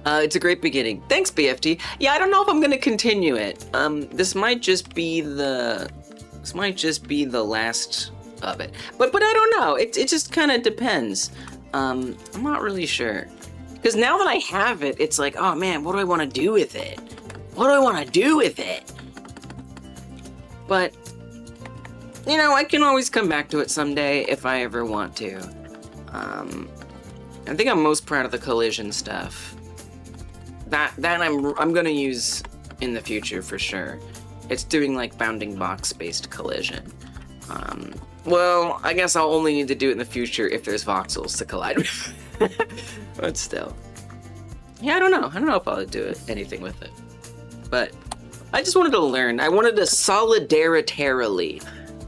It's a great beginning. Thanks, BFT. Yeah, I don't know if I'm going to continue it. This might just be the last of it. But I don't know. It just kind of depends. I'm not really sure. Because now that I have it, it's like, oh man, what do I want to do with it? What do I want to do with it? But, you know, I can always come back to it someday if I ever want to. I think I'm most proud of the collision stuff. That I'm gonna use in the future for sure. It's doing like bounding box based collision. Well, I guess I'll only need to do it in the future if there's voxels to collide with. But still. Yeah, I don't know if I'll do anything with it. But I just wanted to learn. I wanted to solidaritarily,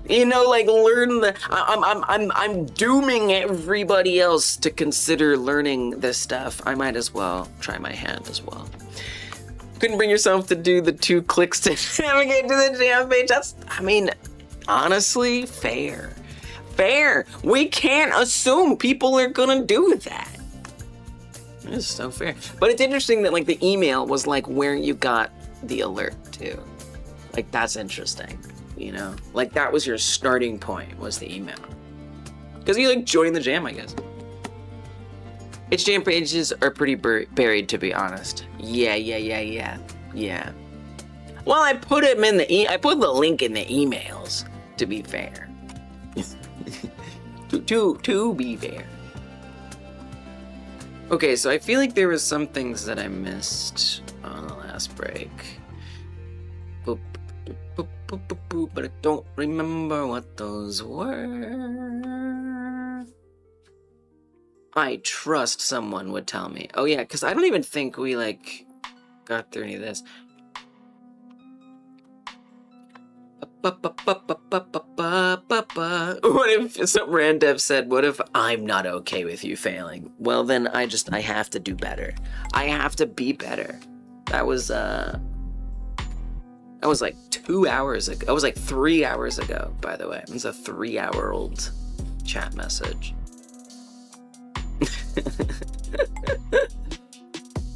you know, like learn the. I'm dooming everybody else to consider learning this stuff. I might as well try my hand as well. Couldn't bring yourself to do the 2 clicks to navigate to the jam page. That's, I mean, honestly, fair. Fair. We can't assume people are gonna do that. It's so fair. But it's interesting that like the email was like where you got the alert to. Like that's interesting, you know? Like that was your starting point, was the email. Because you like joined the jam, I guess. Its jam pages are pretty buried, to be honest. Yeah. Well, I put them in I put the link in the emails, to be fair. to be fair. Okay, so I feel like there was some things that I missed on the last break. But I don't remember what those were. I trust someone would tell me. Oh yeah, because I don't even think we like got through any of this. What if some randev said, what if I'm not okay with you failing? Well, then I have to do better. I have to be better. That was like 2 hours ago. That was like 3 hours ago, by the way. It was a 3-hour-old chat message.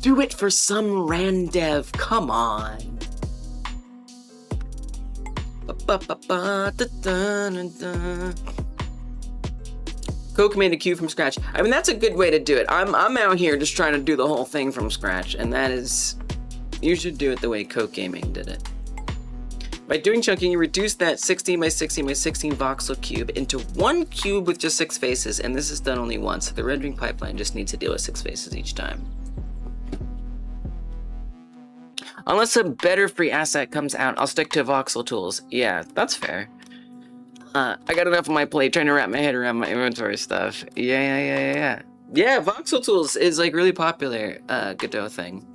Do it for some randev, come on. Co-command a queue from scratch. I mean, that's a good way to do it. I'm out here just trying to do the whole thing from scratch, and that is, you should do it the way Coke Gaming did it. By doing chunking, you reduce that 16 by 16 by 16 voxel cube into one cube with just 6 faces, and this is done only once. The rendering pipeline just needs to deal with 6 faces each time. Unless a better free asset comes out, I'll stick to voxel tools. Yeah, that's fair. I got enough on my plate trying to wrap my head around my inventory stuff. Yeah, voxel tools is like really popular Godot thing.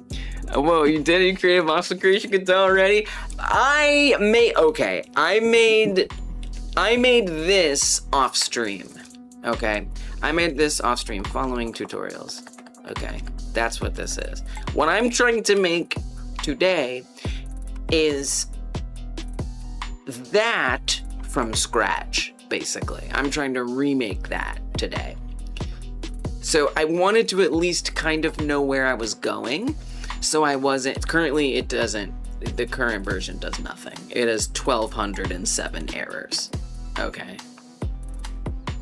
Whoa, you did? You created a voxel creation Godot already? I made this off stream. Okay, I made this off stream following tutorials. Okay, that's what this is. What I'm trying to make today is that from scratch, basically. I'm trying to remake that today. So I wanted to at least kind of know where I was going. So I wasn't, currently it doesn't, the current version does nothing. It has 1,207 errors. Okay.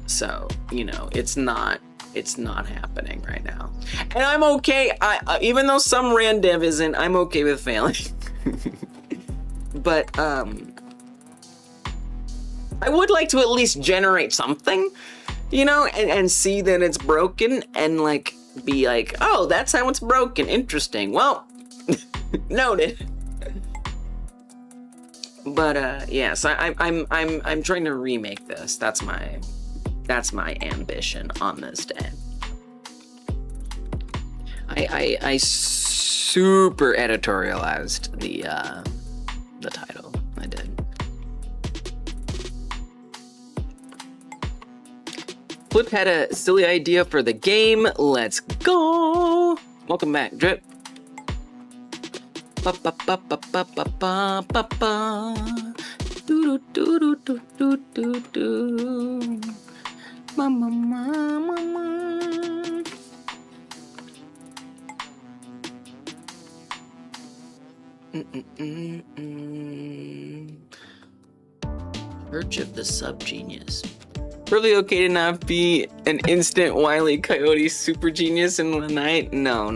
So, you know, it's not happening right now. And I'm okay, even though some randev isn't, I'm okay with failing. But, I would like to at least generate something, you know, and see that it's broken and like, be like, oh, that's how it's broken, interesting. Well, noted. Yeah, so I'm trying to remake this. That's my ambition on this day. I super editorialized the title. I did. Flip had a silly idea for the game. Let's go. Welcome back, Drip. Ba ba ba ba ba ba ba ba ba. Do do do do do do do. Ma ma ma ma ma. Perch of the Sub-Genius. Really okay to not be an instant Wile E. Coyote super genius in one night? No.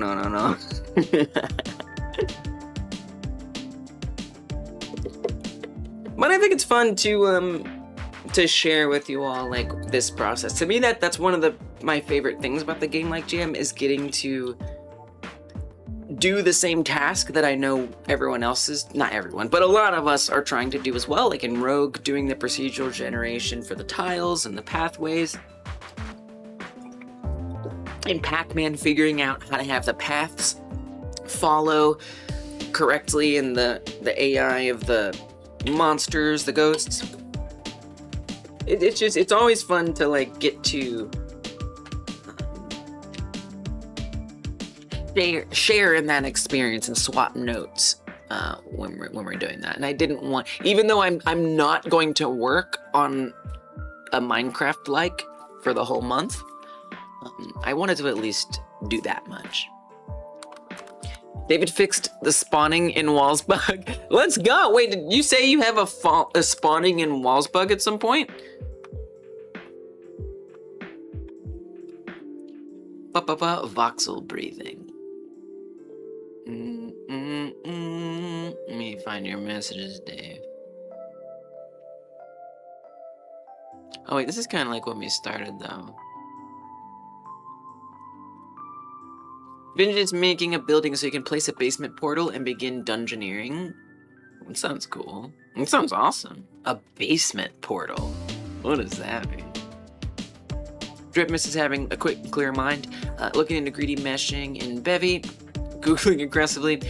But I think it's fun to share with you all like this process. To me, that's one of my favorite things about the Game Like Jam is getting to do the same task that I know everyone else is, not everyone, but a lot of us are trying to do as well. Like in Rogue, doing the procedural generation for the tiles and the pathways. In Pac-Man, figuring out how to have the paths follow correctly in the AI of the monsters, the ghosts. It's always fun to like get to share in that experience and swap notes when we're doing that. And I didn't want, even though I'm not going to work on a Minecraft like for the whole month, I wanted to at least do that much. David fixed the spawning in walls bug. Let's go. Wait, did you say you have a spawning in walls bug at some point? Voxel breathing. Let me find your messages, Dave. Oh wait, this is kind of like when we started though. Vintage is making a building so you can place a basement portal and begin dungeoneering. That sounds cool. That sounds awesome. A basement portal. What does that mean? Dripmus is having a quick, clear mind, looking into greedy meshing in Bevy, Googling aggressively.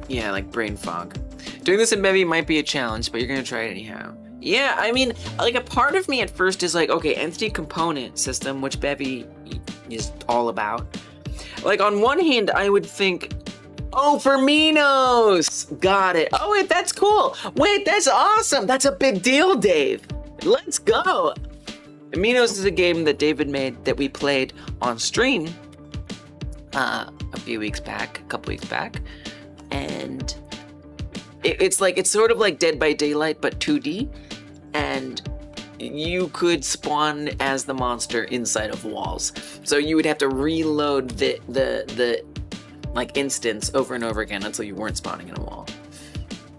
Yeah, like brain fog. Doing this in Bevy might be a challenge, but you're gonna try it anyhow. Yeah, I mean, like a part of me at first is like, okay, entity component system, which Bevy is all about. Like on one hand, I would think, oh, Firminos! Got it. Oh, wait, that's cool. Wait, that's awesome. That's a big deal, Dave. Let's go. Minos is a game that David made that we played on stream a couple weeks back, and it's sort of like Dead by Daylight but 2D, and you could spawn as the monster inside of walls. So you would have to reload the like instance over and over again until you weren't spawning in a wall.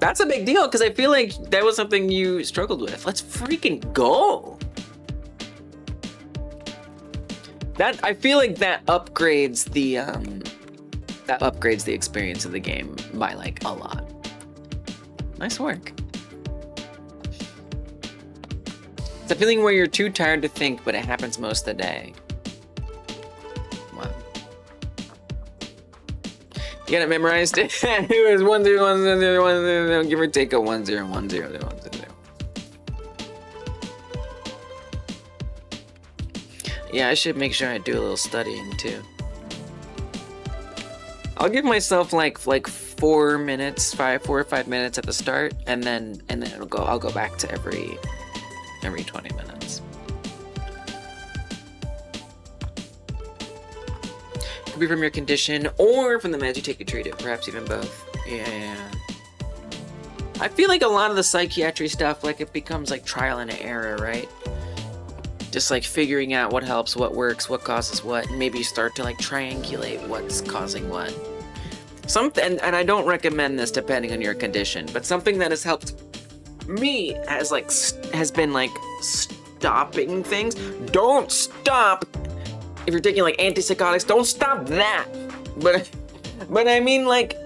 That's a big deal because I feel like that was something you struggled with. Let's freaking go. I feel like that upgrades the experience of the game by like a lot. Nice work. It's a feeling where you're too tired to think, but it happens most of the day. Wow. You got it memorized? It was 10101010, give or take a 10101010. Yeah, I should make sure I do a little studying too. I'll give myself like 4 minutes, 4 or 5 minutes at the start, and then I'll go back to every 20 minutes. Could be from your condition or from the meds you take to treat it, perhaps even both. Yeah. I feel like a lot of the psychiatry stuff, like it becomes like trial and error, right? Just like figuring out what helps, what works, what causes what, and maybe you start to like triangulate what's causing what. And I don't recommend this depending on your condition, but something that has helped me has been like stopping things. Don't stop if you're taking like antipsychotics. Don't stop that. But I mean like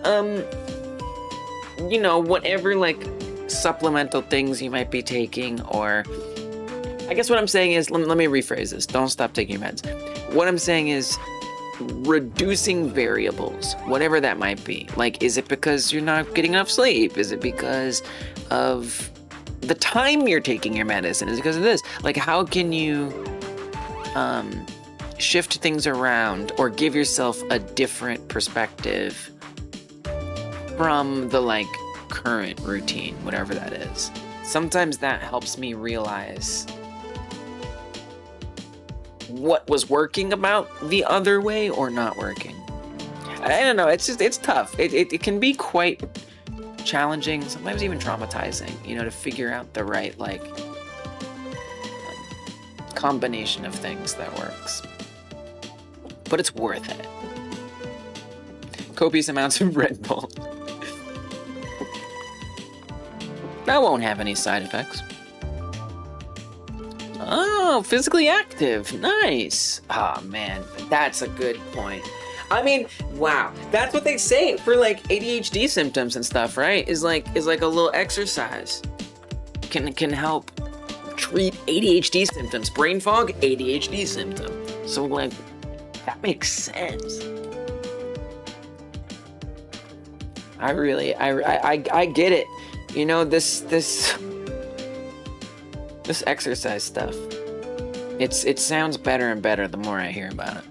you know, whatever like supplemental things you might be taking, or I guess what I'm saying is, let me rephrase this. Don't stop taking your meds. What I'm saying is reducing variables, whatever that might be. Like, is it because you're not getting enough sleep? Is it because of the time you're taking your medicine? Is it because of this? Like, how can you shift things around or give yourself a different perspective from the like current routine, whatever that is? Sometimes that helps me realize what was working about the other way or not working. I don't know, it's tough. It can be quite challenging, sometimes even traumatizing, you know, to figure out the right like combination of things that works. But it's worth it. Copious amounts of Red Bull. That won't have any side effects. Oh, physically active. Nice. Oh man, that's a good point. I mean, wow. That's what they say for like ADHD symptoms and stuff, right? Is like a little exercise can help treat ADHD symptoms. Brain fog, ADHD symptom. So like, that makes sense. I get it. You know, this exercise stuff. It sounds better and better the more I hear about it.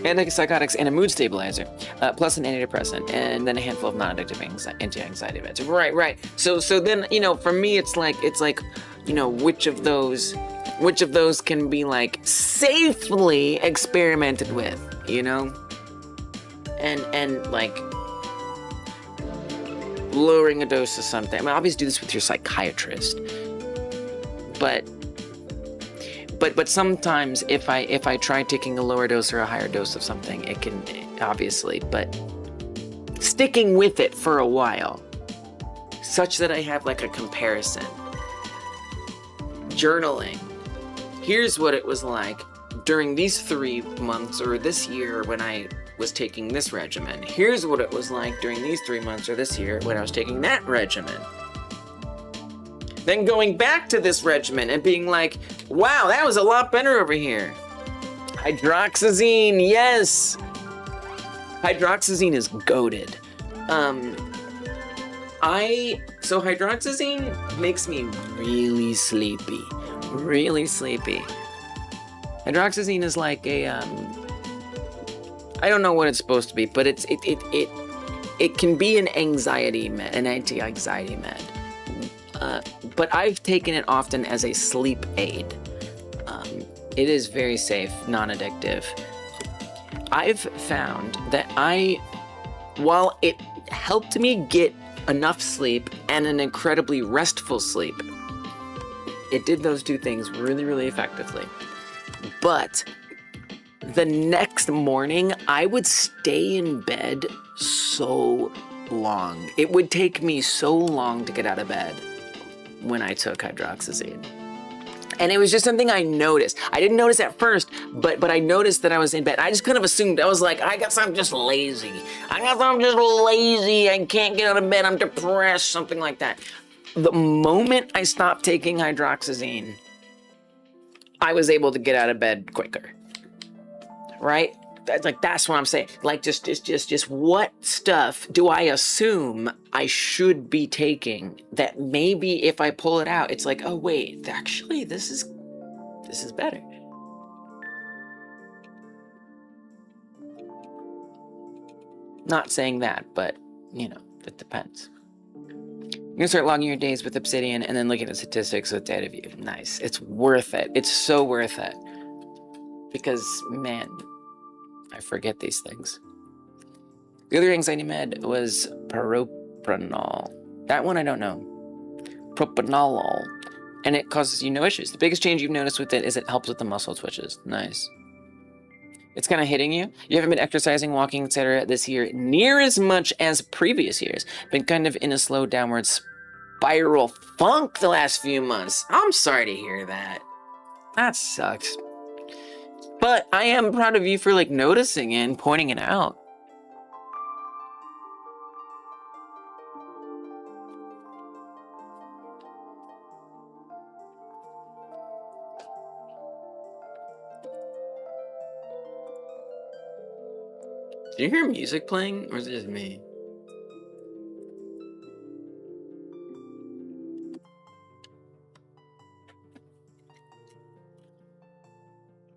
Antipsychotics and a mood stabilizer, plus an antidepressant, and then a handful of non-addictive anti-anxiety meds. Right. So then, you know, for me, it's like, you know, which of those can be like safely experimented with, you know, and like lowering a dose of something. I mean, obviously do this with your psychiatrist, but sometimes if I try taking a lower dose or a higher dose of something, it can obviously, but sticking with it for a while, such that I have like a comparison. Journaling. Here's what it was like during these 3 months or this year when I was taking this regimen. Here's what it was like during these 3 months or this year when I was taking that regimen. Then going back to this regimen and being like, wow, that was a lot better over here. Hydroxyzine, yes. Hydroxyzine is goated. So hydroxyzine makes me really sleepy. Hydroxyzine is like a, I don't know what it's supposed to be, but it can be an anxiety med, an anti-anxiety med. But I've taken it often as a sleep aid. It is very safe, non-addictive. I've found that while it helped me get enough sleep and an incredibly restful sleep, it did those two things really, really effectively. But the next morning, I would stay in bed so long. It would take me so long to get out of bed when I took hydroxyzine. And it was just something I noticed. I didn't notice at first, but I noticed that I was in bed. I just kind of assumed, I was like, I guess I'm just lazy. I can't get out of bed. I'm depressed, something like that. The moment I stopped taking hydroxyzine, I was able to get out of bed quicker. Right? That's what I'm saying. Like, just what stuff do I assume I should be taking that maybe if I pull it out, it's like, oh wait, actually this is better. Not saying that, but you know, it depends. You're gonna start logging your days with Obsidian and then looking at statistics with data view. Nice. It's worth it. It's so worth it. Because man, I forget these things. The other anxiety med was propranolol. That one I don't know. Propranolol. And it causes you no issues. The biggest change you've noticed with it is it helps with the muscle twitches. Nice. It's kind of hitting you. You haven't been exercising, walking, etc. this year near as much as previous years. Been kind of in a slow downward spiral funk the last few months. I'm sorry to hear that. That sucks. But I am proud of you for like noticing it and pointing it out. Do you hear music playing, or is it just me?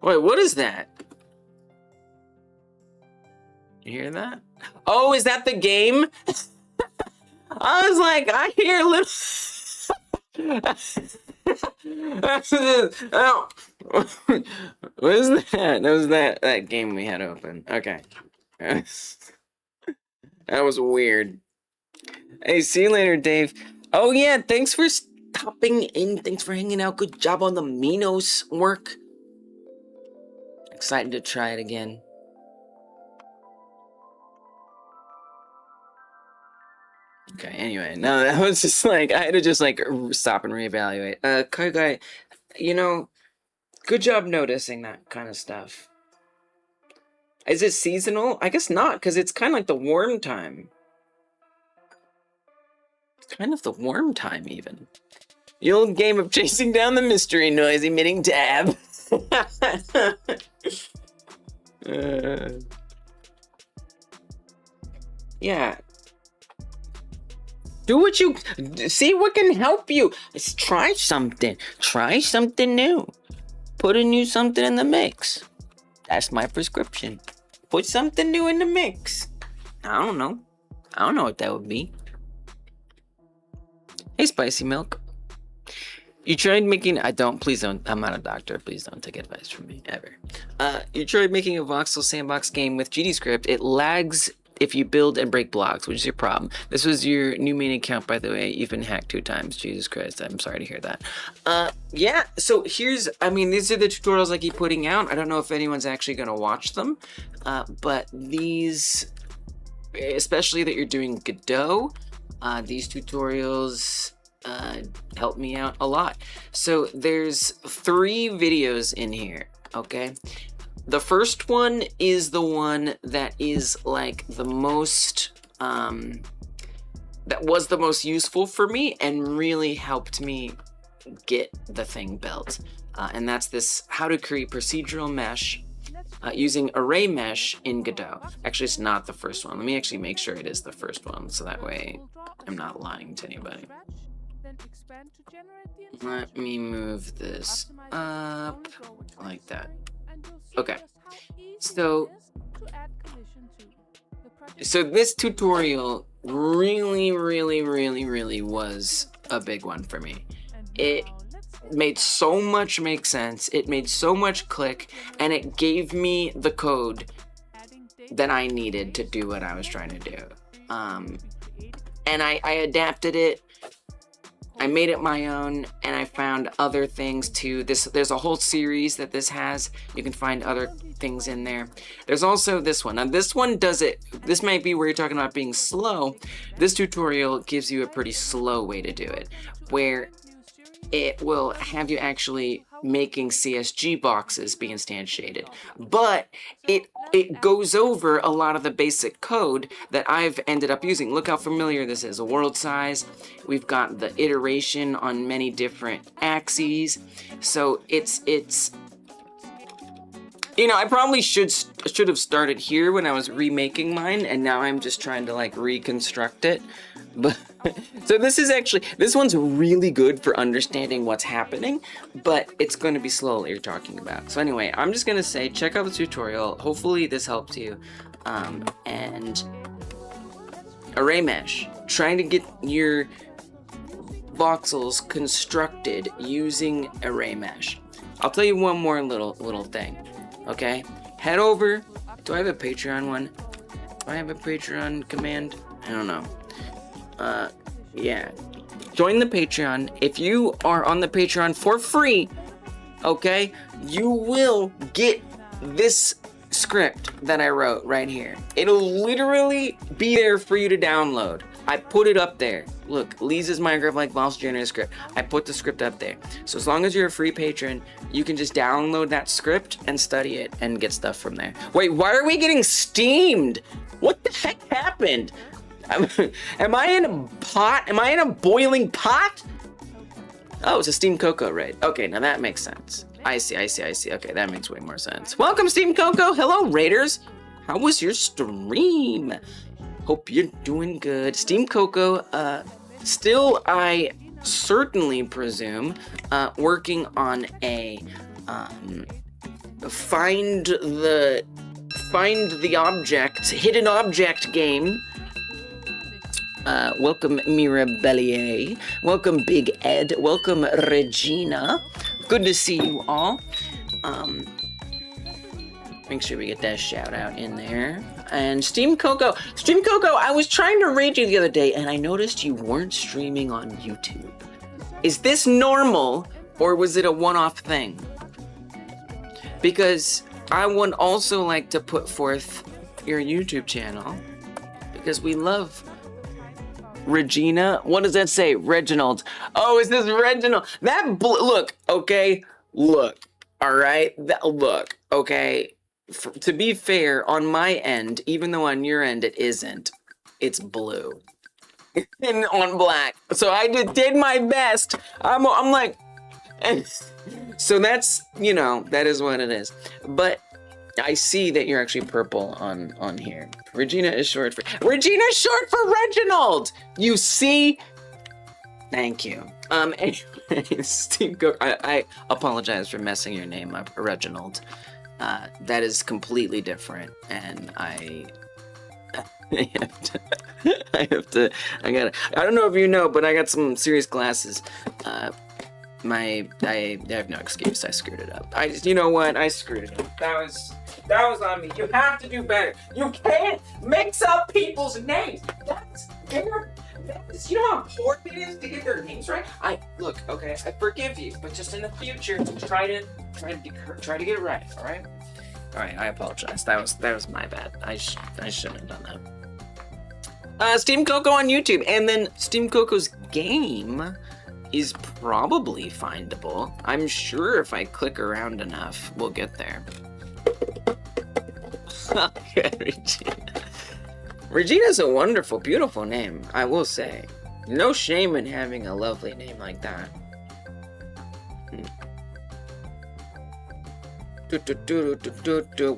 Wait, what is that? You hear that? Oh, is that the game? I was like, I hear a little... Oh. What is that? That was that game we had open. Okay. That was weird. Hey, see you later, Dave. Oh yeah, thanks for stopping in. Thanks for hanging out. Good job on the Minos work. Excited to try it again. Okay, anyway, no, that was just like, I had to just like stop and reevaluate. Kai Guy, you know, good job noticing that kind of stuff. Is it seasonal? I guess not, because it's kind of like the warm time. It's kind of the warm time, even. The old game of chasing down the mystery noise emitting tab. Yeah. Do what you... See what can help you. Let's try something. Try something new. Put a new something in the mix. That's my prescription. Put something new in the mix. I don't know. I don't know what that would be. Hey, Spicy Milk. You tried making... Please don't... I'm not a doctor. Please don't take advice from me, ever. You tried making a voxel sandbox game with GDScript. It lags if you build and break blocks, which is your problem. This was your new main account, by the way. You've been hacked 2 times. Jesus Christ. I'm sorry to hear that. Yeah, so here's... I mean, these are the tutorials I keep putting out. I don't know if anyone's actually going to watch them. But these... Especially that you're doing Godot, these tutorials... help me out a lot. So there's 3 videos in here, okay? The first one is the one that is like the most, that was the most useful for me and really helped me get the thing built. And that's this, how to create procedural mesh using array mesh in Godot. Actually, it's not the first one. Let me actually make sure it is the first one, so that way I'm not lying to anybody. Let me move this up like that. Okay, so this tutorial really was a big one for me. It made so much make sense, it made so much click, and it gave me the code that I needed to do what I was trying to do. And I adapted it. I made it my own, and I found other things too. There's a whole series that this has. You can find other things in there. There's also this one. Now this one does it, this might be where you're talking about being slow. This tutorial gives you a pretty slow way to do it, where it will have you actually making CSG boxes be instantiated. But it goes over a lot of the basic code that I've ended up using. Look how familiar this is. A world size. We've got the iteration on many different axes. So it's you know, I probably should have started here when I was remaking mine, and now I'm just trying to like reconstruct it. But so this one's really good for understanding what's happening, but it's going to be slow that you're talking about. So anyway, I'm just going to say, check out the tutorial. Hopefully this helped you. And array mesh, trying to get your voxels constructed using array mesh. I'll tell you one more little thing. Okay, head over. Do I have a Patreon one? Do I have a Patreon command? I don't know. Yeah. Join the Patreon. If you are on the Patreon for free, okay, you will get this script that I wrote right here. It'll literally be there for you to download. I put it up there. Look, Lisa's Minecraft like Vox generated script. I put the script up there. So as long as you're a free patron, you can just download that script and study it and get stuff from there. Wait, why are we getting steamed? What the heck happened? Am I in a pot? Am I in a boiling pot? Oh, it's a steamed cocoa raid. Okay, now that makes sense. I see. Okay, that makes way more sense. Welcome, Steamed Cocoa. Hello, raiders. How was your stream? Hope you're doing good. Steam Coco, still, I certainly presume, working on a, find the object, hidden object game. Welcome Mirabellier. Welcome Big Ed. Welcome Regina. Good to see you all. Make sure we get that shout out in there. And Steam Coco, I was trying to raid you the other day and I noticed you weren't streaming on YouTube. Is this normal or was it a one-off thing? Because I would also like to put forth your YouTube channel because we love Regina. What does that say? Reginald. Oh, is this Reginald? That look, okay? Look, all right? Look, okay? To be fair, on my end, even though on your end it isn't, it's blue. And on black. So I did my best. I'm like... So that's, you know, that is what it is. But I see that you're actually purple on here. Regina is short for Reginald! You see? Thank you. Anyway, Steve Cook, I apologize for messing your name up, Reginald. That is completely different, and I don't know if you know, but I got some serious glasses. I have no excuse. I screwed it up. You know what? I screwed it up. That was on me. You have to do better. You can't mix up people's names. You know how important it is to get their names right? Look, okay, I forgive you, but just in the future, try to get it right, all right? All right, I apologize. That was my bad. I shouldn't have done that. Steam Coco on YouTube, and then Steam Coco's game is probably findable. I'm sure if I click around enough, we'll get there. Okay, Regina. Regina's a wonderful, beautiful name, I will say. No shame in having a lovely name like that.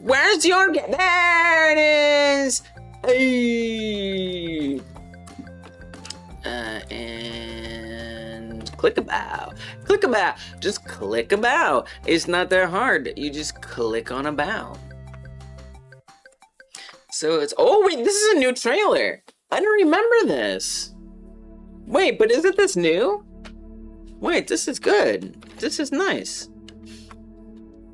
Where's your game? There it is! Hey! And click about. Click about. Just click about. It's not that hard. You just click on about. So it's, oh wait, this is a new trailer. I don't remember this. Wait, but isn't this new? Wait, this is good. This is nice.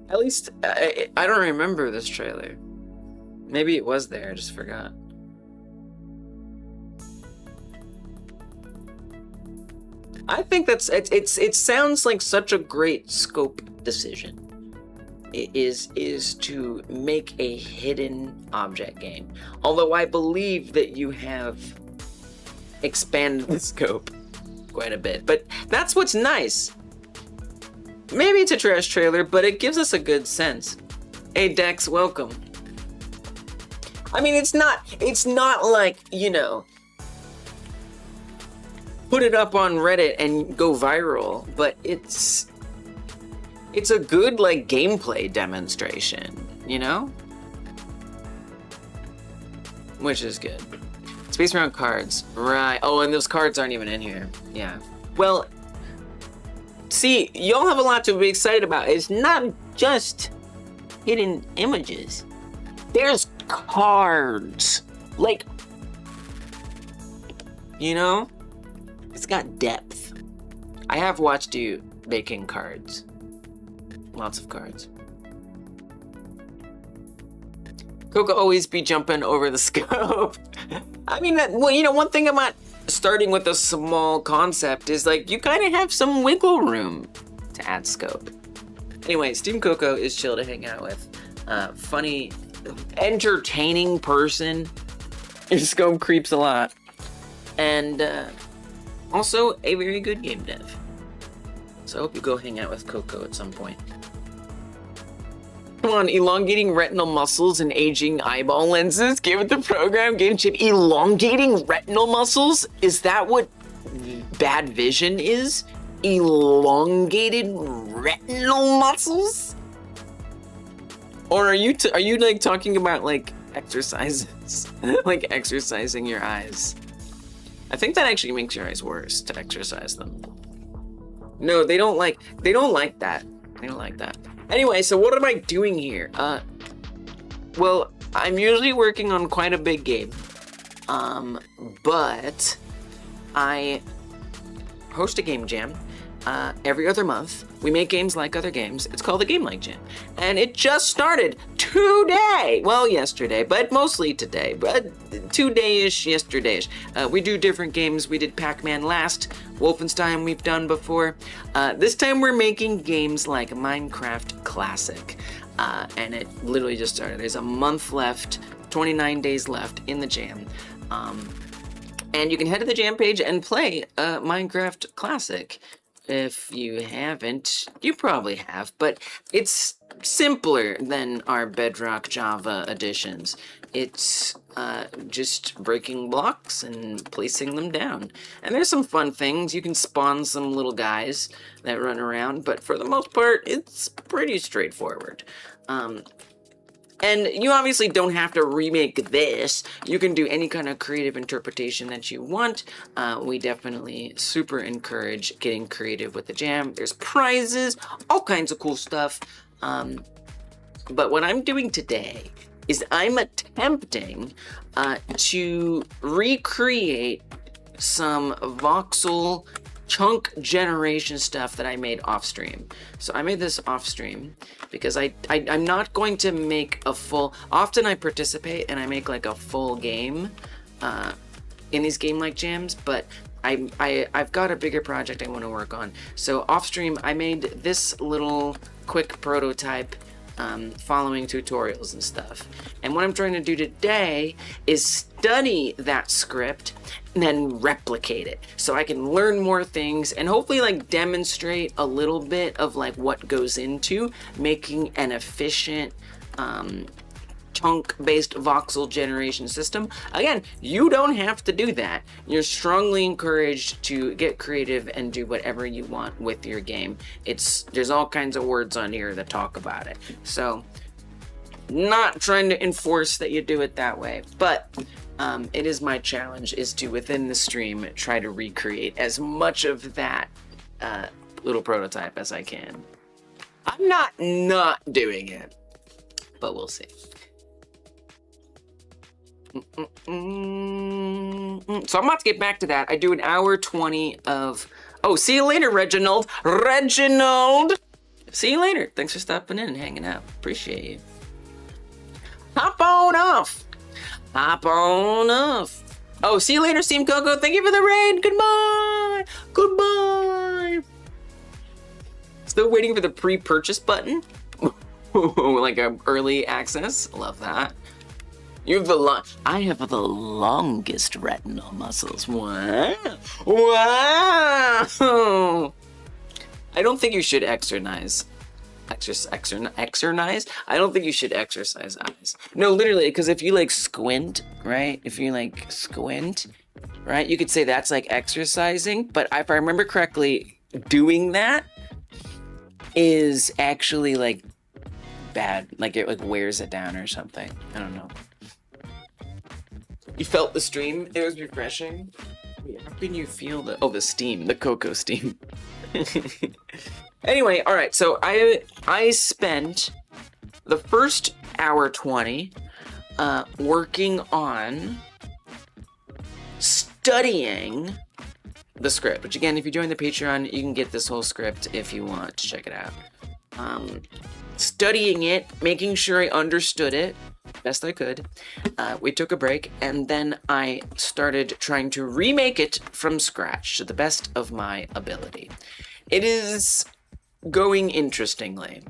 At least, I don't remember this trailer. Maybe it was there, I just forgot. I think it sounds like such a great scope decision. Is to make a hidden object game. Although I believe that you have expanded the scope quite a bit. But that's what's nice. Maybe it's a trash trailer, but it gives us a good sense. Hey Dex, welcome. I mean, it's not like, you know, put it up on Reddit and go viral, but it's a good, like, gameplay demonstration, you know? Which is good. Space Round cards. Right. Oh, and those cards aren't even in here. Yeah. Well, see, y'all have a lot to be excited about. It's not just hidden images. There's cards. Like, you know? It's got depth. I have watched you making cards. Lots of cards. Coco always be jumping over the scope. I mean, well, you know, one thing about starting with a small concept is like you kind of have some wiggle room to add scope. Anyway, Steam Coco is chill to hang out with. Funny, entertaining person. Your scope creeps a lot. And also a very good game dev. So I hope you go hang out with Coco at some point. Come on, elongating retinal muscles and aging eyeball lenses. Give it the program, game chip. Elongating retinal muscles? Is that what bad vision is? Elongated retinal muscles? Or are you like talking about like exercises. Like exercising your eyes. I think that actually makes your eyes worse to exercise them. No, they don't like that. They don't like that. Anyway, so what am I doing here? Well, I'm usually working on quite a big game. But I host a game jam every other month. We make games like other games. It's called the Game Like Jam. And it just started today. Well, yesterday, but mostly today. But 2 days-ish, yesterday-ish. We do different games. We did Pac-Man last. Wolfenstein we've done before. This time we're making games like Minecraft Classic. And it literally just started. There's a month left, 29 days left in the jam. And you can head to the jam page and play Minecraft Classic. If you haven't, you probably have, but it's simpler than our Bedrock Java editions. It's just breaking blocks and placing them down. And there's some fun things. You can spawn some little guys that run around, but for the most part, it's pretty straightforward. And you obviously don't have to remake this. You can do any kind of creative interpretation that you want. We definitely super encourage getting creative with the jam. There's prizes, all kinds of cool stuff. But what I'm doing today is I'm attempting to recreate some voxel chunk generation stuff that I made off stream. So I made this off stream because I'm not going to make a full, often I participate and I make like a full game in these game like jams, but I've got a bigger project I want to work on. So off stream I made this little quick prototype following tutorials and stuff. And what I'm trying to do today is study that script and then replicate it so I can learn more things and hopefully like demonstrate a little bit of like what goes into making an efficient chunk-based voxel generation system. Again, you don't have to do that. You're strongly encouraged to get creative and do whatever you want with your game. There's all kinds of words on here that talk about it. So, not trying to enforce that you do it that way, but it is my challenge is to, within the stream, try to recreate as much of that little prototype as I can. I'm not doing it, but we'll see. So I'm about to get back to that. I do an hour 20 of... Oh, see you later, Reginald. See you later. Thanks for stopping in and hanging out. Appreciate you. Hop on off. Oh, see you later, Steam Coco. Thank you for the raid. Goodbye. Still waiting for the pre-purchase button. Like a early access. Love that. You have I have the longest retinal muscles. Wow. I don't think you should exercise. Exercise? I don't think you should exercise eyes. No, literally, because if you like squint, right? If you like squint, right? You could say that's like exercising, but if I remember correctly, doing that is actually like bad. Like it like wears it down or something. I don't know. You felt the stream? It was refreshing. Wait, how can you feel the steam, the cocoa steam? Anyway, all right. So I spent the first hour 20 working on studying the script. Which again, if you join the Patreon, you can get this whole script if you want to check it out. Studying it, making sure I understood it best I could. We took a break, and then I started trying to remake it from scratch to the best of my ability. It is going interestingly.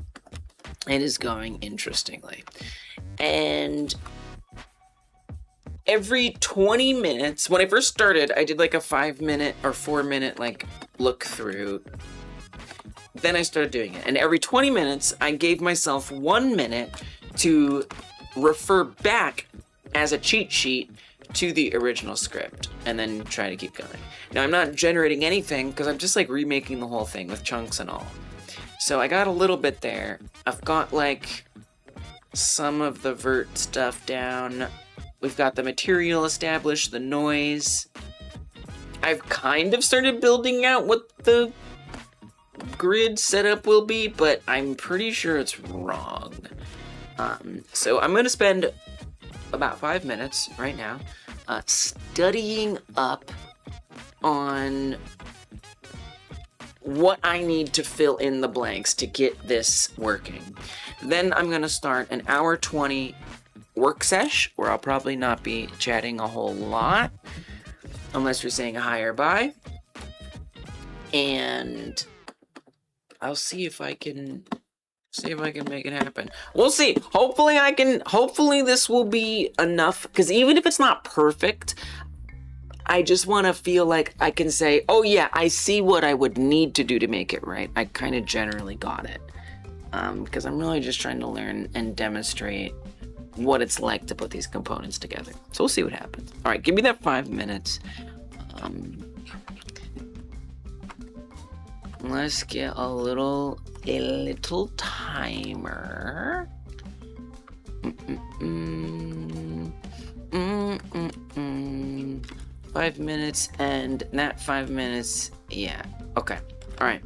And every 20 minutes, when I first started, I did like a 5-minute or 4-minute like look through. Then I started doing it. And every 20 minutes, I gave myself 1 minute to refer back as a cheat sheet to the original script and then try to keep going. Now, I'm not generating anything because I'm just like remaking the whole thing with chunks and all. So I got a little bit there. I've got like some of the vert stuff down. We've got the material established, the noise. I've kind of started building out what the grid setup will be, but I'm pretty sure it's wrong. So I'm gonna spend about 5 minutes right now studying up on what I need to fill in the blanks to get this working. Then I'm gonna start an hour 20 work sesh, where I'll probably not be chatting a whole lot, unless you're saying a hi or bye. And I'll see if I can make it happen. We'll see. Hopefully this will be enough, because even if it's not perfect, I just want to feel like I can say, oh yeah, I see what I would need to do to make it right. I kind of generally got it. Because I'm really just trying to learn and demonstrate what it's like to put these components together. So we'll see what happens. All right, give me that 5 minutes. Let's get a little timer. 5 minutes, and that 5 minutes, yeah, okay, all right,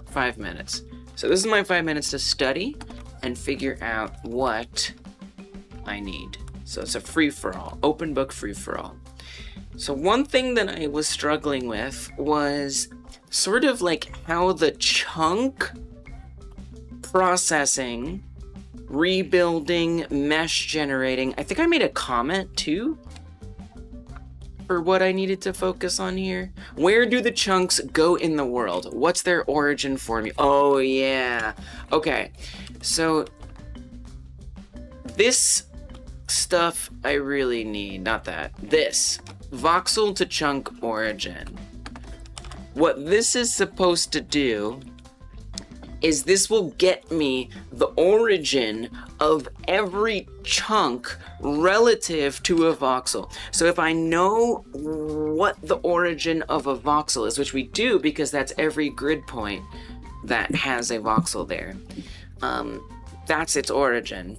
5 minutes. So this is my 5 minutes to study and figure out what I need. So it's a free-for-all, open book free-for-all. So one thing that I was struggling with was sort of like how the chunk processing, rebuilding, mesh generating, I think I made a comment too for what I needed to focus on here. Where do the chunks go in the world? What's their origin formula? Oh yeah, okay. So this stuff I really need, not that, this. Voxel to chunk origin. What this is supposed to do is this will get me the origin of every chunk relative to a voxel. So if I know what the origin of a voxel is, which we do because that's every grid point that has a voxel there, that's its origin.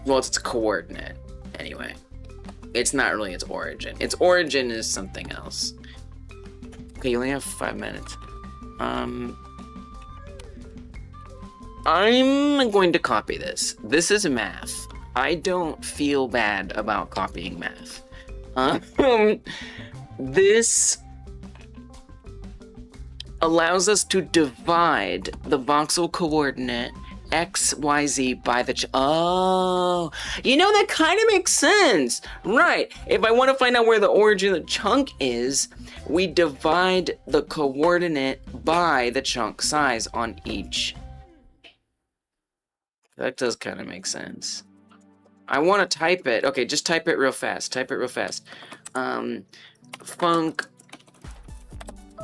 Well, it's its coordinate, anyway. It's not really its origin. Its origin is something else. Okay, you only have 5 minutes. I'm going to copy this. This is math. I don't feel bad about copying math. This allows us to divide the voxel coordinate X, Y, Z by the oh, you know, that kind of makes sense, right? If I want to find out where the origin of the chunk is, we divide the coordinate by the chunk size on each. That does kind of make sense. I want to type it. Okay, just type it real fast. Type it real fast. Func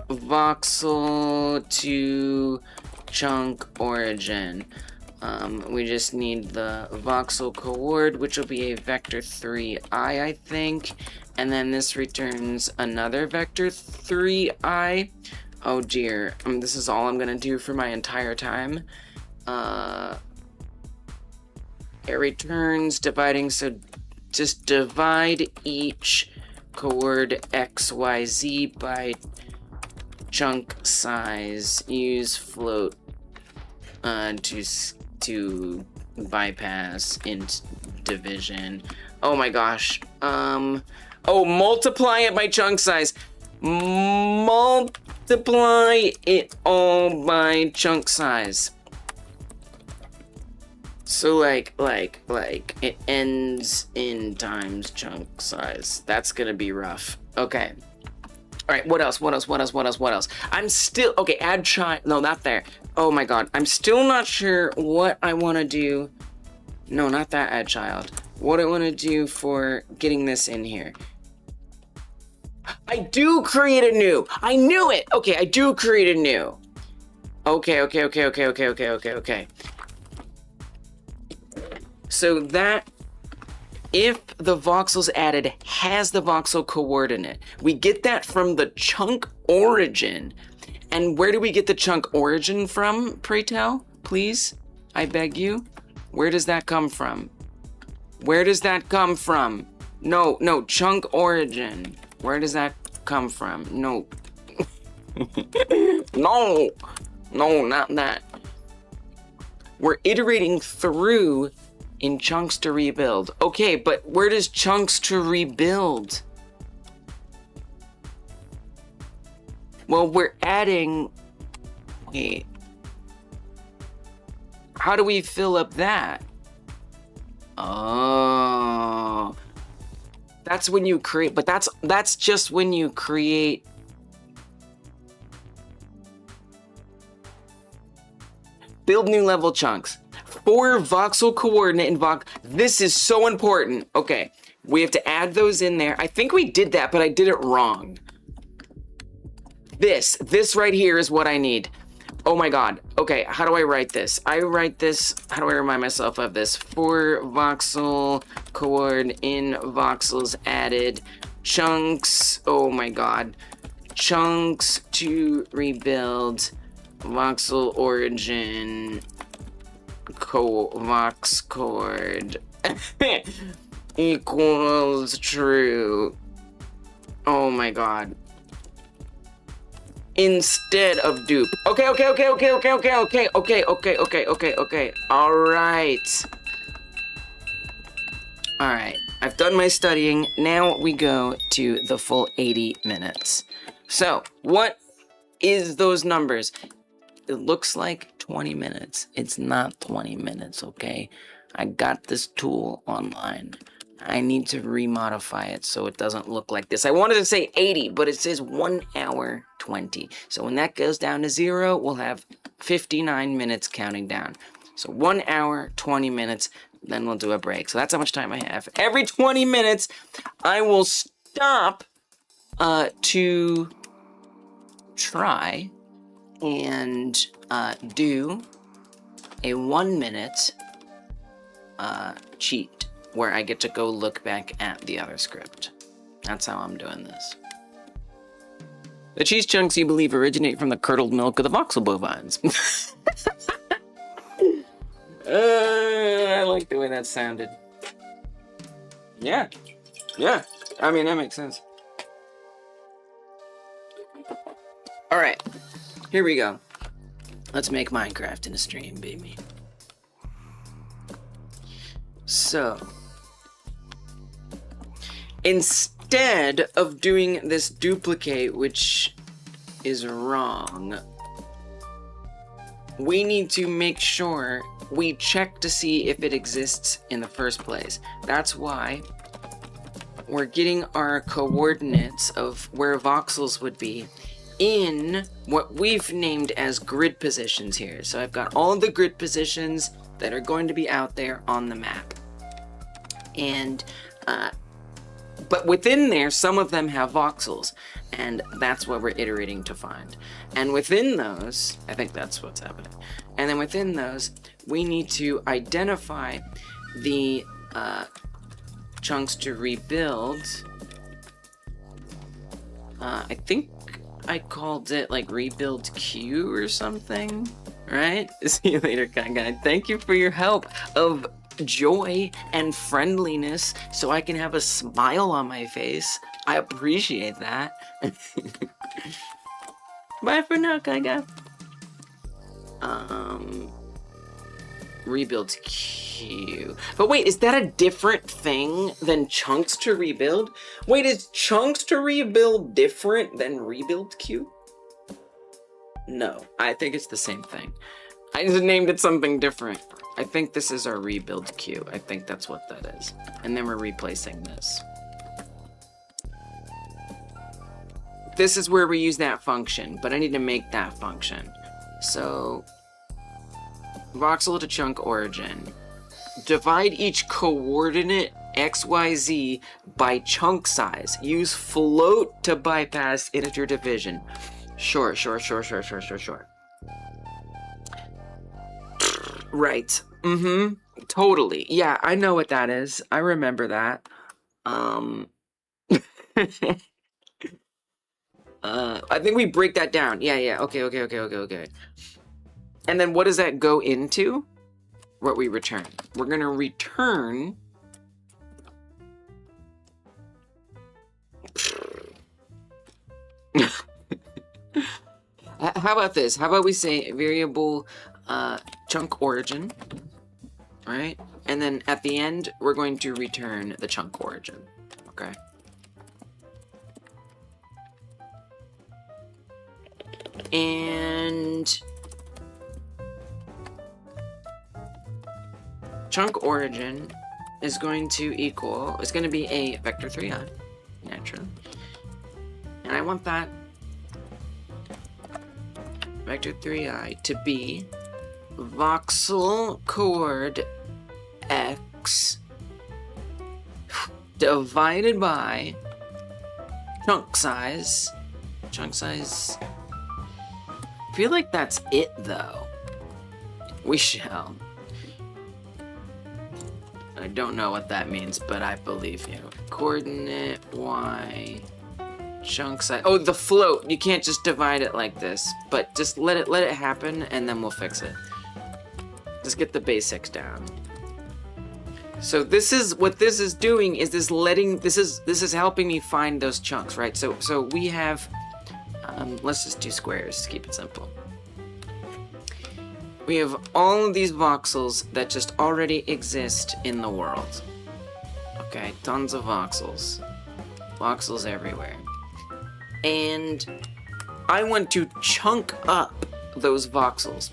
voxel to chunk origin. We just need the voxel coord, which will be a vector 3i, I think. And then this returns another vector 3i. Oh dear, this is all I'm gonna do for my entire time. It returns dividing, so just divide each coord XYZ by chunk size. Use float to bypass int division. Oh my gosh. Oh, multiply it by chunk size. Multiply it all by chunk size. So like it ends in times chunk size. That's gonna be rough. Okay. All right, what else? I'm still, okay, add child, no, not there. Oh my God, I'm still not sure what I wanna do. No, not that add child. What I wanna do for getting this in here. I do create a new, I knew it. Okay, I do create a new. Okay. So that, if the voxel's added has the voxel coordinate, we get that from the chunk origin. And where do we get the chunk origin from, pray tell, please? I beg you? Where does that come from? Where does that come from? No, chunk origin. Where does that come from? No. No, not that. We're iterating through in chunks to rebuild. Okay, but where does chunks to rebuild? Well, we're adding... Wait. How do we fill up that? Oh. That's when you create... But that's just when you create... Build new level chunks. For voxel coordinate and this is so important. Okay, we have to add those in there. I think we did that, but I did it wrong. This right here is what I need. Oh my god. Okay, how do I write this? How do I remind myself of this? For voxel coord in voxels added chunks. Oh my god. Chunks to rebuild voxel origin vox coord equals true. Oh my god. Instead of dupe. Okay. Alright. I've done my studying. Now we go to the full 80 minutes. So, what is those numbers? It looks like 20 minutes. It's not 20 minutes, okay? I got this tool online. I need to remodify it so it doesn't look like this. I wanted to say 80, but it says 1 hour 20. So when that goes down to 0, we'll have 59 minutes counting down. So 1 hour, 20 minutes, then we'll do a break. So that's how much time I have. Every 20 minutes, I will stop to try and do a 1 minute cheat where I get to go look back at the other script. That's how I'm doing this. The cheese chunks you believe originate from the curdled milk of the voxel bovines. I like the way that sounded. Yeah. I mean, that makes sense. Alright, here we go. Let's make Minecraft in a stream, baby. So, instead of doing this duplicate, which is wrong, we need to make sure we check to see if it exists in the first place. That's why we're getting our coordinates of where voxels would be in what we've named as grid positions here. So I've got all the grid positions that are going to be out there on the map. And, but within there, some of them have voxels, and that's what we're iterating to find. And within those, I think that's what's happening. And then within those, we need to identify the chunks to rebuild. I think I called it like rebuild queue or something, right? See you later, guy. Thank you for your help of joy and friendliness so I can have a smile on my face. I appreciate that. Bye for now, guy. Rebuild queue. But wait, is that a different thing than chunks to rebuild? Wait, is chunks to rebuild different than rebuild queue? No, I think it's the same thing. I just named it something different. I think this is our rebuild queue. I think that's what that is. And then we're replacing this. This is where we use that function, but I need to make that function. So, voxel to chunk origin. Divide each coordinate XYZ by chunk size. Use float to bypass integer division. Sure. Right. Totally. Yeah, I know what that is. I remember that. I think we break that down. Yeah. Okay. And then what does that go into? what we return. We're gonna return how about this? How about we say variable chunk origin, right? And then at the end, we're going to return the chunk origin, okay? And chunk origin is going to equal, it's going to be a vector 3i, naturally. And I want that vector 3i to be voxel coord x divided by chunk size. I feel like that's it though. We shall. I don't know what that means, but I believe you. Coordinate y chunk size. Oh, the float. You can't just divide it like this, but just let it happen, and then we'll fix it. Just get the basics down. So this is what this is doing. Is this letting? This is helping me find those chunks, right? So we have. Let's just do squares to keep it simple. We have all of these voxels that just already exist in the world. Okay, tons of voxels. Voxels everywhere. And I want to chunk up those voxels.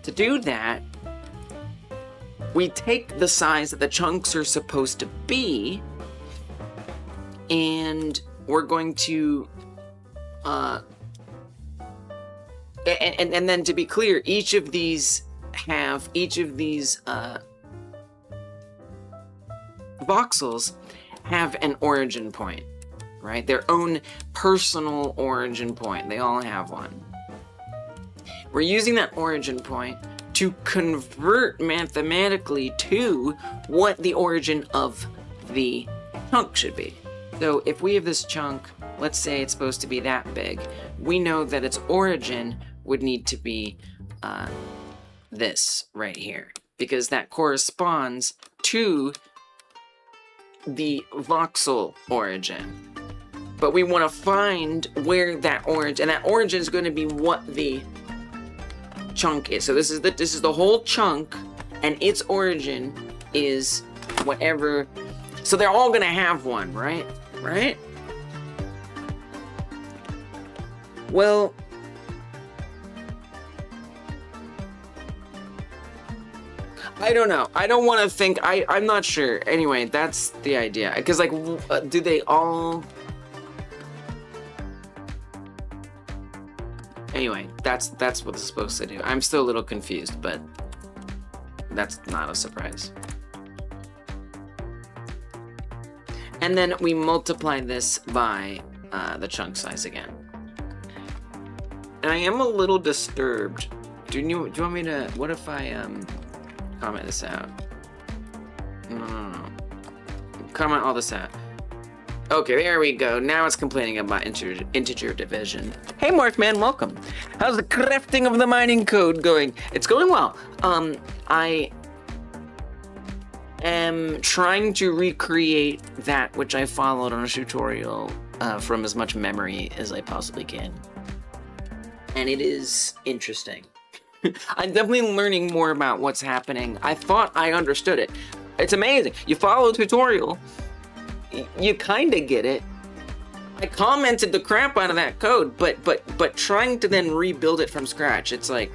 To do that, we take the size that the chunks are supposed to be, and we're going to and then to be clear, each of these voxels have an origin point, right? Their own personal origin point. They all have one. We're using that origin point to convert mathematically to what the origin of the chunk should be. So if we have this chunk, let's say it's supposed to be that big, we know that its origin would need to be this right here, because that corresponds to the voxel origin. But we want to find where that origin, and that origin is going to be what the chunk is. So this is the whole chunk, and its origin is whatever. So they're all going to have one, right? Right? Well, I don't know. I don't want to think. I'm not sure. Anyway, that's the idea. Because, like, do they all... Anyway, that's what it's supposed to do. I'm still a little confused, but that's not a surprise. And then we multiply this by the chunk size again. And I am a little disturbed. Do you want me to... What if I comment this out? No. Comment all this out. Okay, there we go. Now it's complaining about integer division. Hey, Morphman, welcome. How's the crafting of the mining code going? It's going well. I am trying to recreate that which I followed on a tutorial from as much memory as I possibly can. And it is interesting. I'm definitely learning more about what's happening. I thought I understood it. It's amazing. You follow a tutorial, you kind of get it. I commented the crap out of that code, but trying to then rebuild it from scratch, it's like,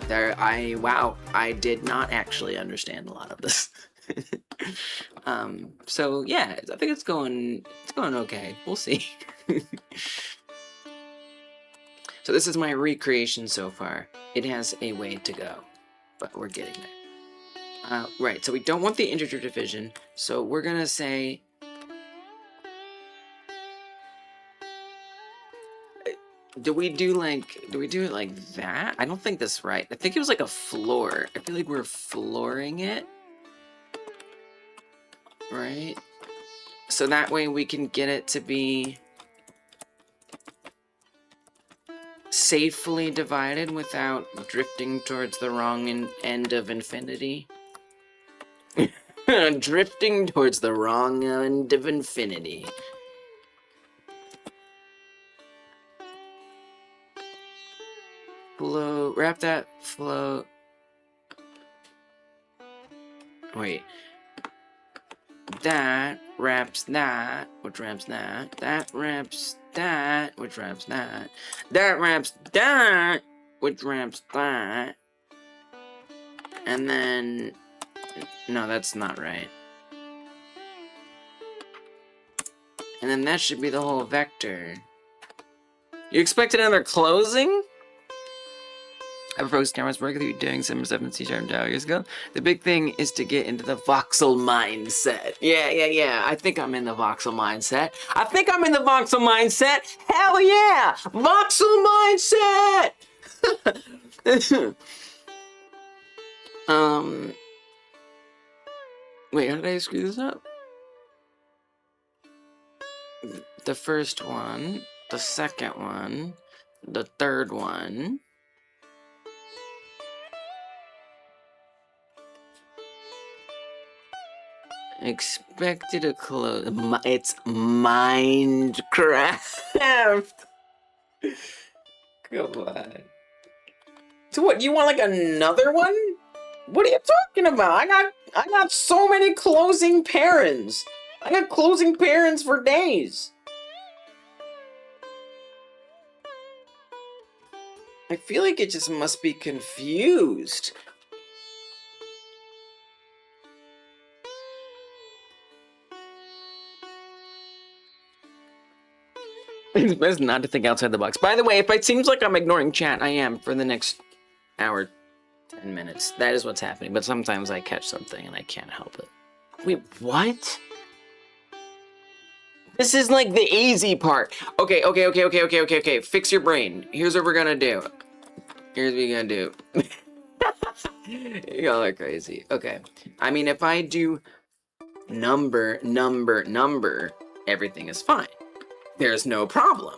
wow, I did not actually understand a lot of this. So yeah, I think it's going okay. We'll see. So this is my recreation so far. It has a way to go, but we're getting there. Right, so we don't want the integer division, so we're gonna say... Do we do it like that? I don't think that's right. I think it was like a floor. I feel like we're flooring it. Right? So that way we can get it to be... safely divided without drifting towards the wrong end of infinity? Drifting towards the wrong end of infinity. Float, wrap that float. Wait. That wraps that, which wraps that. That wraps that, which wraps that. That wraps that, which wraps that. And then... No, that's not right. And then that should be the whole vector. You expect another closing? I proposed cameras work that you doing 7 C# years ago. The big thing is to get into the voxel mindset. Yeah. I think I'm in the voxel mindset. Hell yeah! Voxel mindset! Wait, how did I screw this up? The first one, the second one, the third one. Expected to close. It's Minecraft. Come on. So what? You want like another one? What are you talking about? I got so many closing parents. I got closing parents for days. I feel like it just must be confused. It's best not to think outside the box. By the way, if it seems like I'm ignoring chat, I am for the next hour, 10 minutes. That is what's happening. But sometimes I catch something and I can't help it. Wait, what? This is like the easy part. Okay. Fix your brain. Here's what we're gonna do. Y'all are crazy. Okay. I mean, if I do number, everything is fine. There's no problem.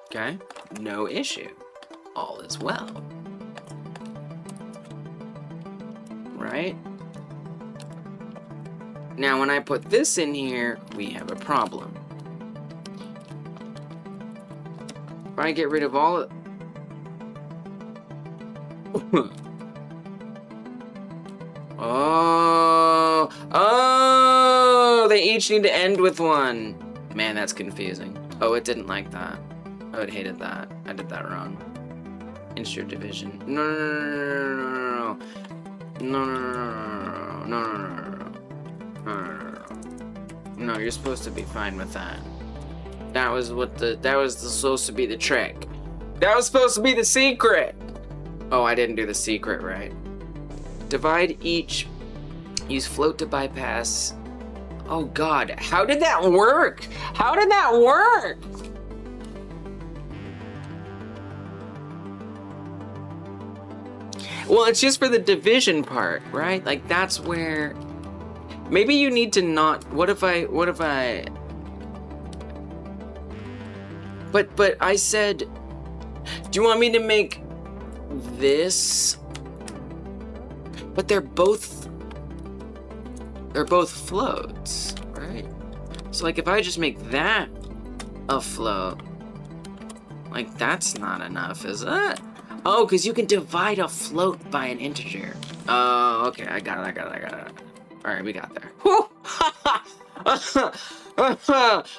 Okay? No issue. All is well. Right? Now, when I put this in here, we have a problem. If I get rid of all of... Oh, they each need to end with one. Man, that's confusing. Oh, it didn't like that. Oh, it hated that. I did that wrong. Insert division. No. No, you're supposed to be fine with that. That was supposed to be the trick. That was supposed to be the secret. Oh, I didn't do the secret right. Divide each. Use float to bypass. Oh God, how did that work? Well, it's just for the division part, right? Like that's where maybe you need to not. What if I? But I said, do you want me to make this? But they're both floats, right? So like if I just make that a float, like that's not enough, is it? Oh, because you can divide a float by an integer. Oh, okay, I got it. All right, we got there.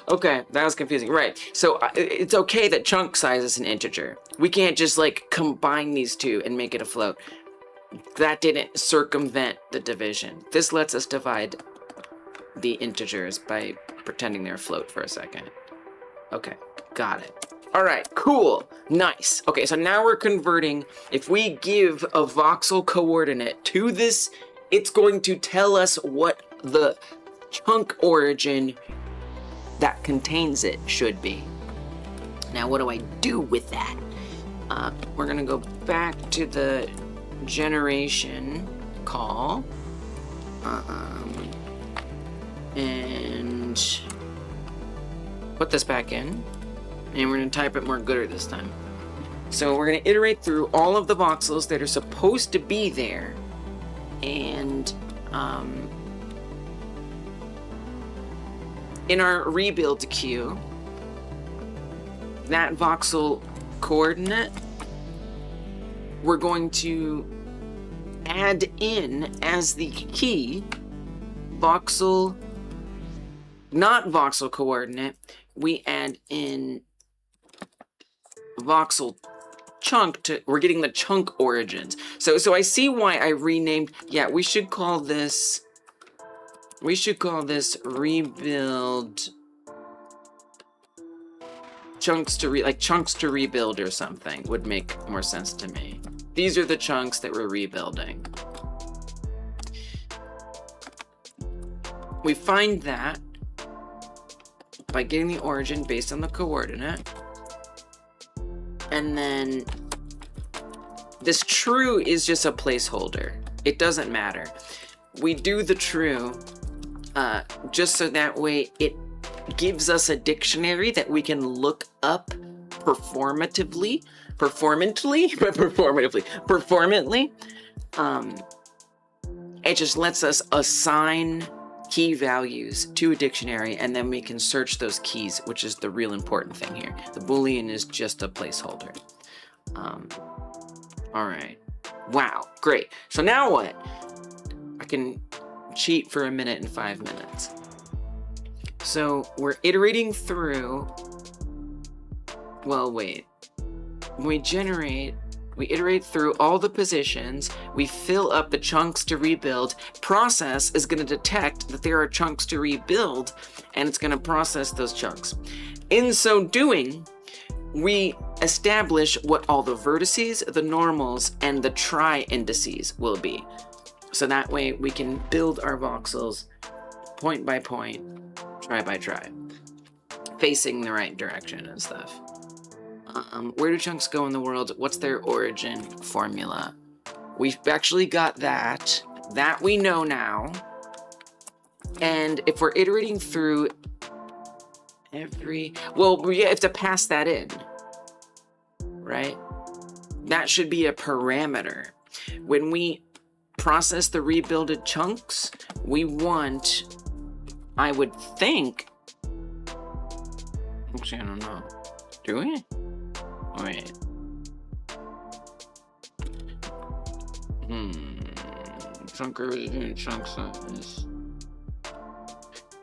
Okay, that was confusing. Right, so it's okay that chunk size is an integer. We can't just like combine these two and make it a float. That didn't circumvent the division. This lets us divide the integers by pretending they're a float for a second. Okay, got it. All right, cool, nice. Okay, so now we're converting. If we give a voxel coordinate to this, it's going to tell us what the chunk origin that contains it should be. Now, what do I do with that? We're gonna go back to the generation call and put this back in. And we're gonna type it more gooder this time. So we're gonna iterate through all of the voxels that are supposed to be there. And in our rebuild queue, that voxel coordinate, we're going to add in as the key voxel, not voxel coordinate, we add in voxel chunk to, we're getting the chunk origins. So I see why I renamed, yeah, we should call this rebuild chunks to rebuild or something would make more sense to me. These are the chunks that we're rebuilding. We find that by getting the origin based on the coordinate. And then this true is just a placeholder. It doesn't matter. We do the true just so that way it gives us a dictionary that we can look up performatively. It just lets us assign key values to a dictionary, and then we can search those keys, which is the real important thing here. The Boolean is just a placeholder. All right. Wow, great. So now what? I can cheat for a minute and 5 minutes. So we're iterating through, well, wait. We iterate through all the positions, we fill up the chunks to rebuild. Process is going to detect that there are chunks to rebuild, and it's going to process those chunks. In so doing, we establish what all the vertices, the normals, and the tri-indices will be. So that way we can build our voxels point by point, try by try, facing the right direction and stuff. Where do chunks go in the world? What's their origin formula? We've actually got that. That we know now. And if we're iterating through well, we have to pass that in, right? That should be a parameter. When we process the rebuilded chunks, we want, I would think, actually, I don't know. Do we? Wait. Chunk origin, chunk size.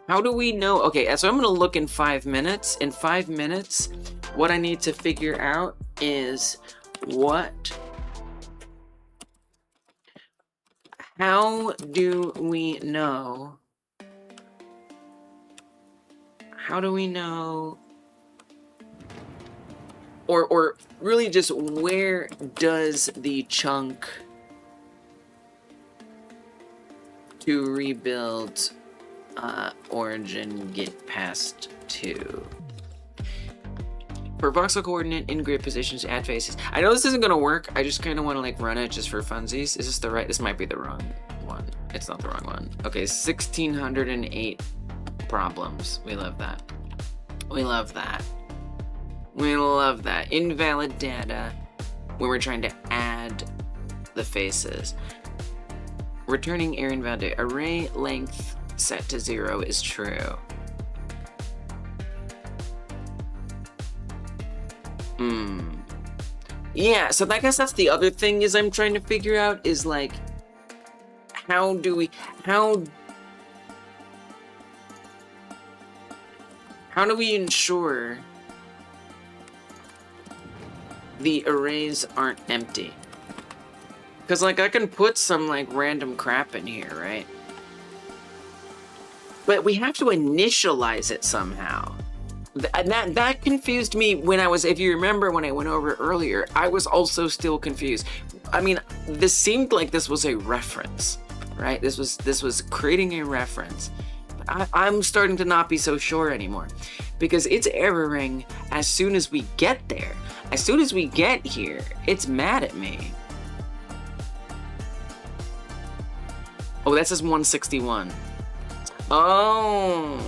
How do we know? Okay, so I'm gonna look in 5 minutes. In 5 minutes, what I need to figure out is how do we know? Or really just where does the chunk to rebuild origin get passed to? For voxel coordinate, in grid positions, add faces. I know this isn't gonna work. I just kind of want to like run it just for funsies. Is this the right? This might be the wrong one. It's not the wrong one. Okay, 1608 problems. We love that. We love that. We love that. Invalid data when we're trying to add the faces. Returning error invalid data. Array length set to 0 is true. Yeah, so I guess that's the other thing is I'm trying to figure out is like, how do we ensure the arrays aren't empty? Because like I can put some like random crap in here, right? But we have to initialize it somehow. And that confused me when I was, if you remember when I went over it earlier, I was also still confused. I mean, this seemed like this was a reference, right? This was creating a reference. I'm starting to not be so sure anymore because it's erroring as soon as we get there. As soon as we get here, it's mad at me. Oh, that says 161. Oh.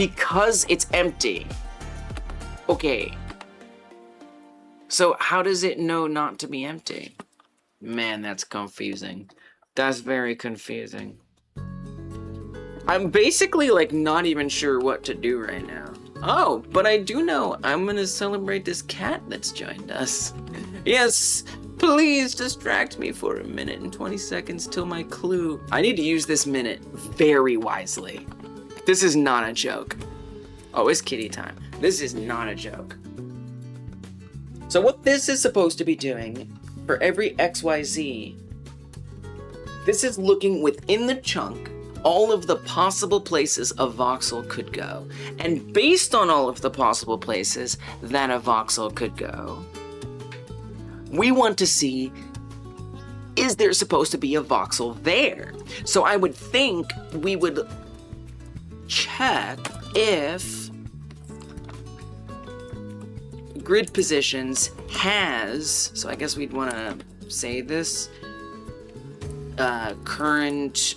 because it's empty. Okay. So how does it know not to be empty? Man, that's confusing. That's very confusing. I'm basically like not even sure what to do right now. Oh, but I do know I'm gonna celebrate this cat that's joined us. Yes, please distract me for a minute and 20 seconds till my clue. I need to use this minute very wisely. This is not a joke. Oh, it's kitty time. This is not a joke. So what this is supposed to be doing for every XYZ, this is looking within the chunk all of the possible places a voxel could go. And based on all of the possible places that a voxel could go, we want to see, is there supposed to be a voxel there? So I would think we would check if grid positions has, so I guess we'd want to say this, current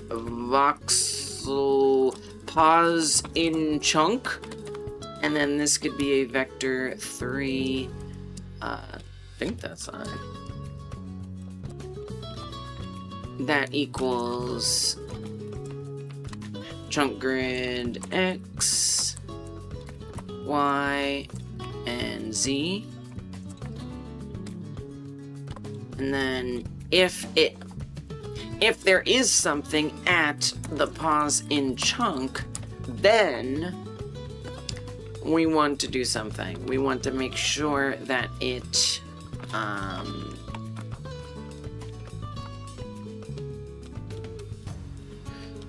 voxel pause in chunk, and then this could be a vector 3, I think that's fine. That equals chunk grid X, Y, and Z. And then if there is something at the pause in chunk, then we want to do something. We want to make sure that it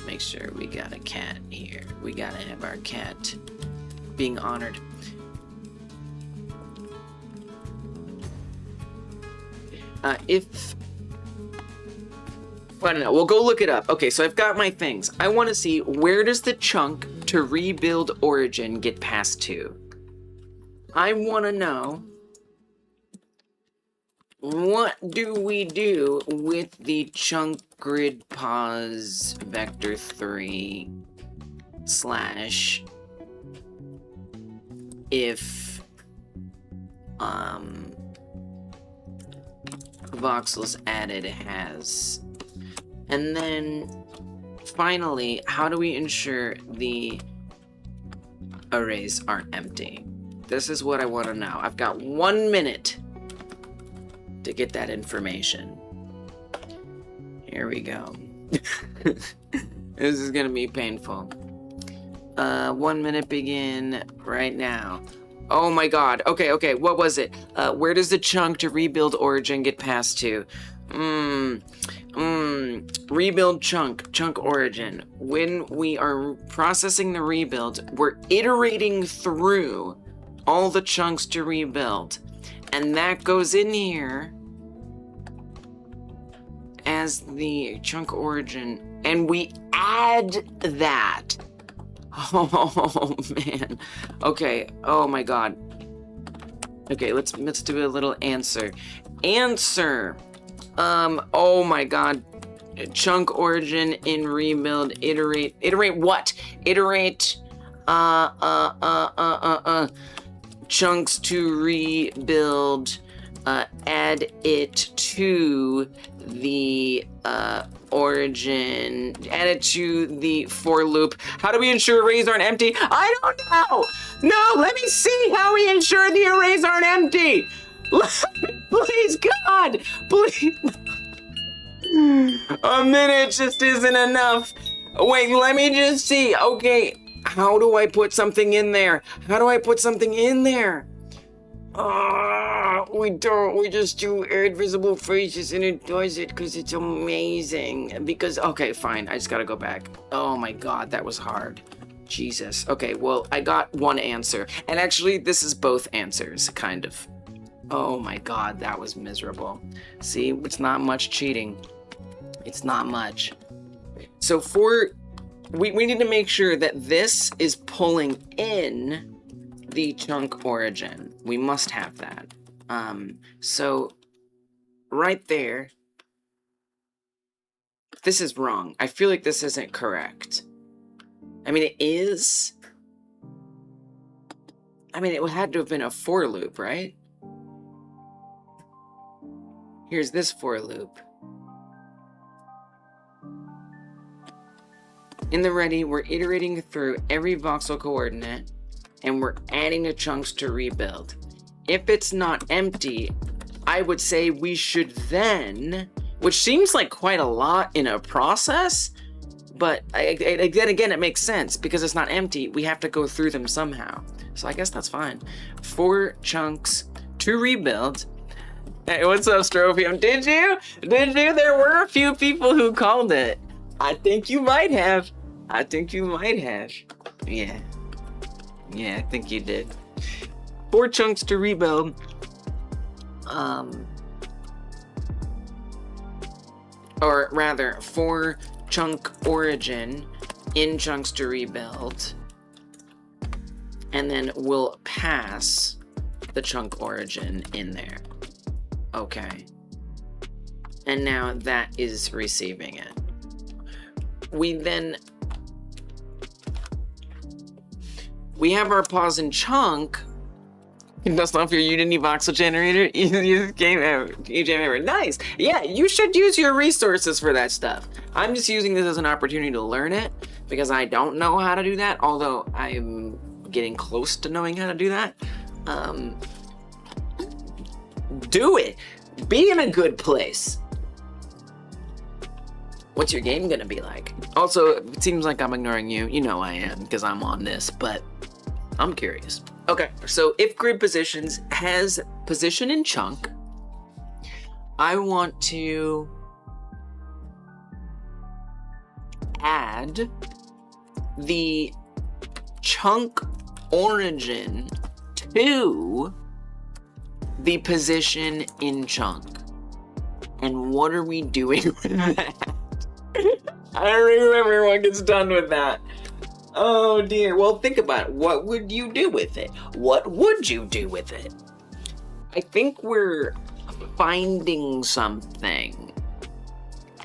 make sure we got a cat here. We gotta have our cat being honored. I don't know, we'll go look it up. Okay, so I've got my things. I want to see, where does the chunk to rebuild origin get passed to? I want to know, what do we do with the chunk grid pause vector 3 slash if voxels added has. And then finally, how do we ensure the arrays aren't empty? This is what I want to know. I've got 1 minute to get that information. Here we go. This is gonna be painful. 1 minute begin right now. Oh my god. Okay, what was it? Where does the chunk to rebuild origin get passed to? Rebuild chunk origin. When we are processing the rebuild, we're iterating through all the chunks to rebuild. And that goes in here as the chunk origin. And we add that. Oh man. Okay. Oh my god. Okay, let's do a little answer. Answer. Oh my god. Chunk origin in rebuild. Iterate what? Iterate. Chunks to rebuild. Add it to the origin. Add it to the for loop. How do we ensure arrays aren't empty? I don't know. No, let me see how we ensure the arrays aren't empty. Please, God, please. A minute just isn't enough. Wait, let me just see. Okay, how do I put something in there? How do I put something in there? We don't. We just do add visible phrases and it does it because it's amazing. Because, okay, fine. I just gotta go back. Oh my god, that was hard. Jesus. Okay, well, I got one answer. And actually, this is both answers, kind of. Oh my god, that was miserable. See, it's not much cheating. It's not much. So we need to make sure that this is pulling in the chunk origin. We must have that. So right there, this is wrong. I feel like this isn't correct. I mean, it is. I mean, it had to have been a for loop, right? Here's this for loop. In the ready, we're iterating through every voxel coordinate, and we're adding the chunks to rebuild. If it's not empty, I would say we should then, which seems like quite a lot in a process, but again, it makes sense because it's not empty. We have to go through them somehow. So I guess that's fine. 4 chunks to rebuild. Hey, what's up, Strophium? Did you? There were a few people who called it. I think you might have. Yeah. Yeah, I think you did. 4 chunks to rebuild. Or rather, 4 chunk origin in chunks to rebuild. And then we'll pass the chunk origin in there. Okay. And now that is receiving it. We have our pause and chunk. Dust off your Unity voxel generator. You came nice. Yeah, you should use your resources for that stuff. I'm just using this as an opportunity to learn it because I don't know how to do that, although I'm getting close to knowing how to do that. Do it. Be in a good place. What's your game gonna be like? Also, it seems like I'm ignoring you. You know I am because I'm on this, but I'm curious. Okay, so if grid positions has position in chunk, I want to add the chunk origin to the position in chunk. And what are we doing with that? I don't remember what gets done with that. Oh dear. Well, think about it. What would you do with it? What would you do with it? I think we're finding something.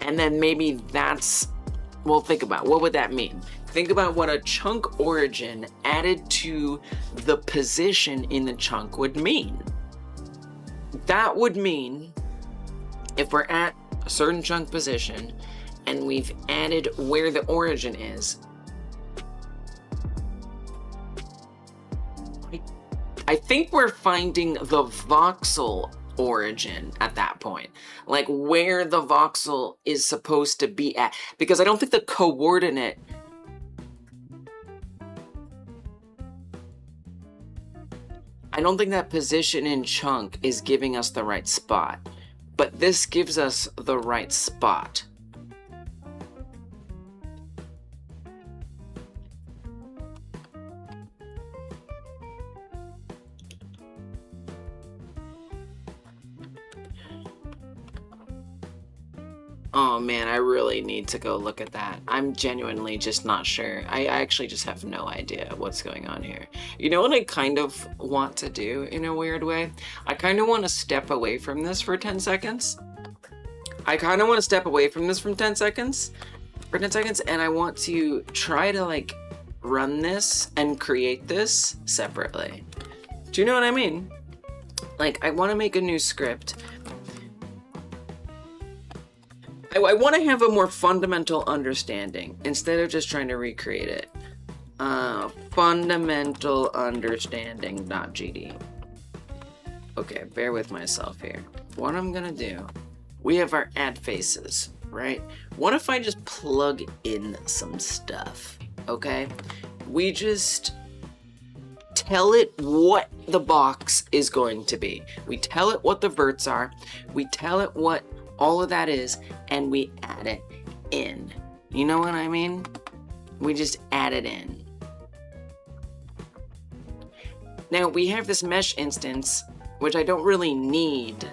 And then maybe that's... Well, think about it. What would that mean? Think about what a chunk origin added to the position in the chunk would mean. That would mean if we're at a certain chunk position and we've added where the origin is, I think we're finding the voxel origin at that point. Like where the voxel is supposed to be at. Because I don't think the coordinate... I don't think that position in chunk is giving us the right spot. But this gives us the right spot. Oh man, I really need to go look at that. I'm genuinely just not sure. I actually just have no idea what's going on here. You know what I kind of want to do in a weird way? I kind of want to step away from this for 10 seconds. For 10 seconds, and I want to try to like run this and create this separately. Do you know what I mean? Like, I want to make a new script. I want to have a more fundamental understanding instead of just trying to recreate it. Fundamental understanding.gd. Okay, bear with myself here. What I'm gonna do, we have our add faces, right? What if I just plug in some stuff, okay? We just tell it what the box is going to be. We tell it what the verts are. We tell it what all of that is, and we add it in. You know what I mean? We just add it in. Now, we have this mesh instance, which I don't really need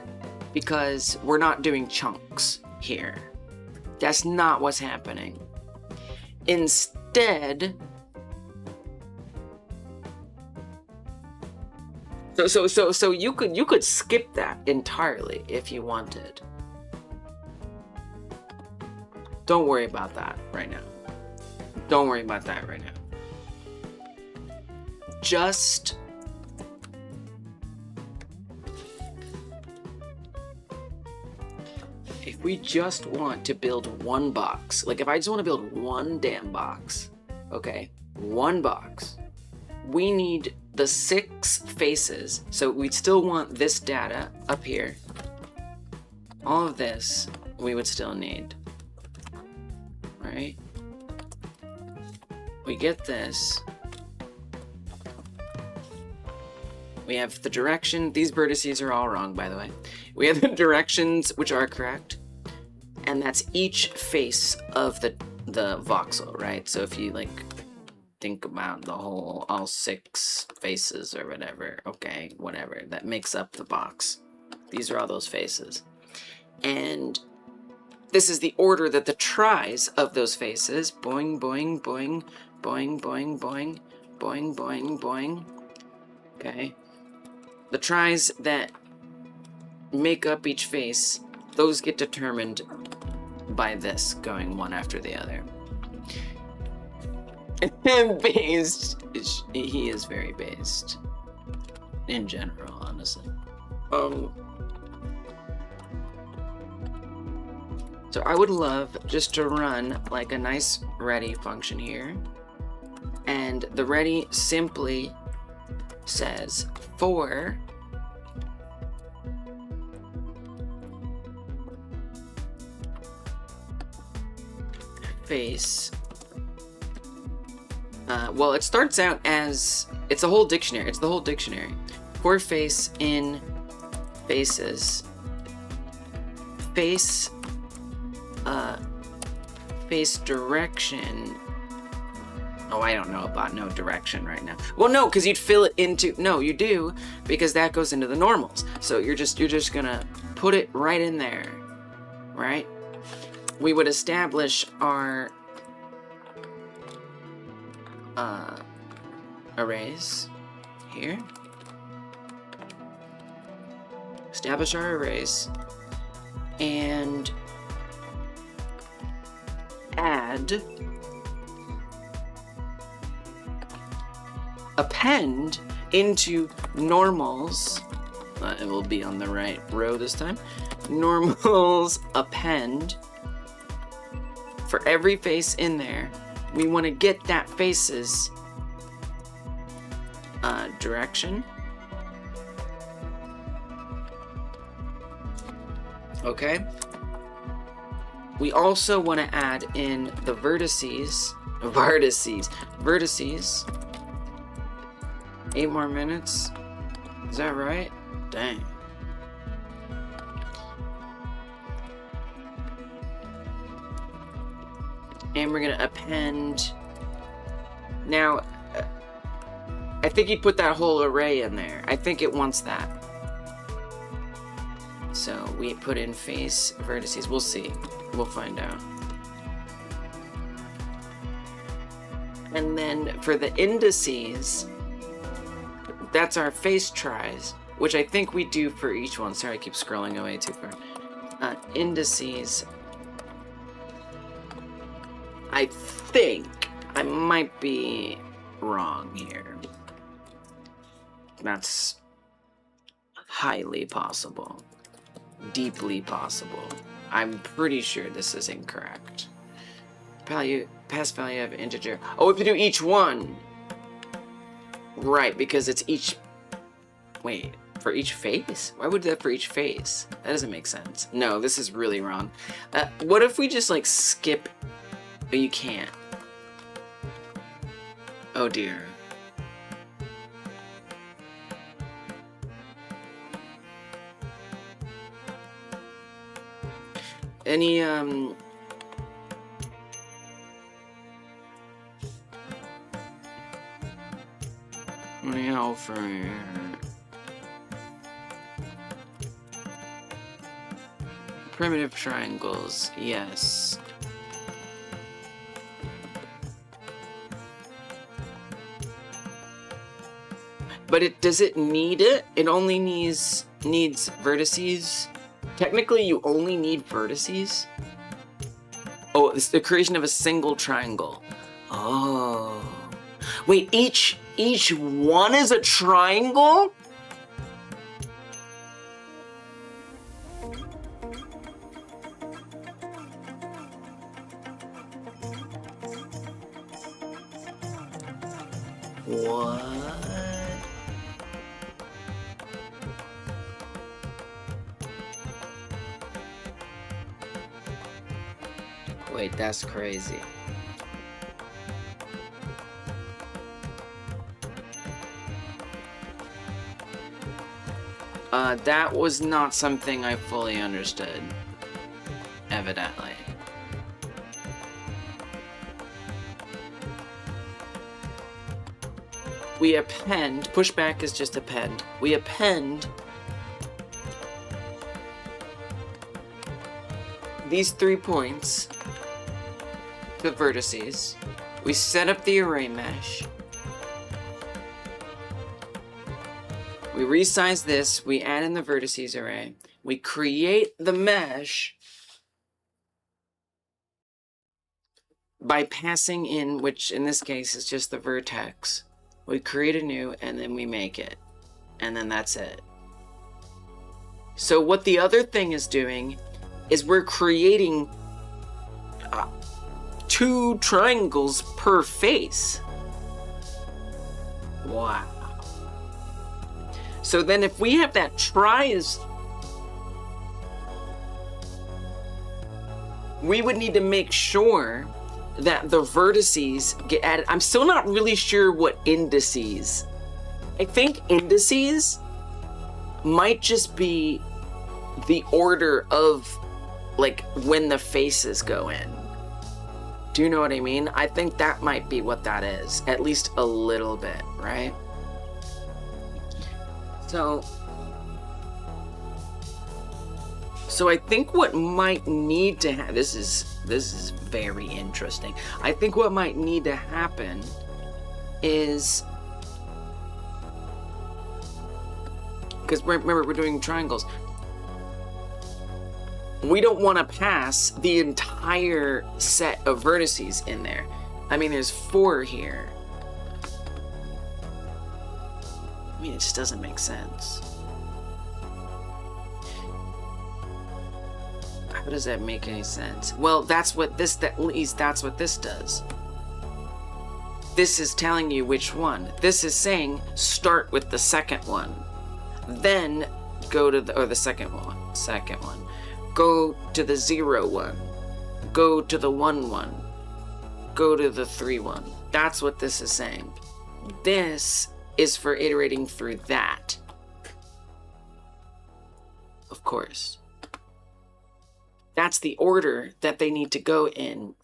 because we're not doing chunks here. That's not what's happening. Instead, so you could skip that entirely if you wanted. Don't worry about that right now. Don't worry about that right now. Just if we just want to build one box, like if I just want to build one damn box, okay, one box, we need the 6 faces. So we'd still want this data up here. All of this we would still need, right? We get this. We have the direction. These vertices are all wrong, by the way. We have the directions, which are correct. And that's each face of the voxel, right? So if you like think about the whole, all 6 faces or whatever, okay, whatever, that makes up the box. These are all those faces. And this is the order that the tries of those faces, boing, boing, boing, boing, boing, boing, boing, boing, boing, okay? The tries that make up each face, those get determined by this going one after the other. And based, he is very based in general, honestly. So I would love just to run like a nice ready function here, and the ready simply says for face. Well, it starts out as it's a whole dictionary. It's the whole dictionary. For face in faces. Face. Face direction. Oh, I don't know about no direction right now. Well, no, because you'd fill it into. No, you do, because that goes into the normals. So you're just gonna put it right in there, right? We would establish our arrays here. Establish our arrays and add append into normals. It will be on the right row this time. Normals append for every face in there. We want to get that face's direction. Okay. We also want to add in the vertices. 8 more minutes. Is that right? Dang. And we're gonna append. Now, I think he put that whole array in there. I think it wants that. So we put in face vertices. We'll see. We'll find out. And then for the indices, that's our face tries, which I think we do for each one. Sorry, I keep scrolling away too far. Indices. I think I might be wrong here. That's highly possible. Deeply possible. I'm pretty sure this is incorrect. Pass value of integer. Oh, we have to do each one. Right, because it's each... Wait, for each face? Why would that for each face? That doesn't make sense. No, this is really wrong. What if we just, like, skip... Oh, you can't. Oh, dear. Any, Any help for here? Primitive triangles, yes. But does it need it? It only needs vertices? Technically, you only need vertices? Oh, it's the creation of a single triangle. Oh. Wait, each one is a triangle? What? Wait, that's crazy. That was not something I fully understood, evidently. We append, pushback is just append. We append these 3 points to the vertices. We set up the array mesh. We resize this, we add in the vertices array. We create the mesh by passing in, which in this case is just the vertex. We create a new, and then we make it. And then that's it. So what the other thing is doing is we're creating 2 triangles per face. Wow. So then if we have that we would need to make sure that the vertices get added. I'm still not really sure what indices. I think indices might just be the order of like when the faces go in. Do you know what I mean? I think that might be what that is, at least a little bit, right? So I think what might need to happen, this is very interesting. I think what might need to happen is, because remember we're doing triangles, we don't want to pass the entire set of vertices in there. I mean, there's 4 here. I mean, it just doesn't make sense. How does that make any sense? Well, that's what this, at least that's what this does. This is telling you which one. This is saying start with the second one. Then go to the second one. Go to the 0 one. Go to the 1 one. Go to the 3 one. That's what this is saying. This is for iterating through that. Of course. That's the order that they need to go in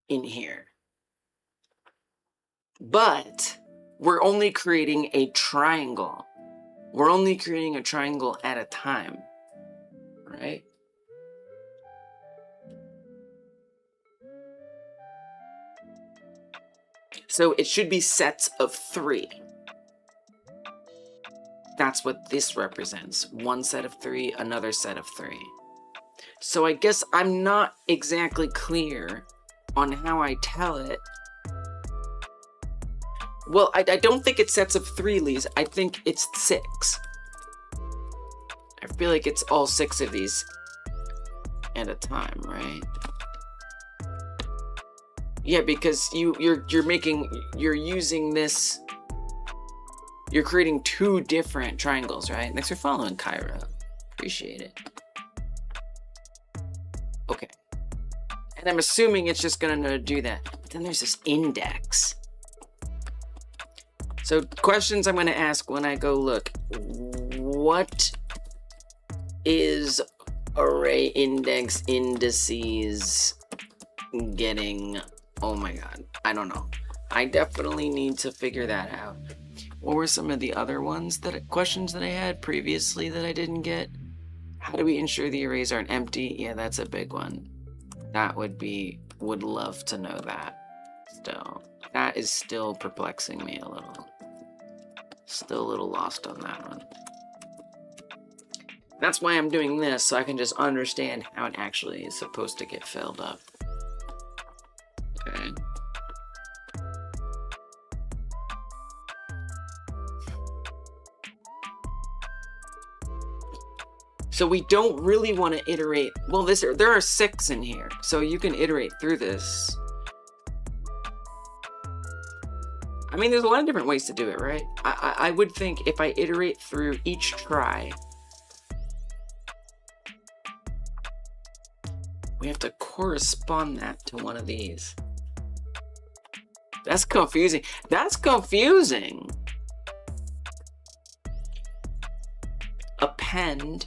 here. But we're only creating a triangle. We're only creating a triangle at a time, right? So it should be sets of 3. That's what this represents. 1 set of 3, another set of 3. So I guess I'm not exactly clear on how I tell it. Well, I don't think it's sets of 3, Lise. I think it's 6. I feel like it's all 6 of these at a time, right? Yeah, because you're using this. You're creating 2 different triangles, right? Thanks for following, Kyra. Appreciate it. Okay. And I'm assuming it's just gonna do that. But then there's this index. So questions I'm gonna ask when I go look. What is array index indices getting? Oh my god, I don't know. I definitely need to figure that out. What were some of the other questions that I had previously that I didn't get? How do we ensure the arrays aren't empty? Yeah, that's a big one. That would love to know that. Still, that is still perplexing me a little. Still a little lost on that one. That's why I'm doing this, so I can just understand how it actually is supposed to get filled up. Okay. So we don't really want to iterate. Well, there are 6 in here, so you can iterate through this. I mean, there's a lot of different ways to do it, right? I would think if I iterate through each try, we have to correspond that to one of these. That's confusing. That's confusing. Append,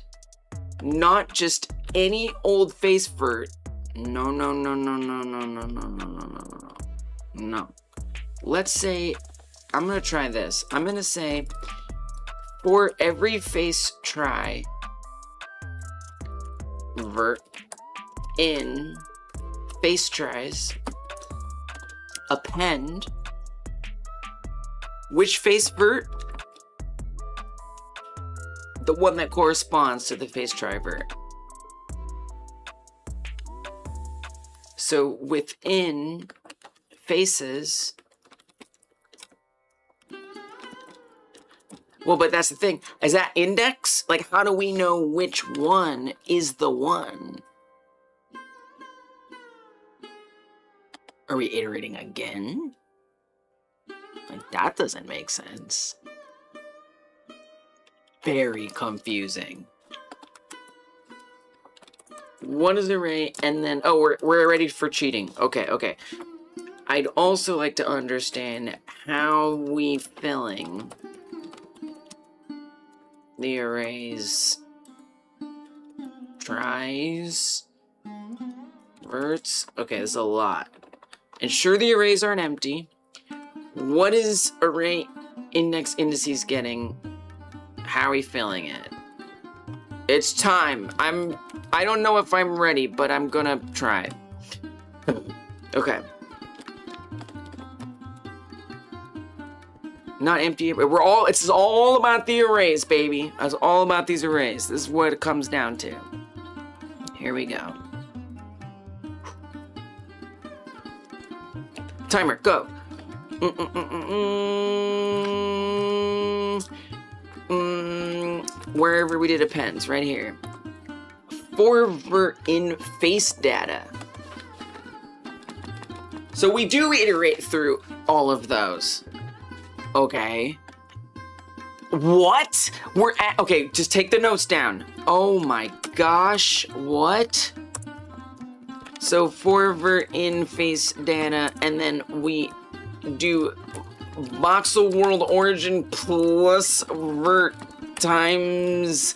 not just any old face vert. No. No. Let's say, I'm gonna try this. I'm gonna say, for every face try, vert in face tries, append, which face vert? The one that corresponds to the face try vert. So within faces, well, but that's the thing. Is that index? Like, how do we know which one is the one? Are we iterating again? Like, that doesn't make sense. Very confusing. What is array? And then, oh, we're ready for cheating. Okay. I'd also like to understand how we filling the arrays, tries, verts. Okay, there's a lot. Ensure the arrays aren't empty. What is array indices getting? How are we filling it? It's time. I don't know if I'm ready, but I'm gonna try. Okay. Not empty. It's all about the arrays, baby. It's all about these arrays. This is what it comes down to. Here we go. Timer, go. Wherever we did appends, right here. For vert in face data. So we do iterate through all of those. Okay. What? We're at, okay, just take the notes down. Oh my gosh, what? So for vert in face data, and then we do voxel world origin plus vert times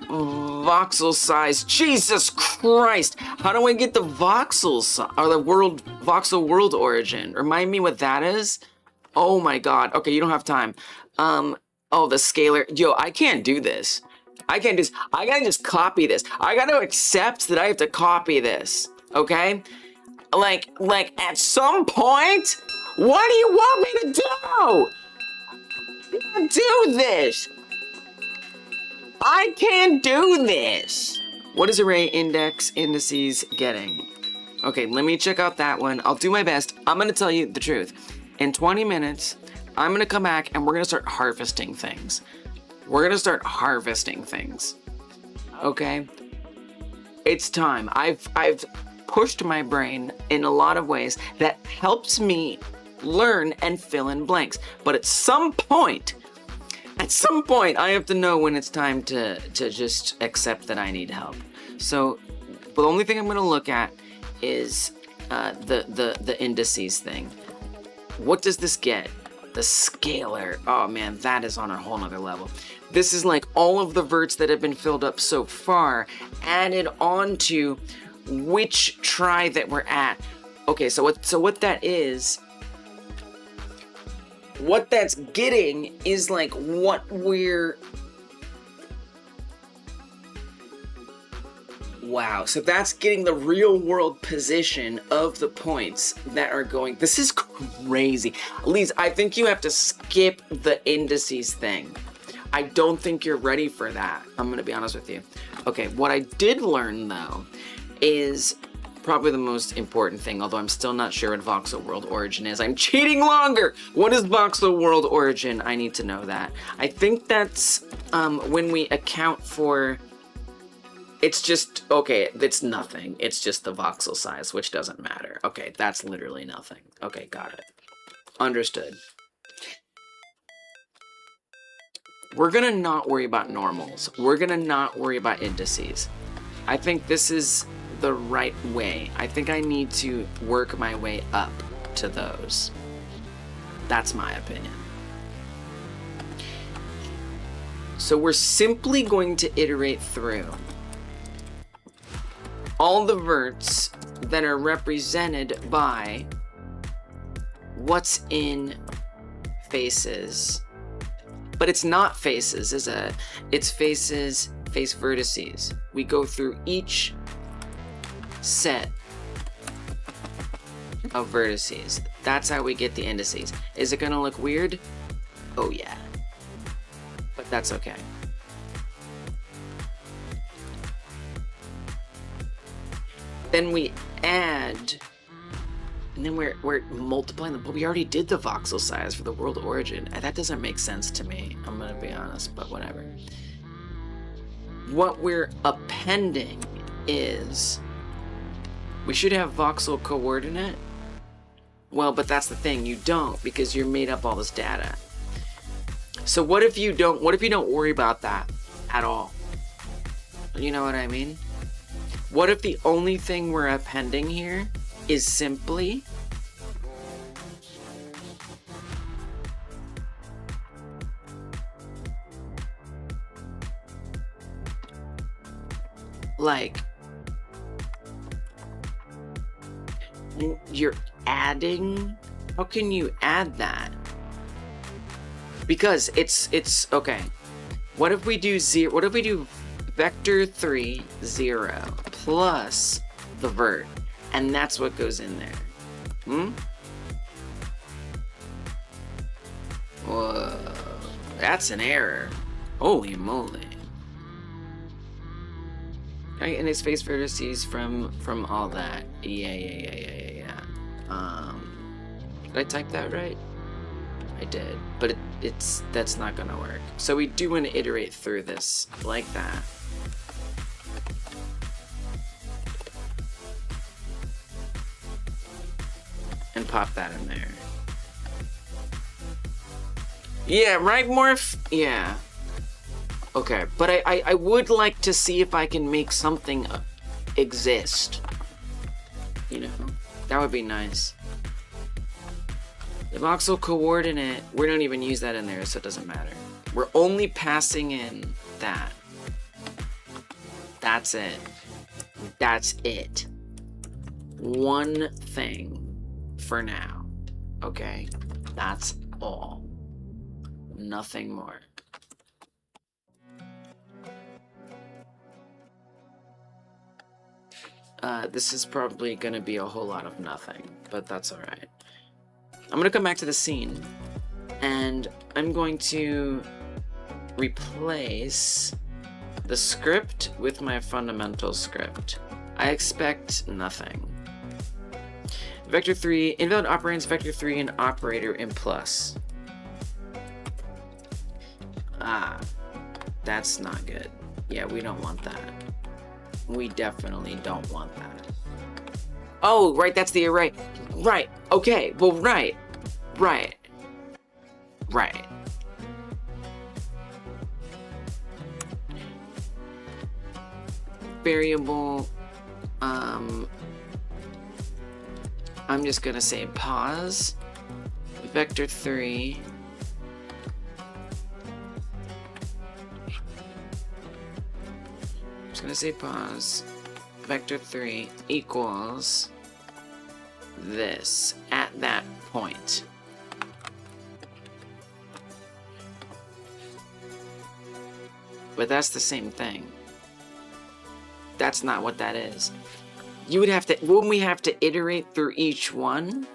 voxel size. Jesus Christ! How do I get the voxel size, or the voxel world origin? Remind me what that is? Oh my god. Okay, you don't have time. Oh, the scalar. Yo, I can't do this. I can't do this. I gotta just copy this. I gotta accept that I have to copy this. Okay? Like, at some point, what do you want me to do? I can't do this. I can't do this. What is array indices getting? Okay, let me check out that one. I'll do my best. I'm gonna tell you the truth. In 20 minutes, I'm gonna come back and we're gonna start harvesting things. We're gonna start harvesting things. Okay? It's time. I've pushed my brain in a lot of ways that helps me learn and fill in blanks. But at some point, I have to know when it's time to just accept that I need help. So the only thing I'm gonna look at is the indices thing. What does this get? The scalar. Oh man, that is on a whole nother level. This is like all of the verts that have been filled up so far added onto which try that we're at. Okay, so what that is, what that's getting is like what we're... Wow, so that's getting the real world position of the points that are going. This is crazy. Lise, I think you have to skip the indices thing. I don't think you're ready for that. I'm gonna be honest with you. Okay, what I did learn though is probably the most important thing, although I'm still not sure what voxel world origin is. I'm cheating longer! What is voxel world origin? I need to know that. I think that's when we account for, it's just, okay, it's nothing. It's just the voxel size, which doesn't matter. Okay, that's literally nothing. Okay, got it. Understood. We're gonna not worry about normals. We're gonna not worry about indices. I think this is the right way. I think I need to work my way up to those. That's my opinion. So we're simply going to iterate through all the verts that are represented by what's in faces. But it's not faces, is it? It's faces, face vertices. We go through each set of vertices. That's how we get the indices. Is it gonna look weird? Oh yeah. But that's okay. Then we add, and then we're multiplying them, but we already did the voxel size for the world origin. That doesn't make sense to me, I'm gonna be honest, but whatever. What we're appending is, we should have voxel coordinate. Well, but that's the thing, you don't, because you're made up all this data. So what if you don't worry about that at all? You know what I mean? What if the only thing we're appending here is simply like you're adding? How can you add that? Because it's okay. What if we do zero? What if we do vector 3 0 plus the vert, and that's what goes in there? Whoa, that's an error. Holy moly! Right, and it's face vertices from all that. Yeah. Did I type that right? I did, but that's not gonna work. So we do want to iterate through this like that. And pop that in there. Yeah, right, Morph? Yeah. Okay, but I would like to see if I can make something exist. You know, that would be nice. The voxel coordinate, we don't even use that in there, so it doesn't matter. We're only passing in that. That's it. That's it. One thing for now. Okay? That's all. Nothing more. This is probably gonna be a whole lot of nothing, but that's alright. I'm gonna come back to the scene, and I'm going to replace the script with my fundamental script. I expect nothing. Vector 3, invalid operands, vector 3, and operator in plus. Ah, that's not good. Yeah, we don't want that. We definitely don't want that. Oh, right, that's the array. Right, okay, well, right. Variable, I'm just gonna say pause, vector 3, I'm just gonna say pause, vector 3 equals this at that point. But that's the same thing. That's not what that is. You would have to, wouldn't we have to iterate through each one?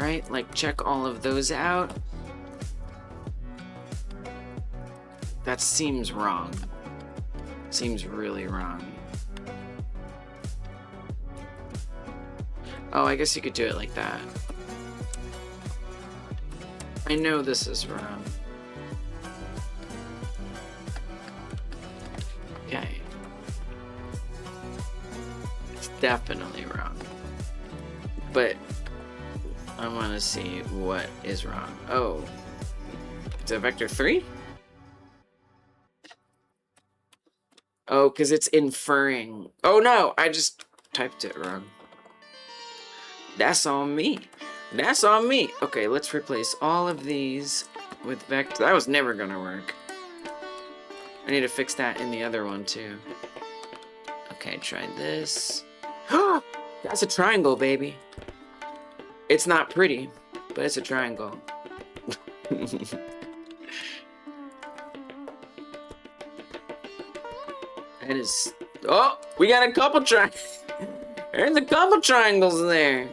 right? Like, check all of those out. That seems wrong. Seems really wrong. Oh, I guess you could do it like that. I know this is wrong. Okay. It's definitely wrong. But I want to see what is wrong. Oh. It's a vector 3? Oh, because it's inferring. Oh no, I just typed it wrong. That's on me. That's on me. Okay, let's replace all of these with vector. That was never gonna work. I need to fix that in the other one too. Okay, try this. That's a triangle, baby. It's not pretty, but it's a triangle. It is. Oh, we got a couple triangles. There's a couple triangles there.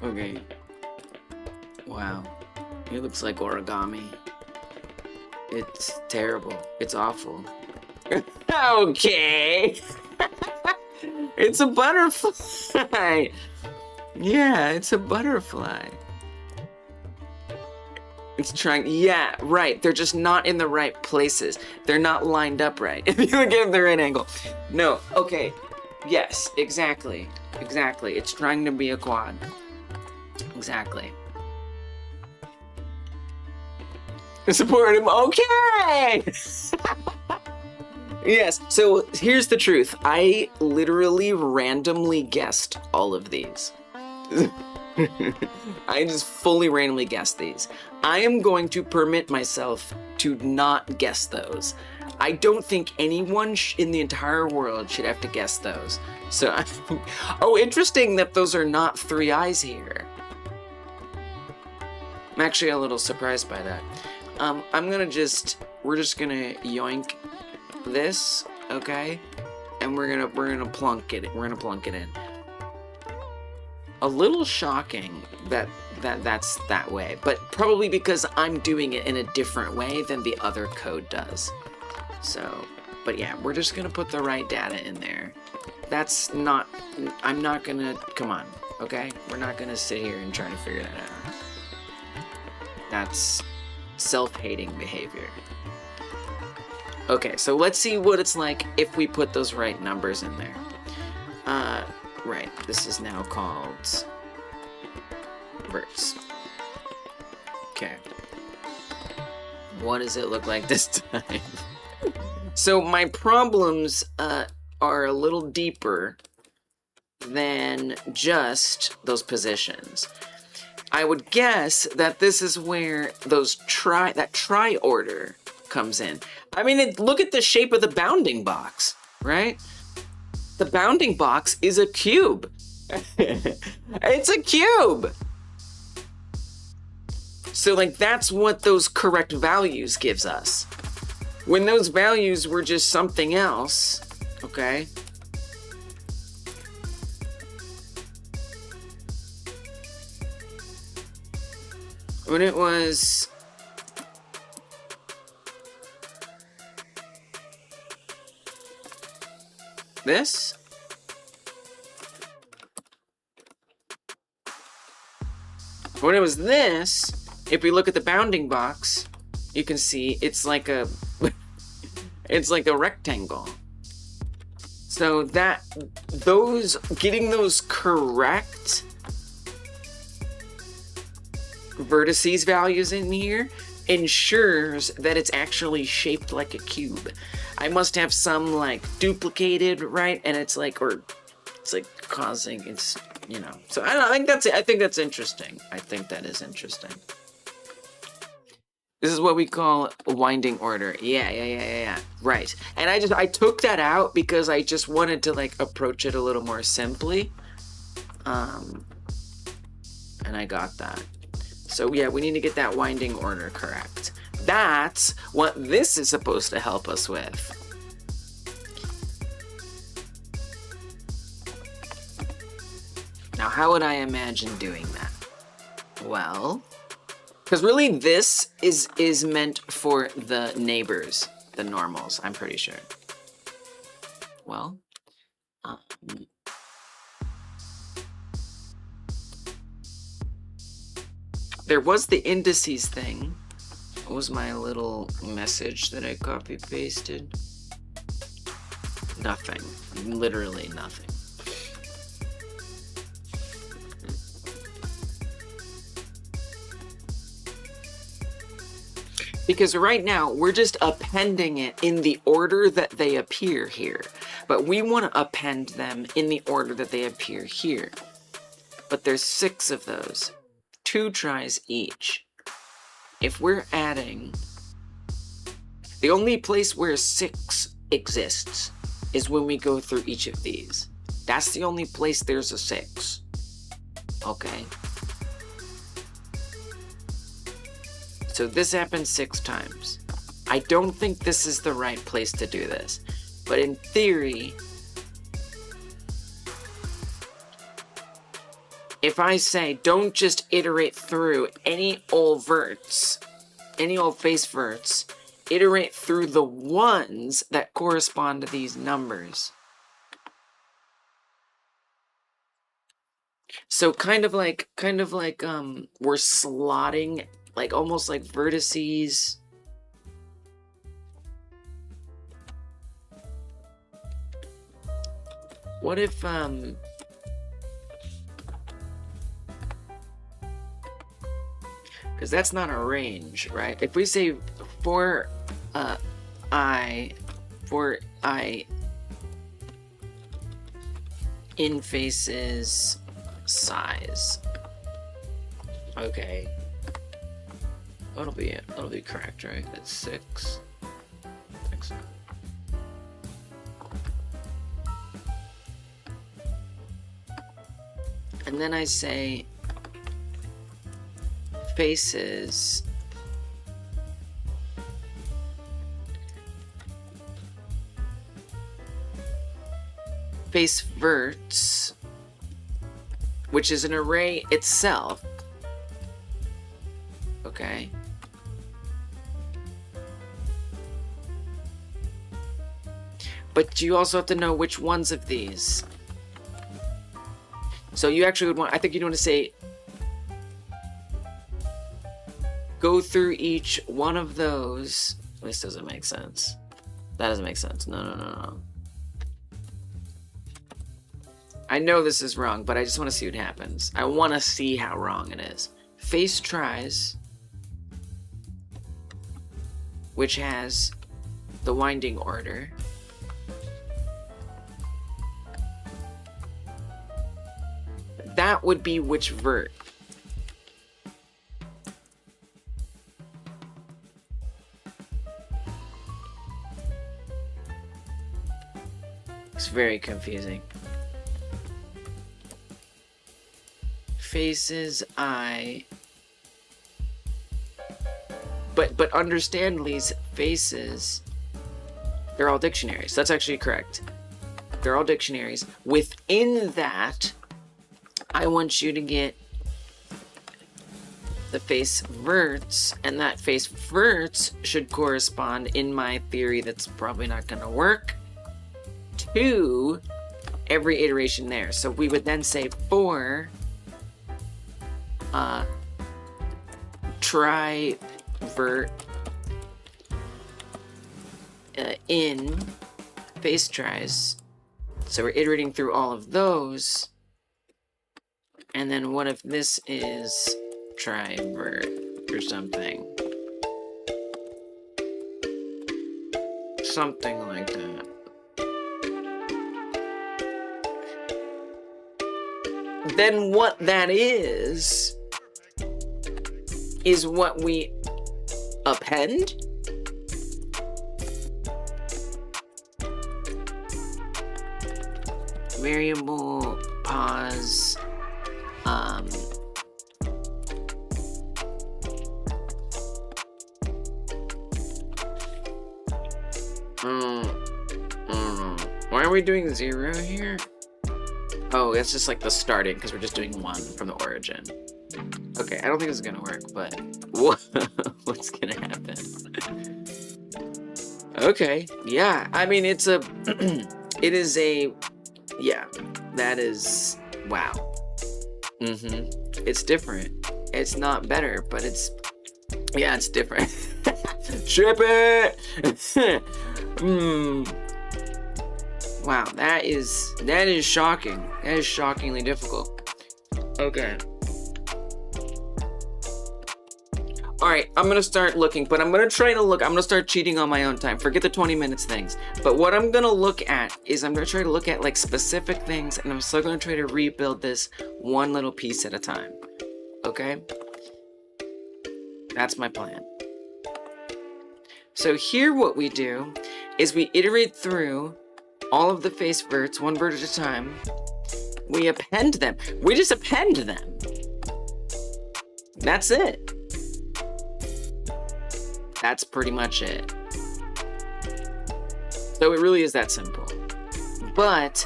Okay. Wow. It looks like origami. It's terrible. It's awful. Okay. It's a butterfly. Yeah, it's a butterfly. It's trying. Yeah, right. They're just not in the right places. They're not lined up right. If you look at the right angle. No. Okay. Yes, exactly. Exactly. It's trying to be a quad. Exactly. Support him. Okay. Yes. So here's the truth. I literally randomly guessed all of these. I just fully randomly guessed these. I am going to permit myself to not guess those. I don't think anyone in the entire world should have to guess those. So, oh, interesting that those are not 3 eyes here. I'm actually a little surprised by that. We're just gonna yoink this, okay? And we're gonna plunk it. We're gonna plunk it in. A little shocking that's that way, but probably because I'm doing it in a different way than the other code does. So, but yeah, we're just gonna put the right data in there. That's not, I'm not gonna, come on, okay? We're not gonna sit here and try to figure that out. That's self-hating behavior. Okay, so let's see what it's like if we put those right numbers in there. Right, this is now called verts. Okay. What does it look like this time? So my problems are a little deeper than just those positions. I would guess that this is where that try order comes in. I mean, look at the shape of the bounding box, right? The bounding box is a cube. It's a cube. So like that's what those correct values gives us. When those values were just something else, okay? When it was this? When it was this, if we look at the bounding box, you can see it's like a it's like a rectangle. So getting those correct vertices values in here ensures that it's actually shaped like a cube. I must have some like duplicated, right? And it's like, or it's like causing, it's, you know. So I don't know, I think that's interesting. I think that is interesting. This is what we call a winding order. Yeah. Right. And I took that out because I just wanted to like approach it a little more simply. And I got that. So yeah, we need to get that winding order correct. That's what this is supposed to help us with. Now, how would I imagine doing that? Well, because really this is meant for the neighbors, the normals, I'm pretty sure. Well, there was the indices thing. What was my little message that I copy pasted? Nothing. Literally nothing. Because right now, we're just appending it in the order that they appear here. But we want to append them in the order that they appear here. But there's 6 of those. 2 tries each. If we're adding... The only place where 6 exists is when we go through each of these. That's the only place there's a 6. Okay. So this happens 6 times. I don't think this is the right place to do this. But in theory, if I say don't just iterate through any old verts, any old face verts, iterate through the ones that correspond to these numbers. So kind of like we're slotting, like almost like vertices. What if because that's not a range, right? If we say for I in faces size. Okay. That'll be correct, right? That's 6. Excellent. And then I say faces face verts, which is an array itself. Okay. But you also have to know which ones of these. So you actually would want, I think you'd want to say, go through each one of those. This doesn't make sense. That doesn't make sense. No. I know this is wrong, but I just want to see what happens. I want to see how wrong it is. Face tries, which has the winding order. That would be which vert? It's very confusing. Faces, I. But understand these faces, they're all dictionaries. That's actually correct. They're all dictionaries. Within that, I want you to get the face verts, and that face verts should correspond, in my theory that's probably not going to work, to every iteration there. So we would then say for try vert in face tries. So we're iterating through all of those. And then what if this is try vert or something? Something like that. Then what that is what we append. Variable pause we doing 0 here? Oh, it's just like the starting, because we're just doing 1 from the origin. Okay, I don't think this is gonna work, but what's gonna happen? Okay, yeah, I mean, it's a, it is a, yeah, that is, wow. It's different. It's not better, but it's, yeah, it's different. Ship it! Wow, that is shocking. That is shockingly difficult. Okay. Alright, I'm gonna start looking, but I'm gonna try to look, I'm gonna start cheating on my own time. Forget the 20 minutes things. But what I'm gonna look at is I'm gonna try to look at like specific things, and I'm still gonna try to rebuild this one little piece at a time. Okay? That's my plan. So here what we do is we iterate through all of the face verts, one vert at a time. We append them. We just append them. That's it. That's pretty much it. So it really is that simple. But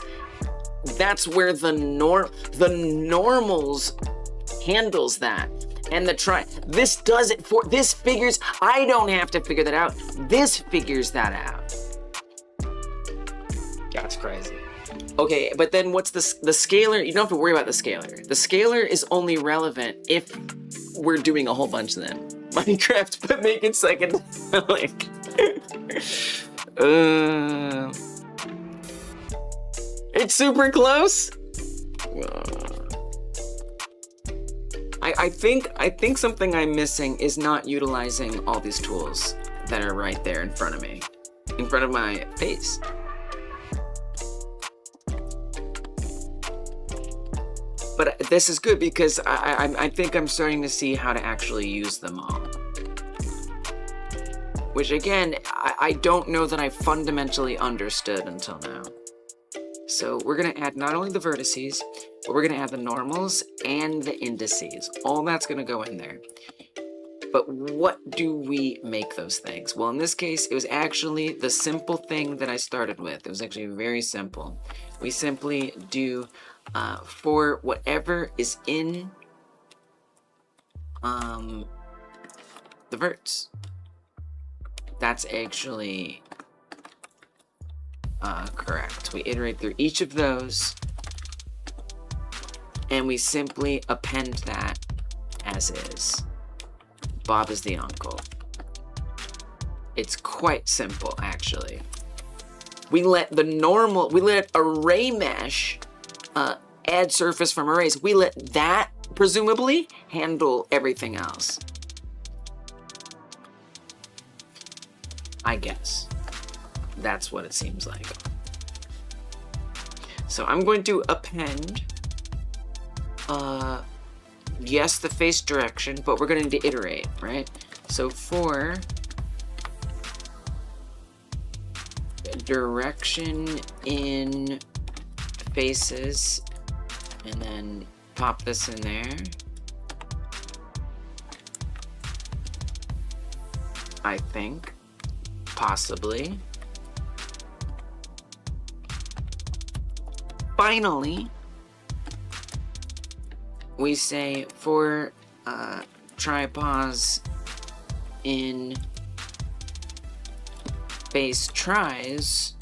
that's where the normals handles that. And this does it for, this figures, I don't have to figure that out. This figures that out. That's crazy. Okay, but then what's the scalar? You don't have to worry about the scalar. The scalar is only relevant if we're doing a whole bunch of them. Minecraft, but make it second. Like, it's super close. I think something I'm missing is not utilizing all these tools that are right there in front of me, in front of my face. But this is good because I think I'm starting to see how to actually use them all. Which again, I don't know that I fundamentally understood until now. So we're gonna add not only the vertices, but we're gonna add the normals and the indices. All that's gonna go in there. But what do we make those things? Well, in this case, it was actually the simple thing that I started with. It was actually very simple. We simply do for whatever is in the verts. That's actually correct. We iterate through each of those and we simply append that as is. Bob is the uncle. It's quite simple, actually. We let array mesh add surface from arrays. We let that, presumably, handle everything else. I guess. That's what it seems like. So I'm going to append, yes, the face direction, but we're going to need to iterate, right? So for direction in faces, and then pop this in there. I think, possibly. Finally, we say for tripause in face tries,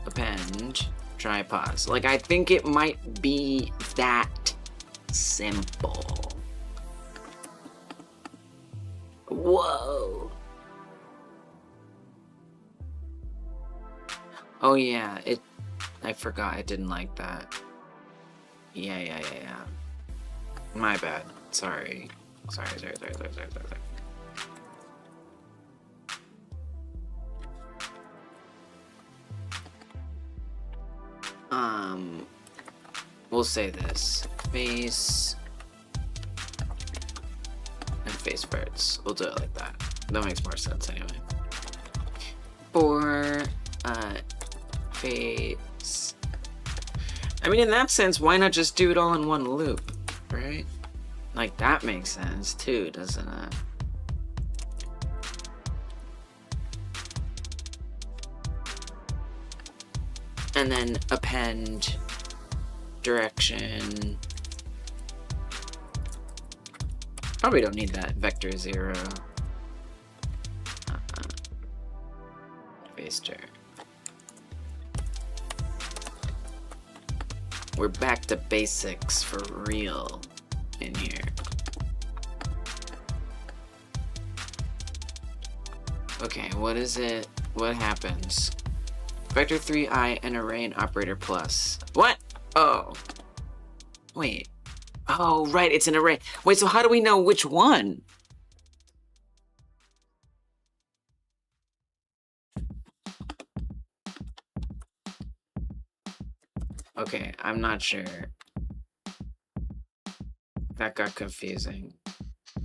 append tripause. Like, I think it might be that simple. Whoa. Oh yeah, I forgot I didn't like that. Yeah. My bad. Sorry. Sorry. We'll say this. Face and face verts. We'll do it like that. That makes more sense anyway. For face. I mean, in that sense, why not just do it all in one loop, right? Like, that makes sense too, doesn't it? and then append direction. Probably don't need that. Vector 0. Paster. We're back to basics for real in here. Okay, what is it? What happens? Vector 3i and array and operator plus. What? Oh. Wait. Oh, right, it's an array. Wait, so how do we know which one? Okay, I'm not sure. That got confusing.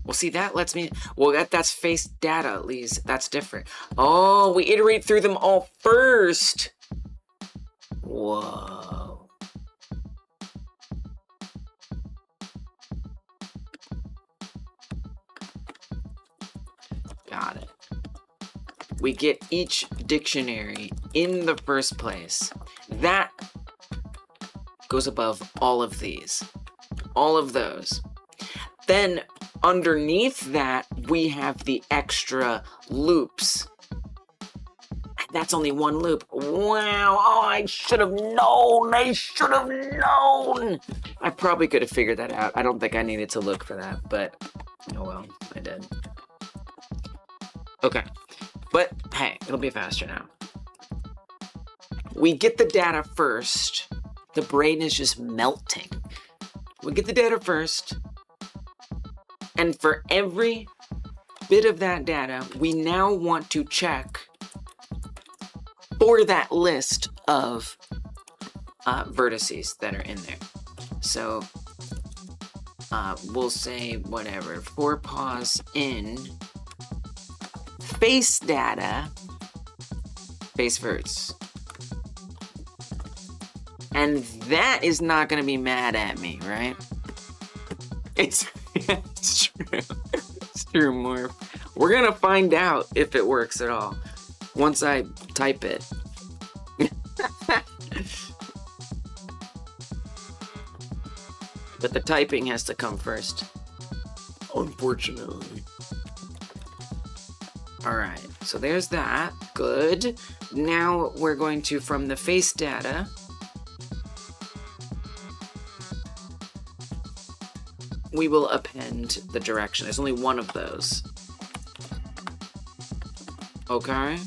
Well, see, that lets me... Well, that's face data, at least. That's different. Oh, we iterate through them all first. Whoa. Got it. We get each dictionary in the first place. That goes above all of these. All of those. Then, underneath that, we have the extra loops. That's only one loop. Wow, oh, I should have known. I should have known. I probably could have figured that out. I don't think I needed to look for that, but oh well, I did. Okay, but hey, it'll be faster now. We get the data first. The brain is just melting. We get the data first. And for every bit of that data, we now want to check for that list of vertices that are in there. So we'll say whatever, for pause in face data, face verts. And that is not gonna be mad at me, right? It's true. It's true, Morph. We're gonna find out if it works at all once I type it. But the typing has to come first, unfortunately. All right, so there's that. Good. Now we're going to, from the face data, we will append the direction. There's only one of those. Okay.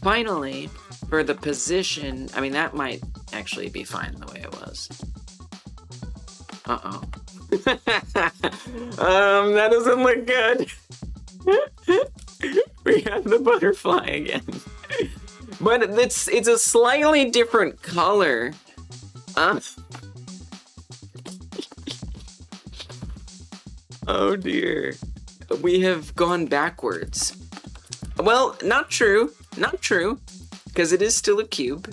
Finally, for the position, I mean, that might actually be fine the way it was. Uh-oh. That doesn't look good. We have the butterfly again. But it's a slightly different color. Oh dear. We have gone backwards. Well, not true. Not true. Because it is still a cube.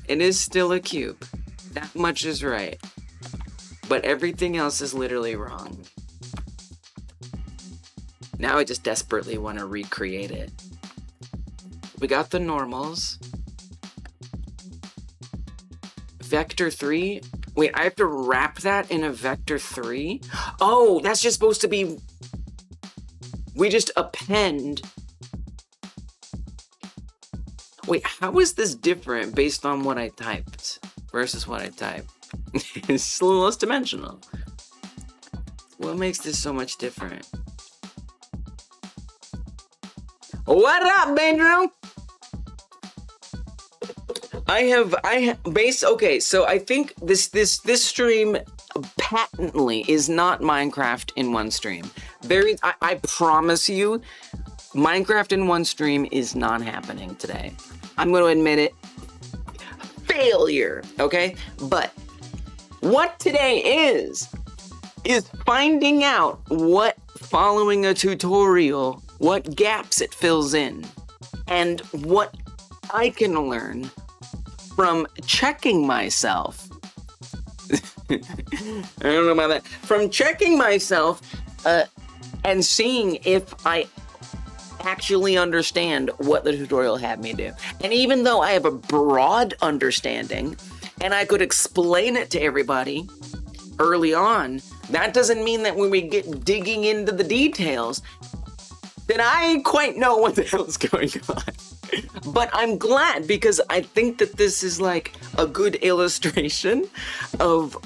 It is still a cube. That much is right. But everything else is literally wrong. Now I just desperately want to recreate it. We got the normals. Vector 3. Wait, I have to wrap that in a vector 3? Oh, that's just supposed to be... We just append... Wait, how is this different based on what I typed versus what I typed? It's a little less dimensional. What makes this so much different? What up, Bedroom? Okay, so I think this stream patently is not Minecraft in one stream. I promise you, Minecraft in one stream is not happening today. I'm going to admit it. Failure, okay? But what today is finding out what following a tutorial, what gaps it fills in, and what I can learn from checking myself. I don't know about that. From checking myself and seeing if I actually understand what the tutorial had me do. And even though I have a broad understanding and I could explain it to everybody early on, that doesn't mean that when we get digging into the details, that I quite know what the hell's going on. But I'm glad, because I think that this is like a good illustration of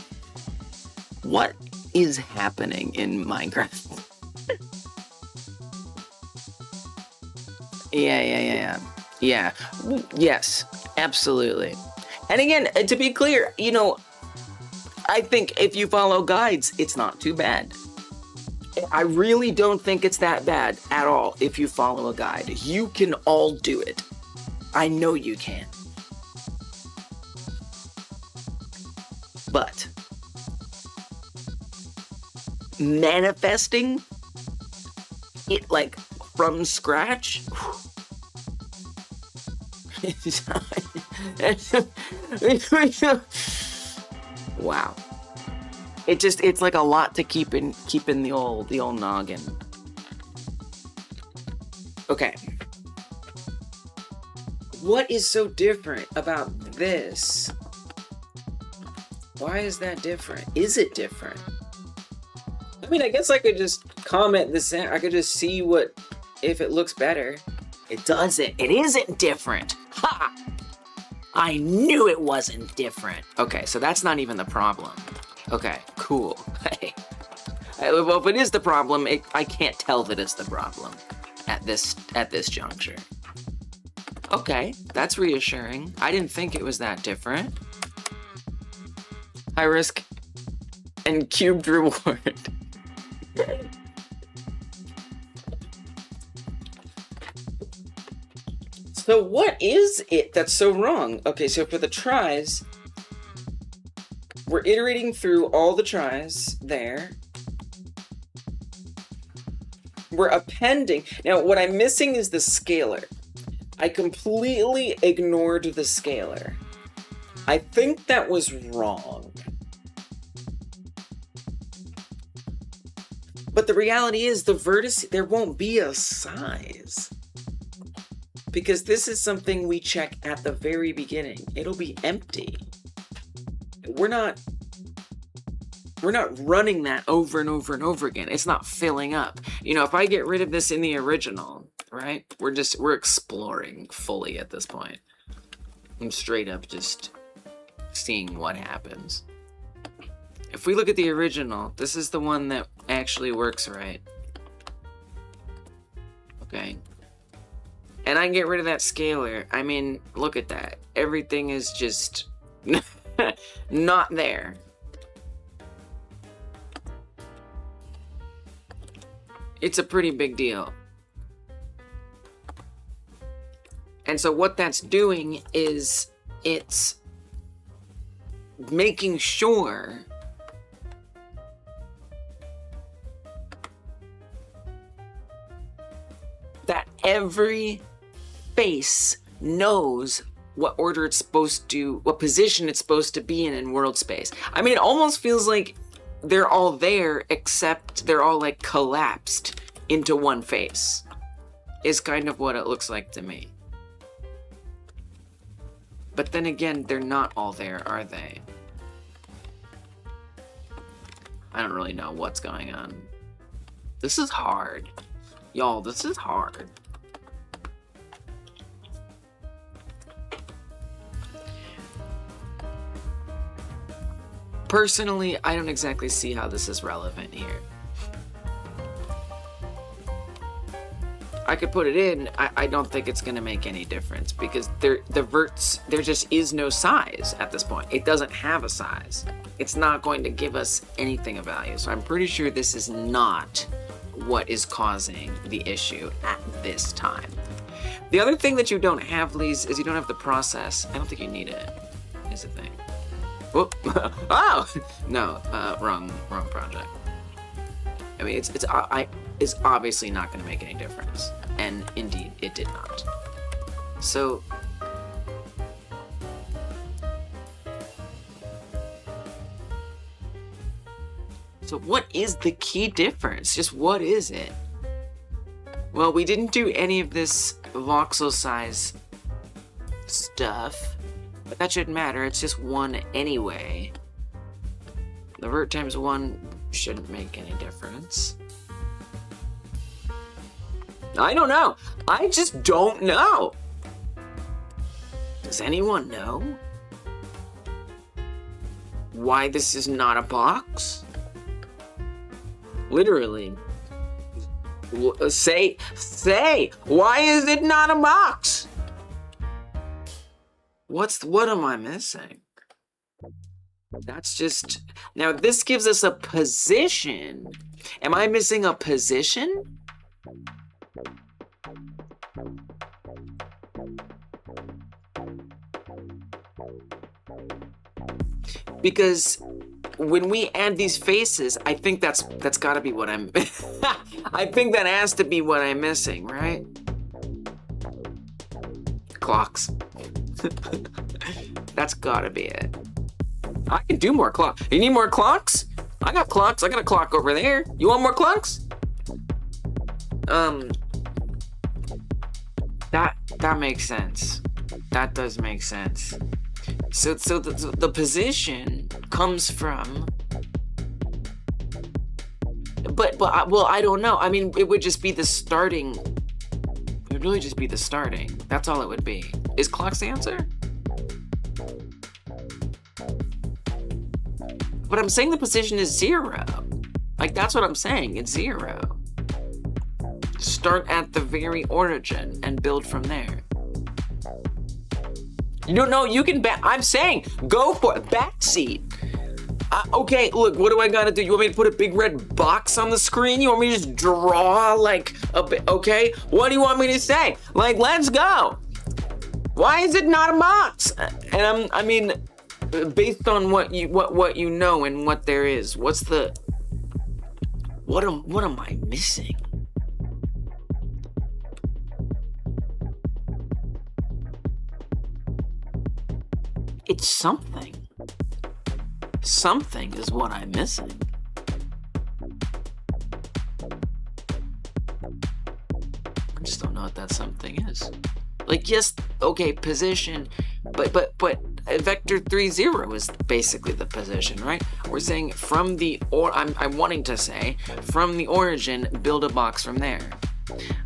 what is happening in Minecraft. Yeah. Yes, absolutely. And again, to be clear, you know, I think if you follow guides, it's not too bad. I really don't think it's that bad at all if you follow a guide. You can all do it. I know you can. But manifesting it like from scratch, wow. It's like a lot to keep in the old noggin. Okay. What is so different about this? Why is that different? Is it different? I mean, I guess I could just comment this in. I could just see if it looks better. It doesn't. It isn't different. Ha! I knew it wasn't different. Okay, so that's not even the problem. Okay, cool. Hey. Well, if it is the problem, I can't tell that it's the problem at this juncture. Okay, that's reassuring. I didn't think it was that different. High risk and cubed reward. So what is it that's so wrong? Okay, so for the tries, we're iterating through all the tries there. We're appending. Now, what I'm missing is the scaler. I completely ignored the scaler. I think that was wrong. But the reality is the vertex, there won't be a size. Because this is something we check at the very beginning. It'll be empty. We're not running that over and over and over again. It's not filling up. You know, if I get rid of this in the original, right? We're exploring fully at this point. I'm straight up just seeing what happens. If we look at the original, this is the one that actually works right. Okay. And I can get rid of that scaler. I mean, look at that. Everything is just not there. It's a pretty big deal. And so what that's doing is it's making sure that every face knows what order it's supposed to, what position it's supposed to be in world space. I mean, it almost feels like they're all there, except they're all like collapsed into one face, is kind of what it looks like to me. But then again, they're not all there, are they? I don't really know what's going on. This is hard. Y'all, this is hard. Personally, I don't exactly see how this is relevant here. I could put it in, I don't think it's gonna make any difference because there just is no size at this point. It doesn't have a size. It's not going to give us anything of value. So I'm pretty sure this is not what is causing the issue at this time. The other thing that you don't have, Lise, is you don't have the process. I don't think you need it, is the thing. Whoop. Oh! No, wrong project. I mean, it's obviously not going to make any difference. And indeed, it did not. So what is the key difference? Just what is it? Well, we didn't do any of this voxel size stuff, but that shouldn't matter. It's just 1 anyway. The vert times 1 shouldn't make any difference. I don't know. I just don't know. Does anyone know why this is not a box? Literally. Say, why is it not a box? What am I missing? That's just, now this gives us a position. Am I missing a position? Because when we add these faces, I think that's gotta be what I'm, I think that has to be what I'm missing, right? Clocks. That's gotta be it. I can do more clocks. You need more clocks? I got clocks. I got a clock over there. You want more clocks? That makes sense. That does make sense. So the position comes from. But well, I don't know. I mean, it would just be the starting. It would really just be the starting. That's all it would be. Is clocks the answer? But I'm saying the position is 0. Like, that's what I'm saying. It's 0. Start at the very origin and build from there. You don't know, you can I'm saying, go for it. Backseat. Okay, look, what do I gotta do? You want me to put a big red box on the screen? You want me to just draw like a bit? Okay, what do you want me to say? Like, let's go. Why is it not a box? And I mean, based on what you know and what there is, what's the, what am I missing? It's something. Something is what I'm missing. I just don't know what that something is. Like, yes, okay, position, but vector 3,0 is basically the position, right? We're saying from the, I'm wanting to say, from the origin, build a box from there.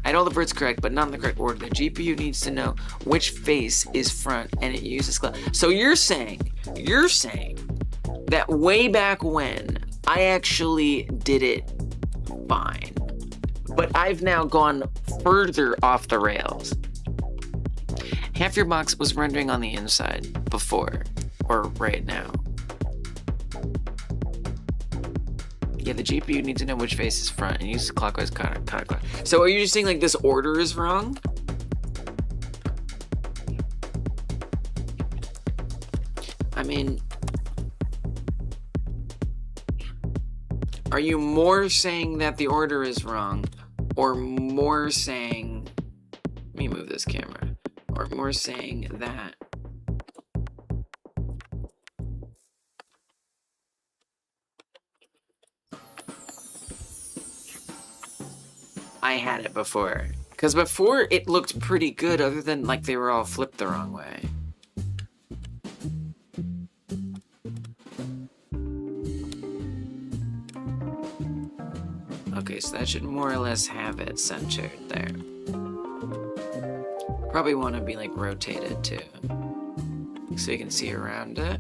I had all the verts correct, but not in the correct order. The GPU needs to know which face is front, and it uses clock. So you're saying that way back when, I actually did it fine. But I've now gone further off the rails. Half your box was rendering on the inside before, or right now. Yeah, the GPU needs to know which face is front and use clockwise counterclock. So are you just saying like this order is wrong? I mean, are you more saying that the order is wrong, or more saying, let me move this camera, or more saying that I had it before? Because before it looked pretty good, other than like they were all flipped the wrong way. Okay, so that should more or less have it centered there. Probably want to be like rotated too, so you can see around it.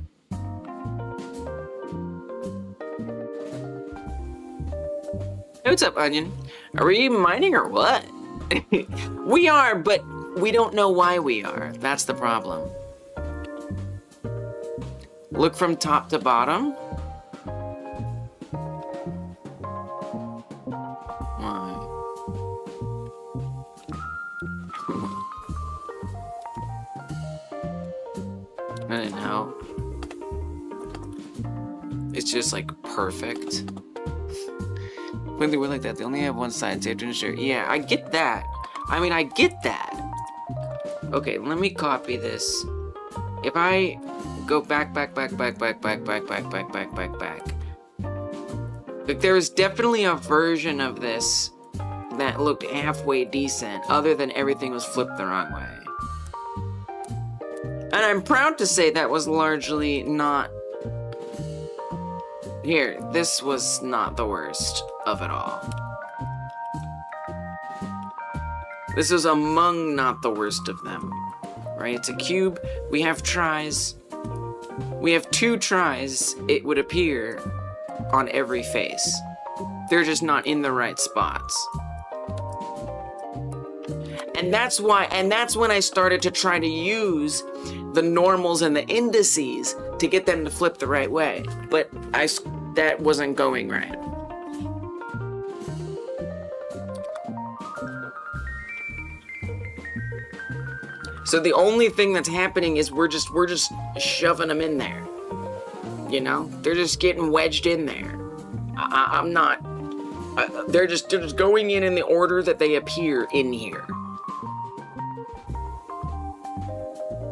Hey, what's up, Onion? Are we mining or what? We are, but we don't know why we are. That's the problem. Look from top to bottom. I don't know. It's just like perfect. When they were like that, they only have one side, so you have to ensure. Yeah, I get that. I mean, I get that. Okay, let me copy this. If I go back. Like, there is definitely a version of this that looked halfway decent, other than everything was flipped the wrong way. And I'm proud to say that was largely not... Here, this was not the worst of it all. This is among not the worst of them, right? It's a cube, we have tries. We have 2 tries, it would appear, on every face. They're just not in the right spots. And that's when I started to try to use the normals and the indices to get them to flip the right way. But that wasn't going right. So the only thing that's happening is we're just shoving them in there. You know, they're just getting wedged in there. I'm not. They're just going in the order that they appear in here.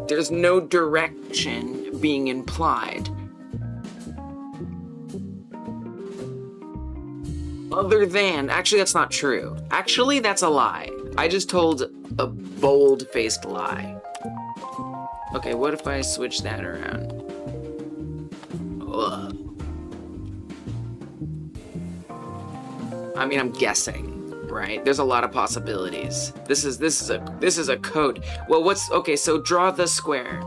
There's no direction being implied. Other than, actually that's not true. Actually that's a lie. I just told a bold-faced lie. Okay, what if I switch that around? Ugh. I mean, I'm guessing, right? There's a lot of possibilities. This is a code. Well, okay, so draw the square.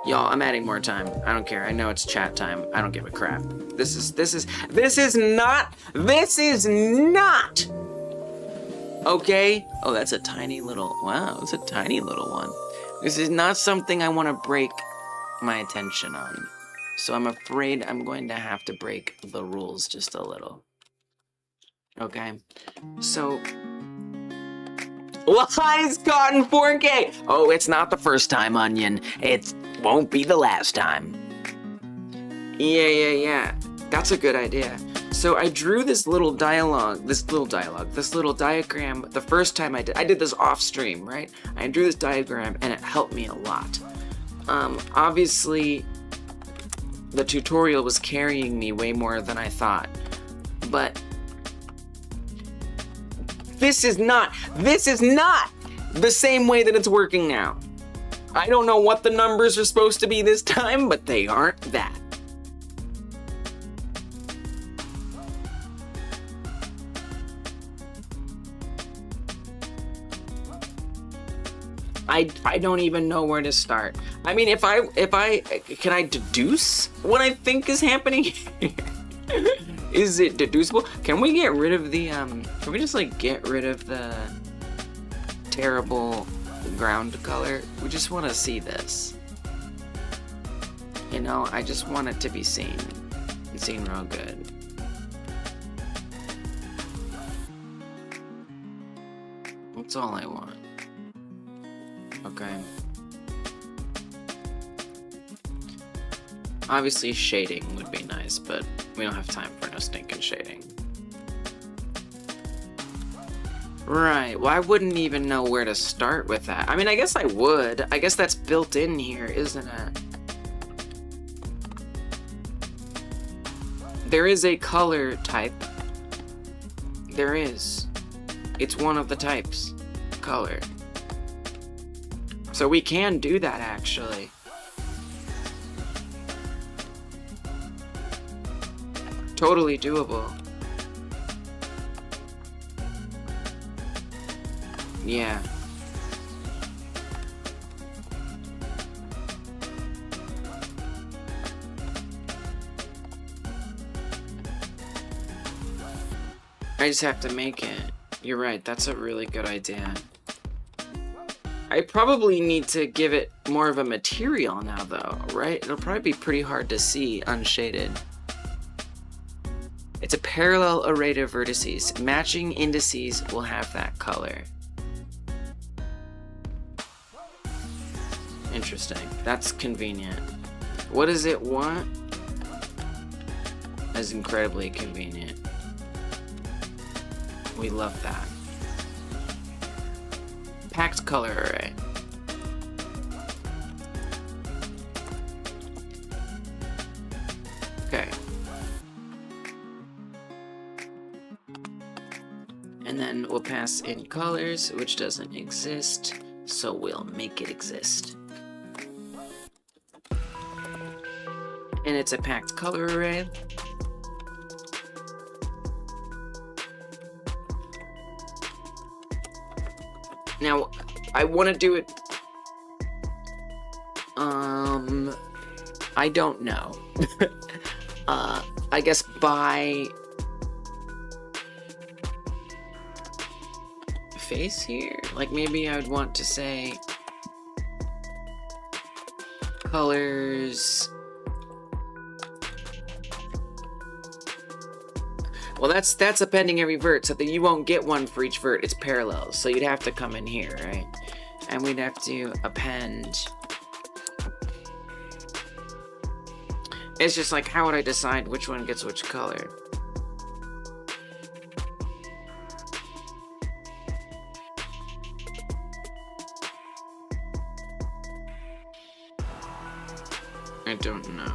Y'all, I'm adding more time. I don't care. I know it's chat time. I don't give a crap. This is not. Okay? Oh, that's a tiny little, wow, it's a tiny little one. This is not something I want to break my attention on. So I'm afraid I'm going to have to break the rules just a little. Okay? So, Lies caught in 4K! Oh, it's not the first time, Onion. It won't be the last time. Yeah. That's a good idea. So I drew this little diagram the first time I did this off stream, right? I drew this diagram and it helped me a lot. Obviously, the tutorial was carrying me way more than I thought, but this is not the same way that it's working now. I don't know what the numbers are supposed to be this time, but they aren't that. I don't even know where to start. I mean, can I deduce what I think is happening here? Is it deducible? Can we get rid of the, can we just like get rid of the terrible ground color? We just want to see this. You know, I just want it to be seen. And seen real good. That's all I want. Okay. Obviously shading would be nice, but we don't have time for no stinking shading. Right, well I wouldn't even know where to start with that. I mean, I guess I would. I guess that's built in here, isn't it? There is a color type. There is. It's one of the types. Color. So we can do that, actually. Totally doable. Yeah. I just have to make it. You're right, that's a really good idea. I probably need to give it more of a material now, though, right? It'll probably be pretty hard to see unshaded. It's a parallel array of vertices. Matching indices will have that color. Interesting. That's convenient. What does it want? That's incredibly convenient. We love that. Packed color array. Okay. And then then we'll pass in colors, which doesn't exist, so we'll make it exist. And it's a packed color array. Now, I want to do it, I don't know. I guess by face here? Like maybe I would want to say colors. Well, that's appending every vert, so that you won't get one for each vert. It's parallel, so you'd have to come in here, right? And we'd have to append. It's just like, how would I decide which one gets which color? I don't know.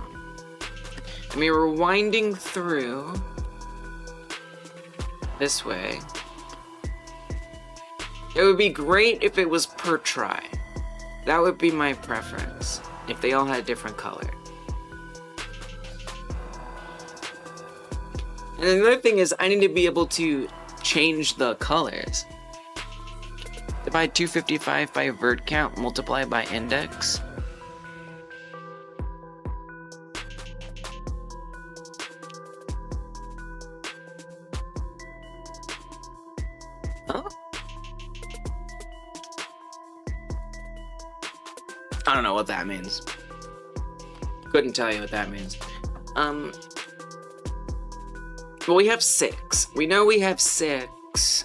I mean, we're winding through this way. It would be great if it was per try. That would be my preference, if they all had a different color. And another thing is, I need to be able to change the colors. Divide 255 by vert count, multiply by index. Huh? I don't know what that means. Couldn't tell you what that means. Well, we have 6. We know we have 6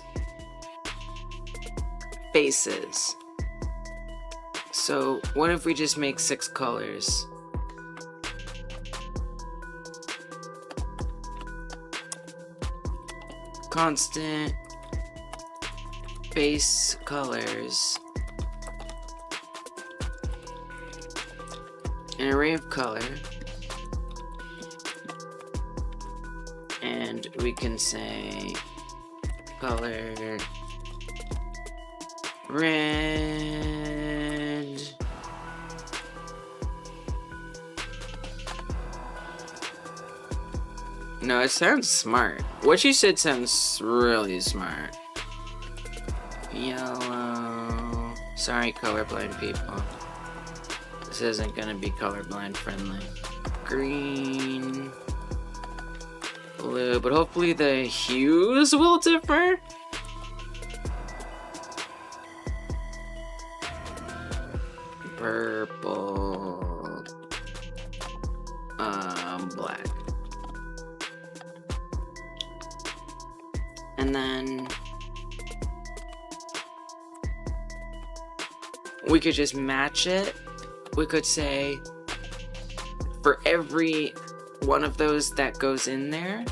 faces. So what if we just make 6 colors? Constant base colors. An array of color. And we can say color red. No, it sounds smart. What you said sounds really smart. Yellow. Sorry, colorblind people. This isn't gonna be colorblind friendly. Green. Blue, but hopefully the hues will differ. Purple. Black. And then we could just match it. We could say for every one of those that goes in there,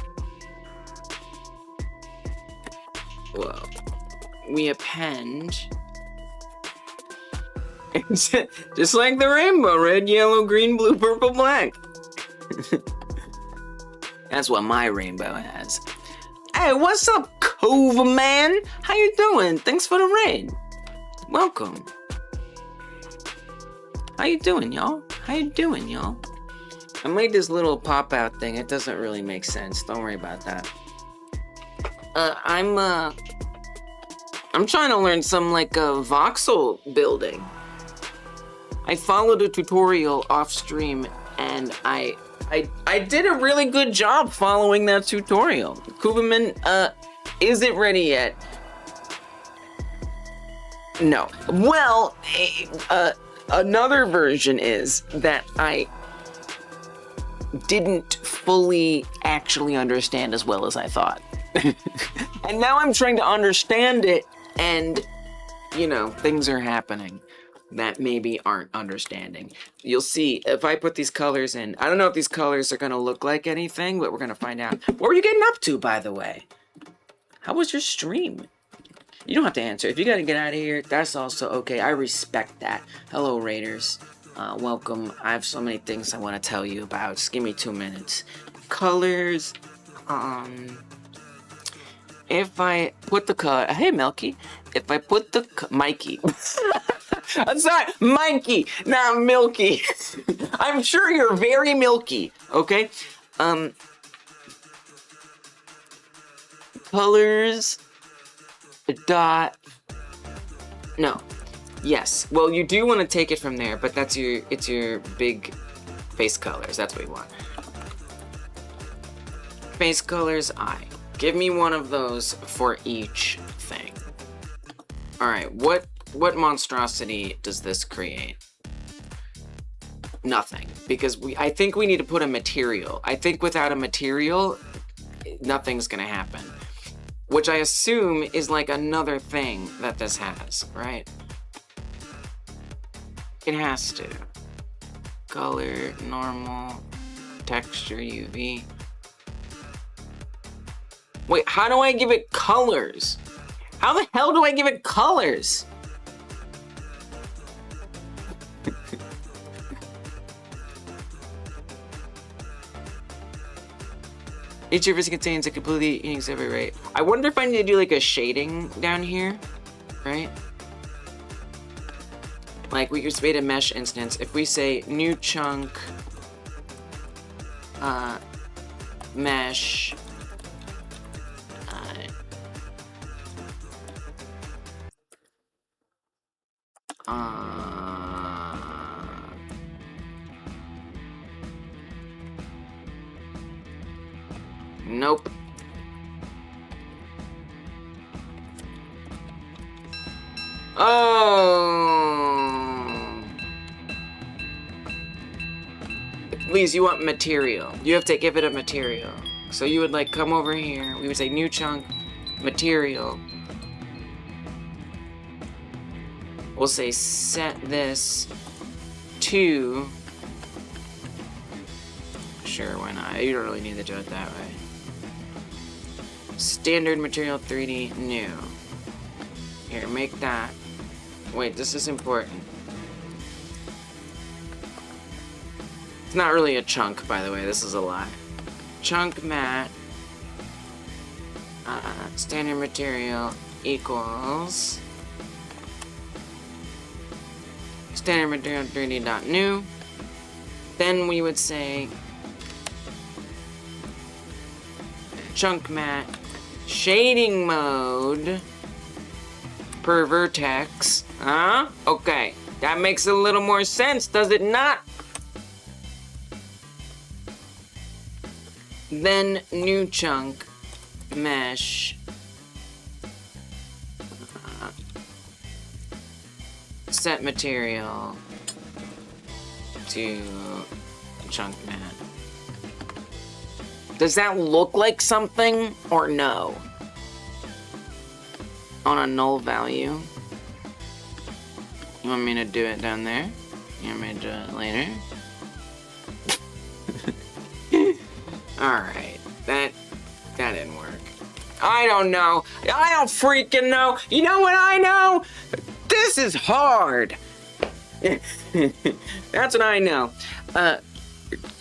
well, we append just like the rainbow: red, yellow, green, blue, purple, black. That's what my rainbow has. Hey, what's up, Cove Man? How you doing? Thanks for the raid. Welcome. How you doing, y'all? How you doing, y'all? I made this little pop-out thing. It doesn't really make sense. Don't worry about that. I'm trying to learn some, like, voxel building. I followed a tutorial off stream, and I did a really good job following that tutorial. Kuvaman, isn't ready yet. No. Well, another version is that I didn't fully actually understand as well as I thought. And now I'm trying to understand it, and, you know, things are happening that maybe aren't understanding. You'll see if I put these colors in. I don't know if these colors are gonna look like anything, but we're gonna find out. What were you getting up to, by the way? How was your stream? You don't have to answer. If you gotta get out of here, that's also okay. I respect that. Hello, Raiders. Welcome. I have so many things I want to tell you about. Just give me 2 minutes. Colors. if I put the color, hey Milky, if I put the Mikey, I'm sorry, Mikey, not Milky. I'm sure you're very milky. Okay, colors dot. No, yes. Well, you do want to take it from there, but it's your big face colors. That's what you want. Face colors I. Give me one of those for each thing. All right, what monstrosity does this create? Nothing, because I think we need to put a material. I think without a material, nothing's gonna happen. Which I assume is like another thing that this has, right? It has to. Color, normal, texture, UV. Wait, how do I give it colors? How the hell do I give it colors? Each surface contains a completely unique separate rate. I wonder if I need to do like a shading down here, right? Like we just made a mesh instance. If we say new chunk, mesh, nope. Oh. Please, you want material. You have to give it a material. So you would like come over here. We would say new chunk, material. We'll say set this to. Sure, why not? You don't really need to do it that way. Standard material 3D new. Here, make that. Wait, this is important. It's not really a chunk, by the way. This is a lie. Chunk mat. Standard material equals. Standard material 3D.new. Then we would say chunk mat shading mode per vertex. Huh? Okay. That makes a little more sense, does it not? Then new chunk mesh set material to chunk mat. Does that look like something or no? On a null value. You want me to do it down there? You want me to do it later? Alright, that didn't work. I don't know. I don't freaking know. You know what I know? This is hard. That's what I know.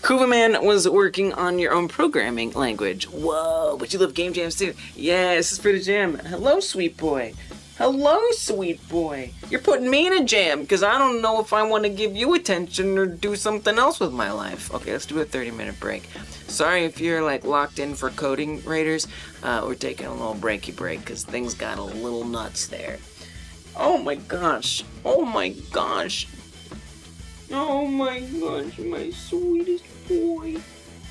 Kuvaman was working on your own programming language. Whoa, but you love game jams too. Yeah, this is for the jam. Hello, sweet boy. Hello, sweet boy. You're putting me in a jam because I don't know if I want to give you attention or do something else with my life. Okay, let's do a 30-minute break. Sorry if you're like locked in for coding raiders. We're taking a little breaky break because things got a little nuts there. Oh my gosh. Oh my gosh. Oh my gosh, my sweetest boy.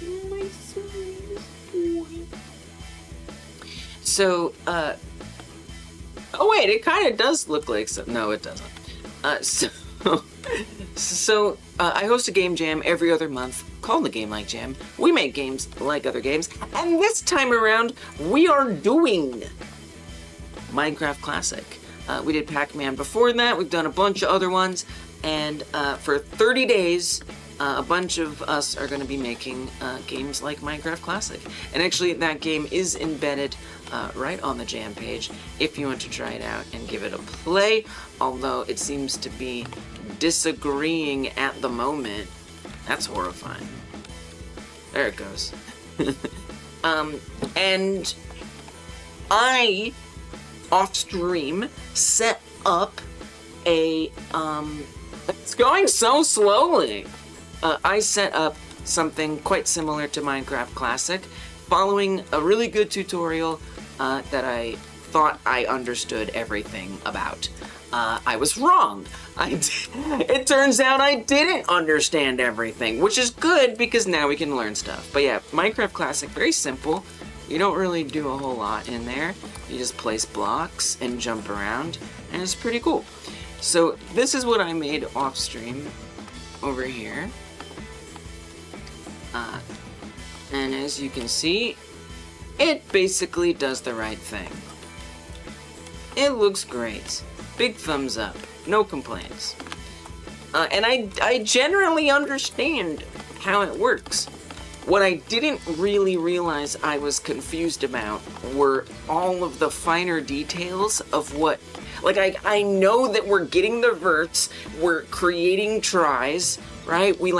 My sweetest boy. So, oh wait, it kind of does look like some. No, it doesn't. So I host a game jam every other month called the Game Like Jam. We make games like other games, and this time around we are doing Minecraft Classic. We did Pac-Man before that. We've done a bunch of other ones, and for 30 days, a bunch of us are going to be making games like Minecraft Classic. And actually, that game is embedded right on the Jam page if you want to try it out and give it a play, although it seems to be disagreeing at the moment. That's horrifying. There it goes. And I, off stream, set up a, it's going so slowly. I set up something quite similar to Minecraft Classic, following a really good tutorial that I thought I understood everything about. I was wrong. It turns out I didn't understand everything, which is good because now we can learn stuff. But yeah, Minecraft Classic, very simple. You don't really do a whole lot in there. You just place blocks and jump around, and it's pretty cool. So this is what I made off stream over here. And as you can see, it basically does the right thing. It looks great. Big thumbs up. No complaints. And I generally understand how it works. What I didn't really realize I was confused about were all of the finer details of what... Like, I know that we're getting the verts, we're creating tries, right? We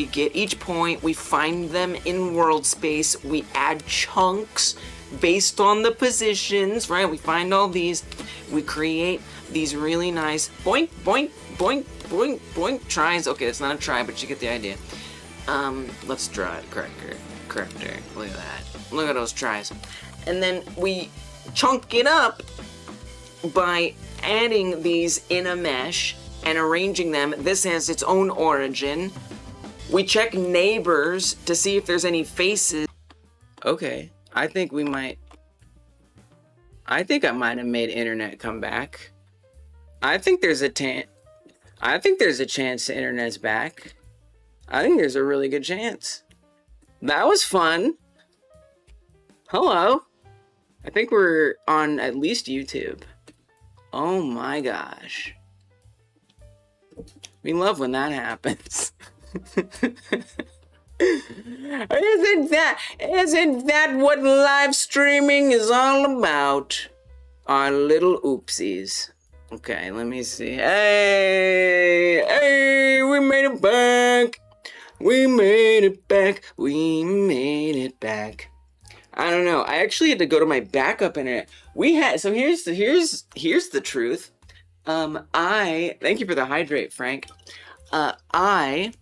get each point, we find them in world space, we add chunks based on the positions, right? We find all these, we create these really nice boink, boink, boink, boink, boink tries. Okay, it's not a try, but you get the idea. Let's draw it corrector. Look at that. Look at those tries. And then we chunk it up by adding these in a mesh and arranging them. This has its own origin. We check neighbors to see if there's any faces. Okay, I think I might have made internet come back. I think there's a chance the internet's back. I think there's a really good chance. That was fun. Hello. I think we're on at least YouTube. Oh my gosh. We love when that happens. Isn't that what live streaming is all about? Our little oopsies. Okay, let me see. Hey, we made it back. We made it back. We made it back. I don't know. I actually had to go to my backup internet. So here's the truth. Thank you for the hydrate, Frank. I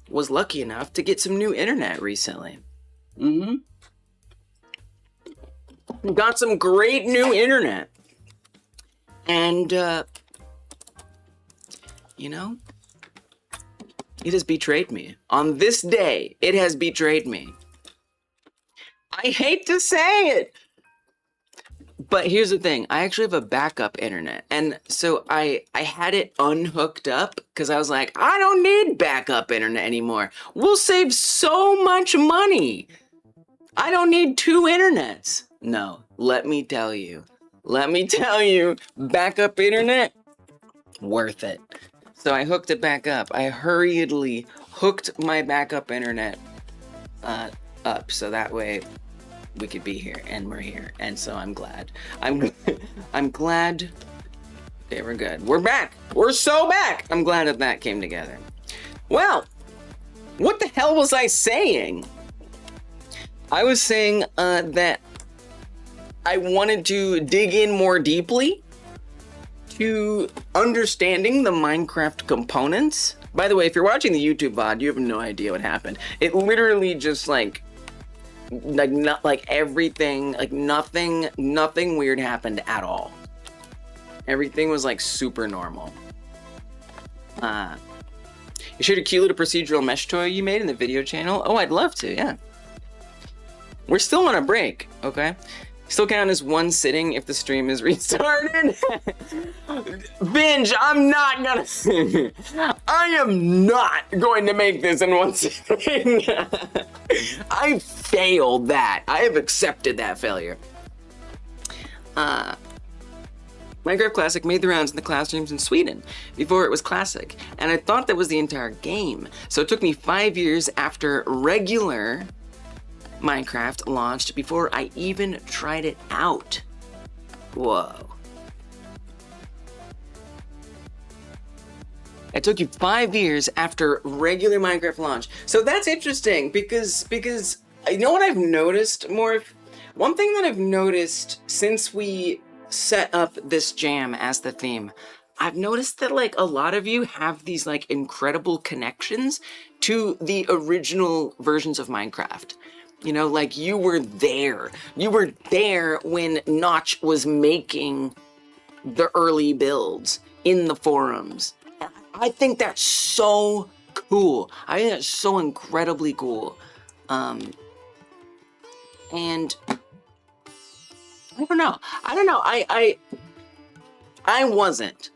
was lucky enough to get some new internet recently. Got some great new internet. And, you know, it has betrayed me. On this day, it has betrayed me. I hate to say it. But here's the thing. I actually have a backup internet. And so I had it unhooked up because I was like, I don't need backup internet anymore. We'll save so much money. I don't need two internets. No, let me tell you, backup internet, worth it. So I hooked it back up. I hurriedly hooked my backup internet up so that way we could be here, and we're here, and so I'm glad. I'm glad. Okay, we're good. We're back. We're so back. I'm glad that came together. Well, what the hell was I saying? I was saying that I wanted to dig in more deeply to understanding the Minecraft components. By the way, if you're watching the YouTube VOD, you have no idea what happened. It literally just everything, nothing weird happened at all. Everything was super normal. You showed a cute little procedural mesh toy you made in the video channel. Oh, I'd love to, yeah. We're still on a break, okay? Still count as one sitting if the stream is restarted. Binge, I am not going to make this in one sitting. I failed that. I have accepted that failure. Minecraft Classic made the rounds in the classrooms in Sweden before it was Classic, and I thought that was the entire game. So it took me 5 years after regular Minecraft launched before I even tried it out. Whoa. It took you 5 years after regular Minecraft launch. So that's interesting because you know what I've noticed more One thing that I've noticed since we set up this jam as the theme, I've noticed that like a lot of you have these like incredible connections to the original versions of Minecraft. You know, like you were there. You were there when Notch was making the early builds in the forums. I think that's so cool. I think that's so incredibly cool. And I don't know. I wasn't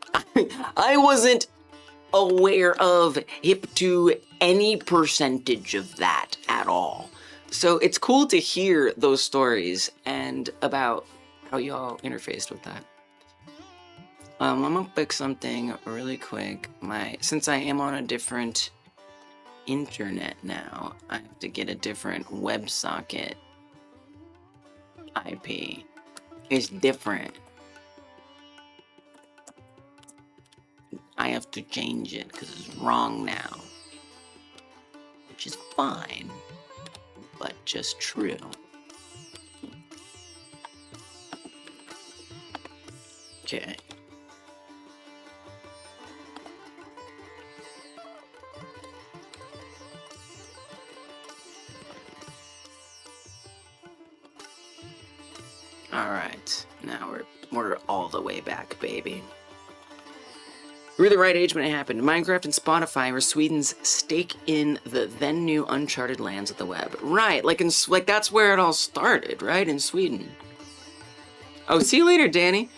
aware of hip to any percentage of that at all. So it's cool to hear those stories and about how y'all interfaced with that. I'm gonna fix something really quick. Since I am on a different internet now, I have to get a different WebSocket IP. It's different. I have to change it because it's wrong now, which is fine, but just true. Okay. All right, now we're all the way back, baby. We were the right age when it happened. Minecraft and Spotify were Sweden's stake in the then new uncharted lands of the web. Right, like that's where it all started, right? In Sweden. Oh, see you later, Danny.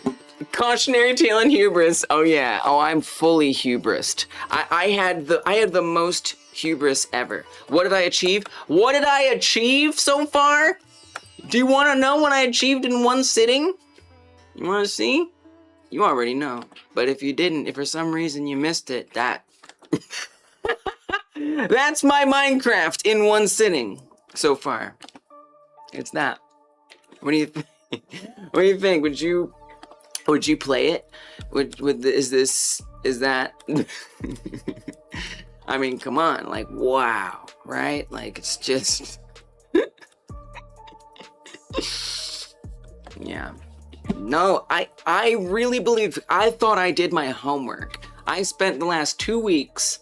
Cautionary tale and hubris. Oh yeah. Oh, I'm fully hubrised. I had the most hubris ever. What did I achieve? What did I achieve so far? Do you want to know what I achieved in one sitting? You want to see? You already know. But if you didn't, if for some reason you missed it, that's my Minecraft in one sitting so far. It's that. What do you think? What do you think? Would you play it? Is that? I mean, come on, like, wow, right? Like, it's just, yeah. No, I really believe, I thought I did my homework. I spent the last 2 weeks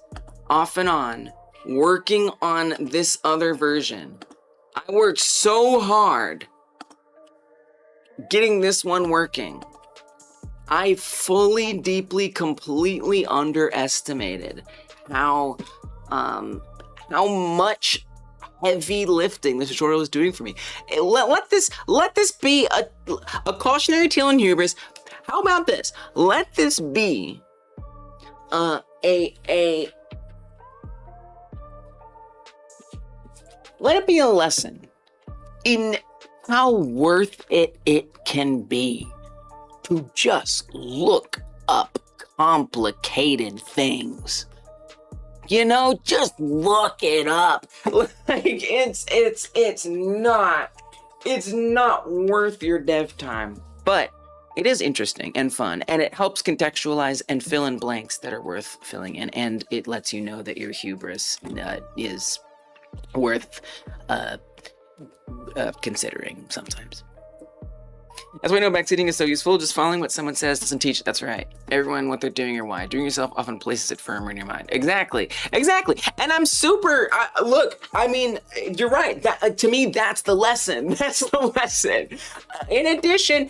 off and on working on this other version. I worked so hard getting this one working. I fully, deeply, completely underestimated how much heavy lifting this tutorial is doing for me. Let this be a cautionary tale and hubris. How about this? Let this be let it be a lesson in how worth it can be to just look up complicated things. You know, just look it up. Like it's not worth your dev time, but it is interesting and fun, and it helps contextualize and fill in blanks that are worth filling in, and it lets you know that your hubris is worth considering sometimes. That's why I know backseating is so useful. Just following what someone says doesn't teach it. That's right. Everyone, what they're doing or why. Doing yourself often places it firmer in your mind. Exactly. And I'm super, look, I mean, you're right. To me, that's the lesson. That's the lesson. In addition,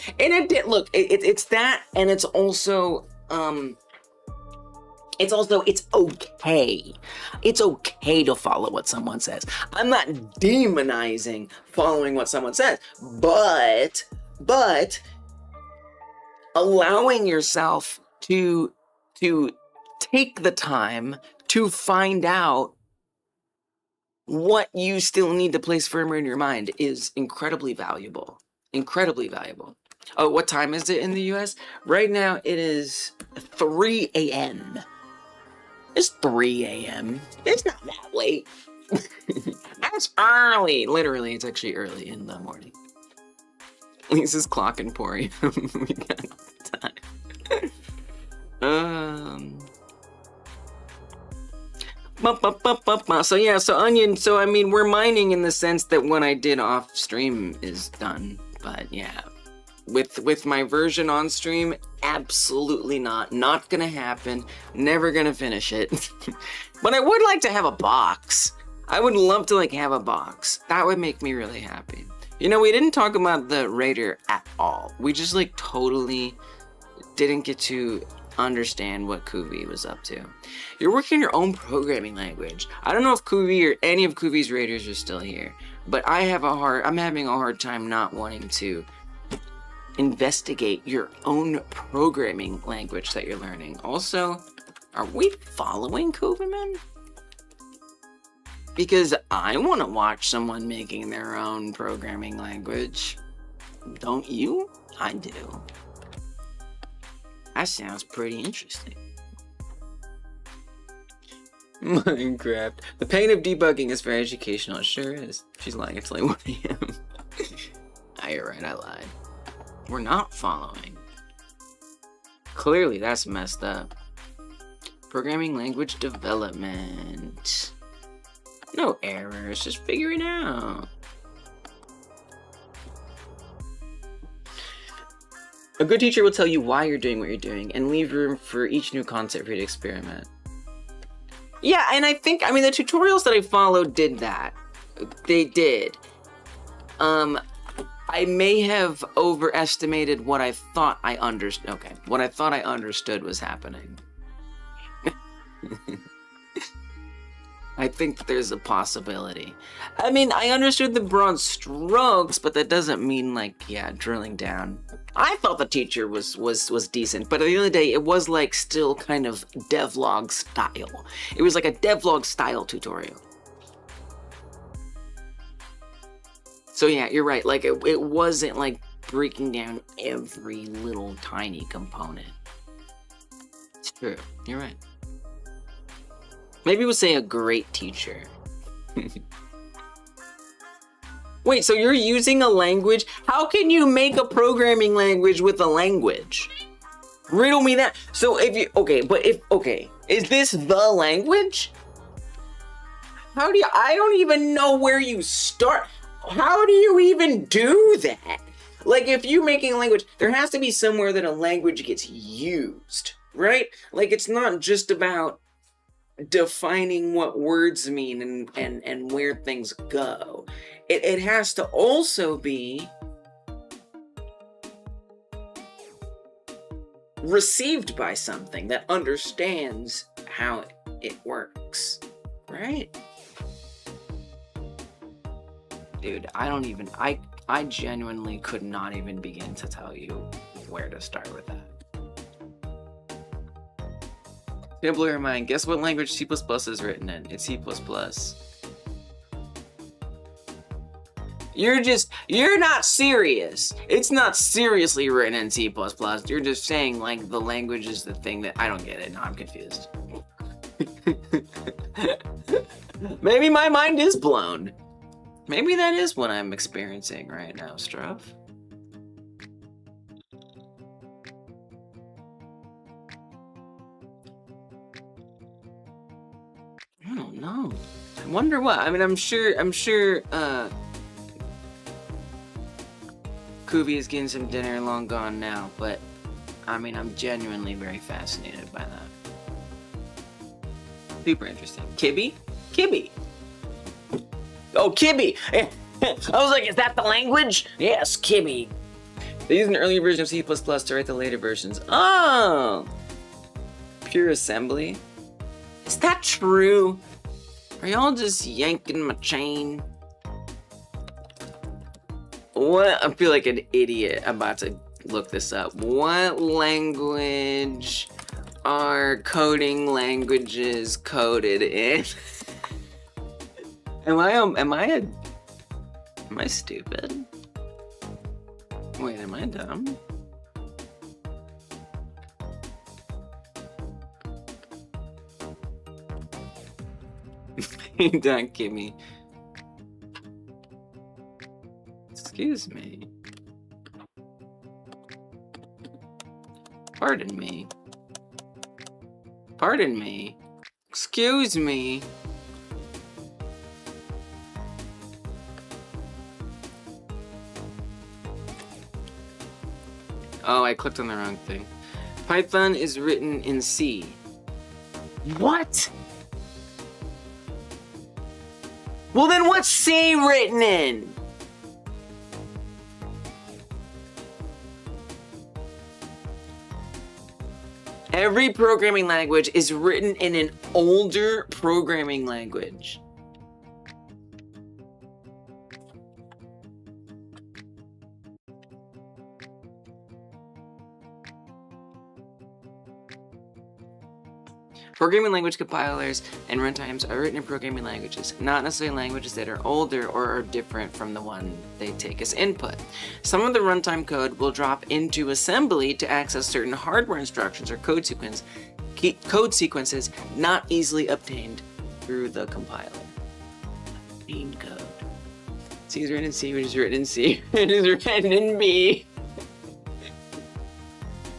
look, it's that, and it's also, it's okay. It's okay to follow what someone says. I'm not demonizing following what someone says, but allowing yourself to take the time to find out what you still need to place firmer in your mind is incredibly valuable. Incredibly valuable. Oh, what time is it in the US? Right now it is 3 a.m. It's 3 a.m. It's not that late. That's early. Literally, it's actually early in the morning. Lisa's clock emporium. We got time. So yeah, so Onion, so I mean, we're mining in the sense that what I did off stream is done, but yeah. With my version on stream, absolutely not gonna happen, never gonna finish it. But I would like to have a box. I would love to like have a box. That would make me really happy. You know, we didn't talk about the Raider at all. We just like totally didn't get to understand what Kuvi was up to. You're working on your own programming language. I don't know if Kuvi or any of Kuvi's Raiders are still here, but I'm having a hard time not wanting to investigate your own programming language that you're learning. Also, are we following Kuviman? Because I want to watch someone making their own programming language. Don't you? I do. That sounds pretty interesting. Minecraft. The pain of debugging is very educational. It sure is. She's lying. It's like 1 a.m. Ah, you're right. I lied. We're not following. Clearly, that's messed up. Programming language development. No errors. Just figure it out. A good teacher will tell you why you're doing what you're doing and leave room for each new concept for you to experiment. Yeah, and I think, I mean, the tutorials that I followed did that. They did. I may have overestimated what I thought I understood. Okay, what I thought I understood was happening. I think there's a possibility. I mean, I understood the broad strokes, but that doesn't mean like, yeah, drilling down. I thought the teacher was decent, but at the end of the day, it was like still kind of devlog style. It was like a devlog style tutorial. So yeah, you're right. Like it wasn't like breaking down every little tiny component. It's true. You're right. Maybe we'll say a great teacher. Wait, so you're using a language? How can you make a programming language with a language? Riddle me that. So if you, okay, is this the language? How do you, I don't even know where you start. How do you even do that? Like if you're making a language, there has to be somewhere that a language gets used, right? Like it's not just about defining what words mean and where things go. It has to also be received by something that understands how it works, right? Dude, I genuinely could not even begin to tell you where to start with that. It'll blow your mind. Guess what language C++ is written in? It's C++. You're not serious. It's not seriously written in C++. You're just saying like the language is the thing that, I don't get it. No, I'm confused. Maybe my mind is blown. Maybe that is what I'm experiencing right now, Struff. I don't know. I wonder what. I mean, I'm sure Kuvi is getting some dinner long gone now, but I mean, I'm genuinely very fascinated by that. Super interesting. Kibby? Kibby. Oh, Kibby! I was like, is that the language? Yes, Kibby. They use an earlier version of C++ to write the later versions. Oh! Pure assembly? Is that true? Are y'all just yanking my chain? What? I feel like an idiot. I'm about to look this up. What language are coding languages coded in? Am I stupid? Wait, am I dumb? Don't give me. Excuse me. Pardon me. Pardon me. Excuse me. Oh, I clicked on the wrong thing. Python is written in C. What? Well then what's C written in? Every programming language is written in an older programming language. Programming language compilers and runtimes are written in programming languages, not necessarily languages that are older or are different from the one they take as input. Some of the runtime code will drop into assembly to access certain hardware instructions or code sequences not easily obtained through the compiler. Machine code. C is written in C, which is written in C, it is written in B.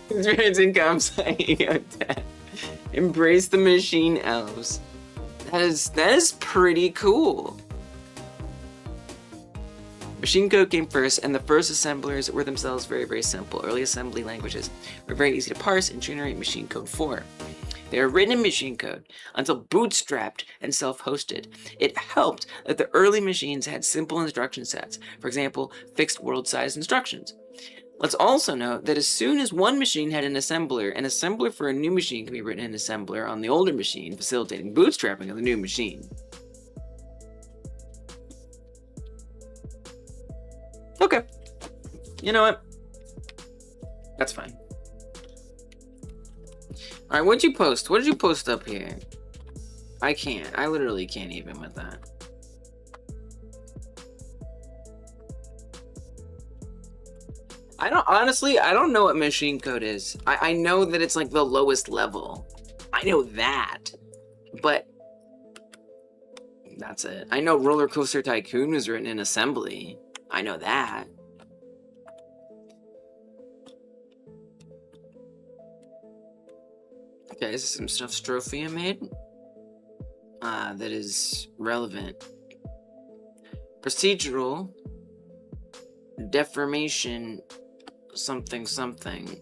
It's written in comp sci. Embrace the machine elves. That is pretty cool. Machine code came first, and the first assemblers were themselves very, very simple. Early assembly languages were very easy to parse and generate machine code for. They are written in machine code until bootstrapped and self-hosted. It helped that the early machines had simple instruction sets. For example, fixed world size instructions. Let's also note that as soon as one machine had an assembler for a new machine can be written in assembler on the older machine, facilitating bootstrapping of the new machine. Okay. You know what? That's fine. Alright, what'd you post? What did you post up here? I can't. I literally can't even with that. Honestly, I don't know what machine code is. I know that it's like the lowest level. I know that. But that's it. I know Roller Coaster Tycoon was written in assembly. I know that. Okay, this is some stuff Strophia made. That is relevant. Procedural. Deformation. Something something.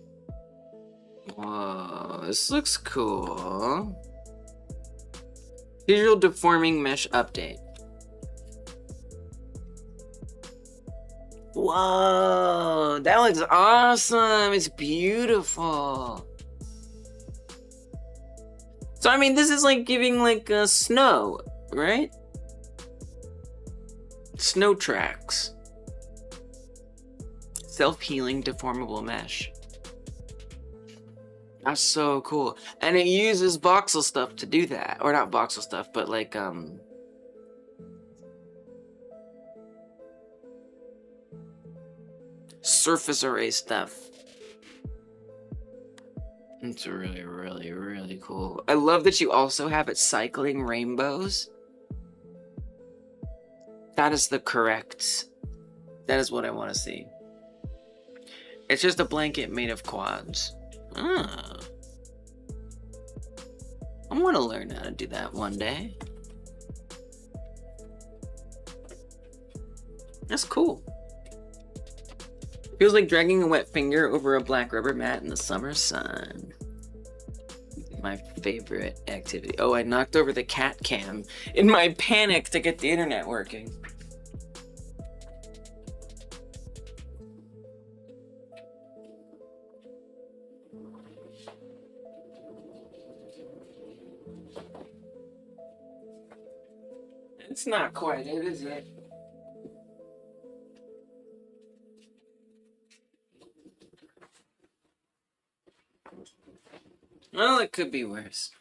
Whoa, this looks cool. Visual deforming mesh update. Whoa, that looks awesome. It's beautiful. So I mean, this is like giving like snow, right? Snow tracks. Self-healing deformable mesh. That's so cool. And it uses voxel stuff to do that. Or not voxel stuff, but like surface array stuff. It's really, really, really cool. I love that you also have it cycling rainbows. That is the correct. That is what I want to see. It's just a blanket made of quads. Ah. I want to learn how to do that one day. That's cool. Feels like dragging a wet finger over a black rubber mat in the summer sun. My favorite activity. Oh, I knocked over the cat cam in my panic to get the internet working. It's not quite it, is it? Well, it could be worse.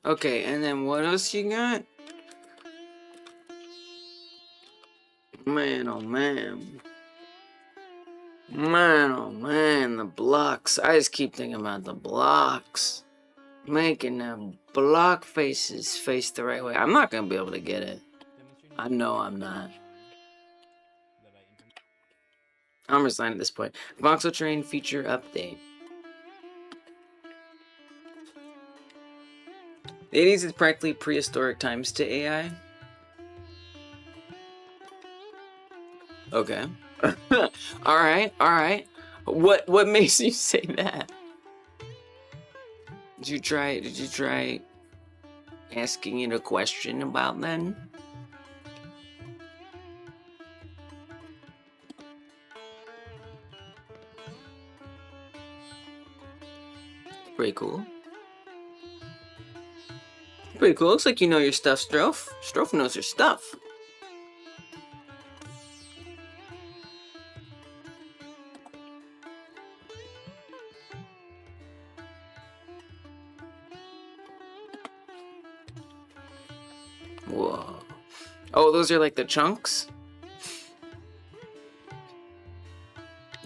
Okay, and then what else you got? Man, oh man. Man, oh man, the blocks. I just keep thinking about the blocks. Making them block faces face the right way. I'm not gonna be able to get it. I know I'm not. I'm resigned at this point. Voxel train feature update. The 80s is practically prehistoric times to AI. Okay. Alright, alright. What makes you say that? Did you try asking it a question about then? Pretty cool. Pretty cool. Looks like you know your stuff, Strofe. Strofe knows her stuff. Whoa. Oh, those are like the chunks?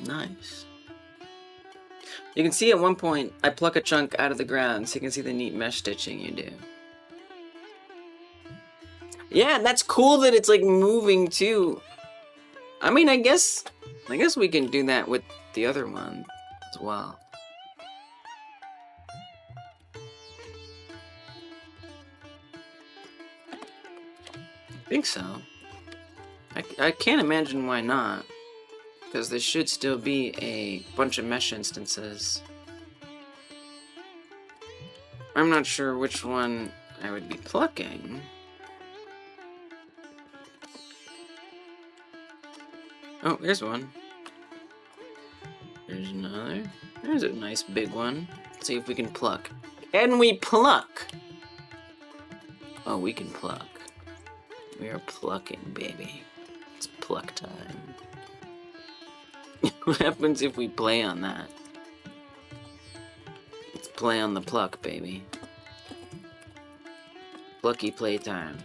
Nice. You can see at one point, I pluck a chunk out of the ground so you can see the neat mesh stitching you do. Yeah, that's cool that it's like moving too. I mean, I guess we can do that with the other one as well. I think so. I can't imagine why not. Because there should still be a bunch of mesh instances. I'm not sure which one I would be plucking. Oh, here's one. There's another. There's a nice big one. Let's see if we can pluck. Can we pluck? Oh, we can pluck. We are plucking, baby. It's pluck time. What happens if we play on that? Let's play on the pluck, baby. Plucky playtime.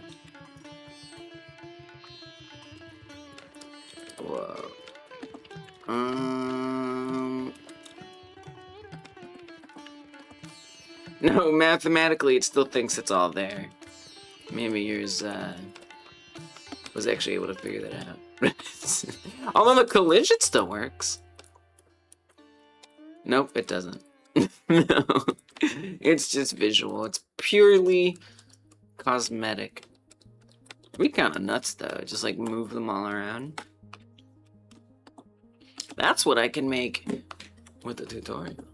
Whoa. No, mathematically it still thinks it's all there. Maybe yours, was actually able to figure that out. Although the collision still works. Nope, it doesn't. No. It's just visual. It's purely cosmetic. We kind of nuts though. Just like move them all around. That's what I can make with the tutorial.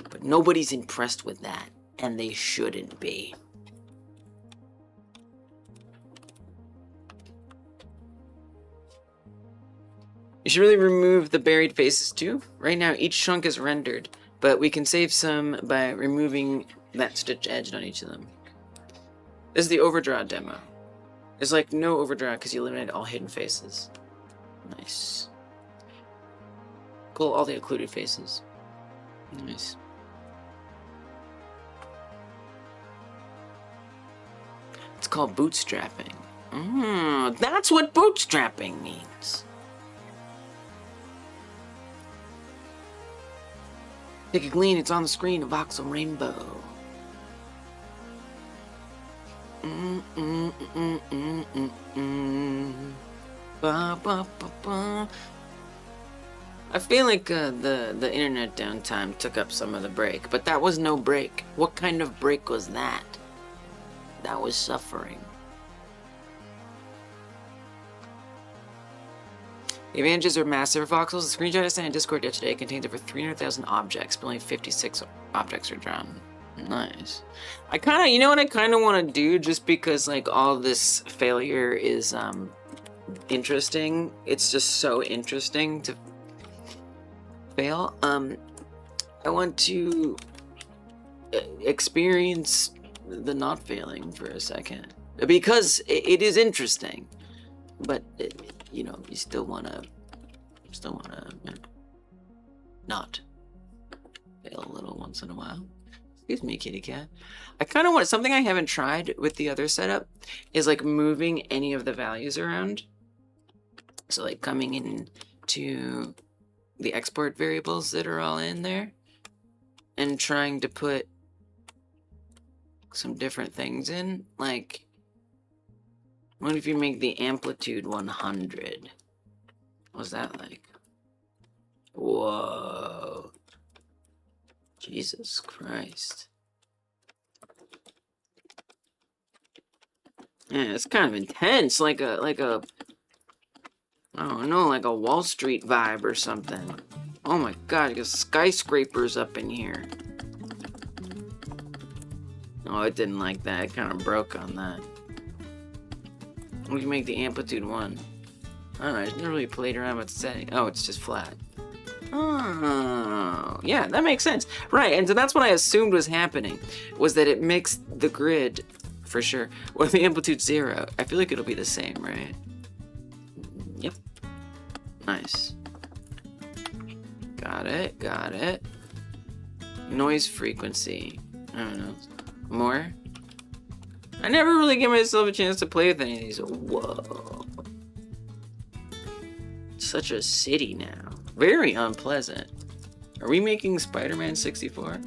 But nobody's impressed with that, and they shouldn't be. You should really remove the buried faces too. Right now each chunk is rendered, but we can save some by removing that stitch edge on each of them. This is the overdraw demo. There's like no overdraw because you eliminate all hidden faces. Nice. Pull all the occluded faces. Nice. It's called bootstrapping. That's what bootstrapping means. Take a glean, it's on the screen, a voxel rainbow. Ba, ba, ba, ba. I feel like the internet downtime took up some of the break, but that was no break. What kind of break was that? That was suffering. The advantages are massive voxels. The screenshot I sent in Discord yesterday contains over 300,000 objects, but only 56 objects are drawn. Nice. I kind of, you know what I kind of want to do, just because like all this failure is interesting. It's just so interesting to fail. I want to experience the not failing for a second, because it is interesting, but you know, you still wanna you know, not fail a little once in a while. Excuse me, kitty cat. I kind of want, something I haven't tried with the other setup is like moving any of the values around. So like coming in to the export variables that are all in there and trying to put some different things in. Like, what if you make the amplitude 100? What's that like? Whoa. Jesus Christ. Yeah, it's kind of intense, like a, I don't know, like a Wall Street vibe or something. Oh my god, you got skyscrapers up in here. Oh, it didn't like that. It kind of broke on that. We can make the amplitude 1. I don't know, I just never really played around with setting. Oh, it's just flat. Oh, yeah, that makes sense. Right, and so that's what I assumed was happening, was that it mixed the grid, for sure, with the amplitude 0. I feel like it'll be the same, right? Yep. Nice. Got it, got it. Noise frequency. I don't know. More? I never really give myself a chance to play with any of these. Whoa. Such a city now. Very unpleasant. Are we making Spider-Man 64?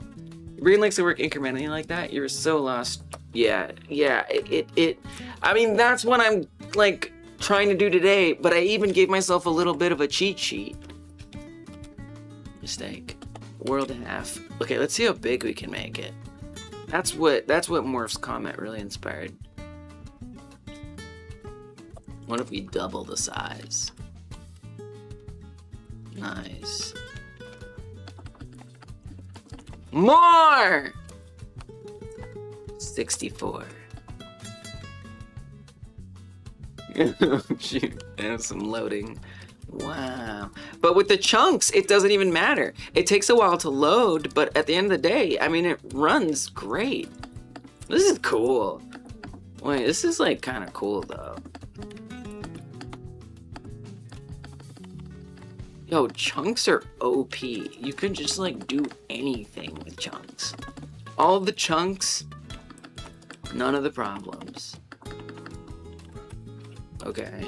Your brain likes to work incrementally like that? You're so lost. Yeah, I mean, that's what I'm, like, trying to do today, but I even gave myself a little bit of a cheat sheet. Mistake. World half. Okay, let's see how big we can make it. That's what Morph's comment really inspired. What if we double the size? Nice. More! 64. Shoot, and some loading. Wow. But with the chunks, it doesn't even matter. It takes a while to load, but at the end of the day, I mean, it runs great. This is cool. Wait, this is like kind of cool though. Yo, chunks are OP. You can just like do anything with chunks. All the chunks, none of the problems. Okay.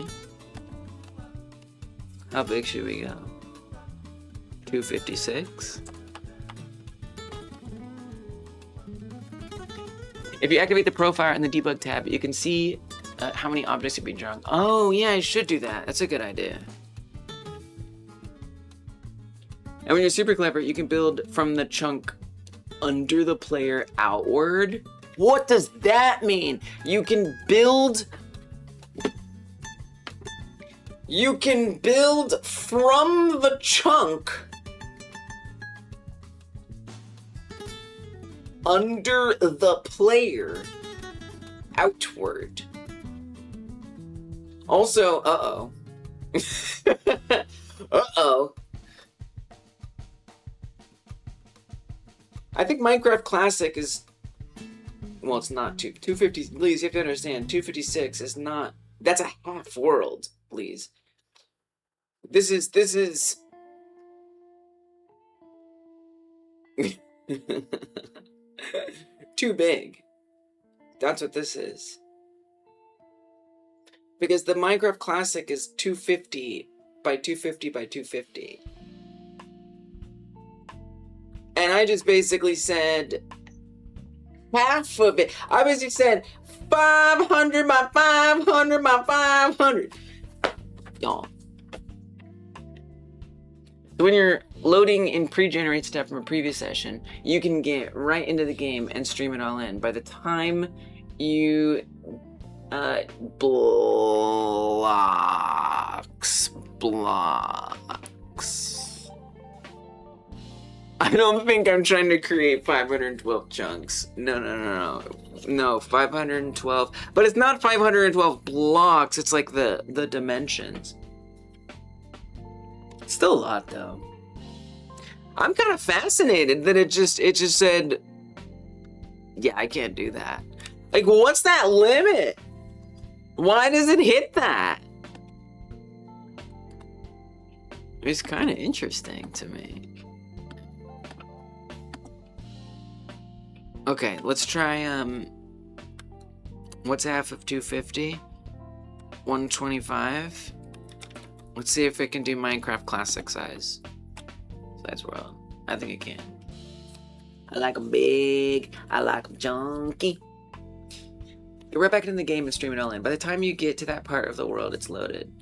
How big should we go? 256? If you activate the profile in the debug tab, you can see how many objects you've been drawing. Oh yeah, I should do that. That's a good idea. And when you're super clever, you can build from the chunk under the player outward. What does that mean? You can build from the chunk under the player outward. Also, uh-oh. Uh-oh. I think Minecraft Classic is, well, it's not 250, please, you have to understand, 256 is not, that's a half world, please. This is too big. That's what this is. Because the Minecraft Classic is 250 by 250 by 250. And I just basically said half of it. I basically said 500 by 500 by 500. Y'all. So when you're loading in pre-generate stuff from a previous session, you can get right into the game and stream it all in. By the time you blocks. I don't think I'm trying to create 512 chunks. No, 512. But it's not 512 blocks. It's like the dimensions. It's still a lot though. I'm kind of fascinated that it just said, yeah, I can't do that. Like, what's that limit? Why does it hit that? It's kind of interesting to me. Okay, let's try, what's half of 250? 125? Let's see if it can do Minecraft Classic size world. I think it can. I like them big. I like them chunky. Get right back into the game and stream it all in. By the time you get to that part of the world, it's loaded.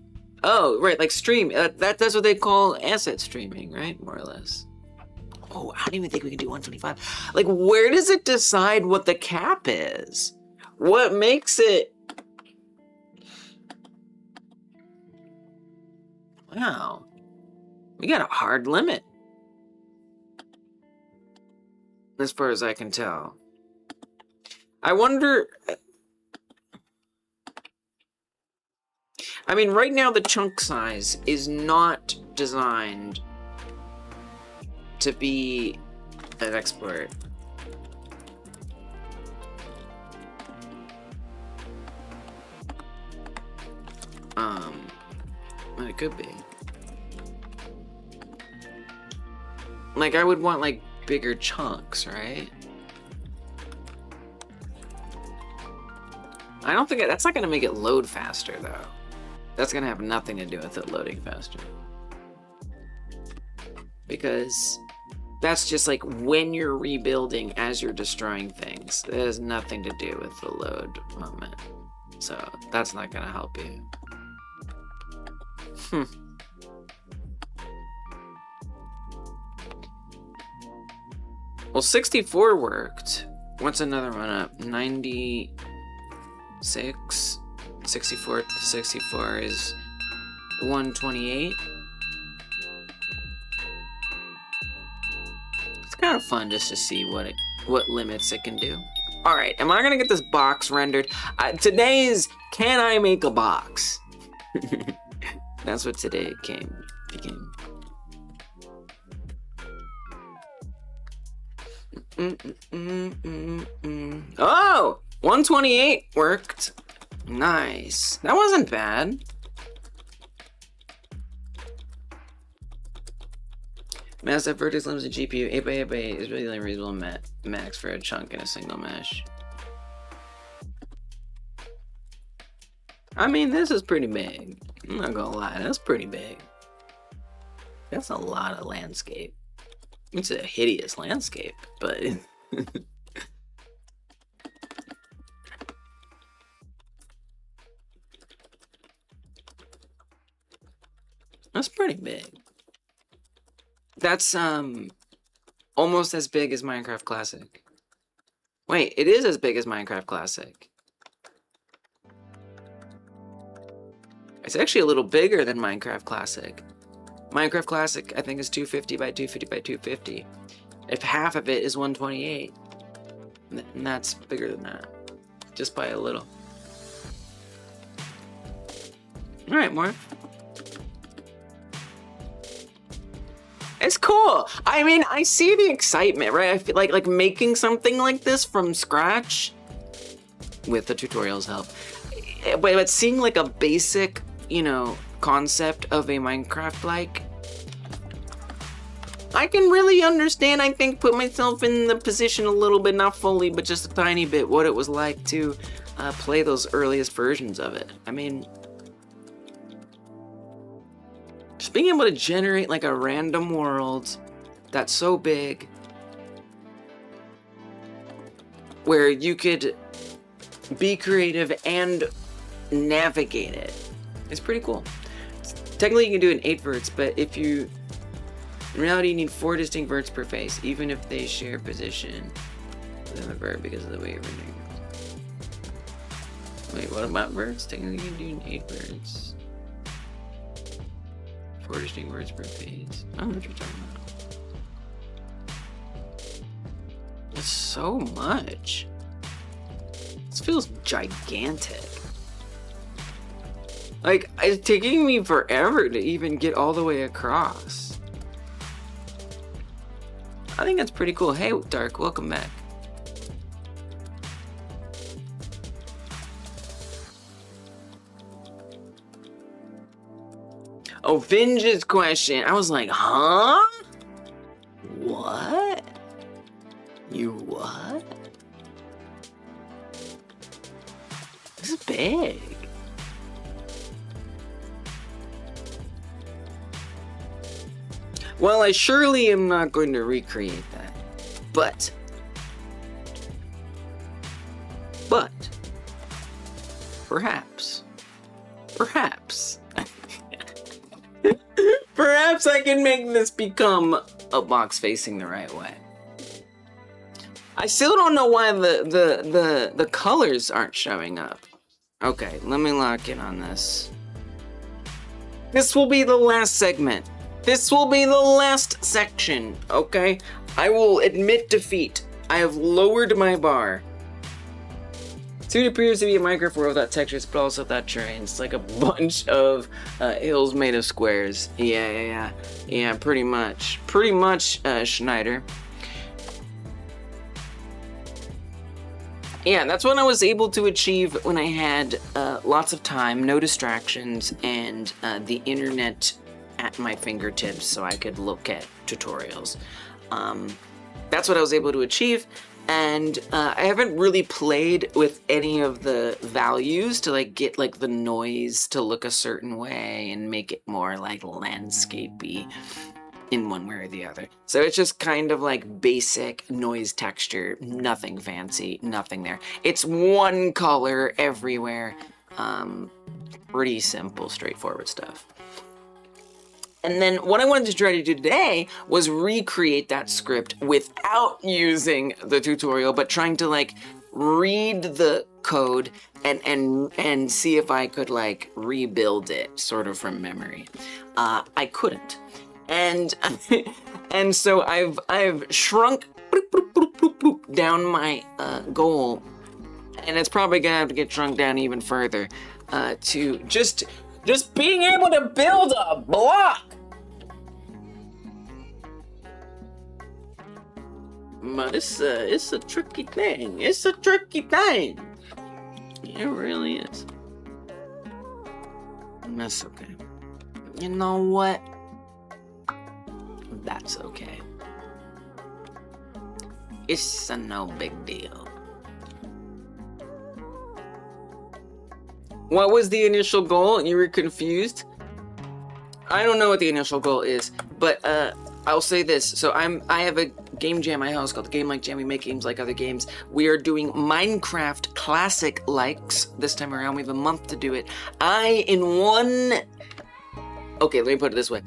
Oh, right, like stream. That's what they call asset streaming, right? More or less. Oh, I don't even think we can do 125. Like, where does it decide what the cap is? What makes it... Wow. We got a hard limit. As far as I can tell. I wonder... I mean, right now the chunk size is not designed to be an export. It could be. Like, I would want, like, bigger chunks, right? I don't think that's not gonna make it load faster, though. That's gonna have nothing to do with it loading faster. Because that's just like when you're rebuilding as you're destroying things. It has nothing to do with the load moment. So that's not gonna help you. Well, 64 worked. What's another one up? 96. 64 to 64 is 128. It's kind of fun just to see what limits it can do. All right, am I gonna get this box rendered? Today's can I make a box? That's what today became. Oh, 128 worked. Nice. That wasn't bad. Massive vertex limits the GPU. 8x8x8 is really reasonable max for a chunk in a single mesh. I mean, this is pretty big. I'm not gonna lie, that's pretty big. That's a lot of landscape. It's a hideous landscape, but... That's pretty big. That's, almost as big as Minecraft Classic. Wait, it is as big as Minecraft Classic. It's actually a little bigger than Minecraft Classic. Minecraft Classic, I think, is 250 by 250 by 250. If half of it is 128, and that's bigger than that. Just by a little. Alright, more. It's cool. I mean, I see the excitement, right? I feel like making something like this from scratch with the tutorial's help. But seeing like a basic, you know, concept of a Minecraft, I can really understand, I think, put myself in the position a little bit, not fully, but just a tiny bit, what it was like to play those earliest versions of it. I mean, just being able to generate like a random world that's so big where you could be creative and navigate it. It's pretty cool. Technically you can do it in 8 verts, but if you... In reality, you need 4 distinct verts per face, even if they share position within the vert because of the way you're rendering. Wait, what about verts? Technically you can do it in 8 verts. 4 distinct verts per face. I don't know what you're talking about. It's so much. This feels gigantic. Like, it's taking me forever to even get all the way across. I think that's pretty cool. Hey, Dark, welcome back. Oh, Vinge's question. I was like, huh? What? You what? This is big. Well, I surely am not going to recreate that. But. Perhaps. Perhaps I can make this become a box facing the right way. I still don't know why the colors aren't showing up. Okay, let me lock in on this. This will be the last segment. This will be the last section, okay? I will admit defeat. I have lowered my bar. Soon appears to be a Minecraft world without textures, but also without terrain. It's like a bunch of hills made of squares. Yeah, pretty much. Pretty much, Schneider. Yeah, that's what I was able to achieve when I had lots of time, no distractions, and the internet at my fingertips so I could look at tutorials. That's what I was able to achieve, and I haven't really played with any of the values to like get like the noise to look a certain way and make it more like landscapey in one way or the other. So it's just kind of like basic noise texture, nothing fancy, nothing there. It's one color everywhere. Pretty simple, straightforward stuff. And then what I wanted to try to do today was recreate that script without using the tutorial, but trying to like read the code and see if I could like rebuild it sort of from memory. I couldn't. And and so I've shrunk down my goal, and it's probably gonna have to get shrunk down even further to just being able to build a block. But it's a tricky thing. It's a tricky thing. It really is. And that's okay. You know what? That's okay. It's a no big deal. What was the initial goal? You were confused? I don't know what the initial goal is, but I'll say this. So I have a game jam at my house called the Game Like Jam. We make games like other games. We are doing Minecraft Classic likes this time around. We have a month to do it. Okay, let me put it this way.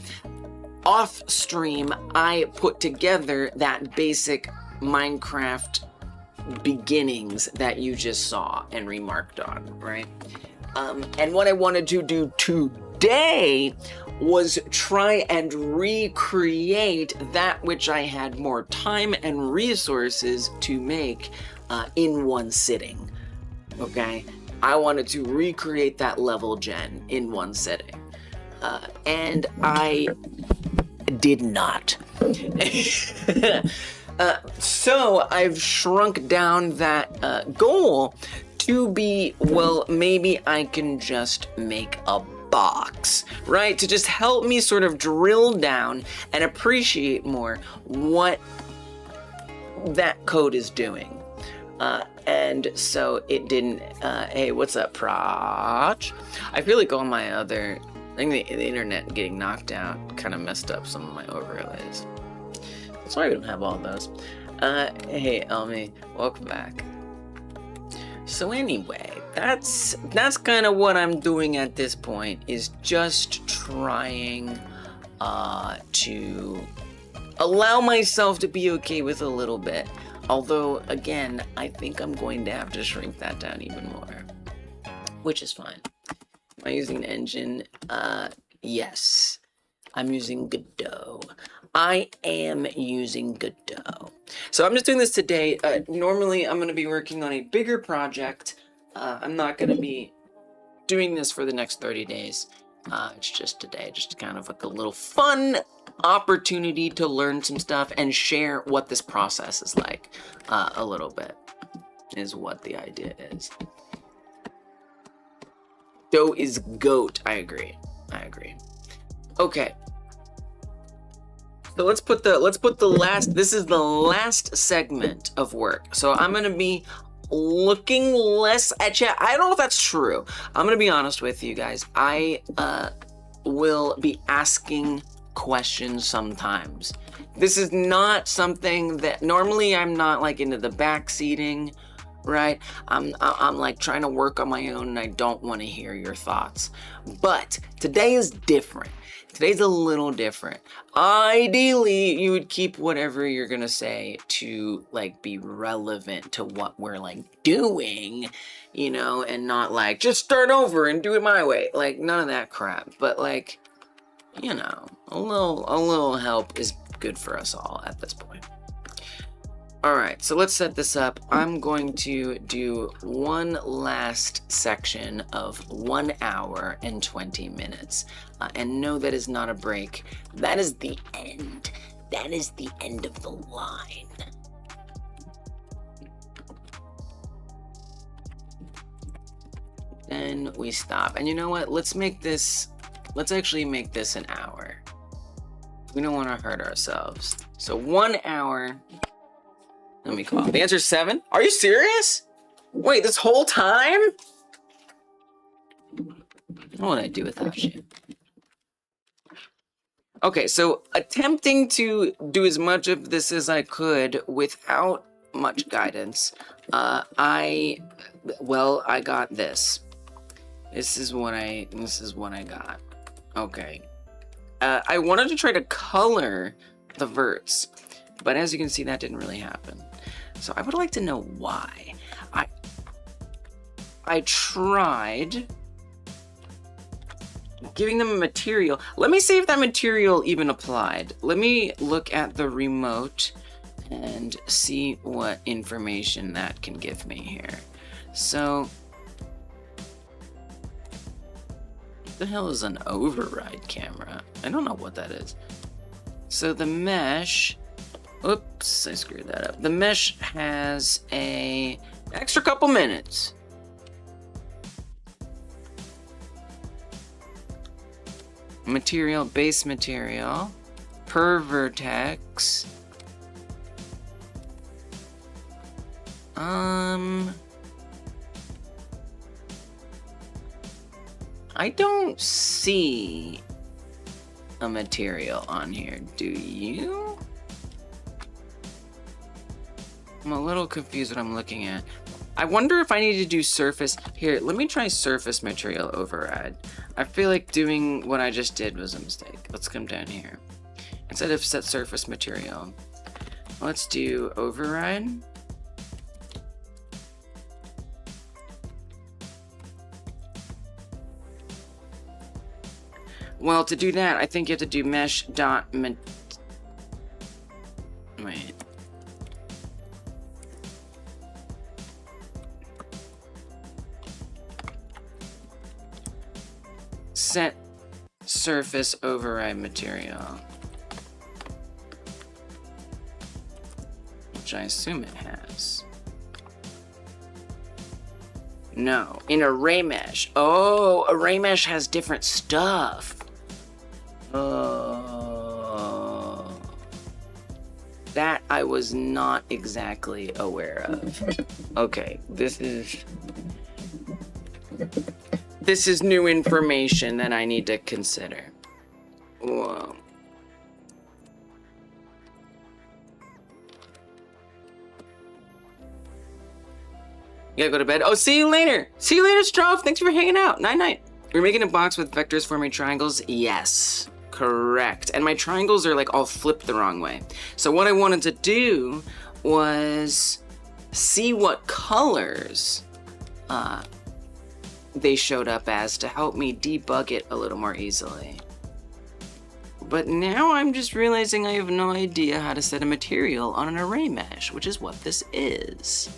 Off stream, I put together that basic Minecraft beginnings that you just saw and remarked on, right? And what I wanted to do today was try and recreate that which I had more time and resources to make in one sitting, okay? I wanted to recreate that level gen in one sitting. And I did not. So I've shrunk down that goal to be, well, maybe I can just make a box, right? To just help me sort of drill down and appreciate more what that code is doing. And so it didn't, hey, what's up, Proj? I feel like all my other, I think the internet getting knocked out kind of messed up some of my overlays. That's why we don't have all those. Hey, Elmi, welcome back. So anyway, that's kind of what I'm doing at this point, is just trying to allow myself to be okay with a little bit. Although, again, I think I'm going to have to shrink that down even more, which is fine. Am I using an engine? Yes. I'm using Godot. I am using Godot. So I'm just doing this today. Normally, I'm going to be working on a bigger project. I'm not going to be doing this for the next 30 days. It's just today, just kind of like a little fun opportunity to learn some stuff and share what this process is like a little bit, is what the idea is. Dough is goat. I agree. Okay. So let's put the last, this is the last segment of work. So I'm going to be looking less at chat. I don't know if that's true. I'm going to be honest with you guys. I will be asking questions sometimes. This is not something that normally I'm not like into the backseating, right? I'm like trying to work on my own and I don't want to hear your thoughts. But today is different. Today's a little different. Ideally, you would keep whatever you're gonna say to like be relevant to what we're like doing, you know, and not like just start over and do it my way. Like none of that crap. But like, you know, a little help is good for us all at this point. All right, so let's set this up. I'm going to do one last section of 1 hour and 20 minutes. And no, that is not a break. That is the end. That is the end of the line. Then we stop. And you know what? Let's actually make this an hour. We don't want to hurt ourselves. So 1 hour. Let me call. The answer's 7. Are you serious? Wait, this whole time? What would I do without you? Okay, so attempting to do as much of this as I could without much guidance, I got this. This is what I got. Okay. I wanted to try to color the verts, but as you can see, that didn't really happen. So I would like to know why. I tried giving them a material. Let me see if that material even applied. Let me look at the remote and see what information that can give me here. So, what the hell is an override camera? I don't know what that is. So the mesh, oops, I screwed that up. The mesh has a extra couple minutes. Material, base material, per vertex. I don't see a material on here, do you? I'm a little confused what I'm looking at. I wonder if I need to do surface. Here, let me try surface material override. I feel like doing what I just did was a mistake. Let's come down here. Instead of set surface material, let's do override. Well, to do that, I think you have to do mesh dot wait. Set surface override material, which I assume it has. No, in array mesh. Oh, array mesh has different stuff. Oh, that I was not exactly aware of. Okay, this is new information that I need to consider. Whoa. You gotta go to bed. Oh, see you later. See you later, Strofe. Thanks for hanging out. Night-night. We're making a box with vectors forming triangles. Yes, correct. And my triangles are like all flipped the wrong way. So what I wanted to do was see what colors they showed up as to help me debug it a little more easily. But now I'm just realizing I have no idea how to set a material on an array mesh, which is what this is.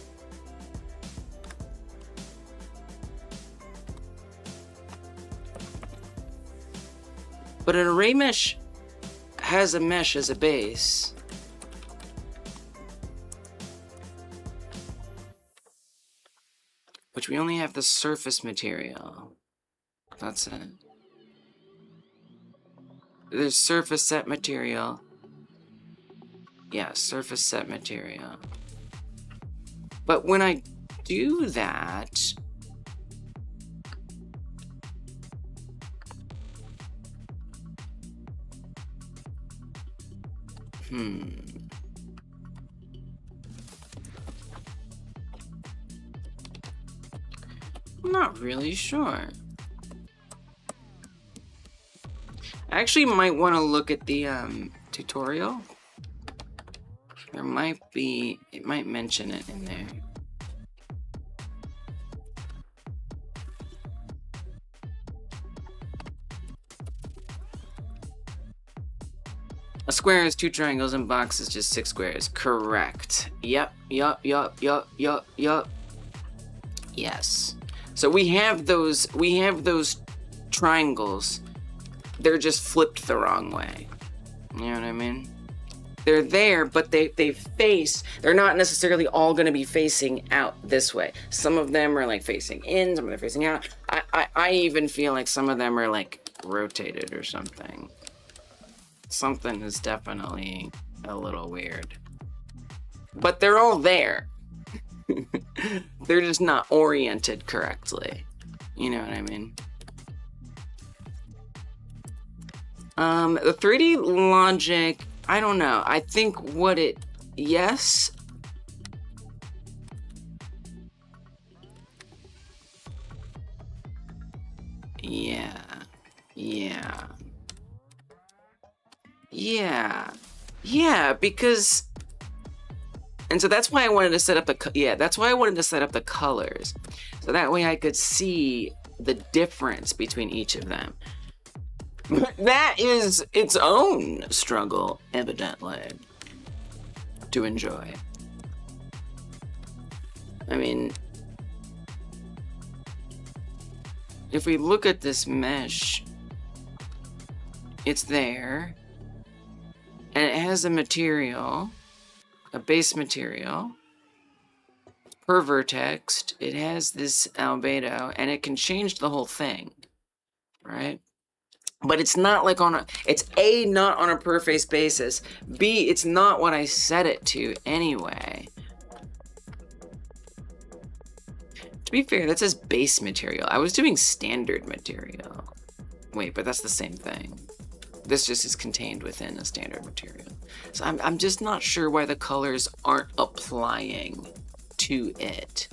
But an array mesh has a mesh as a base. Which we only have the surface material. That's it. There's surface set material. Yeah, surface set material. But when I do that, I'm not really sure. I actually might want to look at the tutorial. There might be, it might mention it in there. A square has 2 triangles and box is just 6 squares. Correct. Yep. Yes. So we have those triangles. They're just flipped the wrong way. You know what I mean? They're there, but they face, they're not necessarily all going to be facing out this way. Some of them are like facing in, some of them are facing out. I even feel like some of them are like rotated or something. Something is definitely a little weird. But they're all there. They're just not oriented correctly. You know what I mean? The 3D logic, I don't know. I think what it, yes. Yeah, because, and so that's why I wanted to set up that's why I wanted to set up the colors. So that way I could see the difference between each of them. But that is its own struggle, evidently, to enjoy. I mean, if we look at this mesh, it's there, and it has a material, a base material, per vertex. It has this albedo, and it can change the whole thing, right? But it's not like it's A, not on a per face basis, B, it's not what I set it to anyway. To be fair, that says base material. I was doing standard material. Wait, but that's the same thing. This just is contained within a standard material. So I'm just not sure why the colors aren't applying to it.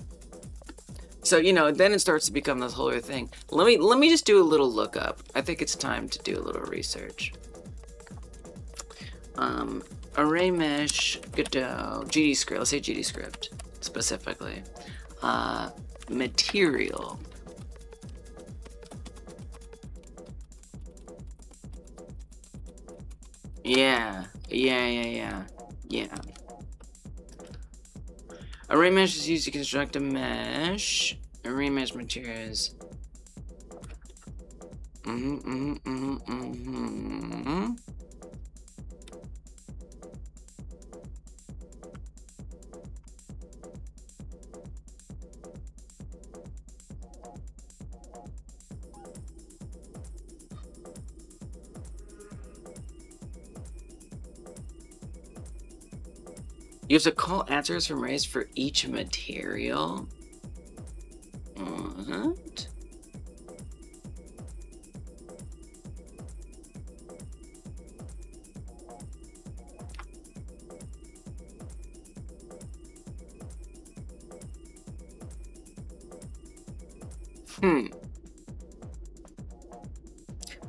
So, you know, then it starts to become this whole other thing. Let me just do a little lookup. I think it's time to do a little research. Array mesh, Godot, GD script. Let's say GD script specifically. Material. Yeah. Array mesh is used to construct a mesh. Array mesh materials. You have to call answers from arrays for each material. What?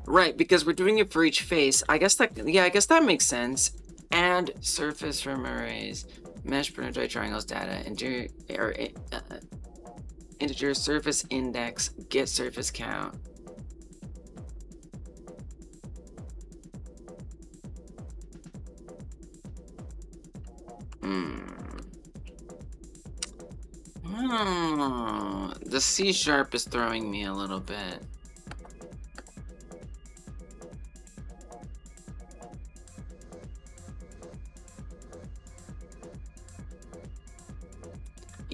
Right, because we're doing it for each face. I guess that makes sense. Add surface from arrays, mesh prototype triangles data, integer surface index, get surface count. Oh, the C# is throwing me a little bit.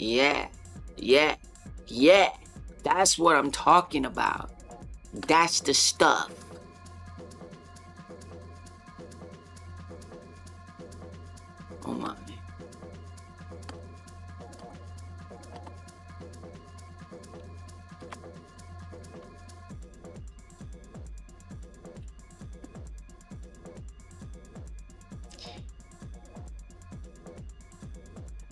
Yeah. That's what I'm talking about. That's the stuff. Oh my.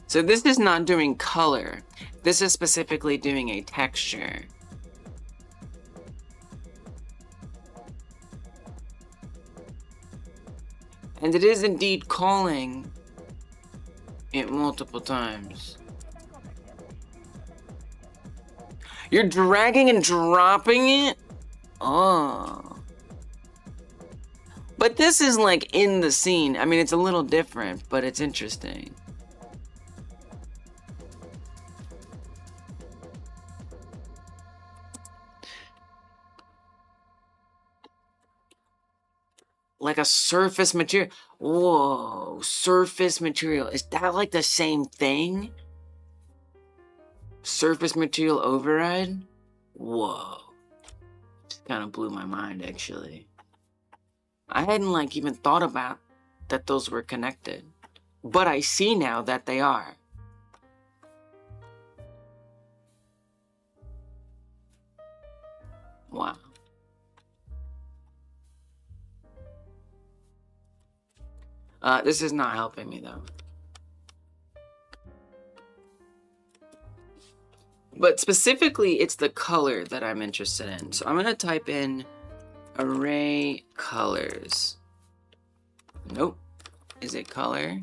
So this is not doing color. This is specifically doing a texture. And it is indeed calling it multiple times. You're dragging and dropping it? Oh. But this is like in the scene. I mean, it's a little different, but it's interesting. Like a surface material. Whoa, surface material. Is that like the same thing? Surface material override? Whoa. Kind of blew my mind, actually. I hadn't like even thought about that those were connected. But I see now that they are. Wow. This is not helping me though. But specifically, it's the color that I'm interested in. So I'm gonna type in array colors. Nope. Is it color?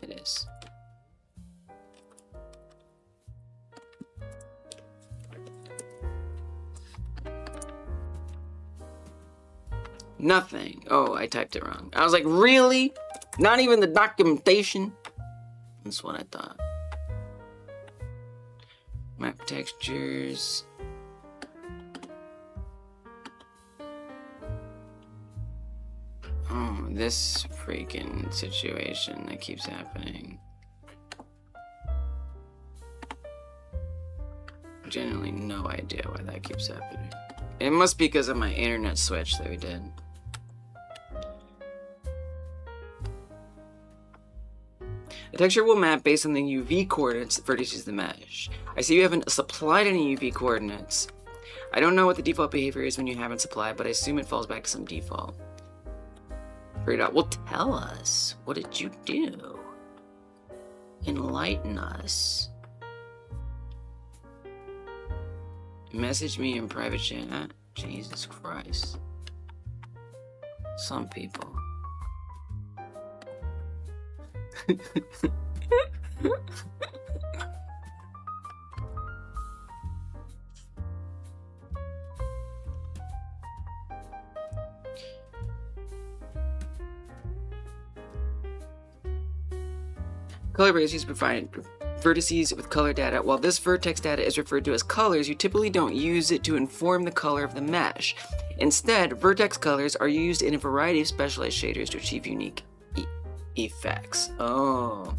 It is. Nothing. Oh, I typed it wrong. I was like, really? Not even the documentation? That's what I thought. Map textures. Oh, this freaking situation that keeps happening. Genuinely no idea why that keeps happening. It must be because of my internet switch that we did. The texture will map based on the UV coordinates that vertices the mesh. I see you haven't supplied any UV coordinates. I don't know what the default behavior is when you haven't supplied, but I assume it falls back to some default. Figure it out. Well, tell us. What did you do? Enlighten us. Message me in private chat. Jesus Christ. Some people. Color vertices provide vertices with color data. While this vertex data is referred to as colors, you typically don't use it to inform the color of the mesh. Instead, vertex colors are used in a variety of specialized shaders to achieve unique effects. Oh.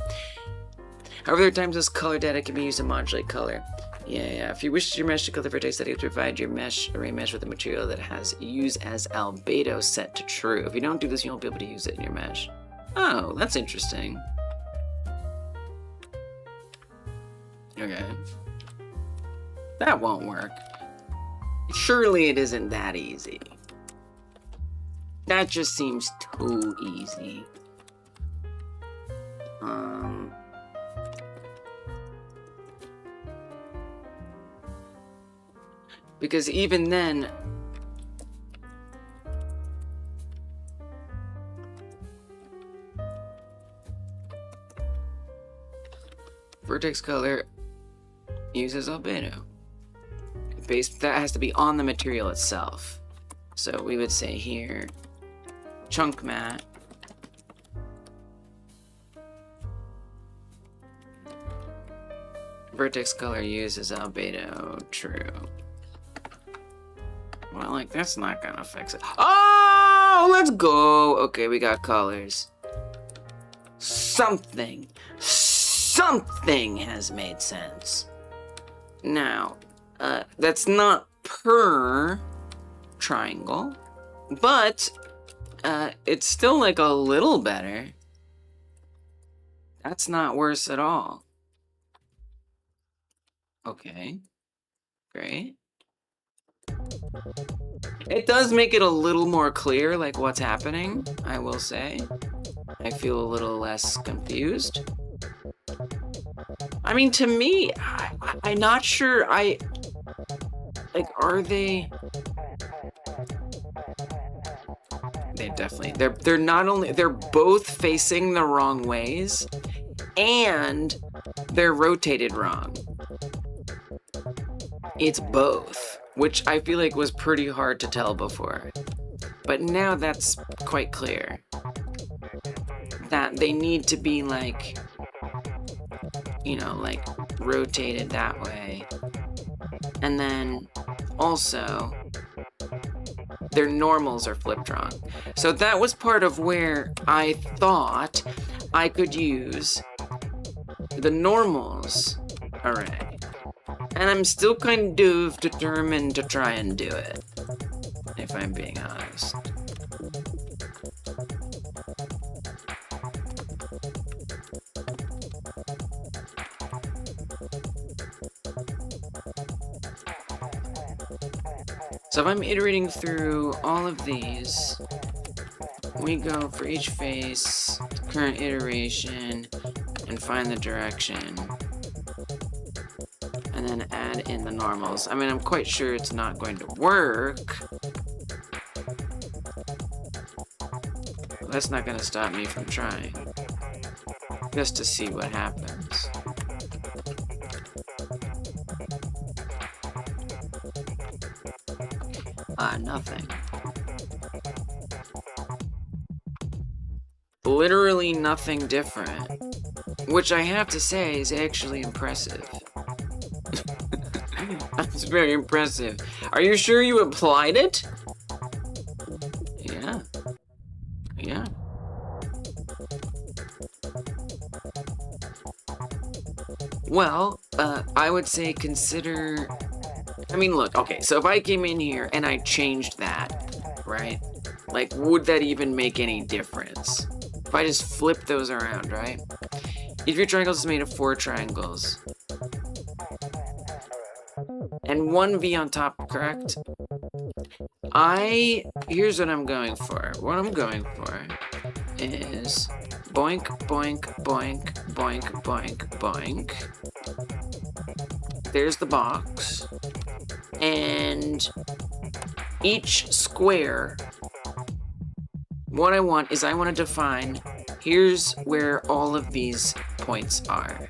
However, there are times this color data can be used to modulate color. Yeah. If you wish your mesh to color vertex data, you have to provide your array mesh with a material that has use as albedo set to true. If you don't do this, you won't be able to use it in your mesh. Oh, that's interesting. Okay. That won't work. Surely it isn't that easy. That just seems too easy. Because even then, vertex color uses albedo. That has to be on the material itself. So we would say here, chunk mat. Vertex color uses albedo, true. Well, like, that's not gonna fix it. Oh, let's go. Okay, we got colors. Something has made sense. Now, that's not per triangle, but it's still like a little better. That's not worse at all. Okay, great. It does make it a little more clear, like what's happening, I will say. I feel a little less confused. I mean, to me, I'm not sure. Like, are they? definitely, they're not only, they're both facing the wrong ways, and they're rotated wrong. It's both, which I feel like was pretty hard to tell before. But now that's quite clear. That they need to be like, you know, like rotated that way. And then also, their normals are flipped wrong. So that was part of where I thought I could use the normals array. And I'm still kind of determined to try and do it, if I'm being honest. So if I'm iterating through all of these, we go for each face, current iteration, and find the direction. And then add in the normals. I mean, I'm quite sure it's not going to work. That's not going to stop me from trying. Just to see what happens. Nothing. Literally nothing different. Which I have to say is actually impressive. That's very impressive. Are you sure you applied it? Yeah. Yeah. Well, I would say consider... I mean, look, okay, so if I came in here and I changed that, right? Like, would that even make any difference? If I just flip those around, right? Each of your triangles is made of 4 triangles. And 1 V on top, correct? Here's what I'm going for. What I'm going for is boink, boink, boink, boink, boink, boink. There's the box. And each square, what I want is I want to define, here's where all of these points are,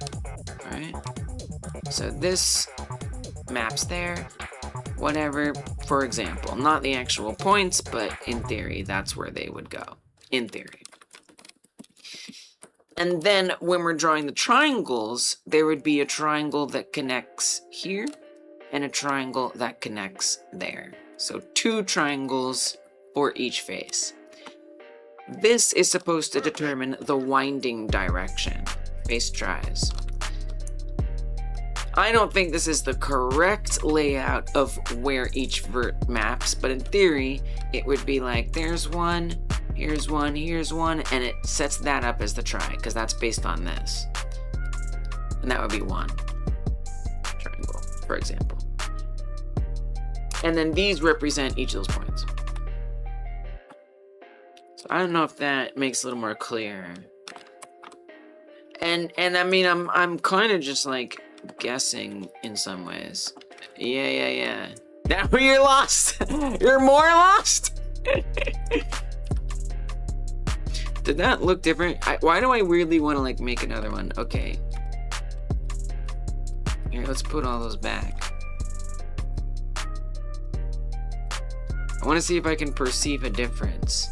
right? So this maps there, whatever, for example, not the actual points, but in theory, that's where they would go, in theory. And then when we're drawing the triangles, there would be a triangle that connects here and a triangle that connects there. So 2 triangles for each face. This is supposed to determine the winding direction. Face tries. I don't think this is the correct layout of where each vert maps, but in theory, it would be like, there's one, here's one, here's one, and it sets that up as the try, because that's based on this. And that would be 1 triangle, for example. And then these represent each of those points. So I don't know if that makes it a little more clear. And I mean, I'm kind of just like guessing in some ways. Yeah. Now you're lost. You're more lost. Did that look different? Why do I weirdly want to like make another one? Okay. Here, let's put all those back. I want to see if I can perceive a difference.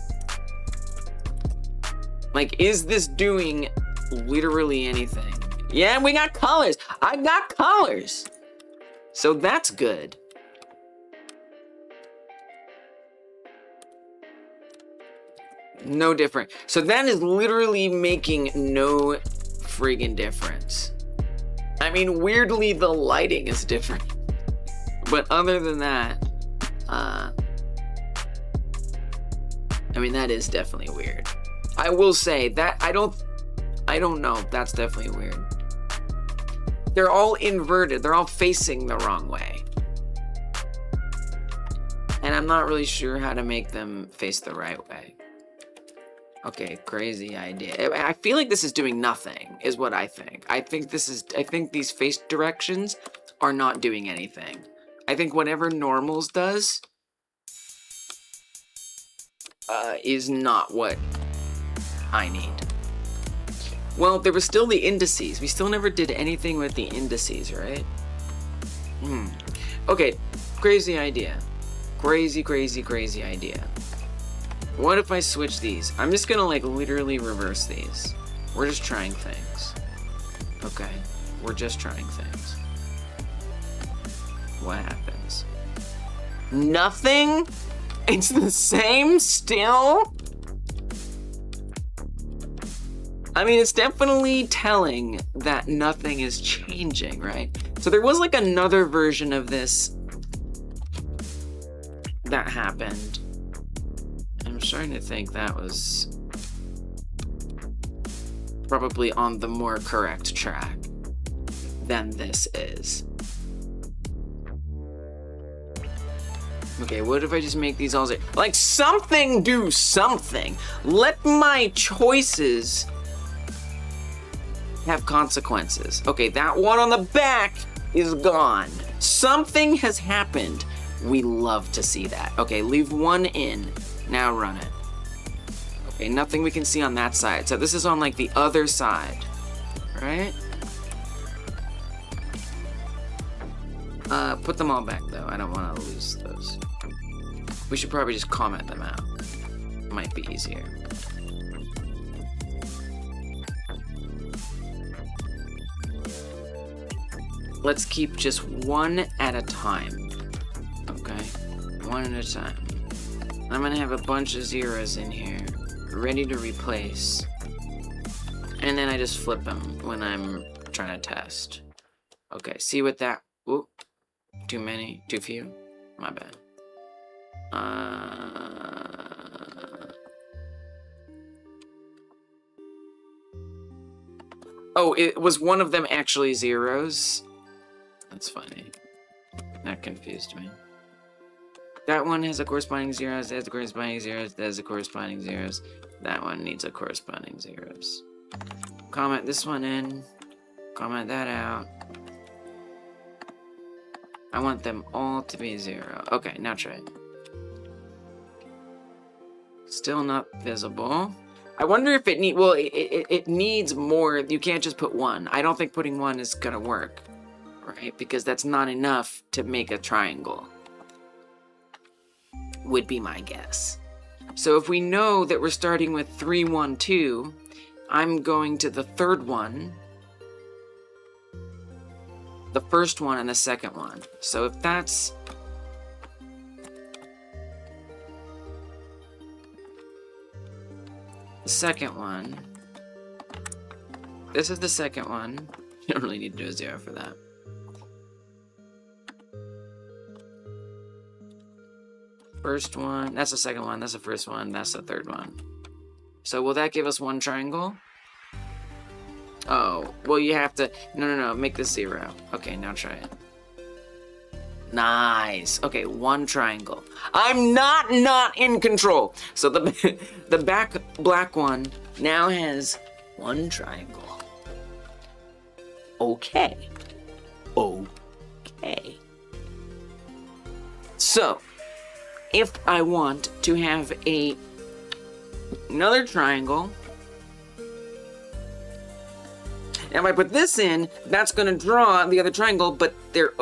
Like, is this doing literally anything? Yeah, we got colors. I got colors. So that's good. No different. So that is literally making no friggin' difference. I mean, weirdly, the lighting is different. But other than that, I mean, that is definitely weird. I will say that I don't know. That's definitely weird. They're all inverted. They're all facing the wrong way. And I'm not really sure how to make them face the right way. Okay, crazy idea. I feel like this is doing nothing, is what I think. I think these face directions are not doing anything. I think whatever normals does is not what I need. Well, there was still the indices. We still never did anything with the indices, right? Okay, crazy idea. Crazy idea. What if I switch these? I'm just gonna like literally reverse these. We're just trying things. Okay, we're just trying things. What happens? Nothing? It's the same still? I mean, it's definitely telling that nothing is changing, right? So there was like another version of this that happened. I'm starting to think that was probably on the more correct track than this is. Okay, what if I just make these all zero? Like, something, do something. Let my choices have consequences. Okay, that one on the back is gone. Something has happened. We love to see that. Okay, leave one in. Now run it. Okay, nothing we can see on that side. So this is on like the other side, right? Put them all back though. I don't want to lose those. We should probably just comment them out. Might be easier. Let's keep just one at a time. Okay, one at a time. I'm gonna have a bunch of zeros in here, ready to replace. And then I just flip them when I'm trying to test. Okay, see what that, oop, too many, too few, my bad. Oh, it was one of them actually zeros? That's funny. That confused me. That one has a corresponding zeros, that has a corresponding zeros, that has a corresponding zeros. That one needs a corresponding zeros. Comment this one in. Comment that out. I want them all to be zero. Okay, now try it. Still not visible. I wonder if it well, it needs more. You can't just put one. I don't think putting one is gonna work, right? Because that's not enough to make a triangle. Would be my guess. So if we know that we're starting with 3, 1, 2, I'm going to the third one, the first one, and the second one. So if that's the second one, this is the second one. You don't really need to do a zero for that. First one, that's the second one, that's the first one, that's the third one. So will that give us one triangle? Oh, well you have to, no, make this zero. Okay, now try it. Nice. Okay, one triangle. I'm not in control. So the back black one now has one triangle. Okay. So, if I want to have another triangle, now if I put this in, that's going to draw the other triangle, but they're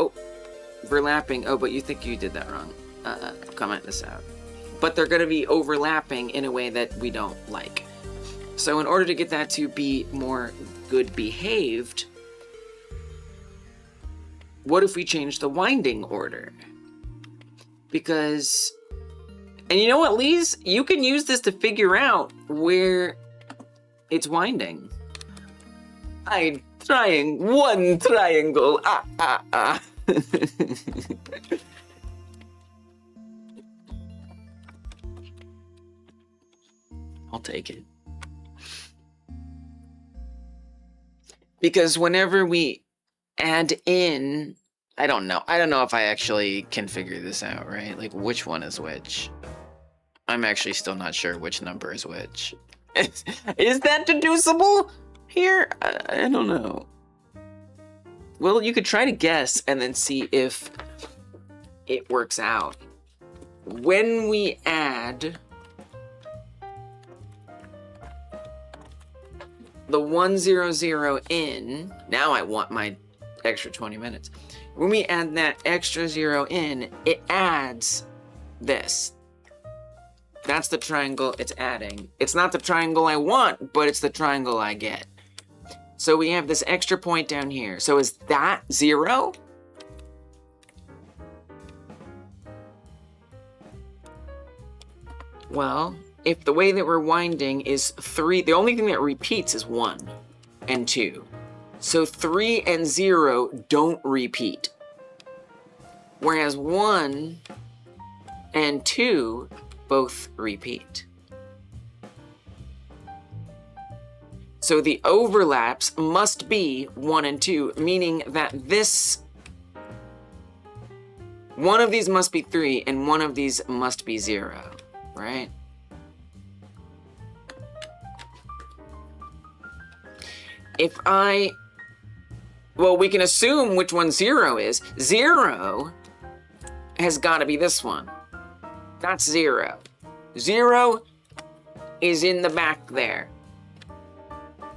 overlapping. Oh, but you think you did that wrong. Comment this out. But they're going to be overlapping in a way that we don't like. So in order to get that to be more good behaved, what if we change the winding order? Because, and you know what, Lise? You can use this to figure out where it's winding. I'm trying one triangle. I'll take it. Because whenever we add in, I don't know if I actually can figure this out, right? Like which one is which. I'm actually still not sure which number is which. Is that deducible here? I don't know. Well, you could try to guess and then see if it works out. When we add the 100 in, now I want my extra 20 minutes. When we add that extra 0 in, it adds this. That's the triangle it's adding. It's not the triangle I want, but it's the triangle I get. So we have this extra point down here. So is that 0? Well, if the way that we're winding is 3, the only thing that repeats is 1 and 2. So 3 and 0 don't repeat. Whereas 1 and 2 both repeat. So the overlaps must be 1 and 2, meaning that this, one of these must be 3 and one of these must be 0, right? If well, we can assume which one 0 is. 0 has got to be this one. That's 0. 0 is in the back there.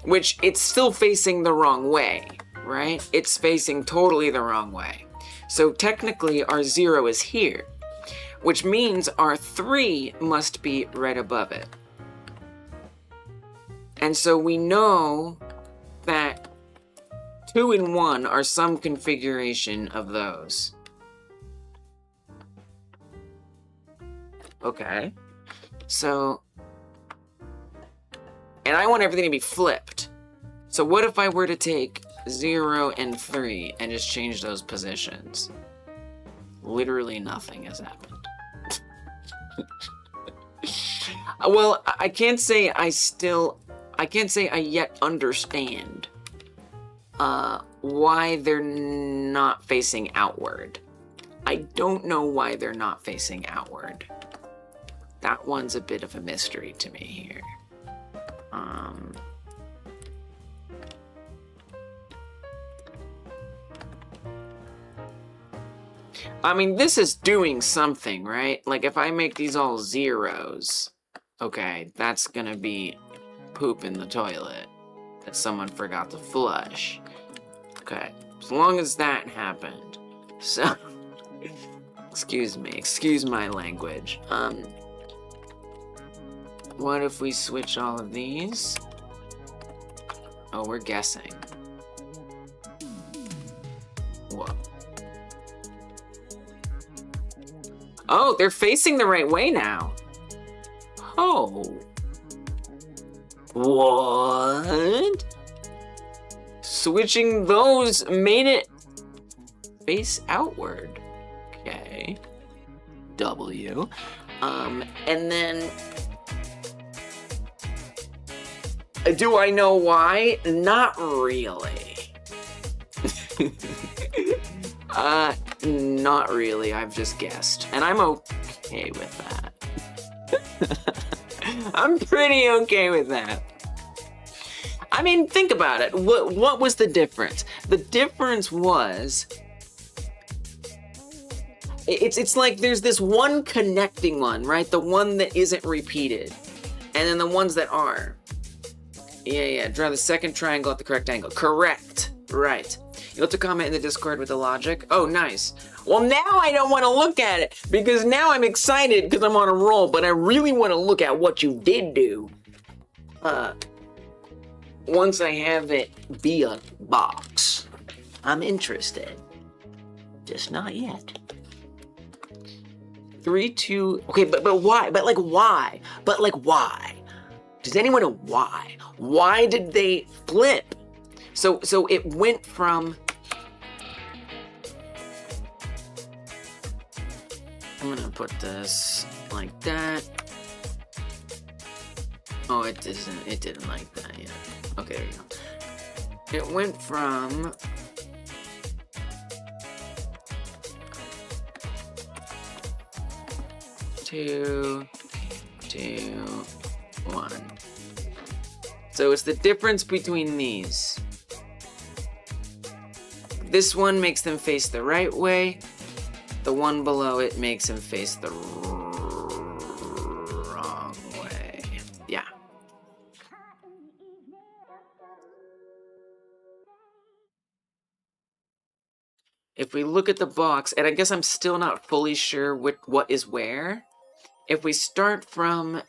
Which, it's still facing the wrong way, right? It's facing totally the wrong way. So technically our 0 is here, which means our 3 must be right above it. And so we know that 2 and 1 are some configuration of those. Okay. So, and I want everything to be flipped. So what if I were to take 0 and 3 and just change those positions? Literally nothing has happened. Well, I can't say I yet understand why they're not facing outward. I don't know why they're not facing outward. That one's a bit of a mystery to me here. I mean, this is doing something, right? Like, if I make these all 0s, okay, that's gonna be poop in the toilet that someone forgot to flush. Okay, as long as that happened. So, excuse me, excuse my language. What if we switch all of these? Oh, we're guessing. Whoa. Oh, they're facing the right way now. Oh. What? Switching those made it face outward. Okay. W. And then... do I know why? Not really. Not really. I've just guessed. And I'm okay with that. I'm pretty okay with that. I mean, think about it. What was the difference? The difference was... It's like there's this one connecting one, right? The one that isn't repeated. And then the ones that are. Yeah, draw the second triangle at the correct angle. Correct. Right. You'll have to comment in the Discord with the logic. Oh, nice. Well, now I don't want to look at it, because now I'm excited because I'm on a roll, but I really want to look at what you did do. Once I have it be a box. I'm interested. Just not yet. 3, 2... Okay, but why? But, like, why? But, like, why? Does anyone know why? Why did they flip? So it went from... I'm gonna put this like that. Oh, it didn't like that yet. Okay, there you go. It went from... two, 1. So it's the difference between these. This one makes them face the right way. The one below it makes them face the wrong way. Yeah. if we look at the box, and I guess I'm still not fully sure what is where. If we start from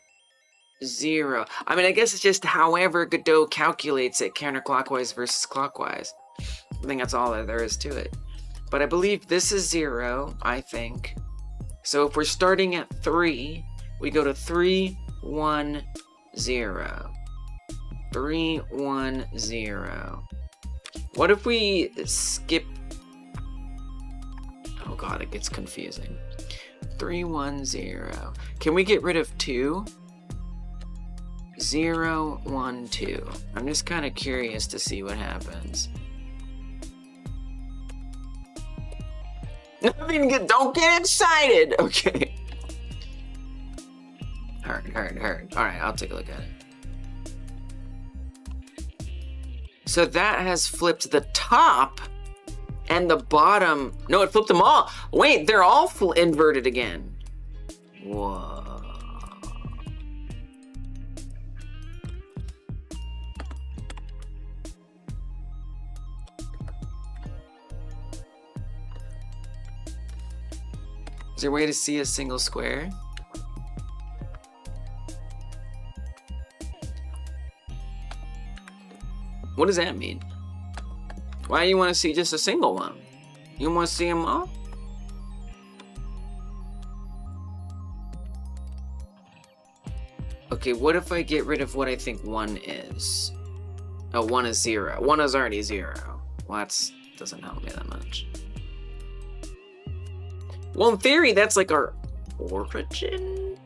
0, I mean, I guess it's just however Godot calculates it counterclockwise versus clockwise. I think that's all that there is to it. But I believe this is 0, I think. So if we're starting at 3, we go to 3, 1, 0. 3, 1, 0. What if we skip... Oh god, it gets confusing. 3, 1, 0. Can we get rid of 2? 0, 1, 2. I'm just kind of curious to see what happens. Don't get excited! Okay. Hard. Alright, I'll take a look at it. So that has flipped the top and the bottom. No, it flipped them all. Wait, they're all inverted again. Whoa. Is there a way to see a single square? What does that mean? Why do you want to see just a single one? You want to see them all? Okay, what if I get rid of what I think 1 is? Oh, 1 is 0. 1 is already 0. Well, that doesn't help me that much. Well, in theory, that's like our origin?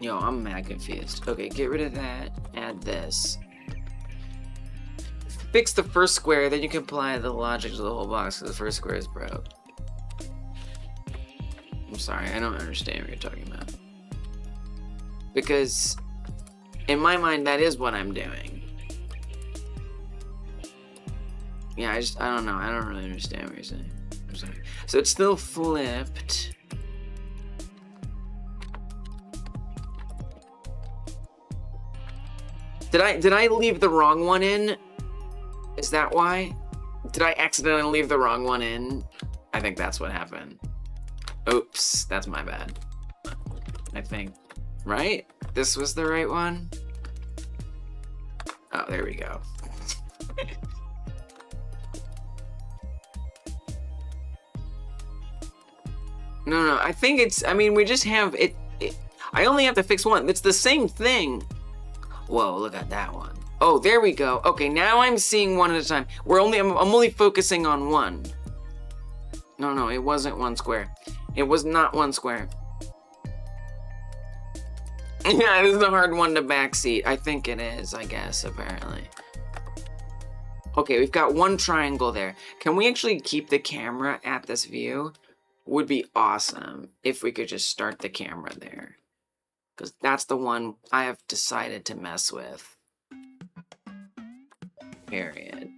Yo, I'm mad confused. Okay, get rid of that. Add this. Fix the first square, then you can apply the logic to the whole box because the first square is broke. I'm sorry, I don't understand what you're talking about. Because, in my mind, that is what I'm doing. Yeah, I don't know. I don't really understand what you're saying. I'm sorry. So it's still flipped. Did I leave the wrong one in? Is that why? Did I accidentally leave the wrong one in? I think that's what happened. Oops, that's my bad. I think. Right? This was the right one? Oh, there we go. No, I think it's, I mean, we just have it, I only have to fix one. It's the same thing. Whoa, look at that one. Oh, there we go. Okay, now I'm seeing one at a time. I'm only focusing on one. No, it wasn't one square. It was not one square. Yeah, this is a hard one to backseat. I think it is, I guess, apparently. Okay, we've got one triangle there. Can we actually keep the camera at this view? Would be awesome if we could just start the camera there. Because that's the one I have decided to mess with. Period.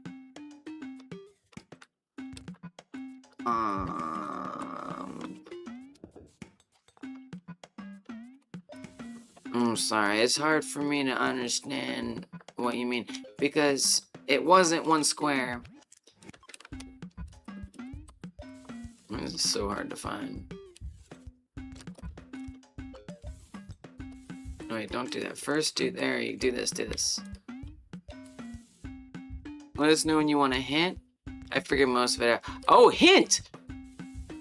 I'm sorry, it's hard for me to understand what you mean. Because it wasn't one square. This is so hard to find. No, wait, don't do that. First, do this. Let us know when you want a hint. I figured most of it out. Oh, hint!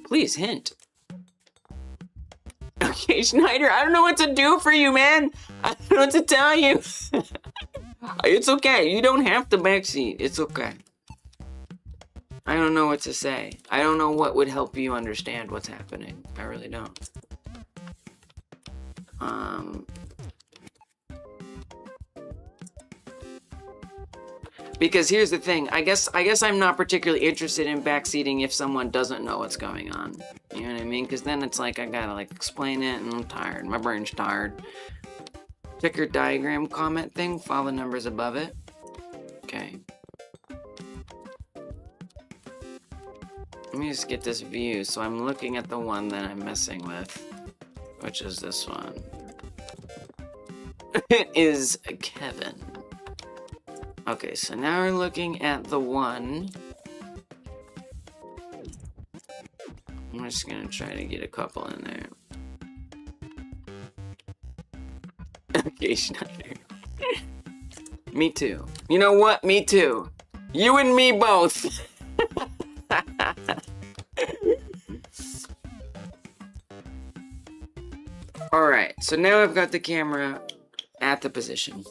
Please, hint. Okay, Schneider, I don't know what to do for you, man. I don't know what to tell you. It's okay. You don't have to backseat. It's okay. I don't know what to say. I don't know what would help you understand what's happening. I really don't. Because here's the thing. I guess I'm not particularly interested in backseating if someone doesn't know what's going on. You know what I mean? Because then it's like I gotta like explain it, and I'm tired. My brain's tired. Check your diagram comment thing. Follow the numbers above it. Okay. Let me just get this view. So I'm looking at the one that I'm messing with, which is this one. It is Kevin. Okay, so now we're looking at the one just gonna try to get a couple in there. Okay, Schneider. Me too. You know what? Me too. You and me both. Alright, so now I've got the camera at the position.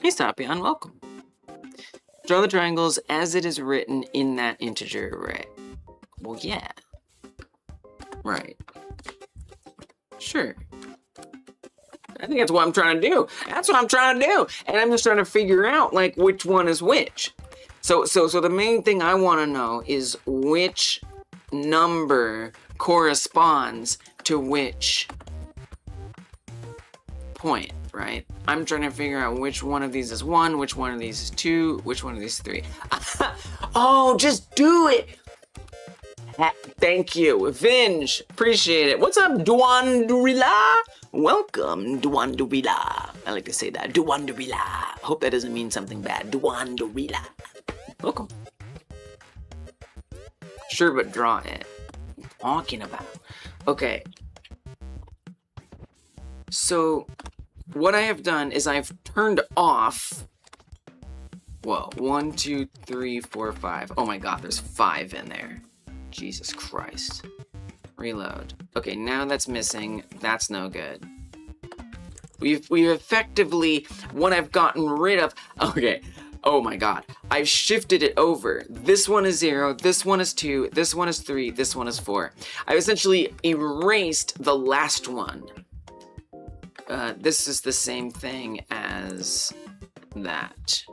Hey Stapion, welcome. Draw the triangles as it is written in that integer array. Well, yeah. Right. Sure. I think that's what I'm trying to do. That's what I'm trying to do. And I'm just trying to figure out, like, which one is which. So the main thing I want to know is which number corresponds to which point, right? I'm trying to figure out which one of these is 1, which one of these is 2, which one of these is 3. Oh, just do it! Thank you. Vinge, appreciate it. What's up, Duandurila? Welcome, Duandurila. I like to say that. Duandurila. Hope that doesn't mean something bad. Duandurila. Welcome. Sure, but draw it. Talking about. Okay. So, what I have done is I've turned off. Whoa. 1, 2, 3, 4, 5. Oh my god, there's 5 in there. Jesus Christ. Reload. Okay, now that's missing. That's no good. We've effectively, what I've gotten rid of. Okay. Oh my god. I've shifted it over. This one is 0, this one is 2, this one is 3, this one is 4. I've essentially erased the last one. This is the same thing as that.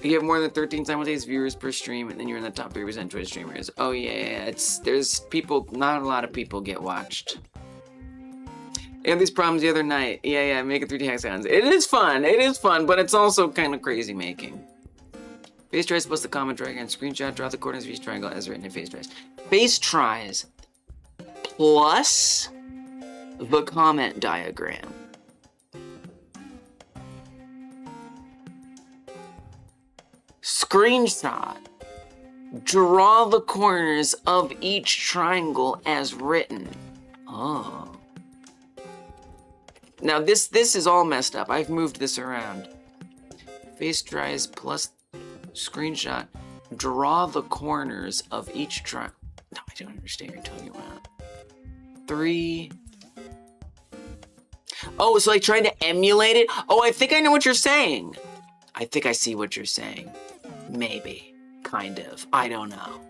You have more than 13 simultaneous viewers per stream, and then you're in the top 3% Twitch streamers. Oh yeah, there's people, not a lot of people get watched. I had these problems the other night. Yeah, make it 3D hexagons. It is fun, but it's also kind of crazy making. Face tries plus the comment drag and screenshot, draw the coordinates of each triangle as written in face tries. Face tries plus the comment diagram. Screenshot. Draw the corners of each triangle as written. Oh. Now this is all messed up. I've moved this around. Face tries plus screenshot. Draw the corners of each triangle. No, I don't understand what you're talking about. 3. Oh, so like trying to emulate it? Oh, I think I know what you're saying. I think I see what you're saying. Maybe. Kind of. I don't know.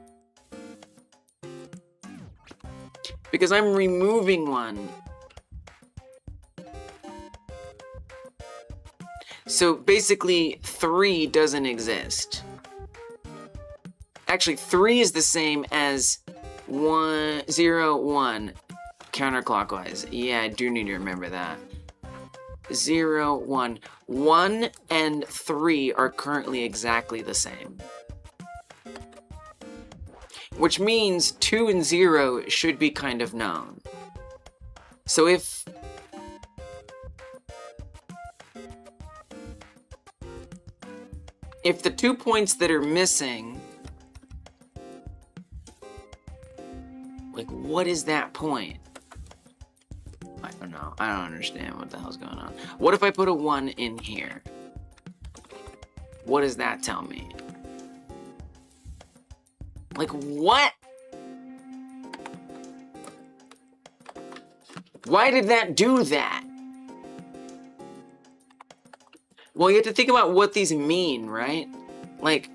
Because I'm removing one. So basically, 3 doesn't exist. Actually, 3 is the same as 1, 0, 1. Counterclockwise. Yeah, I do need to remember that. 0, 1. 1 and 3 are currently exactly the same. Which means 2 and 0 should be kind of known. So if the 2 points that are missing, like what is that point? I don't know. I don't understand what the hell's going on. What if I put a 1 in here? What does that tell me? Like, what? Why did that do that? Well, you have to think about what these mean, right? Like,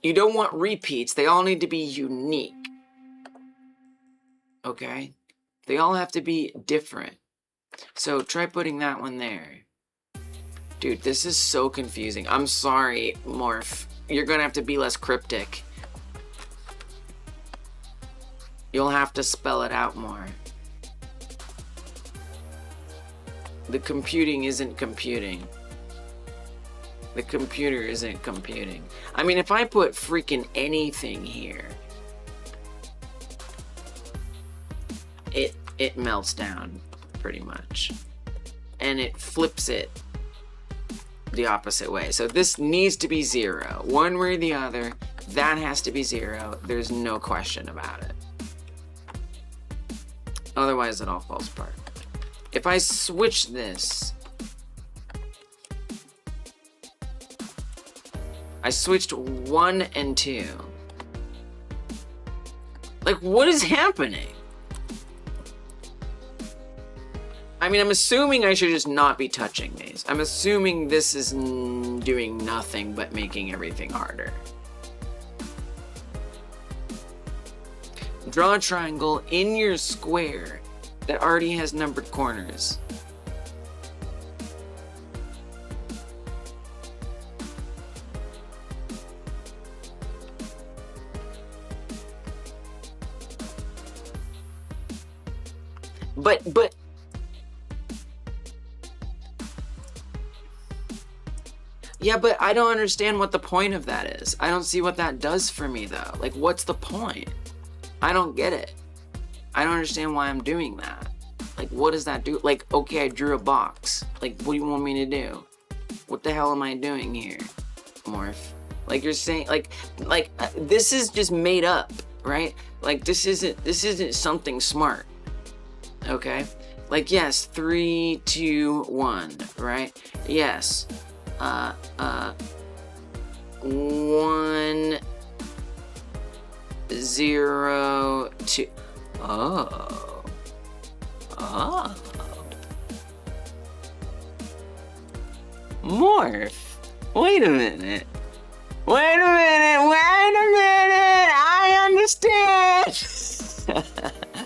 you don't want repeats. They all need to be unique. Okay? They all have to be different. So try putting that one there. Dude, this is so confusing. I'm sorry, Morph. You're gonna have to be less cryptic. You'll have to spell it out more. The computing isn't computing. The computer isn't computing. I mean, if I put freaking anything here, it melts down, pretty much. and it flips it the opposite way. So this needs to be 0. One way or the other, that has to be 0. There's no question about it. Otherwise, it all falls apart. If I switch this, I switched 1 and 2. Like, what is happening? I mean, I'm assuming I should just not be touching these. I'm assuming this is doing nothing but making everything harder. Draw a triangle in your square that already has numbered corners. But yeah, but I don't understand what the point of that is. I don't see what that does for me though. Like, what's the point? I don't get it. I don't understand why I'm doing that. Like, what does that do? Like, okay, I drew a box. Like, what do you want me to do? What the hell am I doing here, Morph? Like, you're saying, this is just made up, right? Like, this isn't something smart. Okay? Like, yes, 3, 2, 1, right? Yes. 1, 0, 2. Oh. Morph. Wait a minute. I understand.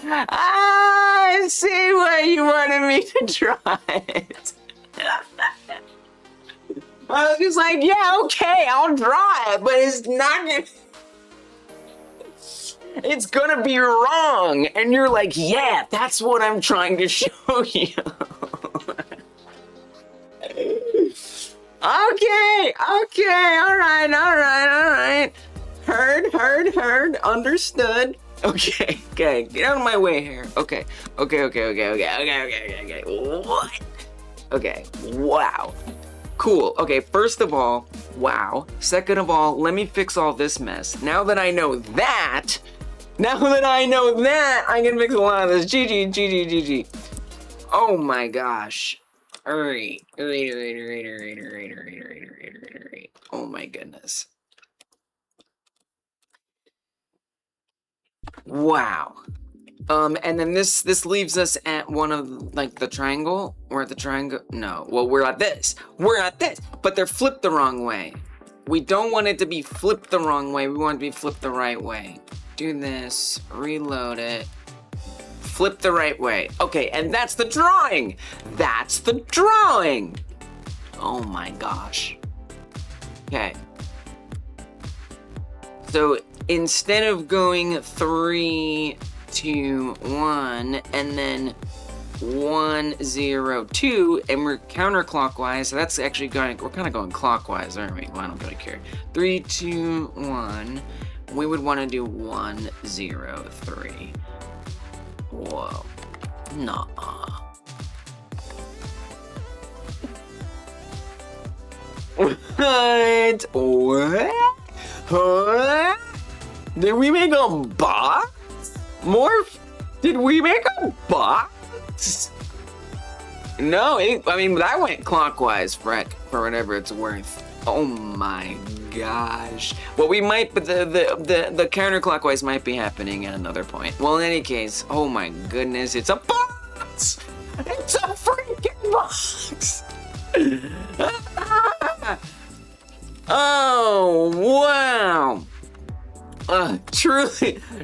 I see why you wanted me to try it. I was just like, yeah, okay, I'll draw it, but it's not gonna... It's gonna be wrong. And you're like, yeah, that's what I'm trying to show you. Okay, all right. Heard, understood. Okay, get out of my way here. Okay. What? Okay, wow. Cool. Okay, first of all, wow. Second of all, let me fix all this mess. Now that I know that, I can fix a lot of this. GG. Oh my gosh. Alright. Oh my goodness. Wow. And then this leaves us at one of, like, the triangle. We're at the triangle. No, well, we're at this. But they're flipped the wrong way. We don't want it to be flipped the wrong way. We want it to be flipped the right way. Do this, reload it, flip the right way. Okay, and that's the drawing. Oh my gosh. Okay. So instead of going 3, 2, 1, and then 1, 0, 2, and we're counterclockwise, so that's actually we're kind of going clockwise, aren't we? Well, I don't really care. 3, 2, 1, we would want to do 1, 0, 3. Whoa. Nah. What? Huh? Did we make a box? Morph? Did we make a box? No, I mean, that went clockwise, Freck, for whatever it's worth. Oh my gosh. Well, we might, but the counterclockwise might be happening at another point. Well, in any case, oh my goodness, it's a box! It's a freaking box! Oh, wow!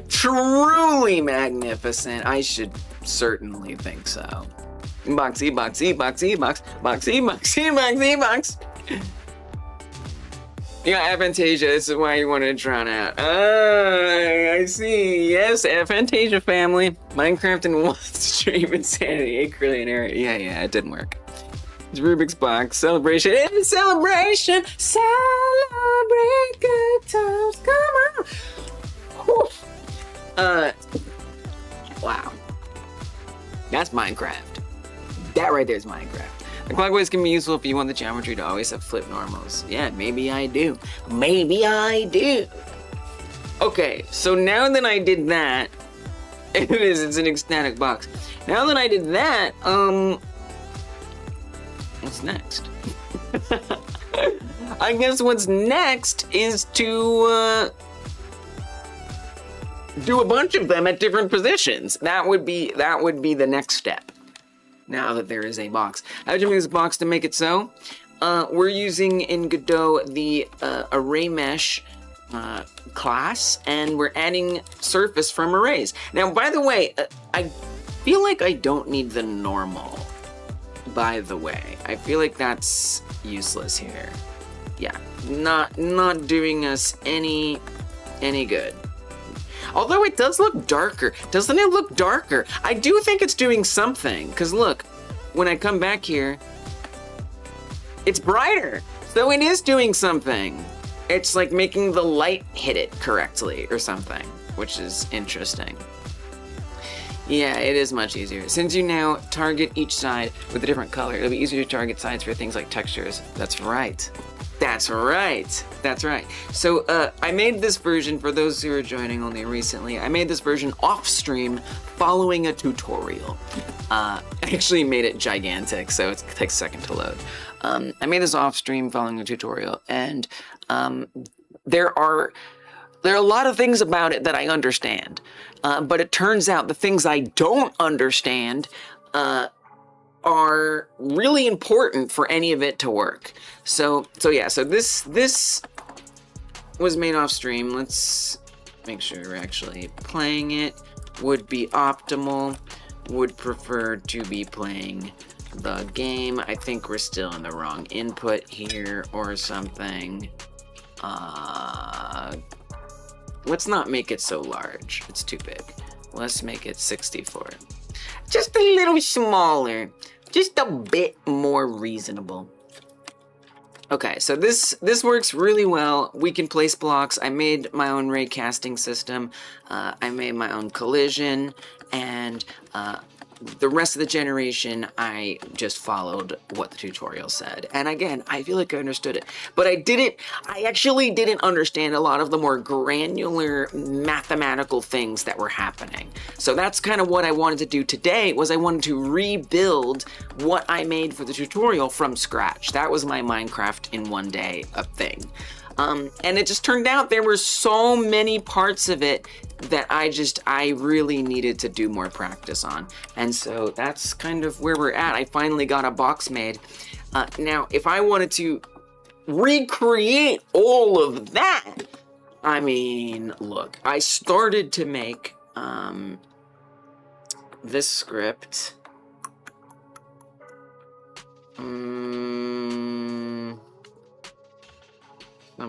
Truly magnificent. I should certainly think so. Boxy. Yeah, Aphantasia, this is why you wanted to drown out. I see. Yes, Aphantasia family. Minecraft in one stream insanity. 8 trillion area. Yeah, it didn't work. It's Rubik's Box. Celebration. It's celebration. Celebrate good times. Come on. Whew. Wow. That's Minecraft. That right there is Minecraft. The clockwise can be useful if you want the geometry to always have flip normals. Yeah, maybe I do. Maybe I do. Okay, so now that I did that, it's an ecstatic box. Now that I did that, what's next? I guess what's next is to do a bunch of them at different positions. That would be the next step. Now that there is a box, how do you make this box to make it so? We're using in Godot the array mesh class, and we're adding surface from arrays. Now, by the way, I feel like I don't need the normal. By the way, I feel like that's useless here. Yeah, not doing us any good. Although it does look darker. Doesn't it look darker? I do think it's doing something, because look, when I come back here, it's brighter. So it is doing something. It's like making the light hit it correctly or something, which is interesting. Yeah, it is much easier. Since you now target each side with a different color, it'll be easier to target sides for things like textures. That's right. That's right. That's right. So I made this version, for those who are joining only recently, I made this version off stream following a tutorial. I actually made it gigantic, so it takes a second to load. I made this off stream following a tutorial, and there are a lot of things about it that I understand, but it turns out the things I don't understand are really important for any of it to work. So yeah, so this was made off stream. Let's make sure we're actually playing it. Would be optimal. Would prefer to be playing the game. I think we're still in the wrong input here or something. Let's not make it so large. It's too big. Let's make it 64. Just a little smaller. Just a bit more reasonable. Okay, so this works really well. We can place blocks. I made my own ray casting system. I made my own collision, and the rest of the generation, I just followed what the tutorial said. And again, I feel like I understood it, but I actually didn't understand a lot of the more granular mathematical things that were happening. So that's kind of what I wanted to do today, was I wanted to rebuild what I made for the tutorial from scratch. That was my Minecraft in one day thing. And it just turned out there were so many parts of it that I really needed to do more practice on. And so that's kind of where we're at. I finally got a box made. Now, if I wanted to recreate all of that, I mean, look, I started to make this script.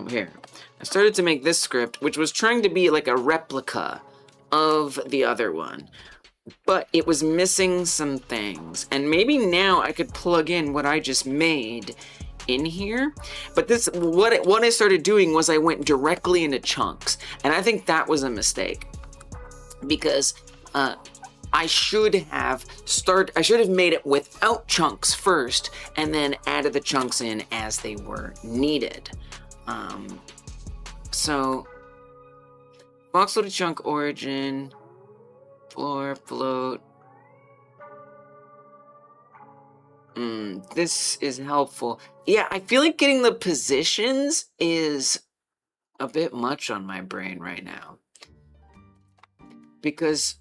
Here. I started to make this script, which was trying to be like a replica of the other one, but it was missing some things. And maybe now I could plug in what I just made in here. But what I started doing was I went directly into chunks, and I think that was a mistake, because I should have made it without chunks first, and then added the chunks in as they were needed. So box loaded chunk origin, floor, float. This is helpful. Yeah, I feel like getting the positions is a bit much on my brain right now. Because,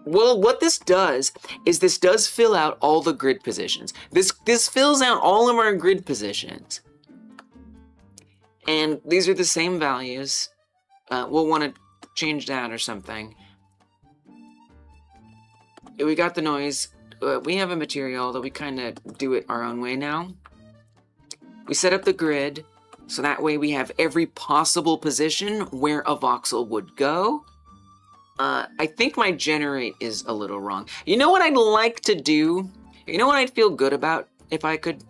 well, what this does is this does fill out all the grid positions. This fills out all of our grid positions. And these are the same values. We'll want to change that or something. We got the noise. We have a material that we kind of do it our own way now. We set up the grid, so that way we have every possible position where a voxel would go. I think my generate is a little wrong. You know what I'd like to do? You know what I'd feel good about? If I could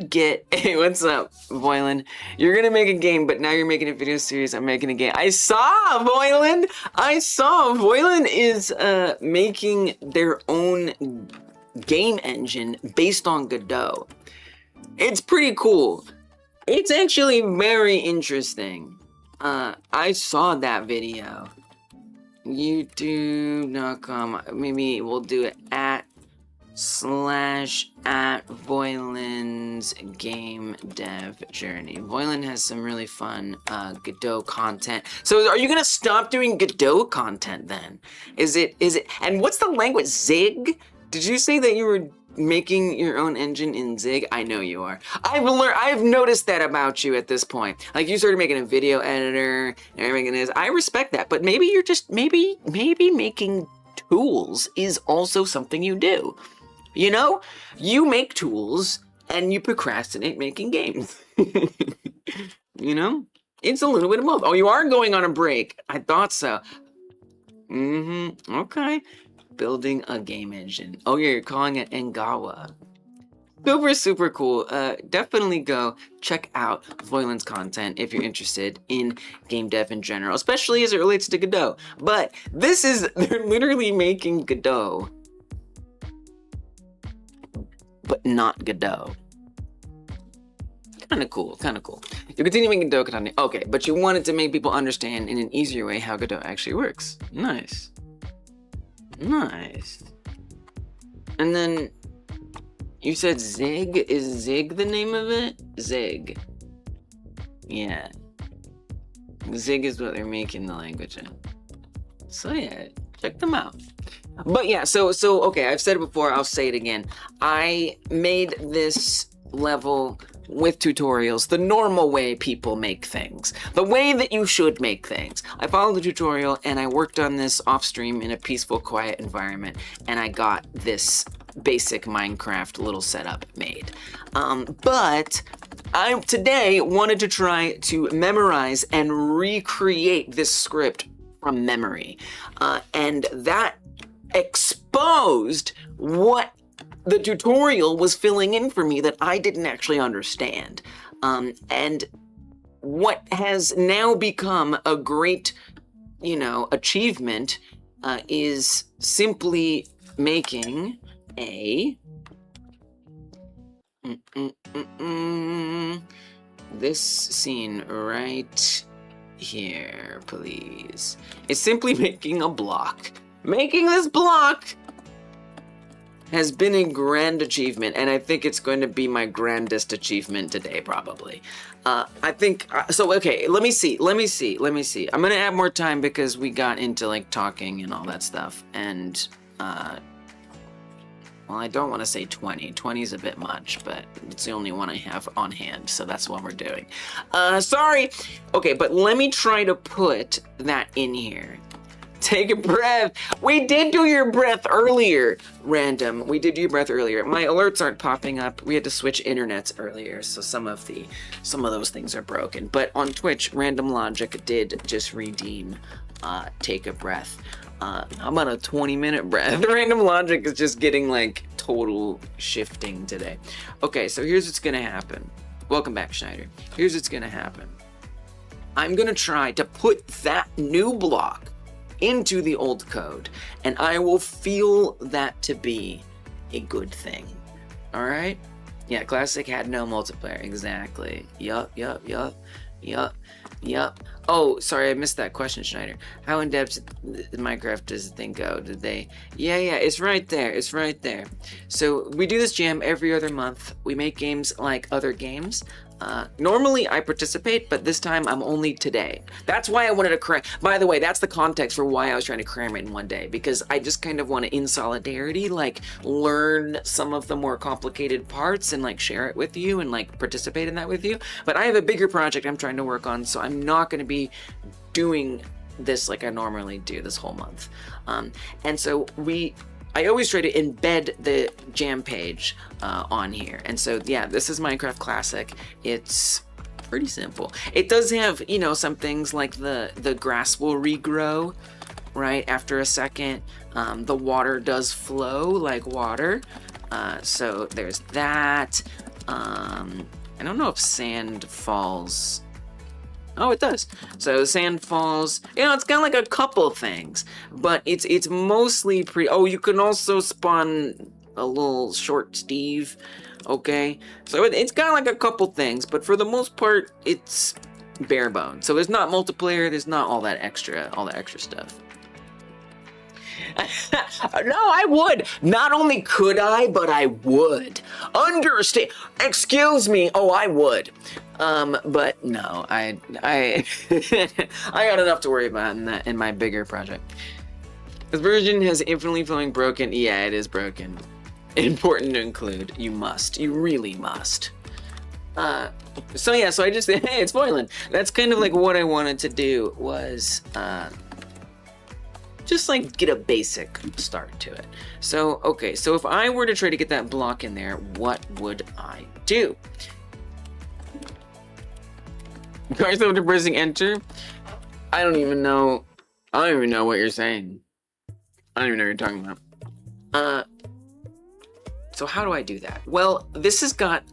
get, hey, what's up, Voiland? You're gonna make a game, but now you're making a video series. I'm making a game. I saw Voiland is making their own game engine based on Godot. It's pretty cool. It's actually very interesting. I saw that video. YouTube.com. Maybe we'll do it @/@Voilen's game dev journey. Voilen has some really fun Godot content. So are you gonna stop doing Godot content then? Is it, and what's the language? Zig? Did you say that you were making your own engine in Zig? I know you are. I've noticed that about you at this point. Like, you started making a video editor and everything is. I respect that, but maybe you're just, maybe making tools is also something you do. You know? You make tools and you procrastinate making games. You know? It's a little bit of both. Oh, you are going on a break. I thought so. Okay. Building a game engine. Oh yeah, you're calling it Engawa. Super cool. Definitely go check out Voilen's content if you're interested in game dev in general, especially as it relates to Godot. But they're literally making Godot, but not Godot. Kinda cool. You continue making Godot content. Okay, but you wanted to make people understand in an easier way how Godot actually works. Nice. And then you said Zig? Is Zig the name of it? Zig. Yeah. Zig is what they're making the language in. So yeah, check them out. But yeah, so okay, I've said it before, I'll say it again. I made this level with tutorials, the normal way people make things, the way that you should make things. I followed the tutorial and I worked on this off stream in a peaceful, quiet environment, and I got this basic Minecraft little setup made. But I today wanted to try to memorize and recreate this script from memory, and that exposed what the tutorial was filling in for me that I didn't actually understand. And what has now become a great, achievement is simply making a this scene right here, please. It's simply making a block. Making this block has been a grand achievement, and I think it's going to be my grandest achievement today, probably. I think, so okay, let me see. I'm gonna add more time because we got into like talking and all that stuff, and well, I don't want to say 20. 20 is a bit much, but it's the only one I have on hand, so that's what we're doing. Sorry. Okay, but let me try to put that in here. Take a breath. We did do your breath earlier, Random. We did do your breath earlier. My alerts aren't popping up. We had to switch internets earlier, so some of those things are broken. But on Twitch, Random Logic did just redeem Take a Breath. How about a 20-minute breath? Random Logic is just getting like total shifting today. Okay, so here's what's gonna happen. Welcome back, Schneider. Here's what's gonna happen. I'm gonna try to put that new block into the old code, and I will feel that to be a good thing. All right? Yeah, Classic had no multiplayer. Exactly. Yup. Oh, sorry, I missed that question, Schneider. How in depth Minecraft does the thing go? Did they? Yeah, it's right there. It's right there. So we do this jam every other month. We make games like other games. Normally I participate, but this time I'm only today. That's why I wanted to cram. By the way, that's the context for why I was trying to cram it in one day, because I just kind of want to, in solidarity, like learn some of the more complicated parts and like share it with you and like participate in that with you. But I have a bigger project I'm trying to work on, so I'm not going to be doing this like I normally do this whole month. And so I always try to embed the jam page on here. And so, yeah, this is Minecraft Classic. It's pretty simple. It does have, some things like the grass will regrow, right, after a second. The water does flow like water. So there's that. I don't know if sand falls. Oh, it does. So sand falls. It's kind of like a couple things, but it's mostly oh, you can also spawn a little short Steve. Okay, so it's got like a couple things, but for the most part, it's bare bones. So there's not multiplayer, there's not all that extra stuff. No, I would. Not only could I, but I would. Understand? Excuse me. Oh, I would. But no, I I got enough to worry about in my bigger project. This version has infinitely flowing broken. Yeah, it is broken. Important to include. You must. You really must. So yeah, so I just, hey, it's spoiling. That's kind of like what I wanted to do was, just like get a basic start to it. So, okay, so if I were to try to get that block in there, what would I do? Guys, after pressing enter, I don't even know what you're saying. I don't even know what you're talking about. So how do I do that? Well, this has got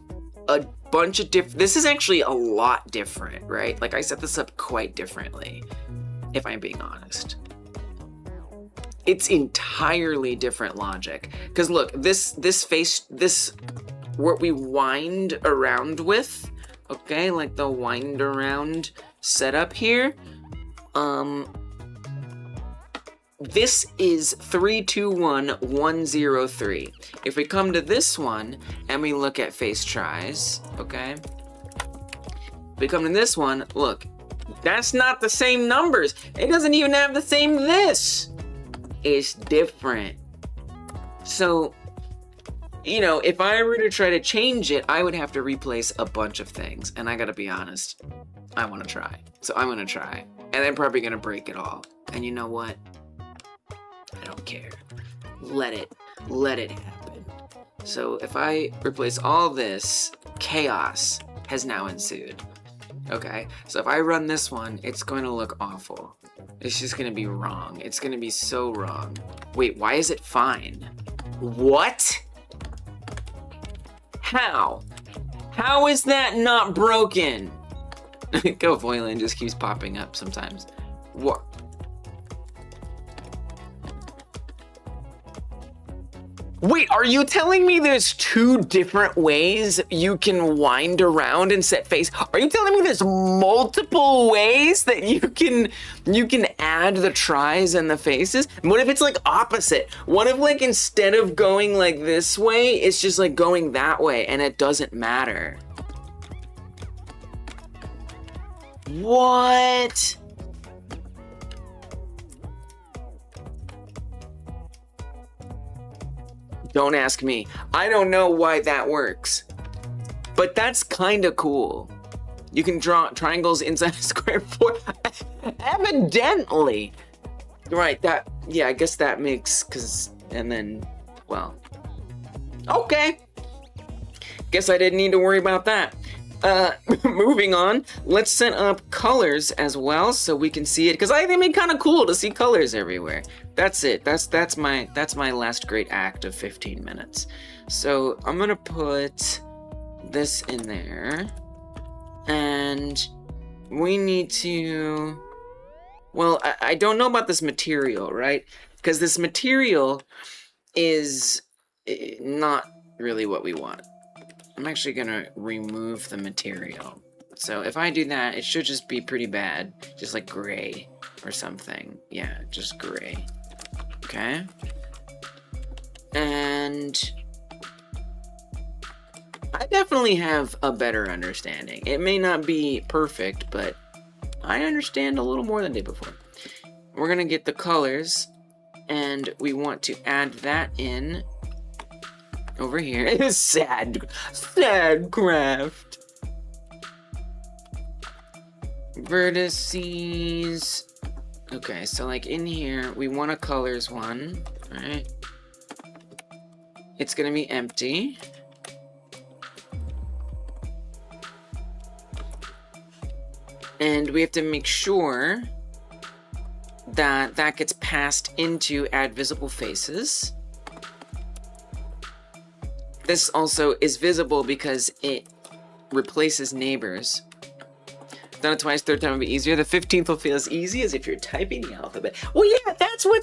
a bunch of this is actually a lot different, right? Like I set this up quite differently, if I'm being honest. It's entirely different logic. Because look, this what we wind around with, okay, like the wind around setup here, this is 321103. If we come to this one and we look at face tries, okay? If we come to this one, look, that's not the same numbers. It doesn't even have the same this. It's different. So, you know, if I were to try to change it, I would have to replace a bunch of things. And I gotta be honest, I wanna try. So I'm gonna try. And I'm probably gonna break it all. And you know what? I don't care. Let it happen. So if I replace all this, chaos has now ensued. Okay, so if I run this one, it's going to look awful. It's just going to be wrong. It's going to be so wrong. Wait, why is it fine? What? How? How is that not broken? Go Voiland just keeps popping up sometimes. What? Wait, are you telling me there's two different ways you can wind around and set face? Are you telling me there's multiple ways that you can add the tries and the faces? What if it's like opposite? What if like instead of going like this way, it's just like going that way and it doesn't matter? What? Don't ask me. I don't know why that works. But that's kind of cool. You can draw triangles inside a square for evidently. Right, that, yeah, I guess that makes, and then, well, okay. Guess I didn't need to worry about that. Moving on, let's set up colors as well so we can see it, because I think it'd be kind of cool to see colors everywhere. That's it. That's my last great act of 15 minutes. So I'm gonna put this in there, and we need to. Well, I don't know about this material, right? Because this material is not really what we want. I'm actually gonna remove the material. So if I do that, it should just be pretty bad. Just like gray or something. Yeah, just gray. Okay. And I definitely have a better understanding. It may not be perfect, but I understand a little more than I did before. We're gonna get the colors, and we want to add that in over here. It's sad craft. Vertices. Okay, so like in here, we want a colors one, right? It's gonna be empty. And we have to make sure that that gets passed into add visible faces. This also is visible because it replaces neighbors. Done it twice, third time will be easier. The 15th will feel as easy as if you're typing the alphabet. Well, yeah, that's why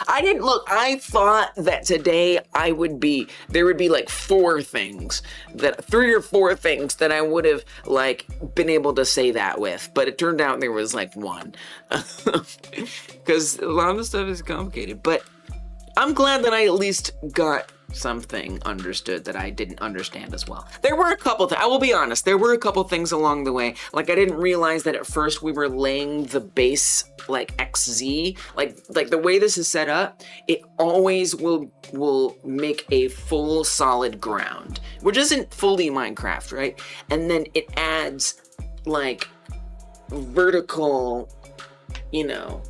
I didn't look. I thought that today there would be like 3 or 4 things that I would have like been able to say that with, but it turned out there was like 1. Because a lot of the stuff is complicated, but I'm glad that I at least got something understood that I didn't understand as well. There were a couple I will be honest, there were a couple things along the way. Like I didn't realize that at first we were laying the base like XZ, like the way this is set up, it always will make a full solid ground, which isn't fully Minecraft, right? And then it adds like vertical, you know,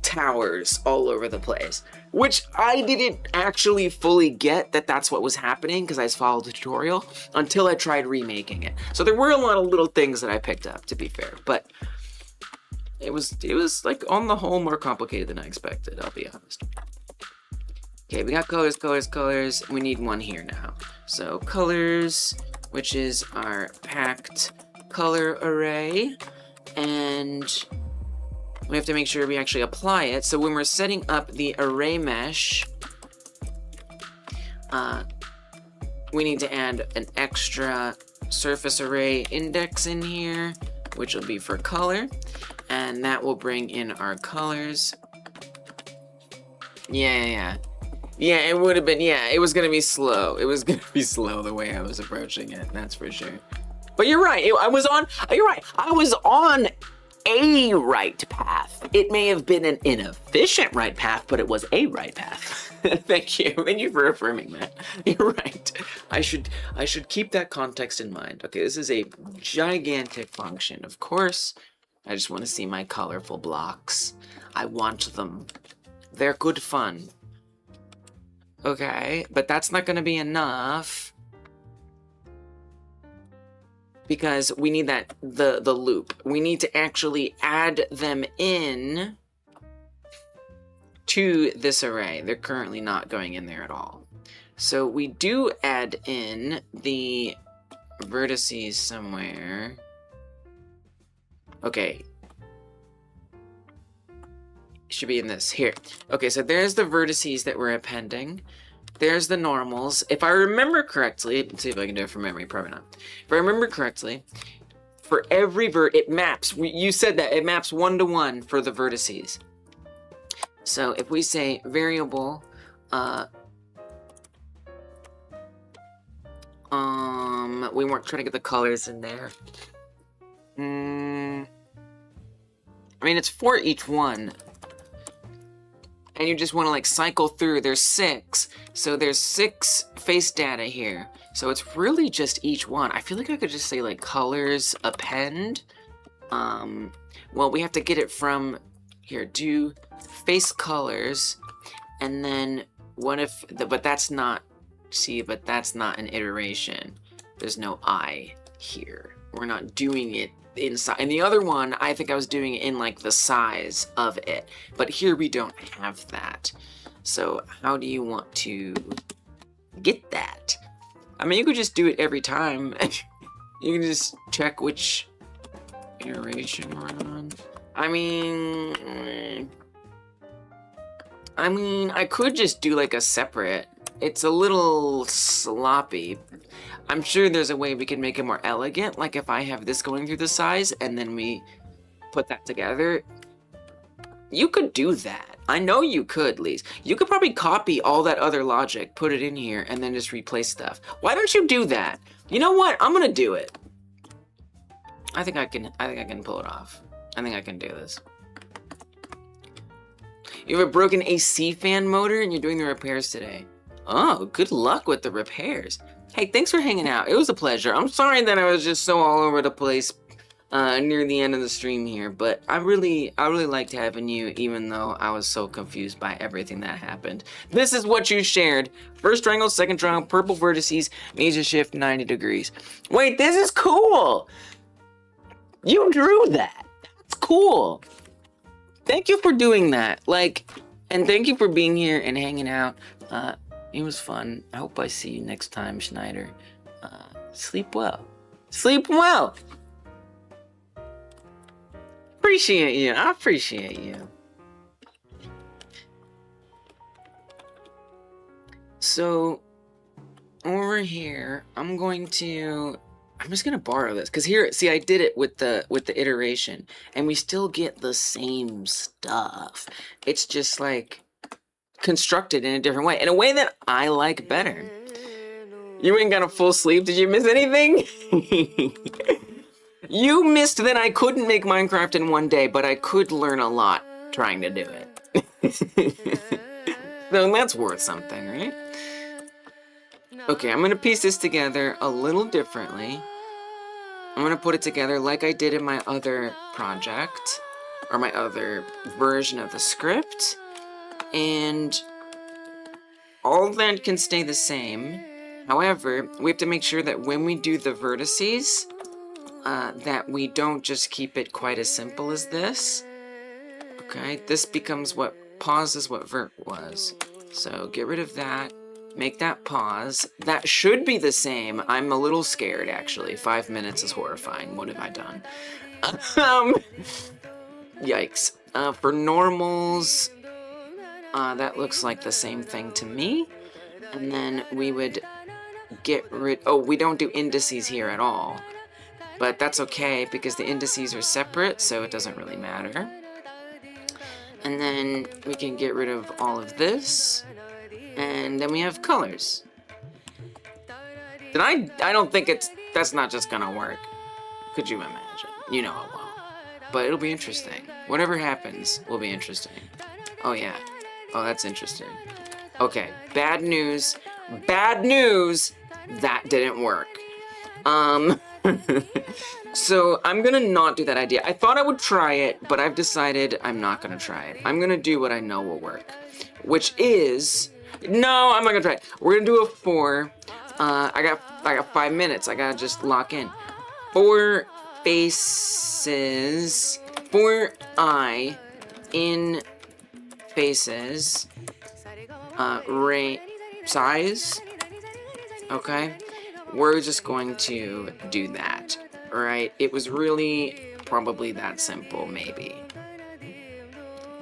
towers all over the place, which I didn't actually fully get that that's what was happening because I just followed the tutorial until I tried remaking it. So there were a lot of little things that I picked up, to be fair, but it was like on the whole more complicated than I expected, I'll be honest. Okay, we got colors. We need one here now. So colors, which is our packed color array, and we have to make sure we actually apply it. So when we're setting up the array mesh, we need to add an extra surface array index in here, which will be for color, and that will bring in our colors. Yeah, it would have been, it was gonna be slow. It was gonna be slow the way I was approaching it, that's for sure. But you're right, I was on a right path. It may have been an inefficient right path, but it was a right path. Thank you for affirming that. You're right. I should keep that context in mind. Okay, this is a gigantic function. Of course, I just want to see my colorful blocks. I want them. They're good fun. Okay, but that's not going to be enough, because we need the loop. We need to actually add them in to this array. They're currently not going in there at all. So we do add in the vertices somewhere. Okay. It should be in this, here. Okay, so there's the vertices that we're appending. There's the normals. If I remember correctly, let's see if I can do it from memory, probably not. If I remember correctly, for every it maps, you said that, it maps 1-to-1 for the vertices. So if we say variable, we weren't trying to get the colors in there. I mean, it's for each one. And you just want to like cycle through. There's 6, so there's 6 face data here. So it's really just each one. I feel like I could just say like colors append. Well, we have to get it from here. Do face colors, and then what if? But that's not. See, but that's not an iteration. There's no I here. We're not doing it inside. And the other one, I think I was doing it in like the size of it, but here we don't have that. So how do you want to get that? I mean, you could just do it every time. You can just check which iteration we're on. I mean, I could just do like a separate. It's a little sloppy. I'm sure there's a way we can make it more elegant, like if I have this going through the size and then we put that together. You could do that. I know you could, Lise. You could probably copy all that other logic, put it in here, and then just replace stuff. Why don't you do that? You know what? I'm gonna do it. I think I can pull it off. I think I can do this. You have a broken AC fan motor and you're doing the repairs today. Oh, good luck with the repairs. Hey, thanks for hanging out. It was a pleasure. I'm sorry that I was just so all over the place near the end of the stream here, but I really liked having you, even though I was so confused by everything that happened. This is what you shared. First triangle, second triangle, purple vertices, major shift 90 degrees. Wait, this is cool. You drew that. That's cool. Thank you for doing that. And thank you for being here and hanging out. It was fun. I hope I see you next time, Schneider. Sleep well. Sleep well! appreciate you. I appreciate you. So over here, I'm just gonna borrow this because here, see, I did it with the iteration, and we still get the same stuff. It's just like constructed in a different way, in a way that I like better. You ain't got a full sleeve. Did you miss anything? You missed that I couldn't make Minecraft in one day, but I could learn a lot trying to do it. So that's worth something, right? Okay, I'm gonna piece this together a little differently. I'm gonna put it together like I did in my other project, or my other version of the script, and all of that can stay the same. However, we have to make sure that when we do the vertices, that we don't just keep it quite as simple as this. Okay, this becomes what pauses what vert was. So get rid of that. Make that pause. That should be the same. I'm a little scared, actually. 5 minutes is horrifying. What have I done? Yikes. For normals, that looks like the same thing to me. And then we would get rid... Oh, we don't do indices here at all. But that's okay, because the indices are separate, so it doesn't really matter. And then we can get rid of all of this. And then we have colors. I don't think that's not just gonna work. Could you imagine? You know it won't. But it'll be interesting. Whatever happens will be interesting. Oh yeah. Oh, that's interesting. Okay, bad news. Bad news! That didn't work. So I'm gonna not do that idea. I thought I would try it, but I've decided I'm not gonna try it. I'm gonna do what I know will work. Which is... No, I'm not gonna try it. We're gonna do a 4. I got 5 minutes. I gotta just lock in. 4 faces. 4 eye in faces. Size. Okay. We're just going to do that. Alright? It was really probably that simple, maybe.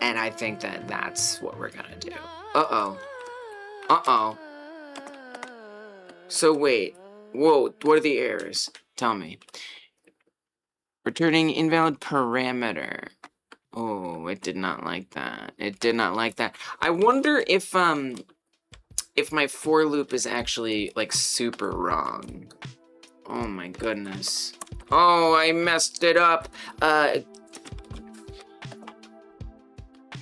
And I think that that's what we're gonna do. Uh-oh. Uh-oh. So wait. Whoa, what are the errors? Tell me. Returning invalid parameter. Oh, it did not like that. It did not like that. I wonder if my for loop is actually, like, super wrong. Oh my goodness. Oh, I messed it up.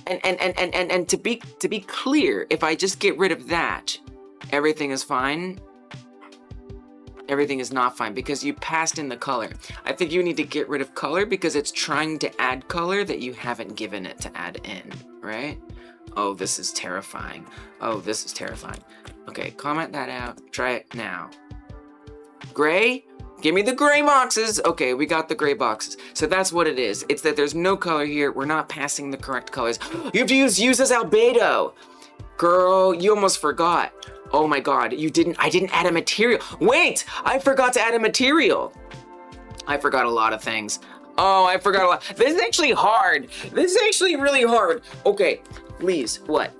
And to be clear, if I just get rid of that, everything is fine. Everything is not fine because you passed in the color. I think you need to get rid of color because it's trying to add color that you haven't given it to add in, right? Oh, this is terrifying. Oh, this is terrifying. Okay, comment that out. Try it now. Gray? Give me the gray boxes. Okay, we got the gray boxes. So that's what it is. It's that there's no color here. We're not passing the correct colors. You have to use as albedo. Girl, you almost forgot. Oh my god, I didn't add a material. Wait, I forgot to add a material. I forgot a lot of things. Oh, I forgot a lot. This is actually hard. This is actually really hard. Okay, please, what?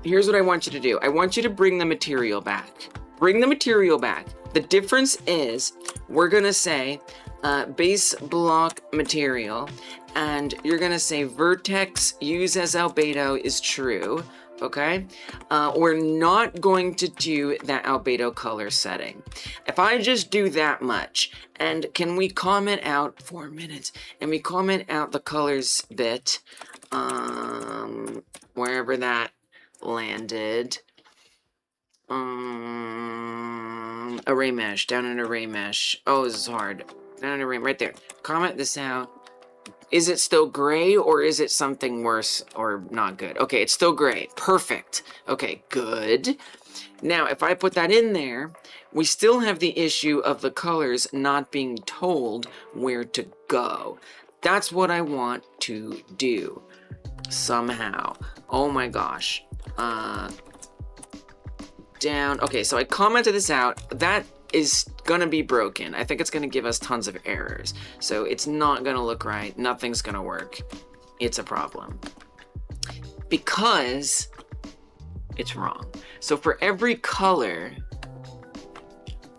Here's what I want you to do. I want you to bring the material back. Bring the material back. The difference is we're gonna say base block material, and you're gonna say vertex use as albedo is true. Okay, we're not going to do that albedo color setting. If I just do that much, and can we comment out 4 minutes, and we comment out the colors bit, wherever that landed, array mesh, down in array mesh. Oh, this is hard. Down in array, right there. Comment this out. Is it still gray or is it something worse or not good? Okay, it's still gray. Perfect. Okay, good. Now, if I put that in there, we still have the issue of the colors not being told where to go. That's what I want to do somehow. Oh my gosh. Down. Okay, so I commented this out. That is gonna be broken. I think it's gonna give us tons of errors. So it's not gonna look right. Nothing's gonna work. It's a problem. Because it's wrong. So for every color,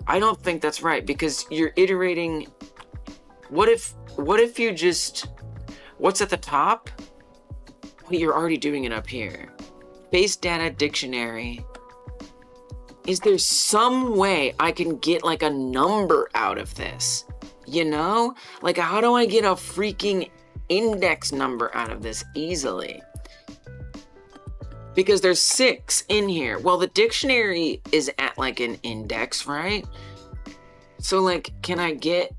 I don't think that's right because you're iterating. What if you just, what's at the top? Well, you're already doing it up here. Face data dictionary. Is there some way I can get like a number out of this? You know? Like how do I get a freaking index number out of this easily? Because there's 6 in here. Well, the dictionary is at like an index, right? So like, can I get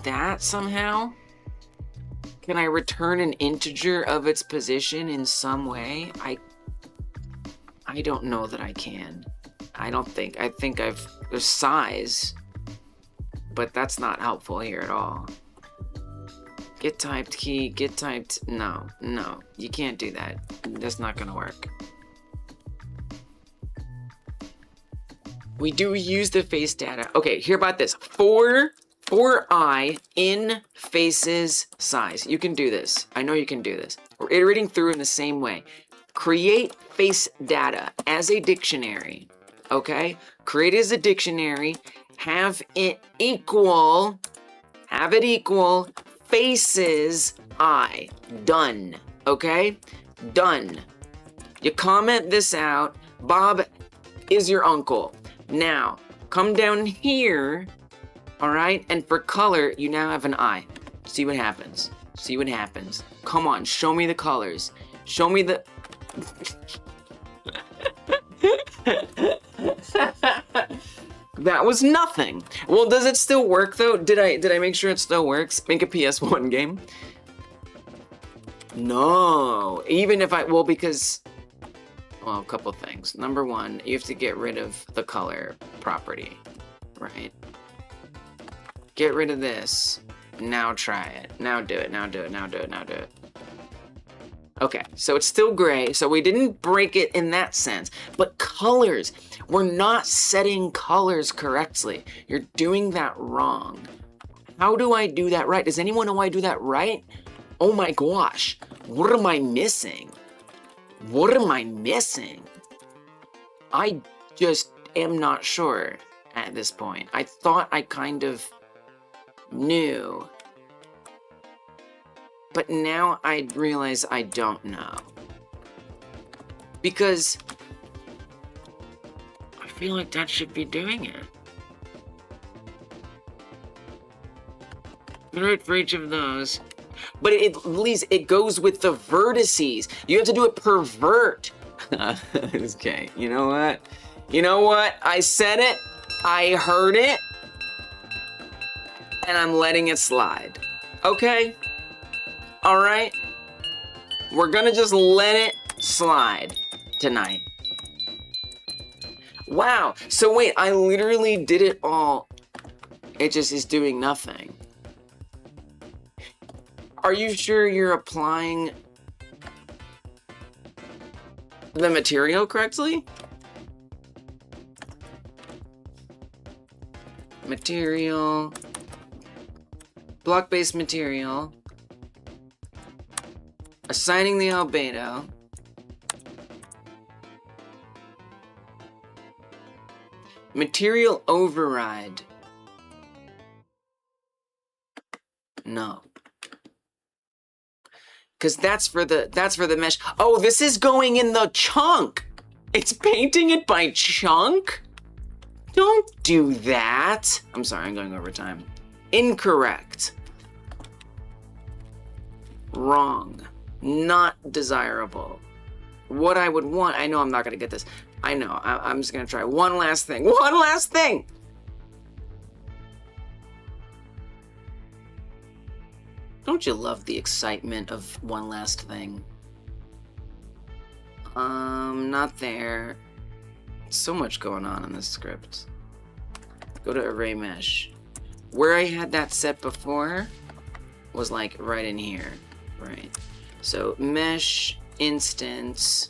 that somehow? Can I return an integer of its position in some way? I don't know that I can. I think there's size, but that's not helpful here at all. Get typed key, get typed, no, you can't do that. That's not gonna work. We do use the face data. Okay, hear about this. For I in faces size. You can do this. I know you can do this. We're iterating through in the same way. Create face data as a dictionary. Okay? Create it as a dictionary. Have it equal faces I. Done. Okay? Done. You comment this out. Bob is your uncle. Now, come down here. All right, and for color, you now have an eye. See what happens. See what happens. Come on, show me the colors. Show me the... That was nothing. Well, does it still work though? Did I make sure it still works? Make a PS1 game? No, even if because, well, a couple things. Number one, you have to get rid of the color property, right? Get rid of this. Now try it. Now do it. Now do it. Now do it. Now do it. Okay, so it's still gray, so we didn't break it in that sense. But colors, we're not setting colors correctly. You're doing that wrong. How do I do that right? Does anyone know how I do that right? Oh my gosh, what am I missing? What am I missing? I just am not sure at this point. I thought I kind of knew. But now I realize I don't know. Because I feel like that should be doing it. Right for each of those. But at least it goes with the vertices. You have to do it per vert. Okay, you know what? You know what? I said it. I heard it. And I'm letting it slide. Okay? All right, we're gonna just let it slide tonight. Wow, so wait, I literally did it all. It just is doing nothing. Are you sure you're applying the material correctly? Material, block-based material. Assigning the albedo. Material override. No. Cause that's for the mesh. Oh, this is going in the chunk. It's painting it by chunk? Don't do that. I'm sorry, I'm going over time. Incorrect. Wrong. Not desirable. What I would want, I know I'm not gonna get this. I know, I'm just gonna try one last thing. One last thing! Don't you love the excitement of one last thing? Not there. So much going on in this script. Go to array mesh. Where I had that set before was like right in here, right? So mesh instance,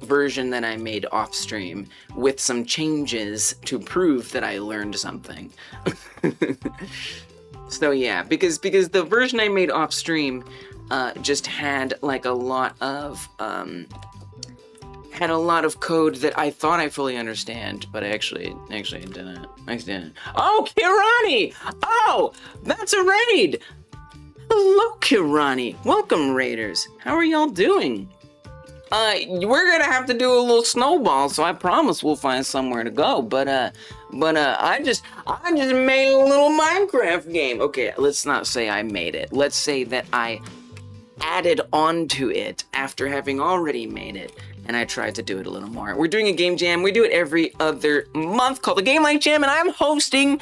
version that I made off stream with some changes to prove that I learned something. So yeah, because the version I made off stream just had like a lot of code that I thought I fully understand, but I actually didn't. Oh, Kirani! Oh, that's a raid! Hello, Kirani. Welcome, raiders. How are y'all doing? We're gonna have to do a little snowball, so I promise we'll find somewhere to go. But I just made a little Minecraft game. Okay, let's not say I made it. Let's say that I added onto it after having already made it, and I tried to do it a little more. We're doing a game jam. We do it every other month called the Game Like Jam, and I'm hosting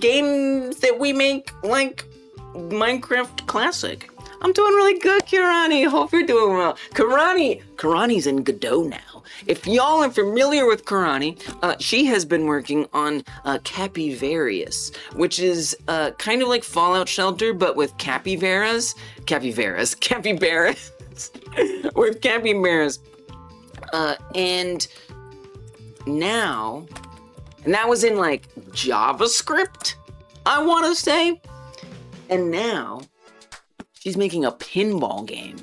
games that we make like Minecraft Classic. I'm doing really good, Kirani. Hope you're doing well. Kirani's in Godot now. If y'all are familiar with Kirani, she has been working on Capyvarus, which is kind of like Fallout Shelter, but with capybaras. With capybaras. And that was in like JavaScript, I want to say. And now she's making a pinball game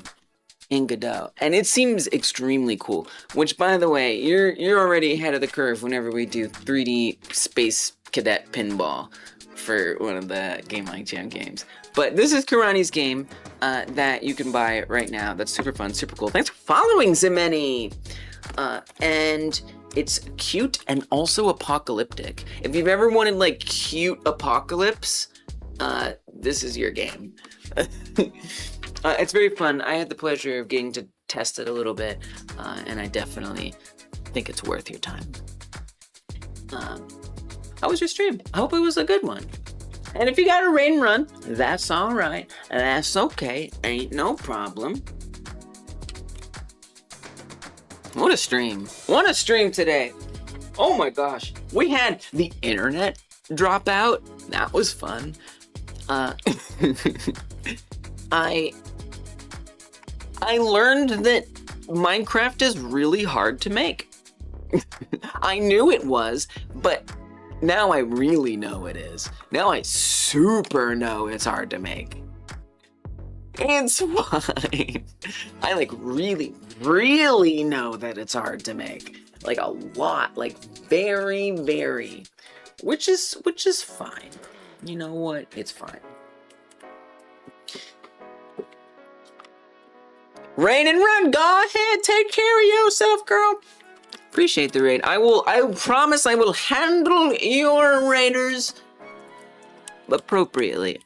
in Godot, and it seems extremely cool. Which, by the way, you're already ahead of the curve whenever we do 3D Space Cadet pinball for one of the Game Like Jam games. But this is Kirani's game that you can buy right now. That's super fun, super cool. Thanks for following, Zimeni. And it's cute and also apocalyptic. If you've ever wanted like cute apocalypse, this is your game. It's very fun. I had the pleasure of getting to test it a little bit, and I definitely think it's worth your time. How was your stream? I hope it was a good one. And if you got a rain run, that's all right. That's okay. Ain't no problem. What a stream. What a stream today. Oh my gosh. We had the internet drop out. That was fun. I learned that Minecraft is really hard to make. I knew it was, but now I really know it is. Now I super know it's hard to make. It's fine. I like really know that it's hard to make. Like a lot, like very, which is fine. You know what? It's fine. Rain and run, go ahead, take care of yourself, girl. Appreciate the raid. I promise I will handle your raiders appropriately.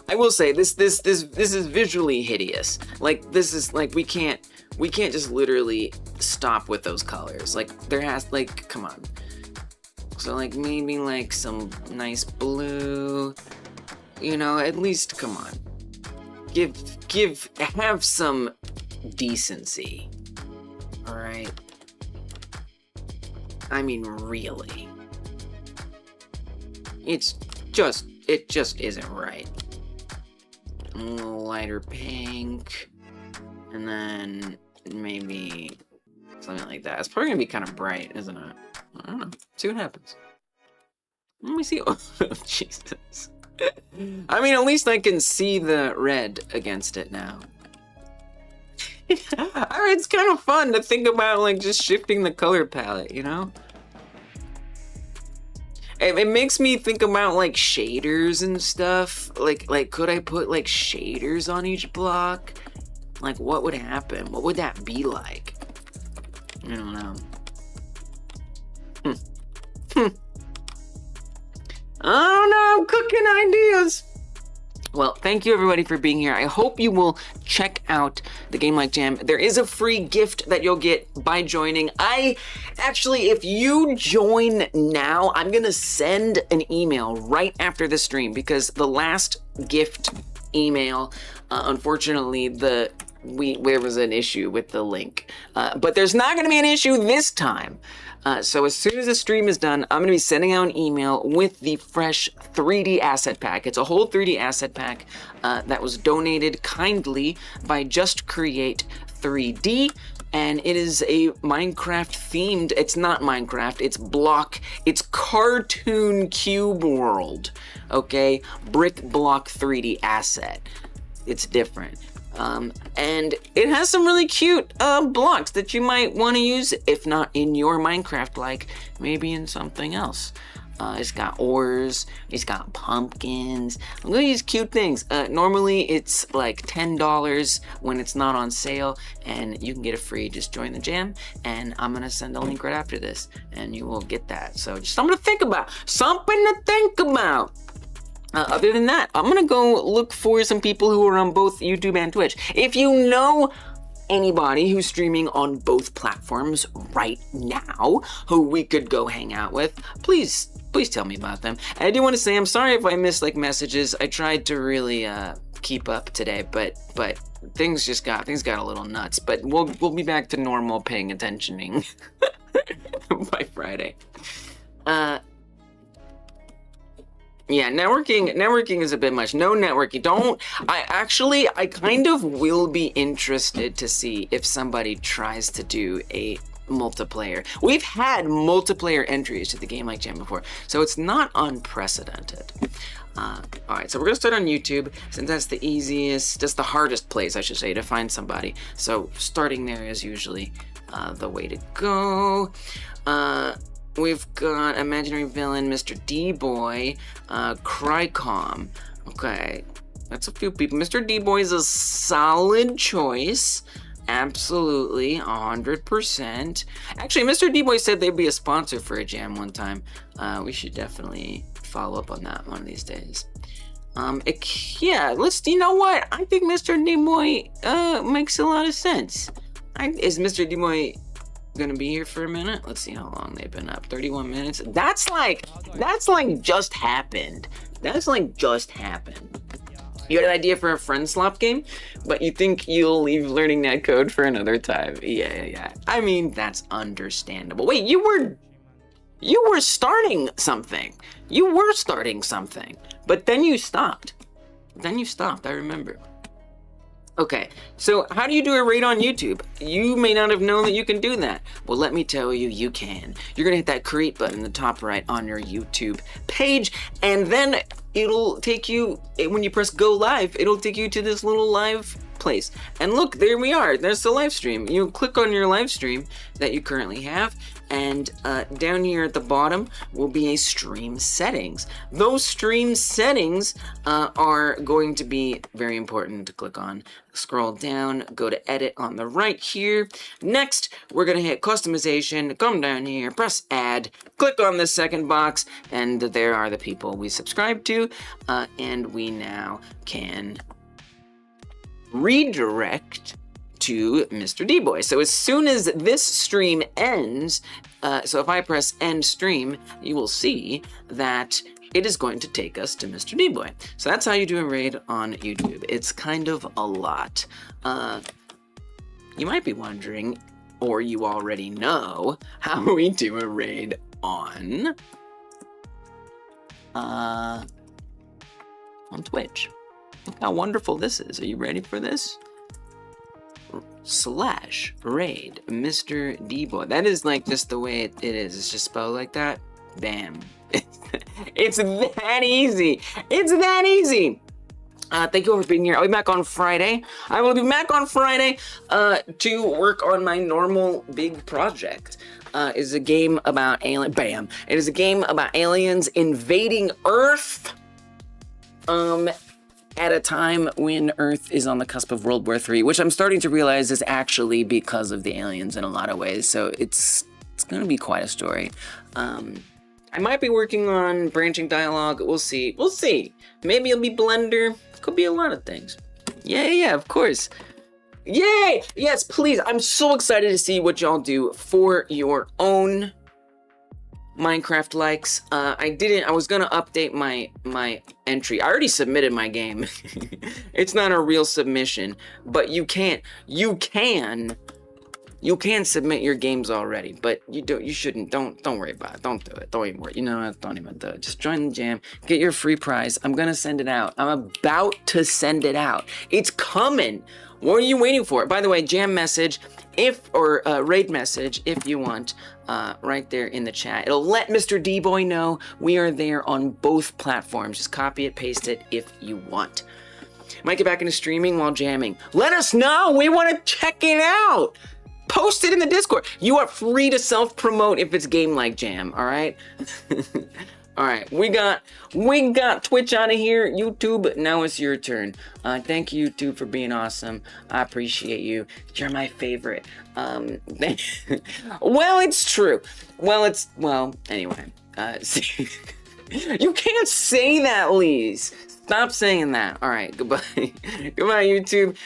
I will say this is visually hideous. Like this is like we can't just literally stop with those colors. Like there has like come on. So like maybe like some nice blue, you know, at least come on. Have some decency. All right. I mean, really. It just isn't right. A little lighter pink, and then maybe something like that. It's probably gonna be kind of bright, isn't it? I don't know. See what happens. Let me see. Oh, Jesus. I mean, at least I can see the red against it now. I mean, it's kind of fun to think about, like, just shifting the color palette, you know? It makes me think about, like, shaders and stuff. Like, could I put, like, shaders on each block? Like, what would happen? What would that be like? I don't know. I don't know, I'm cooking ideas. Well, thank you everybody for being here. I hope you will check out the Game Like Jam. There is a free gift that you'll get by joining. If you join now, I'm gonna send an email right after the stream because the last gift email, unfortunately, the there was an issue with the link. But there's not going to be an issue this time. So as soon as the stream is done, I'm going to be sending out an email with the fresh 3D asset pack. It's a whole 3D asset pack that was donated kindly by Just Create 3D. And it is a Minecraft themed, it's not Minecraft, it's it's Cartoon Cube World, okay? Brick block 3D asset. It's different. And it has some really cute blocks that you might want to use, if not in your Minecraft, like maybe in something else. It's got ores, it's got pumpkins, look at these cute things. Normally it's like $10 when it's not on sale, and you can get it free. Just join the jam, and I'm gonna send a link right after this, and you will get that. So just something to think about, other than that, I'm gonna go look for some people who are on both YouTube and Twitch. If you know anybody who's streaming on both platforms right now who we could go hang out with, please tell me about them. And I do want to say I'm sorry if I missed like messages. I tried to really keep up today, but things got a little nuts. But we'll be back to normal paying attentioning by Friday. Yeah, networking is a bit much. No networking. I kind of will be interested to see if somebody tries to do a multiplayer. We've had multiplayer entries to the Game Like Jam before, so it's not unprecedented. Alright, so we're gonna start on YouTube, since that's the easiest, that's the hardest place, I should say, to find somebody. So starting there is usually the way to go. We've got Imaginary Villain, Mr. D-Boy, Crycom. Okay, that's a few people. Mr. D-Boy is a solid choice. Absolutely, 100%. Actually, Mr. D-Boy said they'd be a sponsor for a jam one time. We should definitely follow up on that one of these days. Yeah, you know what? I think Mr. D-Boy makes a lot of sense. Is Mr. D-Boy gonna be here for a minute? Let's see how long they've been up. 31 minutes. That's like just happened. That's like just happened. You had an idea for a friend swap game, but you think you'll leave learning that code for another time. Yeah. I mean, that's understandable. Wait, you were starting something. You were starting something, but then you stopped. I remember. Okay, so how do you do a raid on YouTube? You may not have known that you can do that. Well, let me tell you, you can. You're gonna hit that create button in the top right on your YouTube page, and then it'll take you, when you press go live, it'll take you to this little live place. And look, there we are, there's the live stream. You click on your live stream that you currently have, and down here at the bottom will be a stream settings. Those stream settings are going to be very important to click on. Scroll down, go to edit on the right here. Next, we're gonna hit customization, come down here, press add, click on the second box, and there are the people we subscribe to, and we now can redirect to Mr. D-Boy. So as soon as this stream ends, so if I press end stream, you will see that it is going to take us to Mr. D-Boy. So that's how you do a raid on YouTube. It's kind of a lot. You might be wondering, or you already know, how we do a raid on Twitch. Look how wonderful this is. Are you ready for this? /raid Mr. D-Boy. That is like just the way it is. It's just spelled like that. Bam. It's that easy. It's that easy. Thank you all for being here. I'll be back on Friday. I will be back on Friday to work on my normal big project. It is a game about alien. Bam! It is a game about aliens invading Earth. At a time when Earth is on the cusp of World War III, which I'm starting to realize is actually because of the aliens in a lot of ways. So it's going to be quite a story. I might be working on branching dialogue. We'll see. We'll see. Maybe it'll be Blender. Could be a lot of things. Yeah, of course. Yay! Yes, please. I'm so excited to see what y'all do for your own Minecraft likes. I was gonna update my entry. I already submitted my game. It's not a real submission, but you can submit your games already, but you shouldn't. Don't worry about it. Don't do it. Don't even worry. You know what? Don't even do it. Just join the jam. Get your free prize. I'm gonna send it out. I'm about to send it out. It's coming. What are you waiting for? By the way, jam message, or raid message if you want, right there in the chat. It'll let Mr. D-Boy know we are there on both platforms. Just copy it, paste it if you want. Might get back into streaming while jamming. Let us know. We want to check it out. Post it in the Discord. You are free to self-promote if it's game like jam, all right? All right, we got Twitch out of here. YouTube, now it's your turn. Thank you, YouTube, for being awesome. I appreciate you. You're my favorite. Well, it's true. Well, anyway. You can't say that, Lise. Stop saying that. All right, goodbye. Goodbye, YouTube.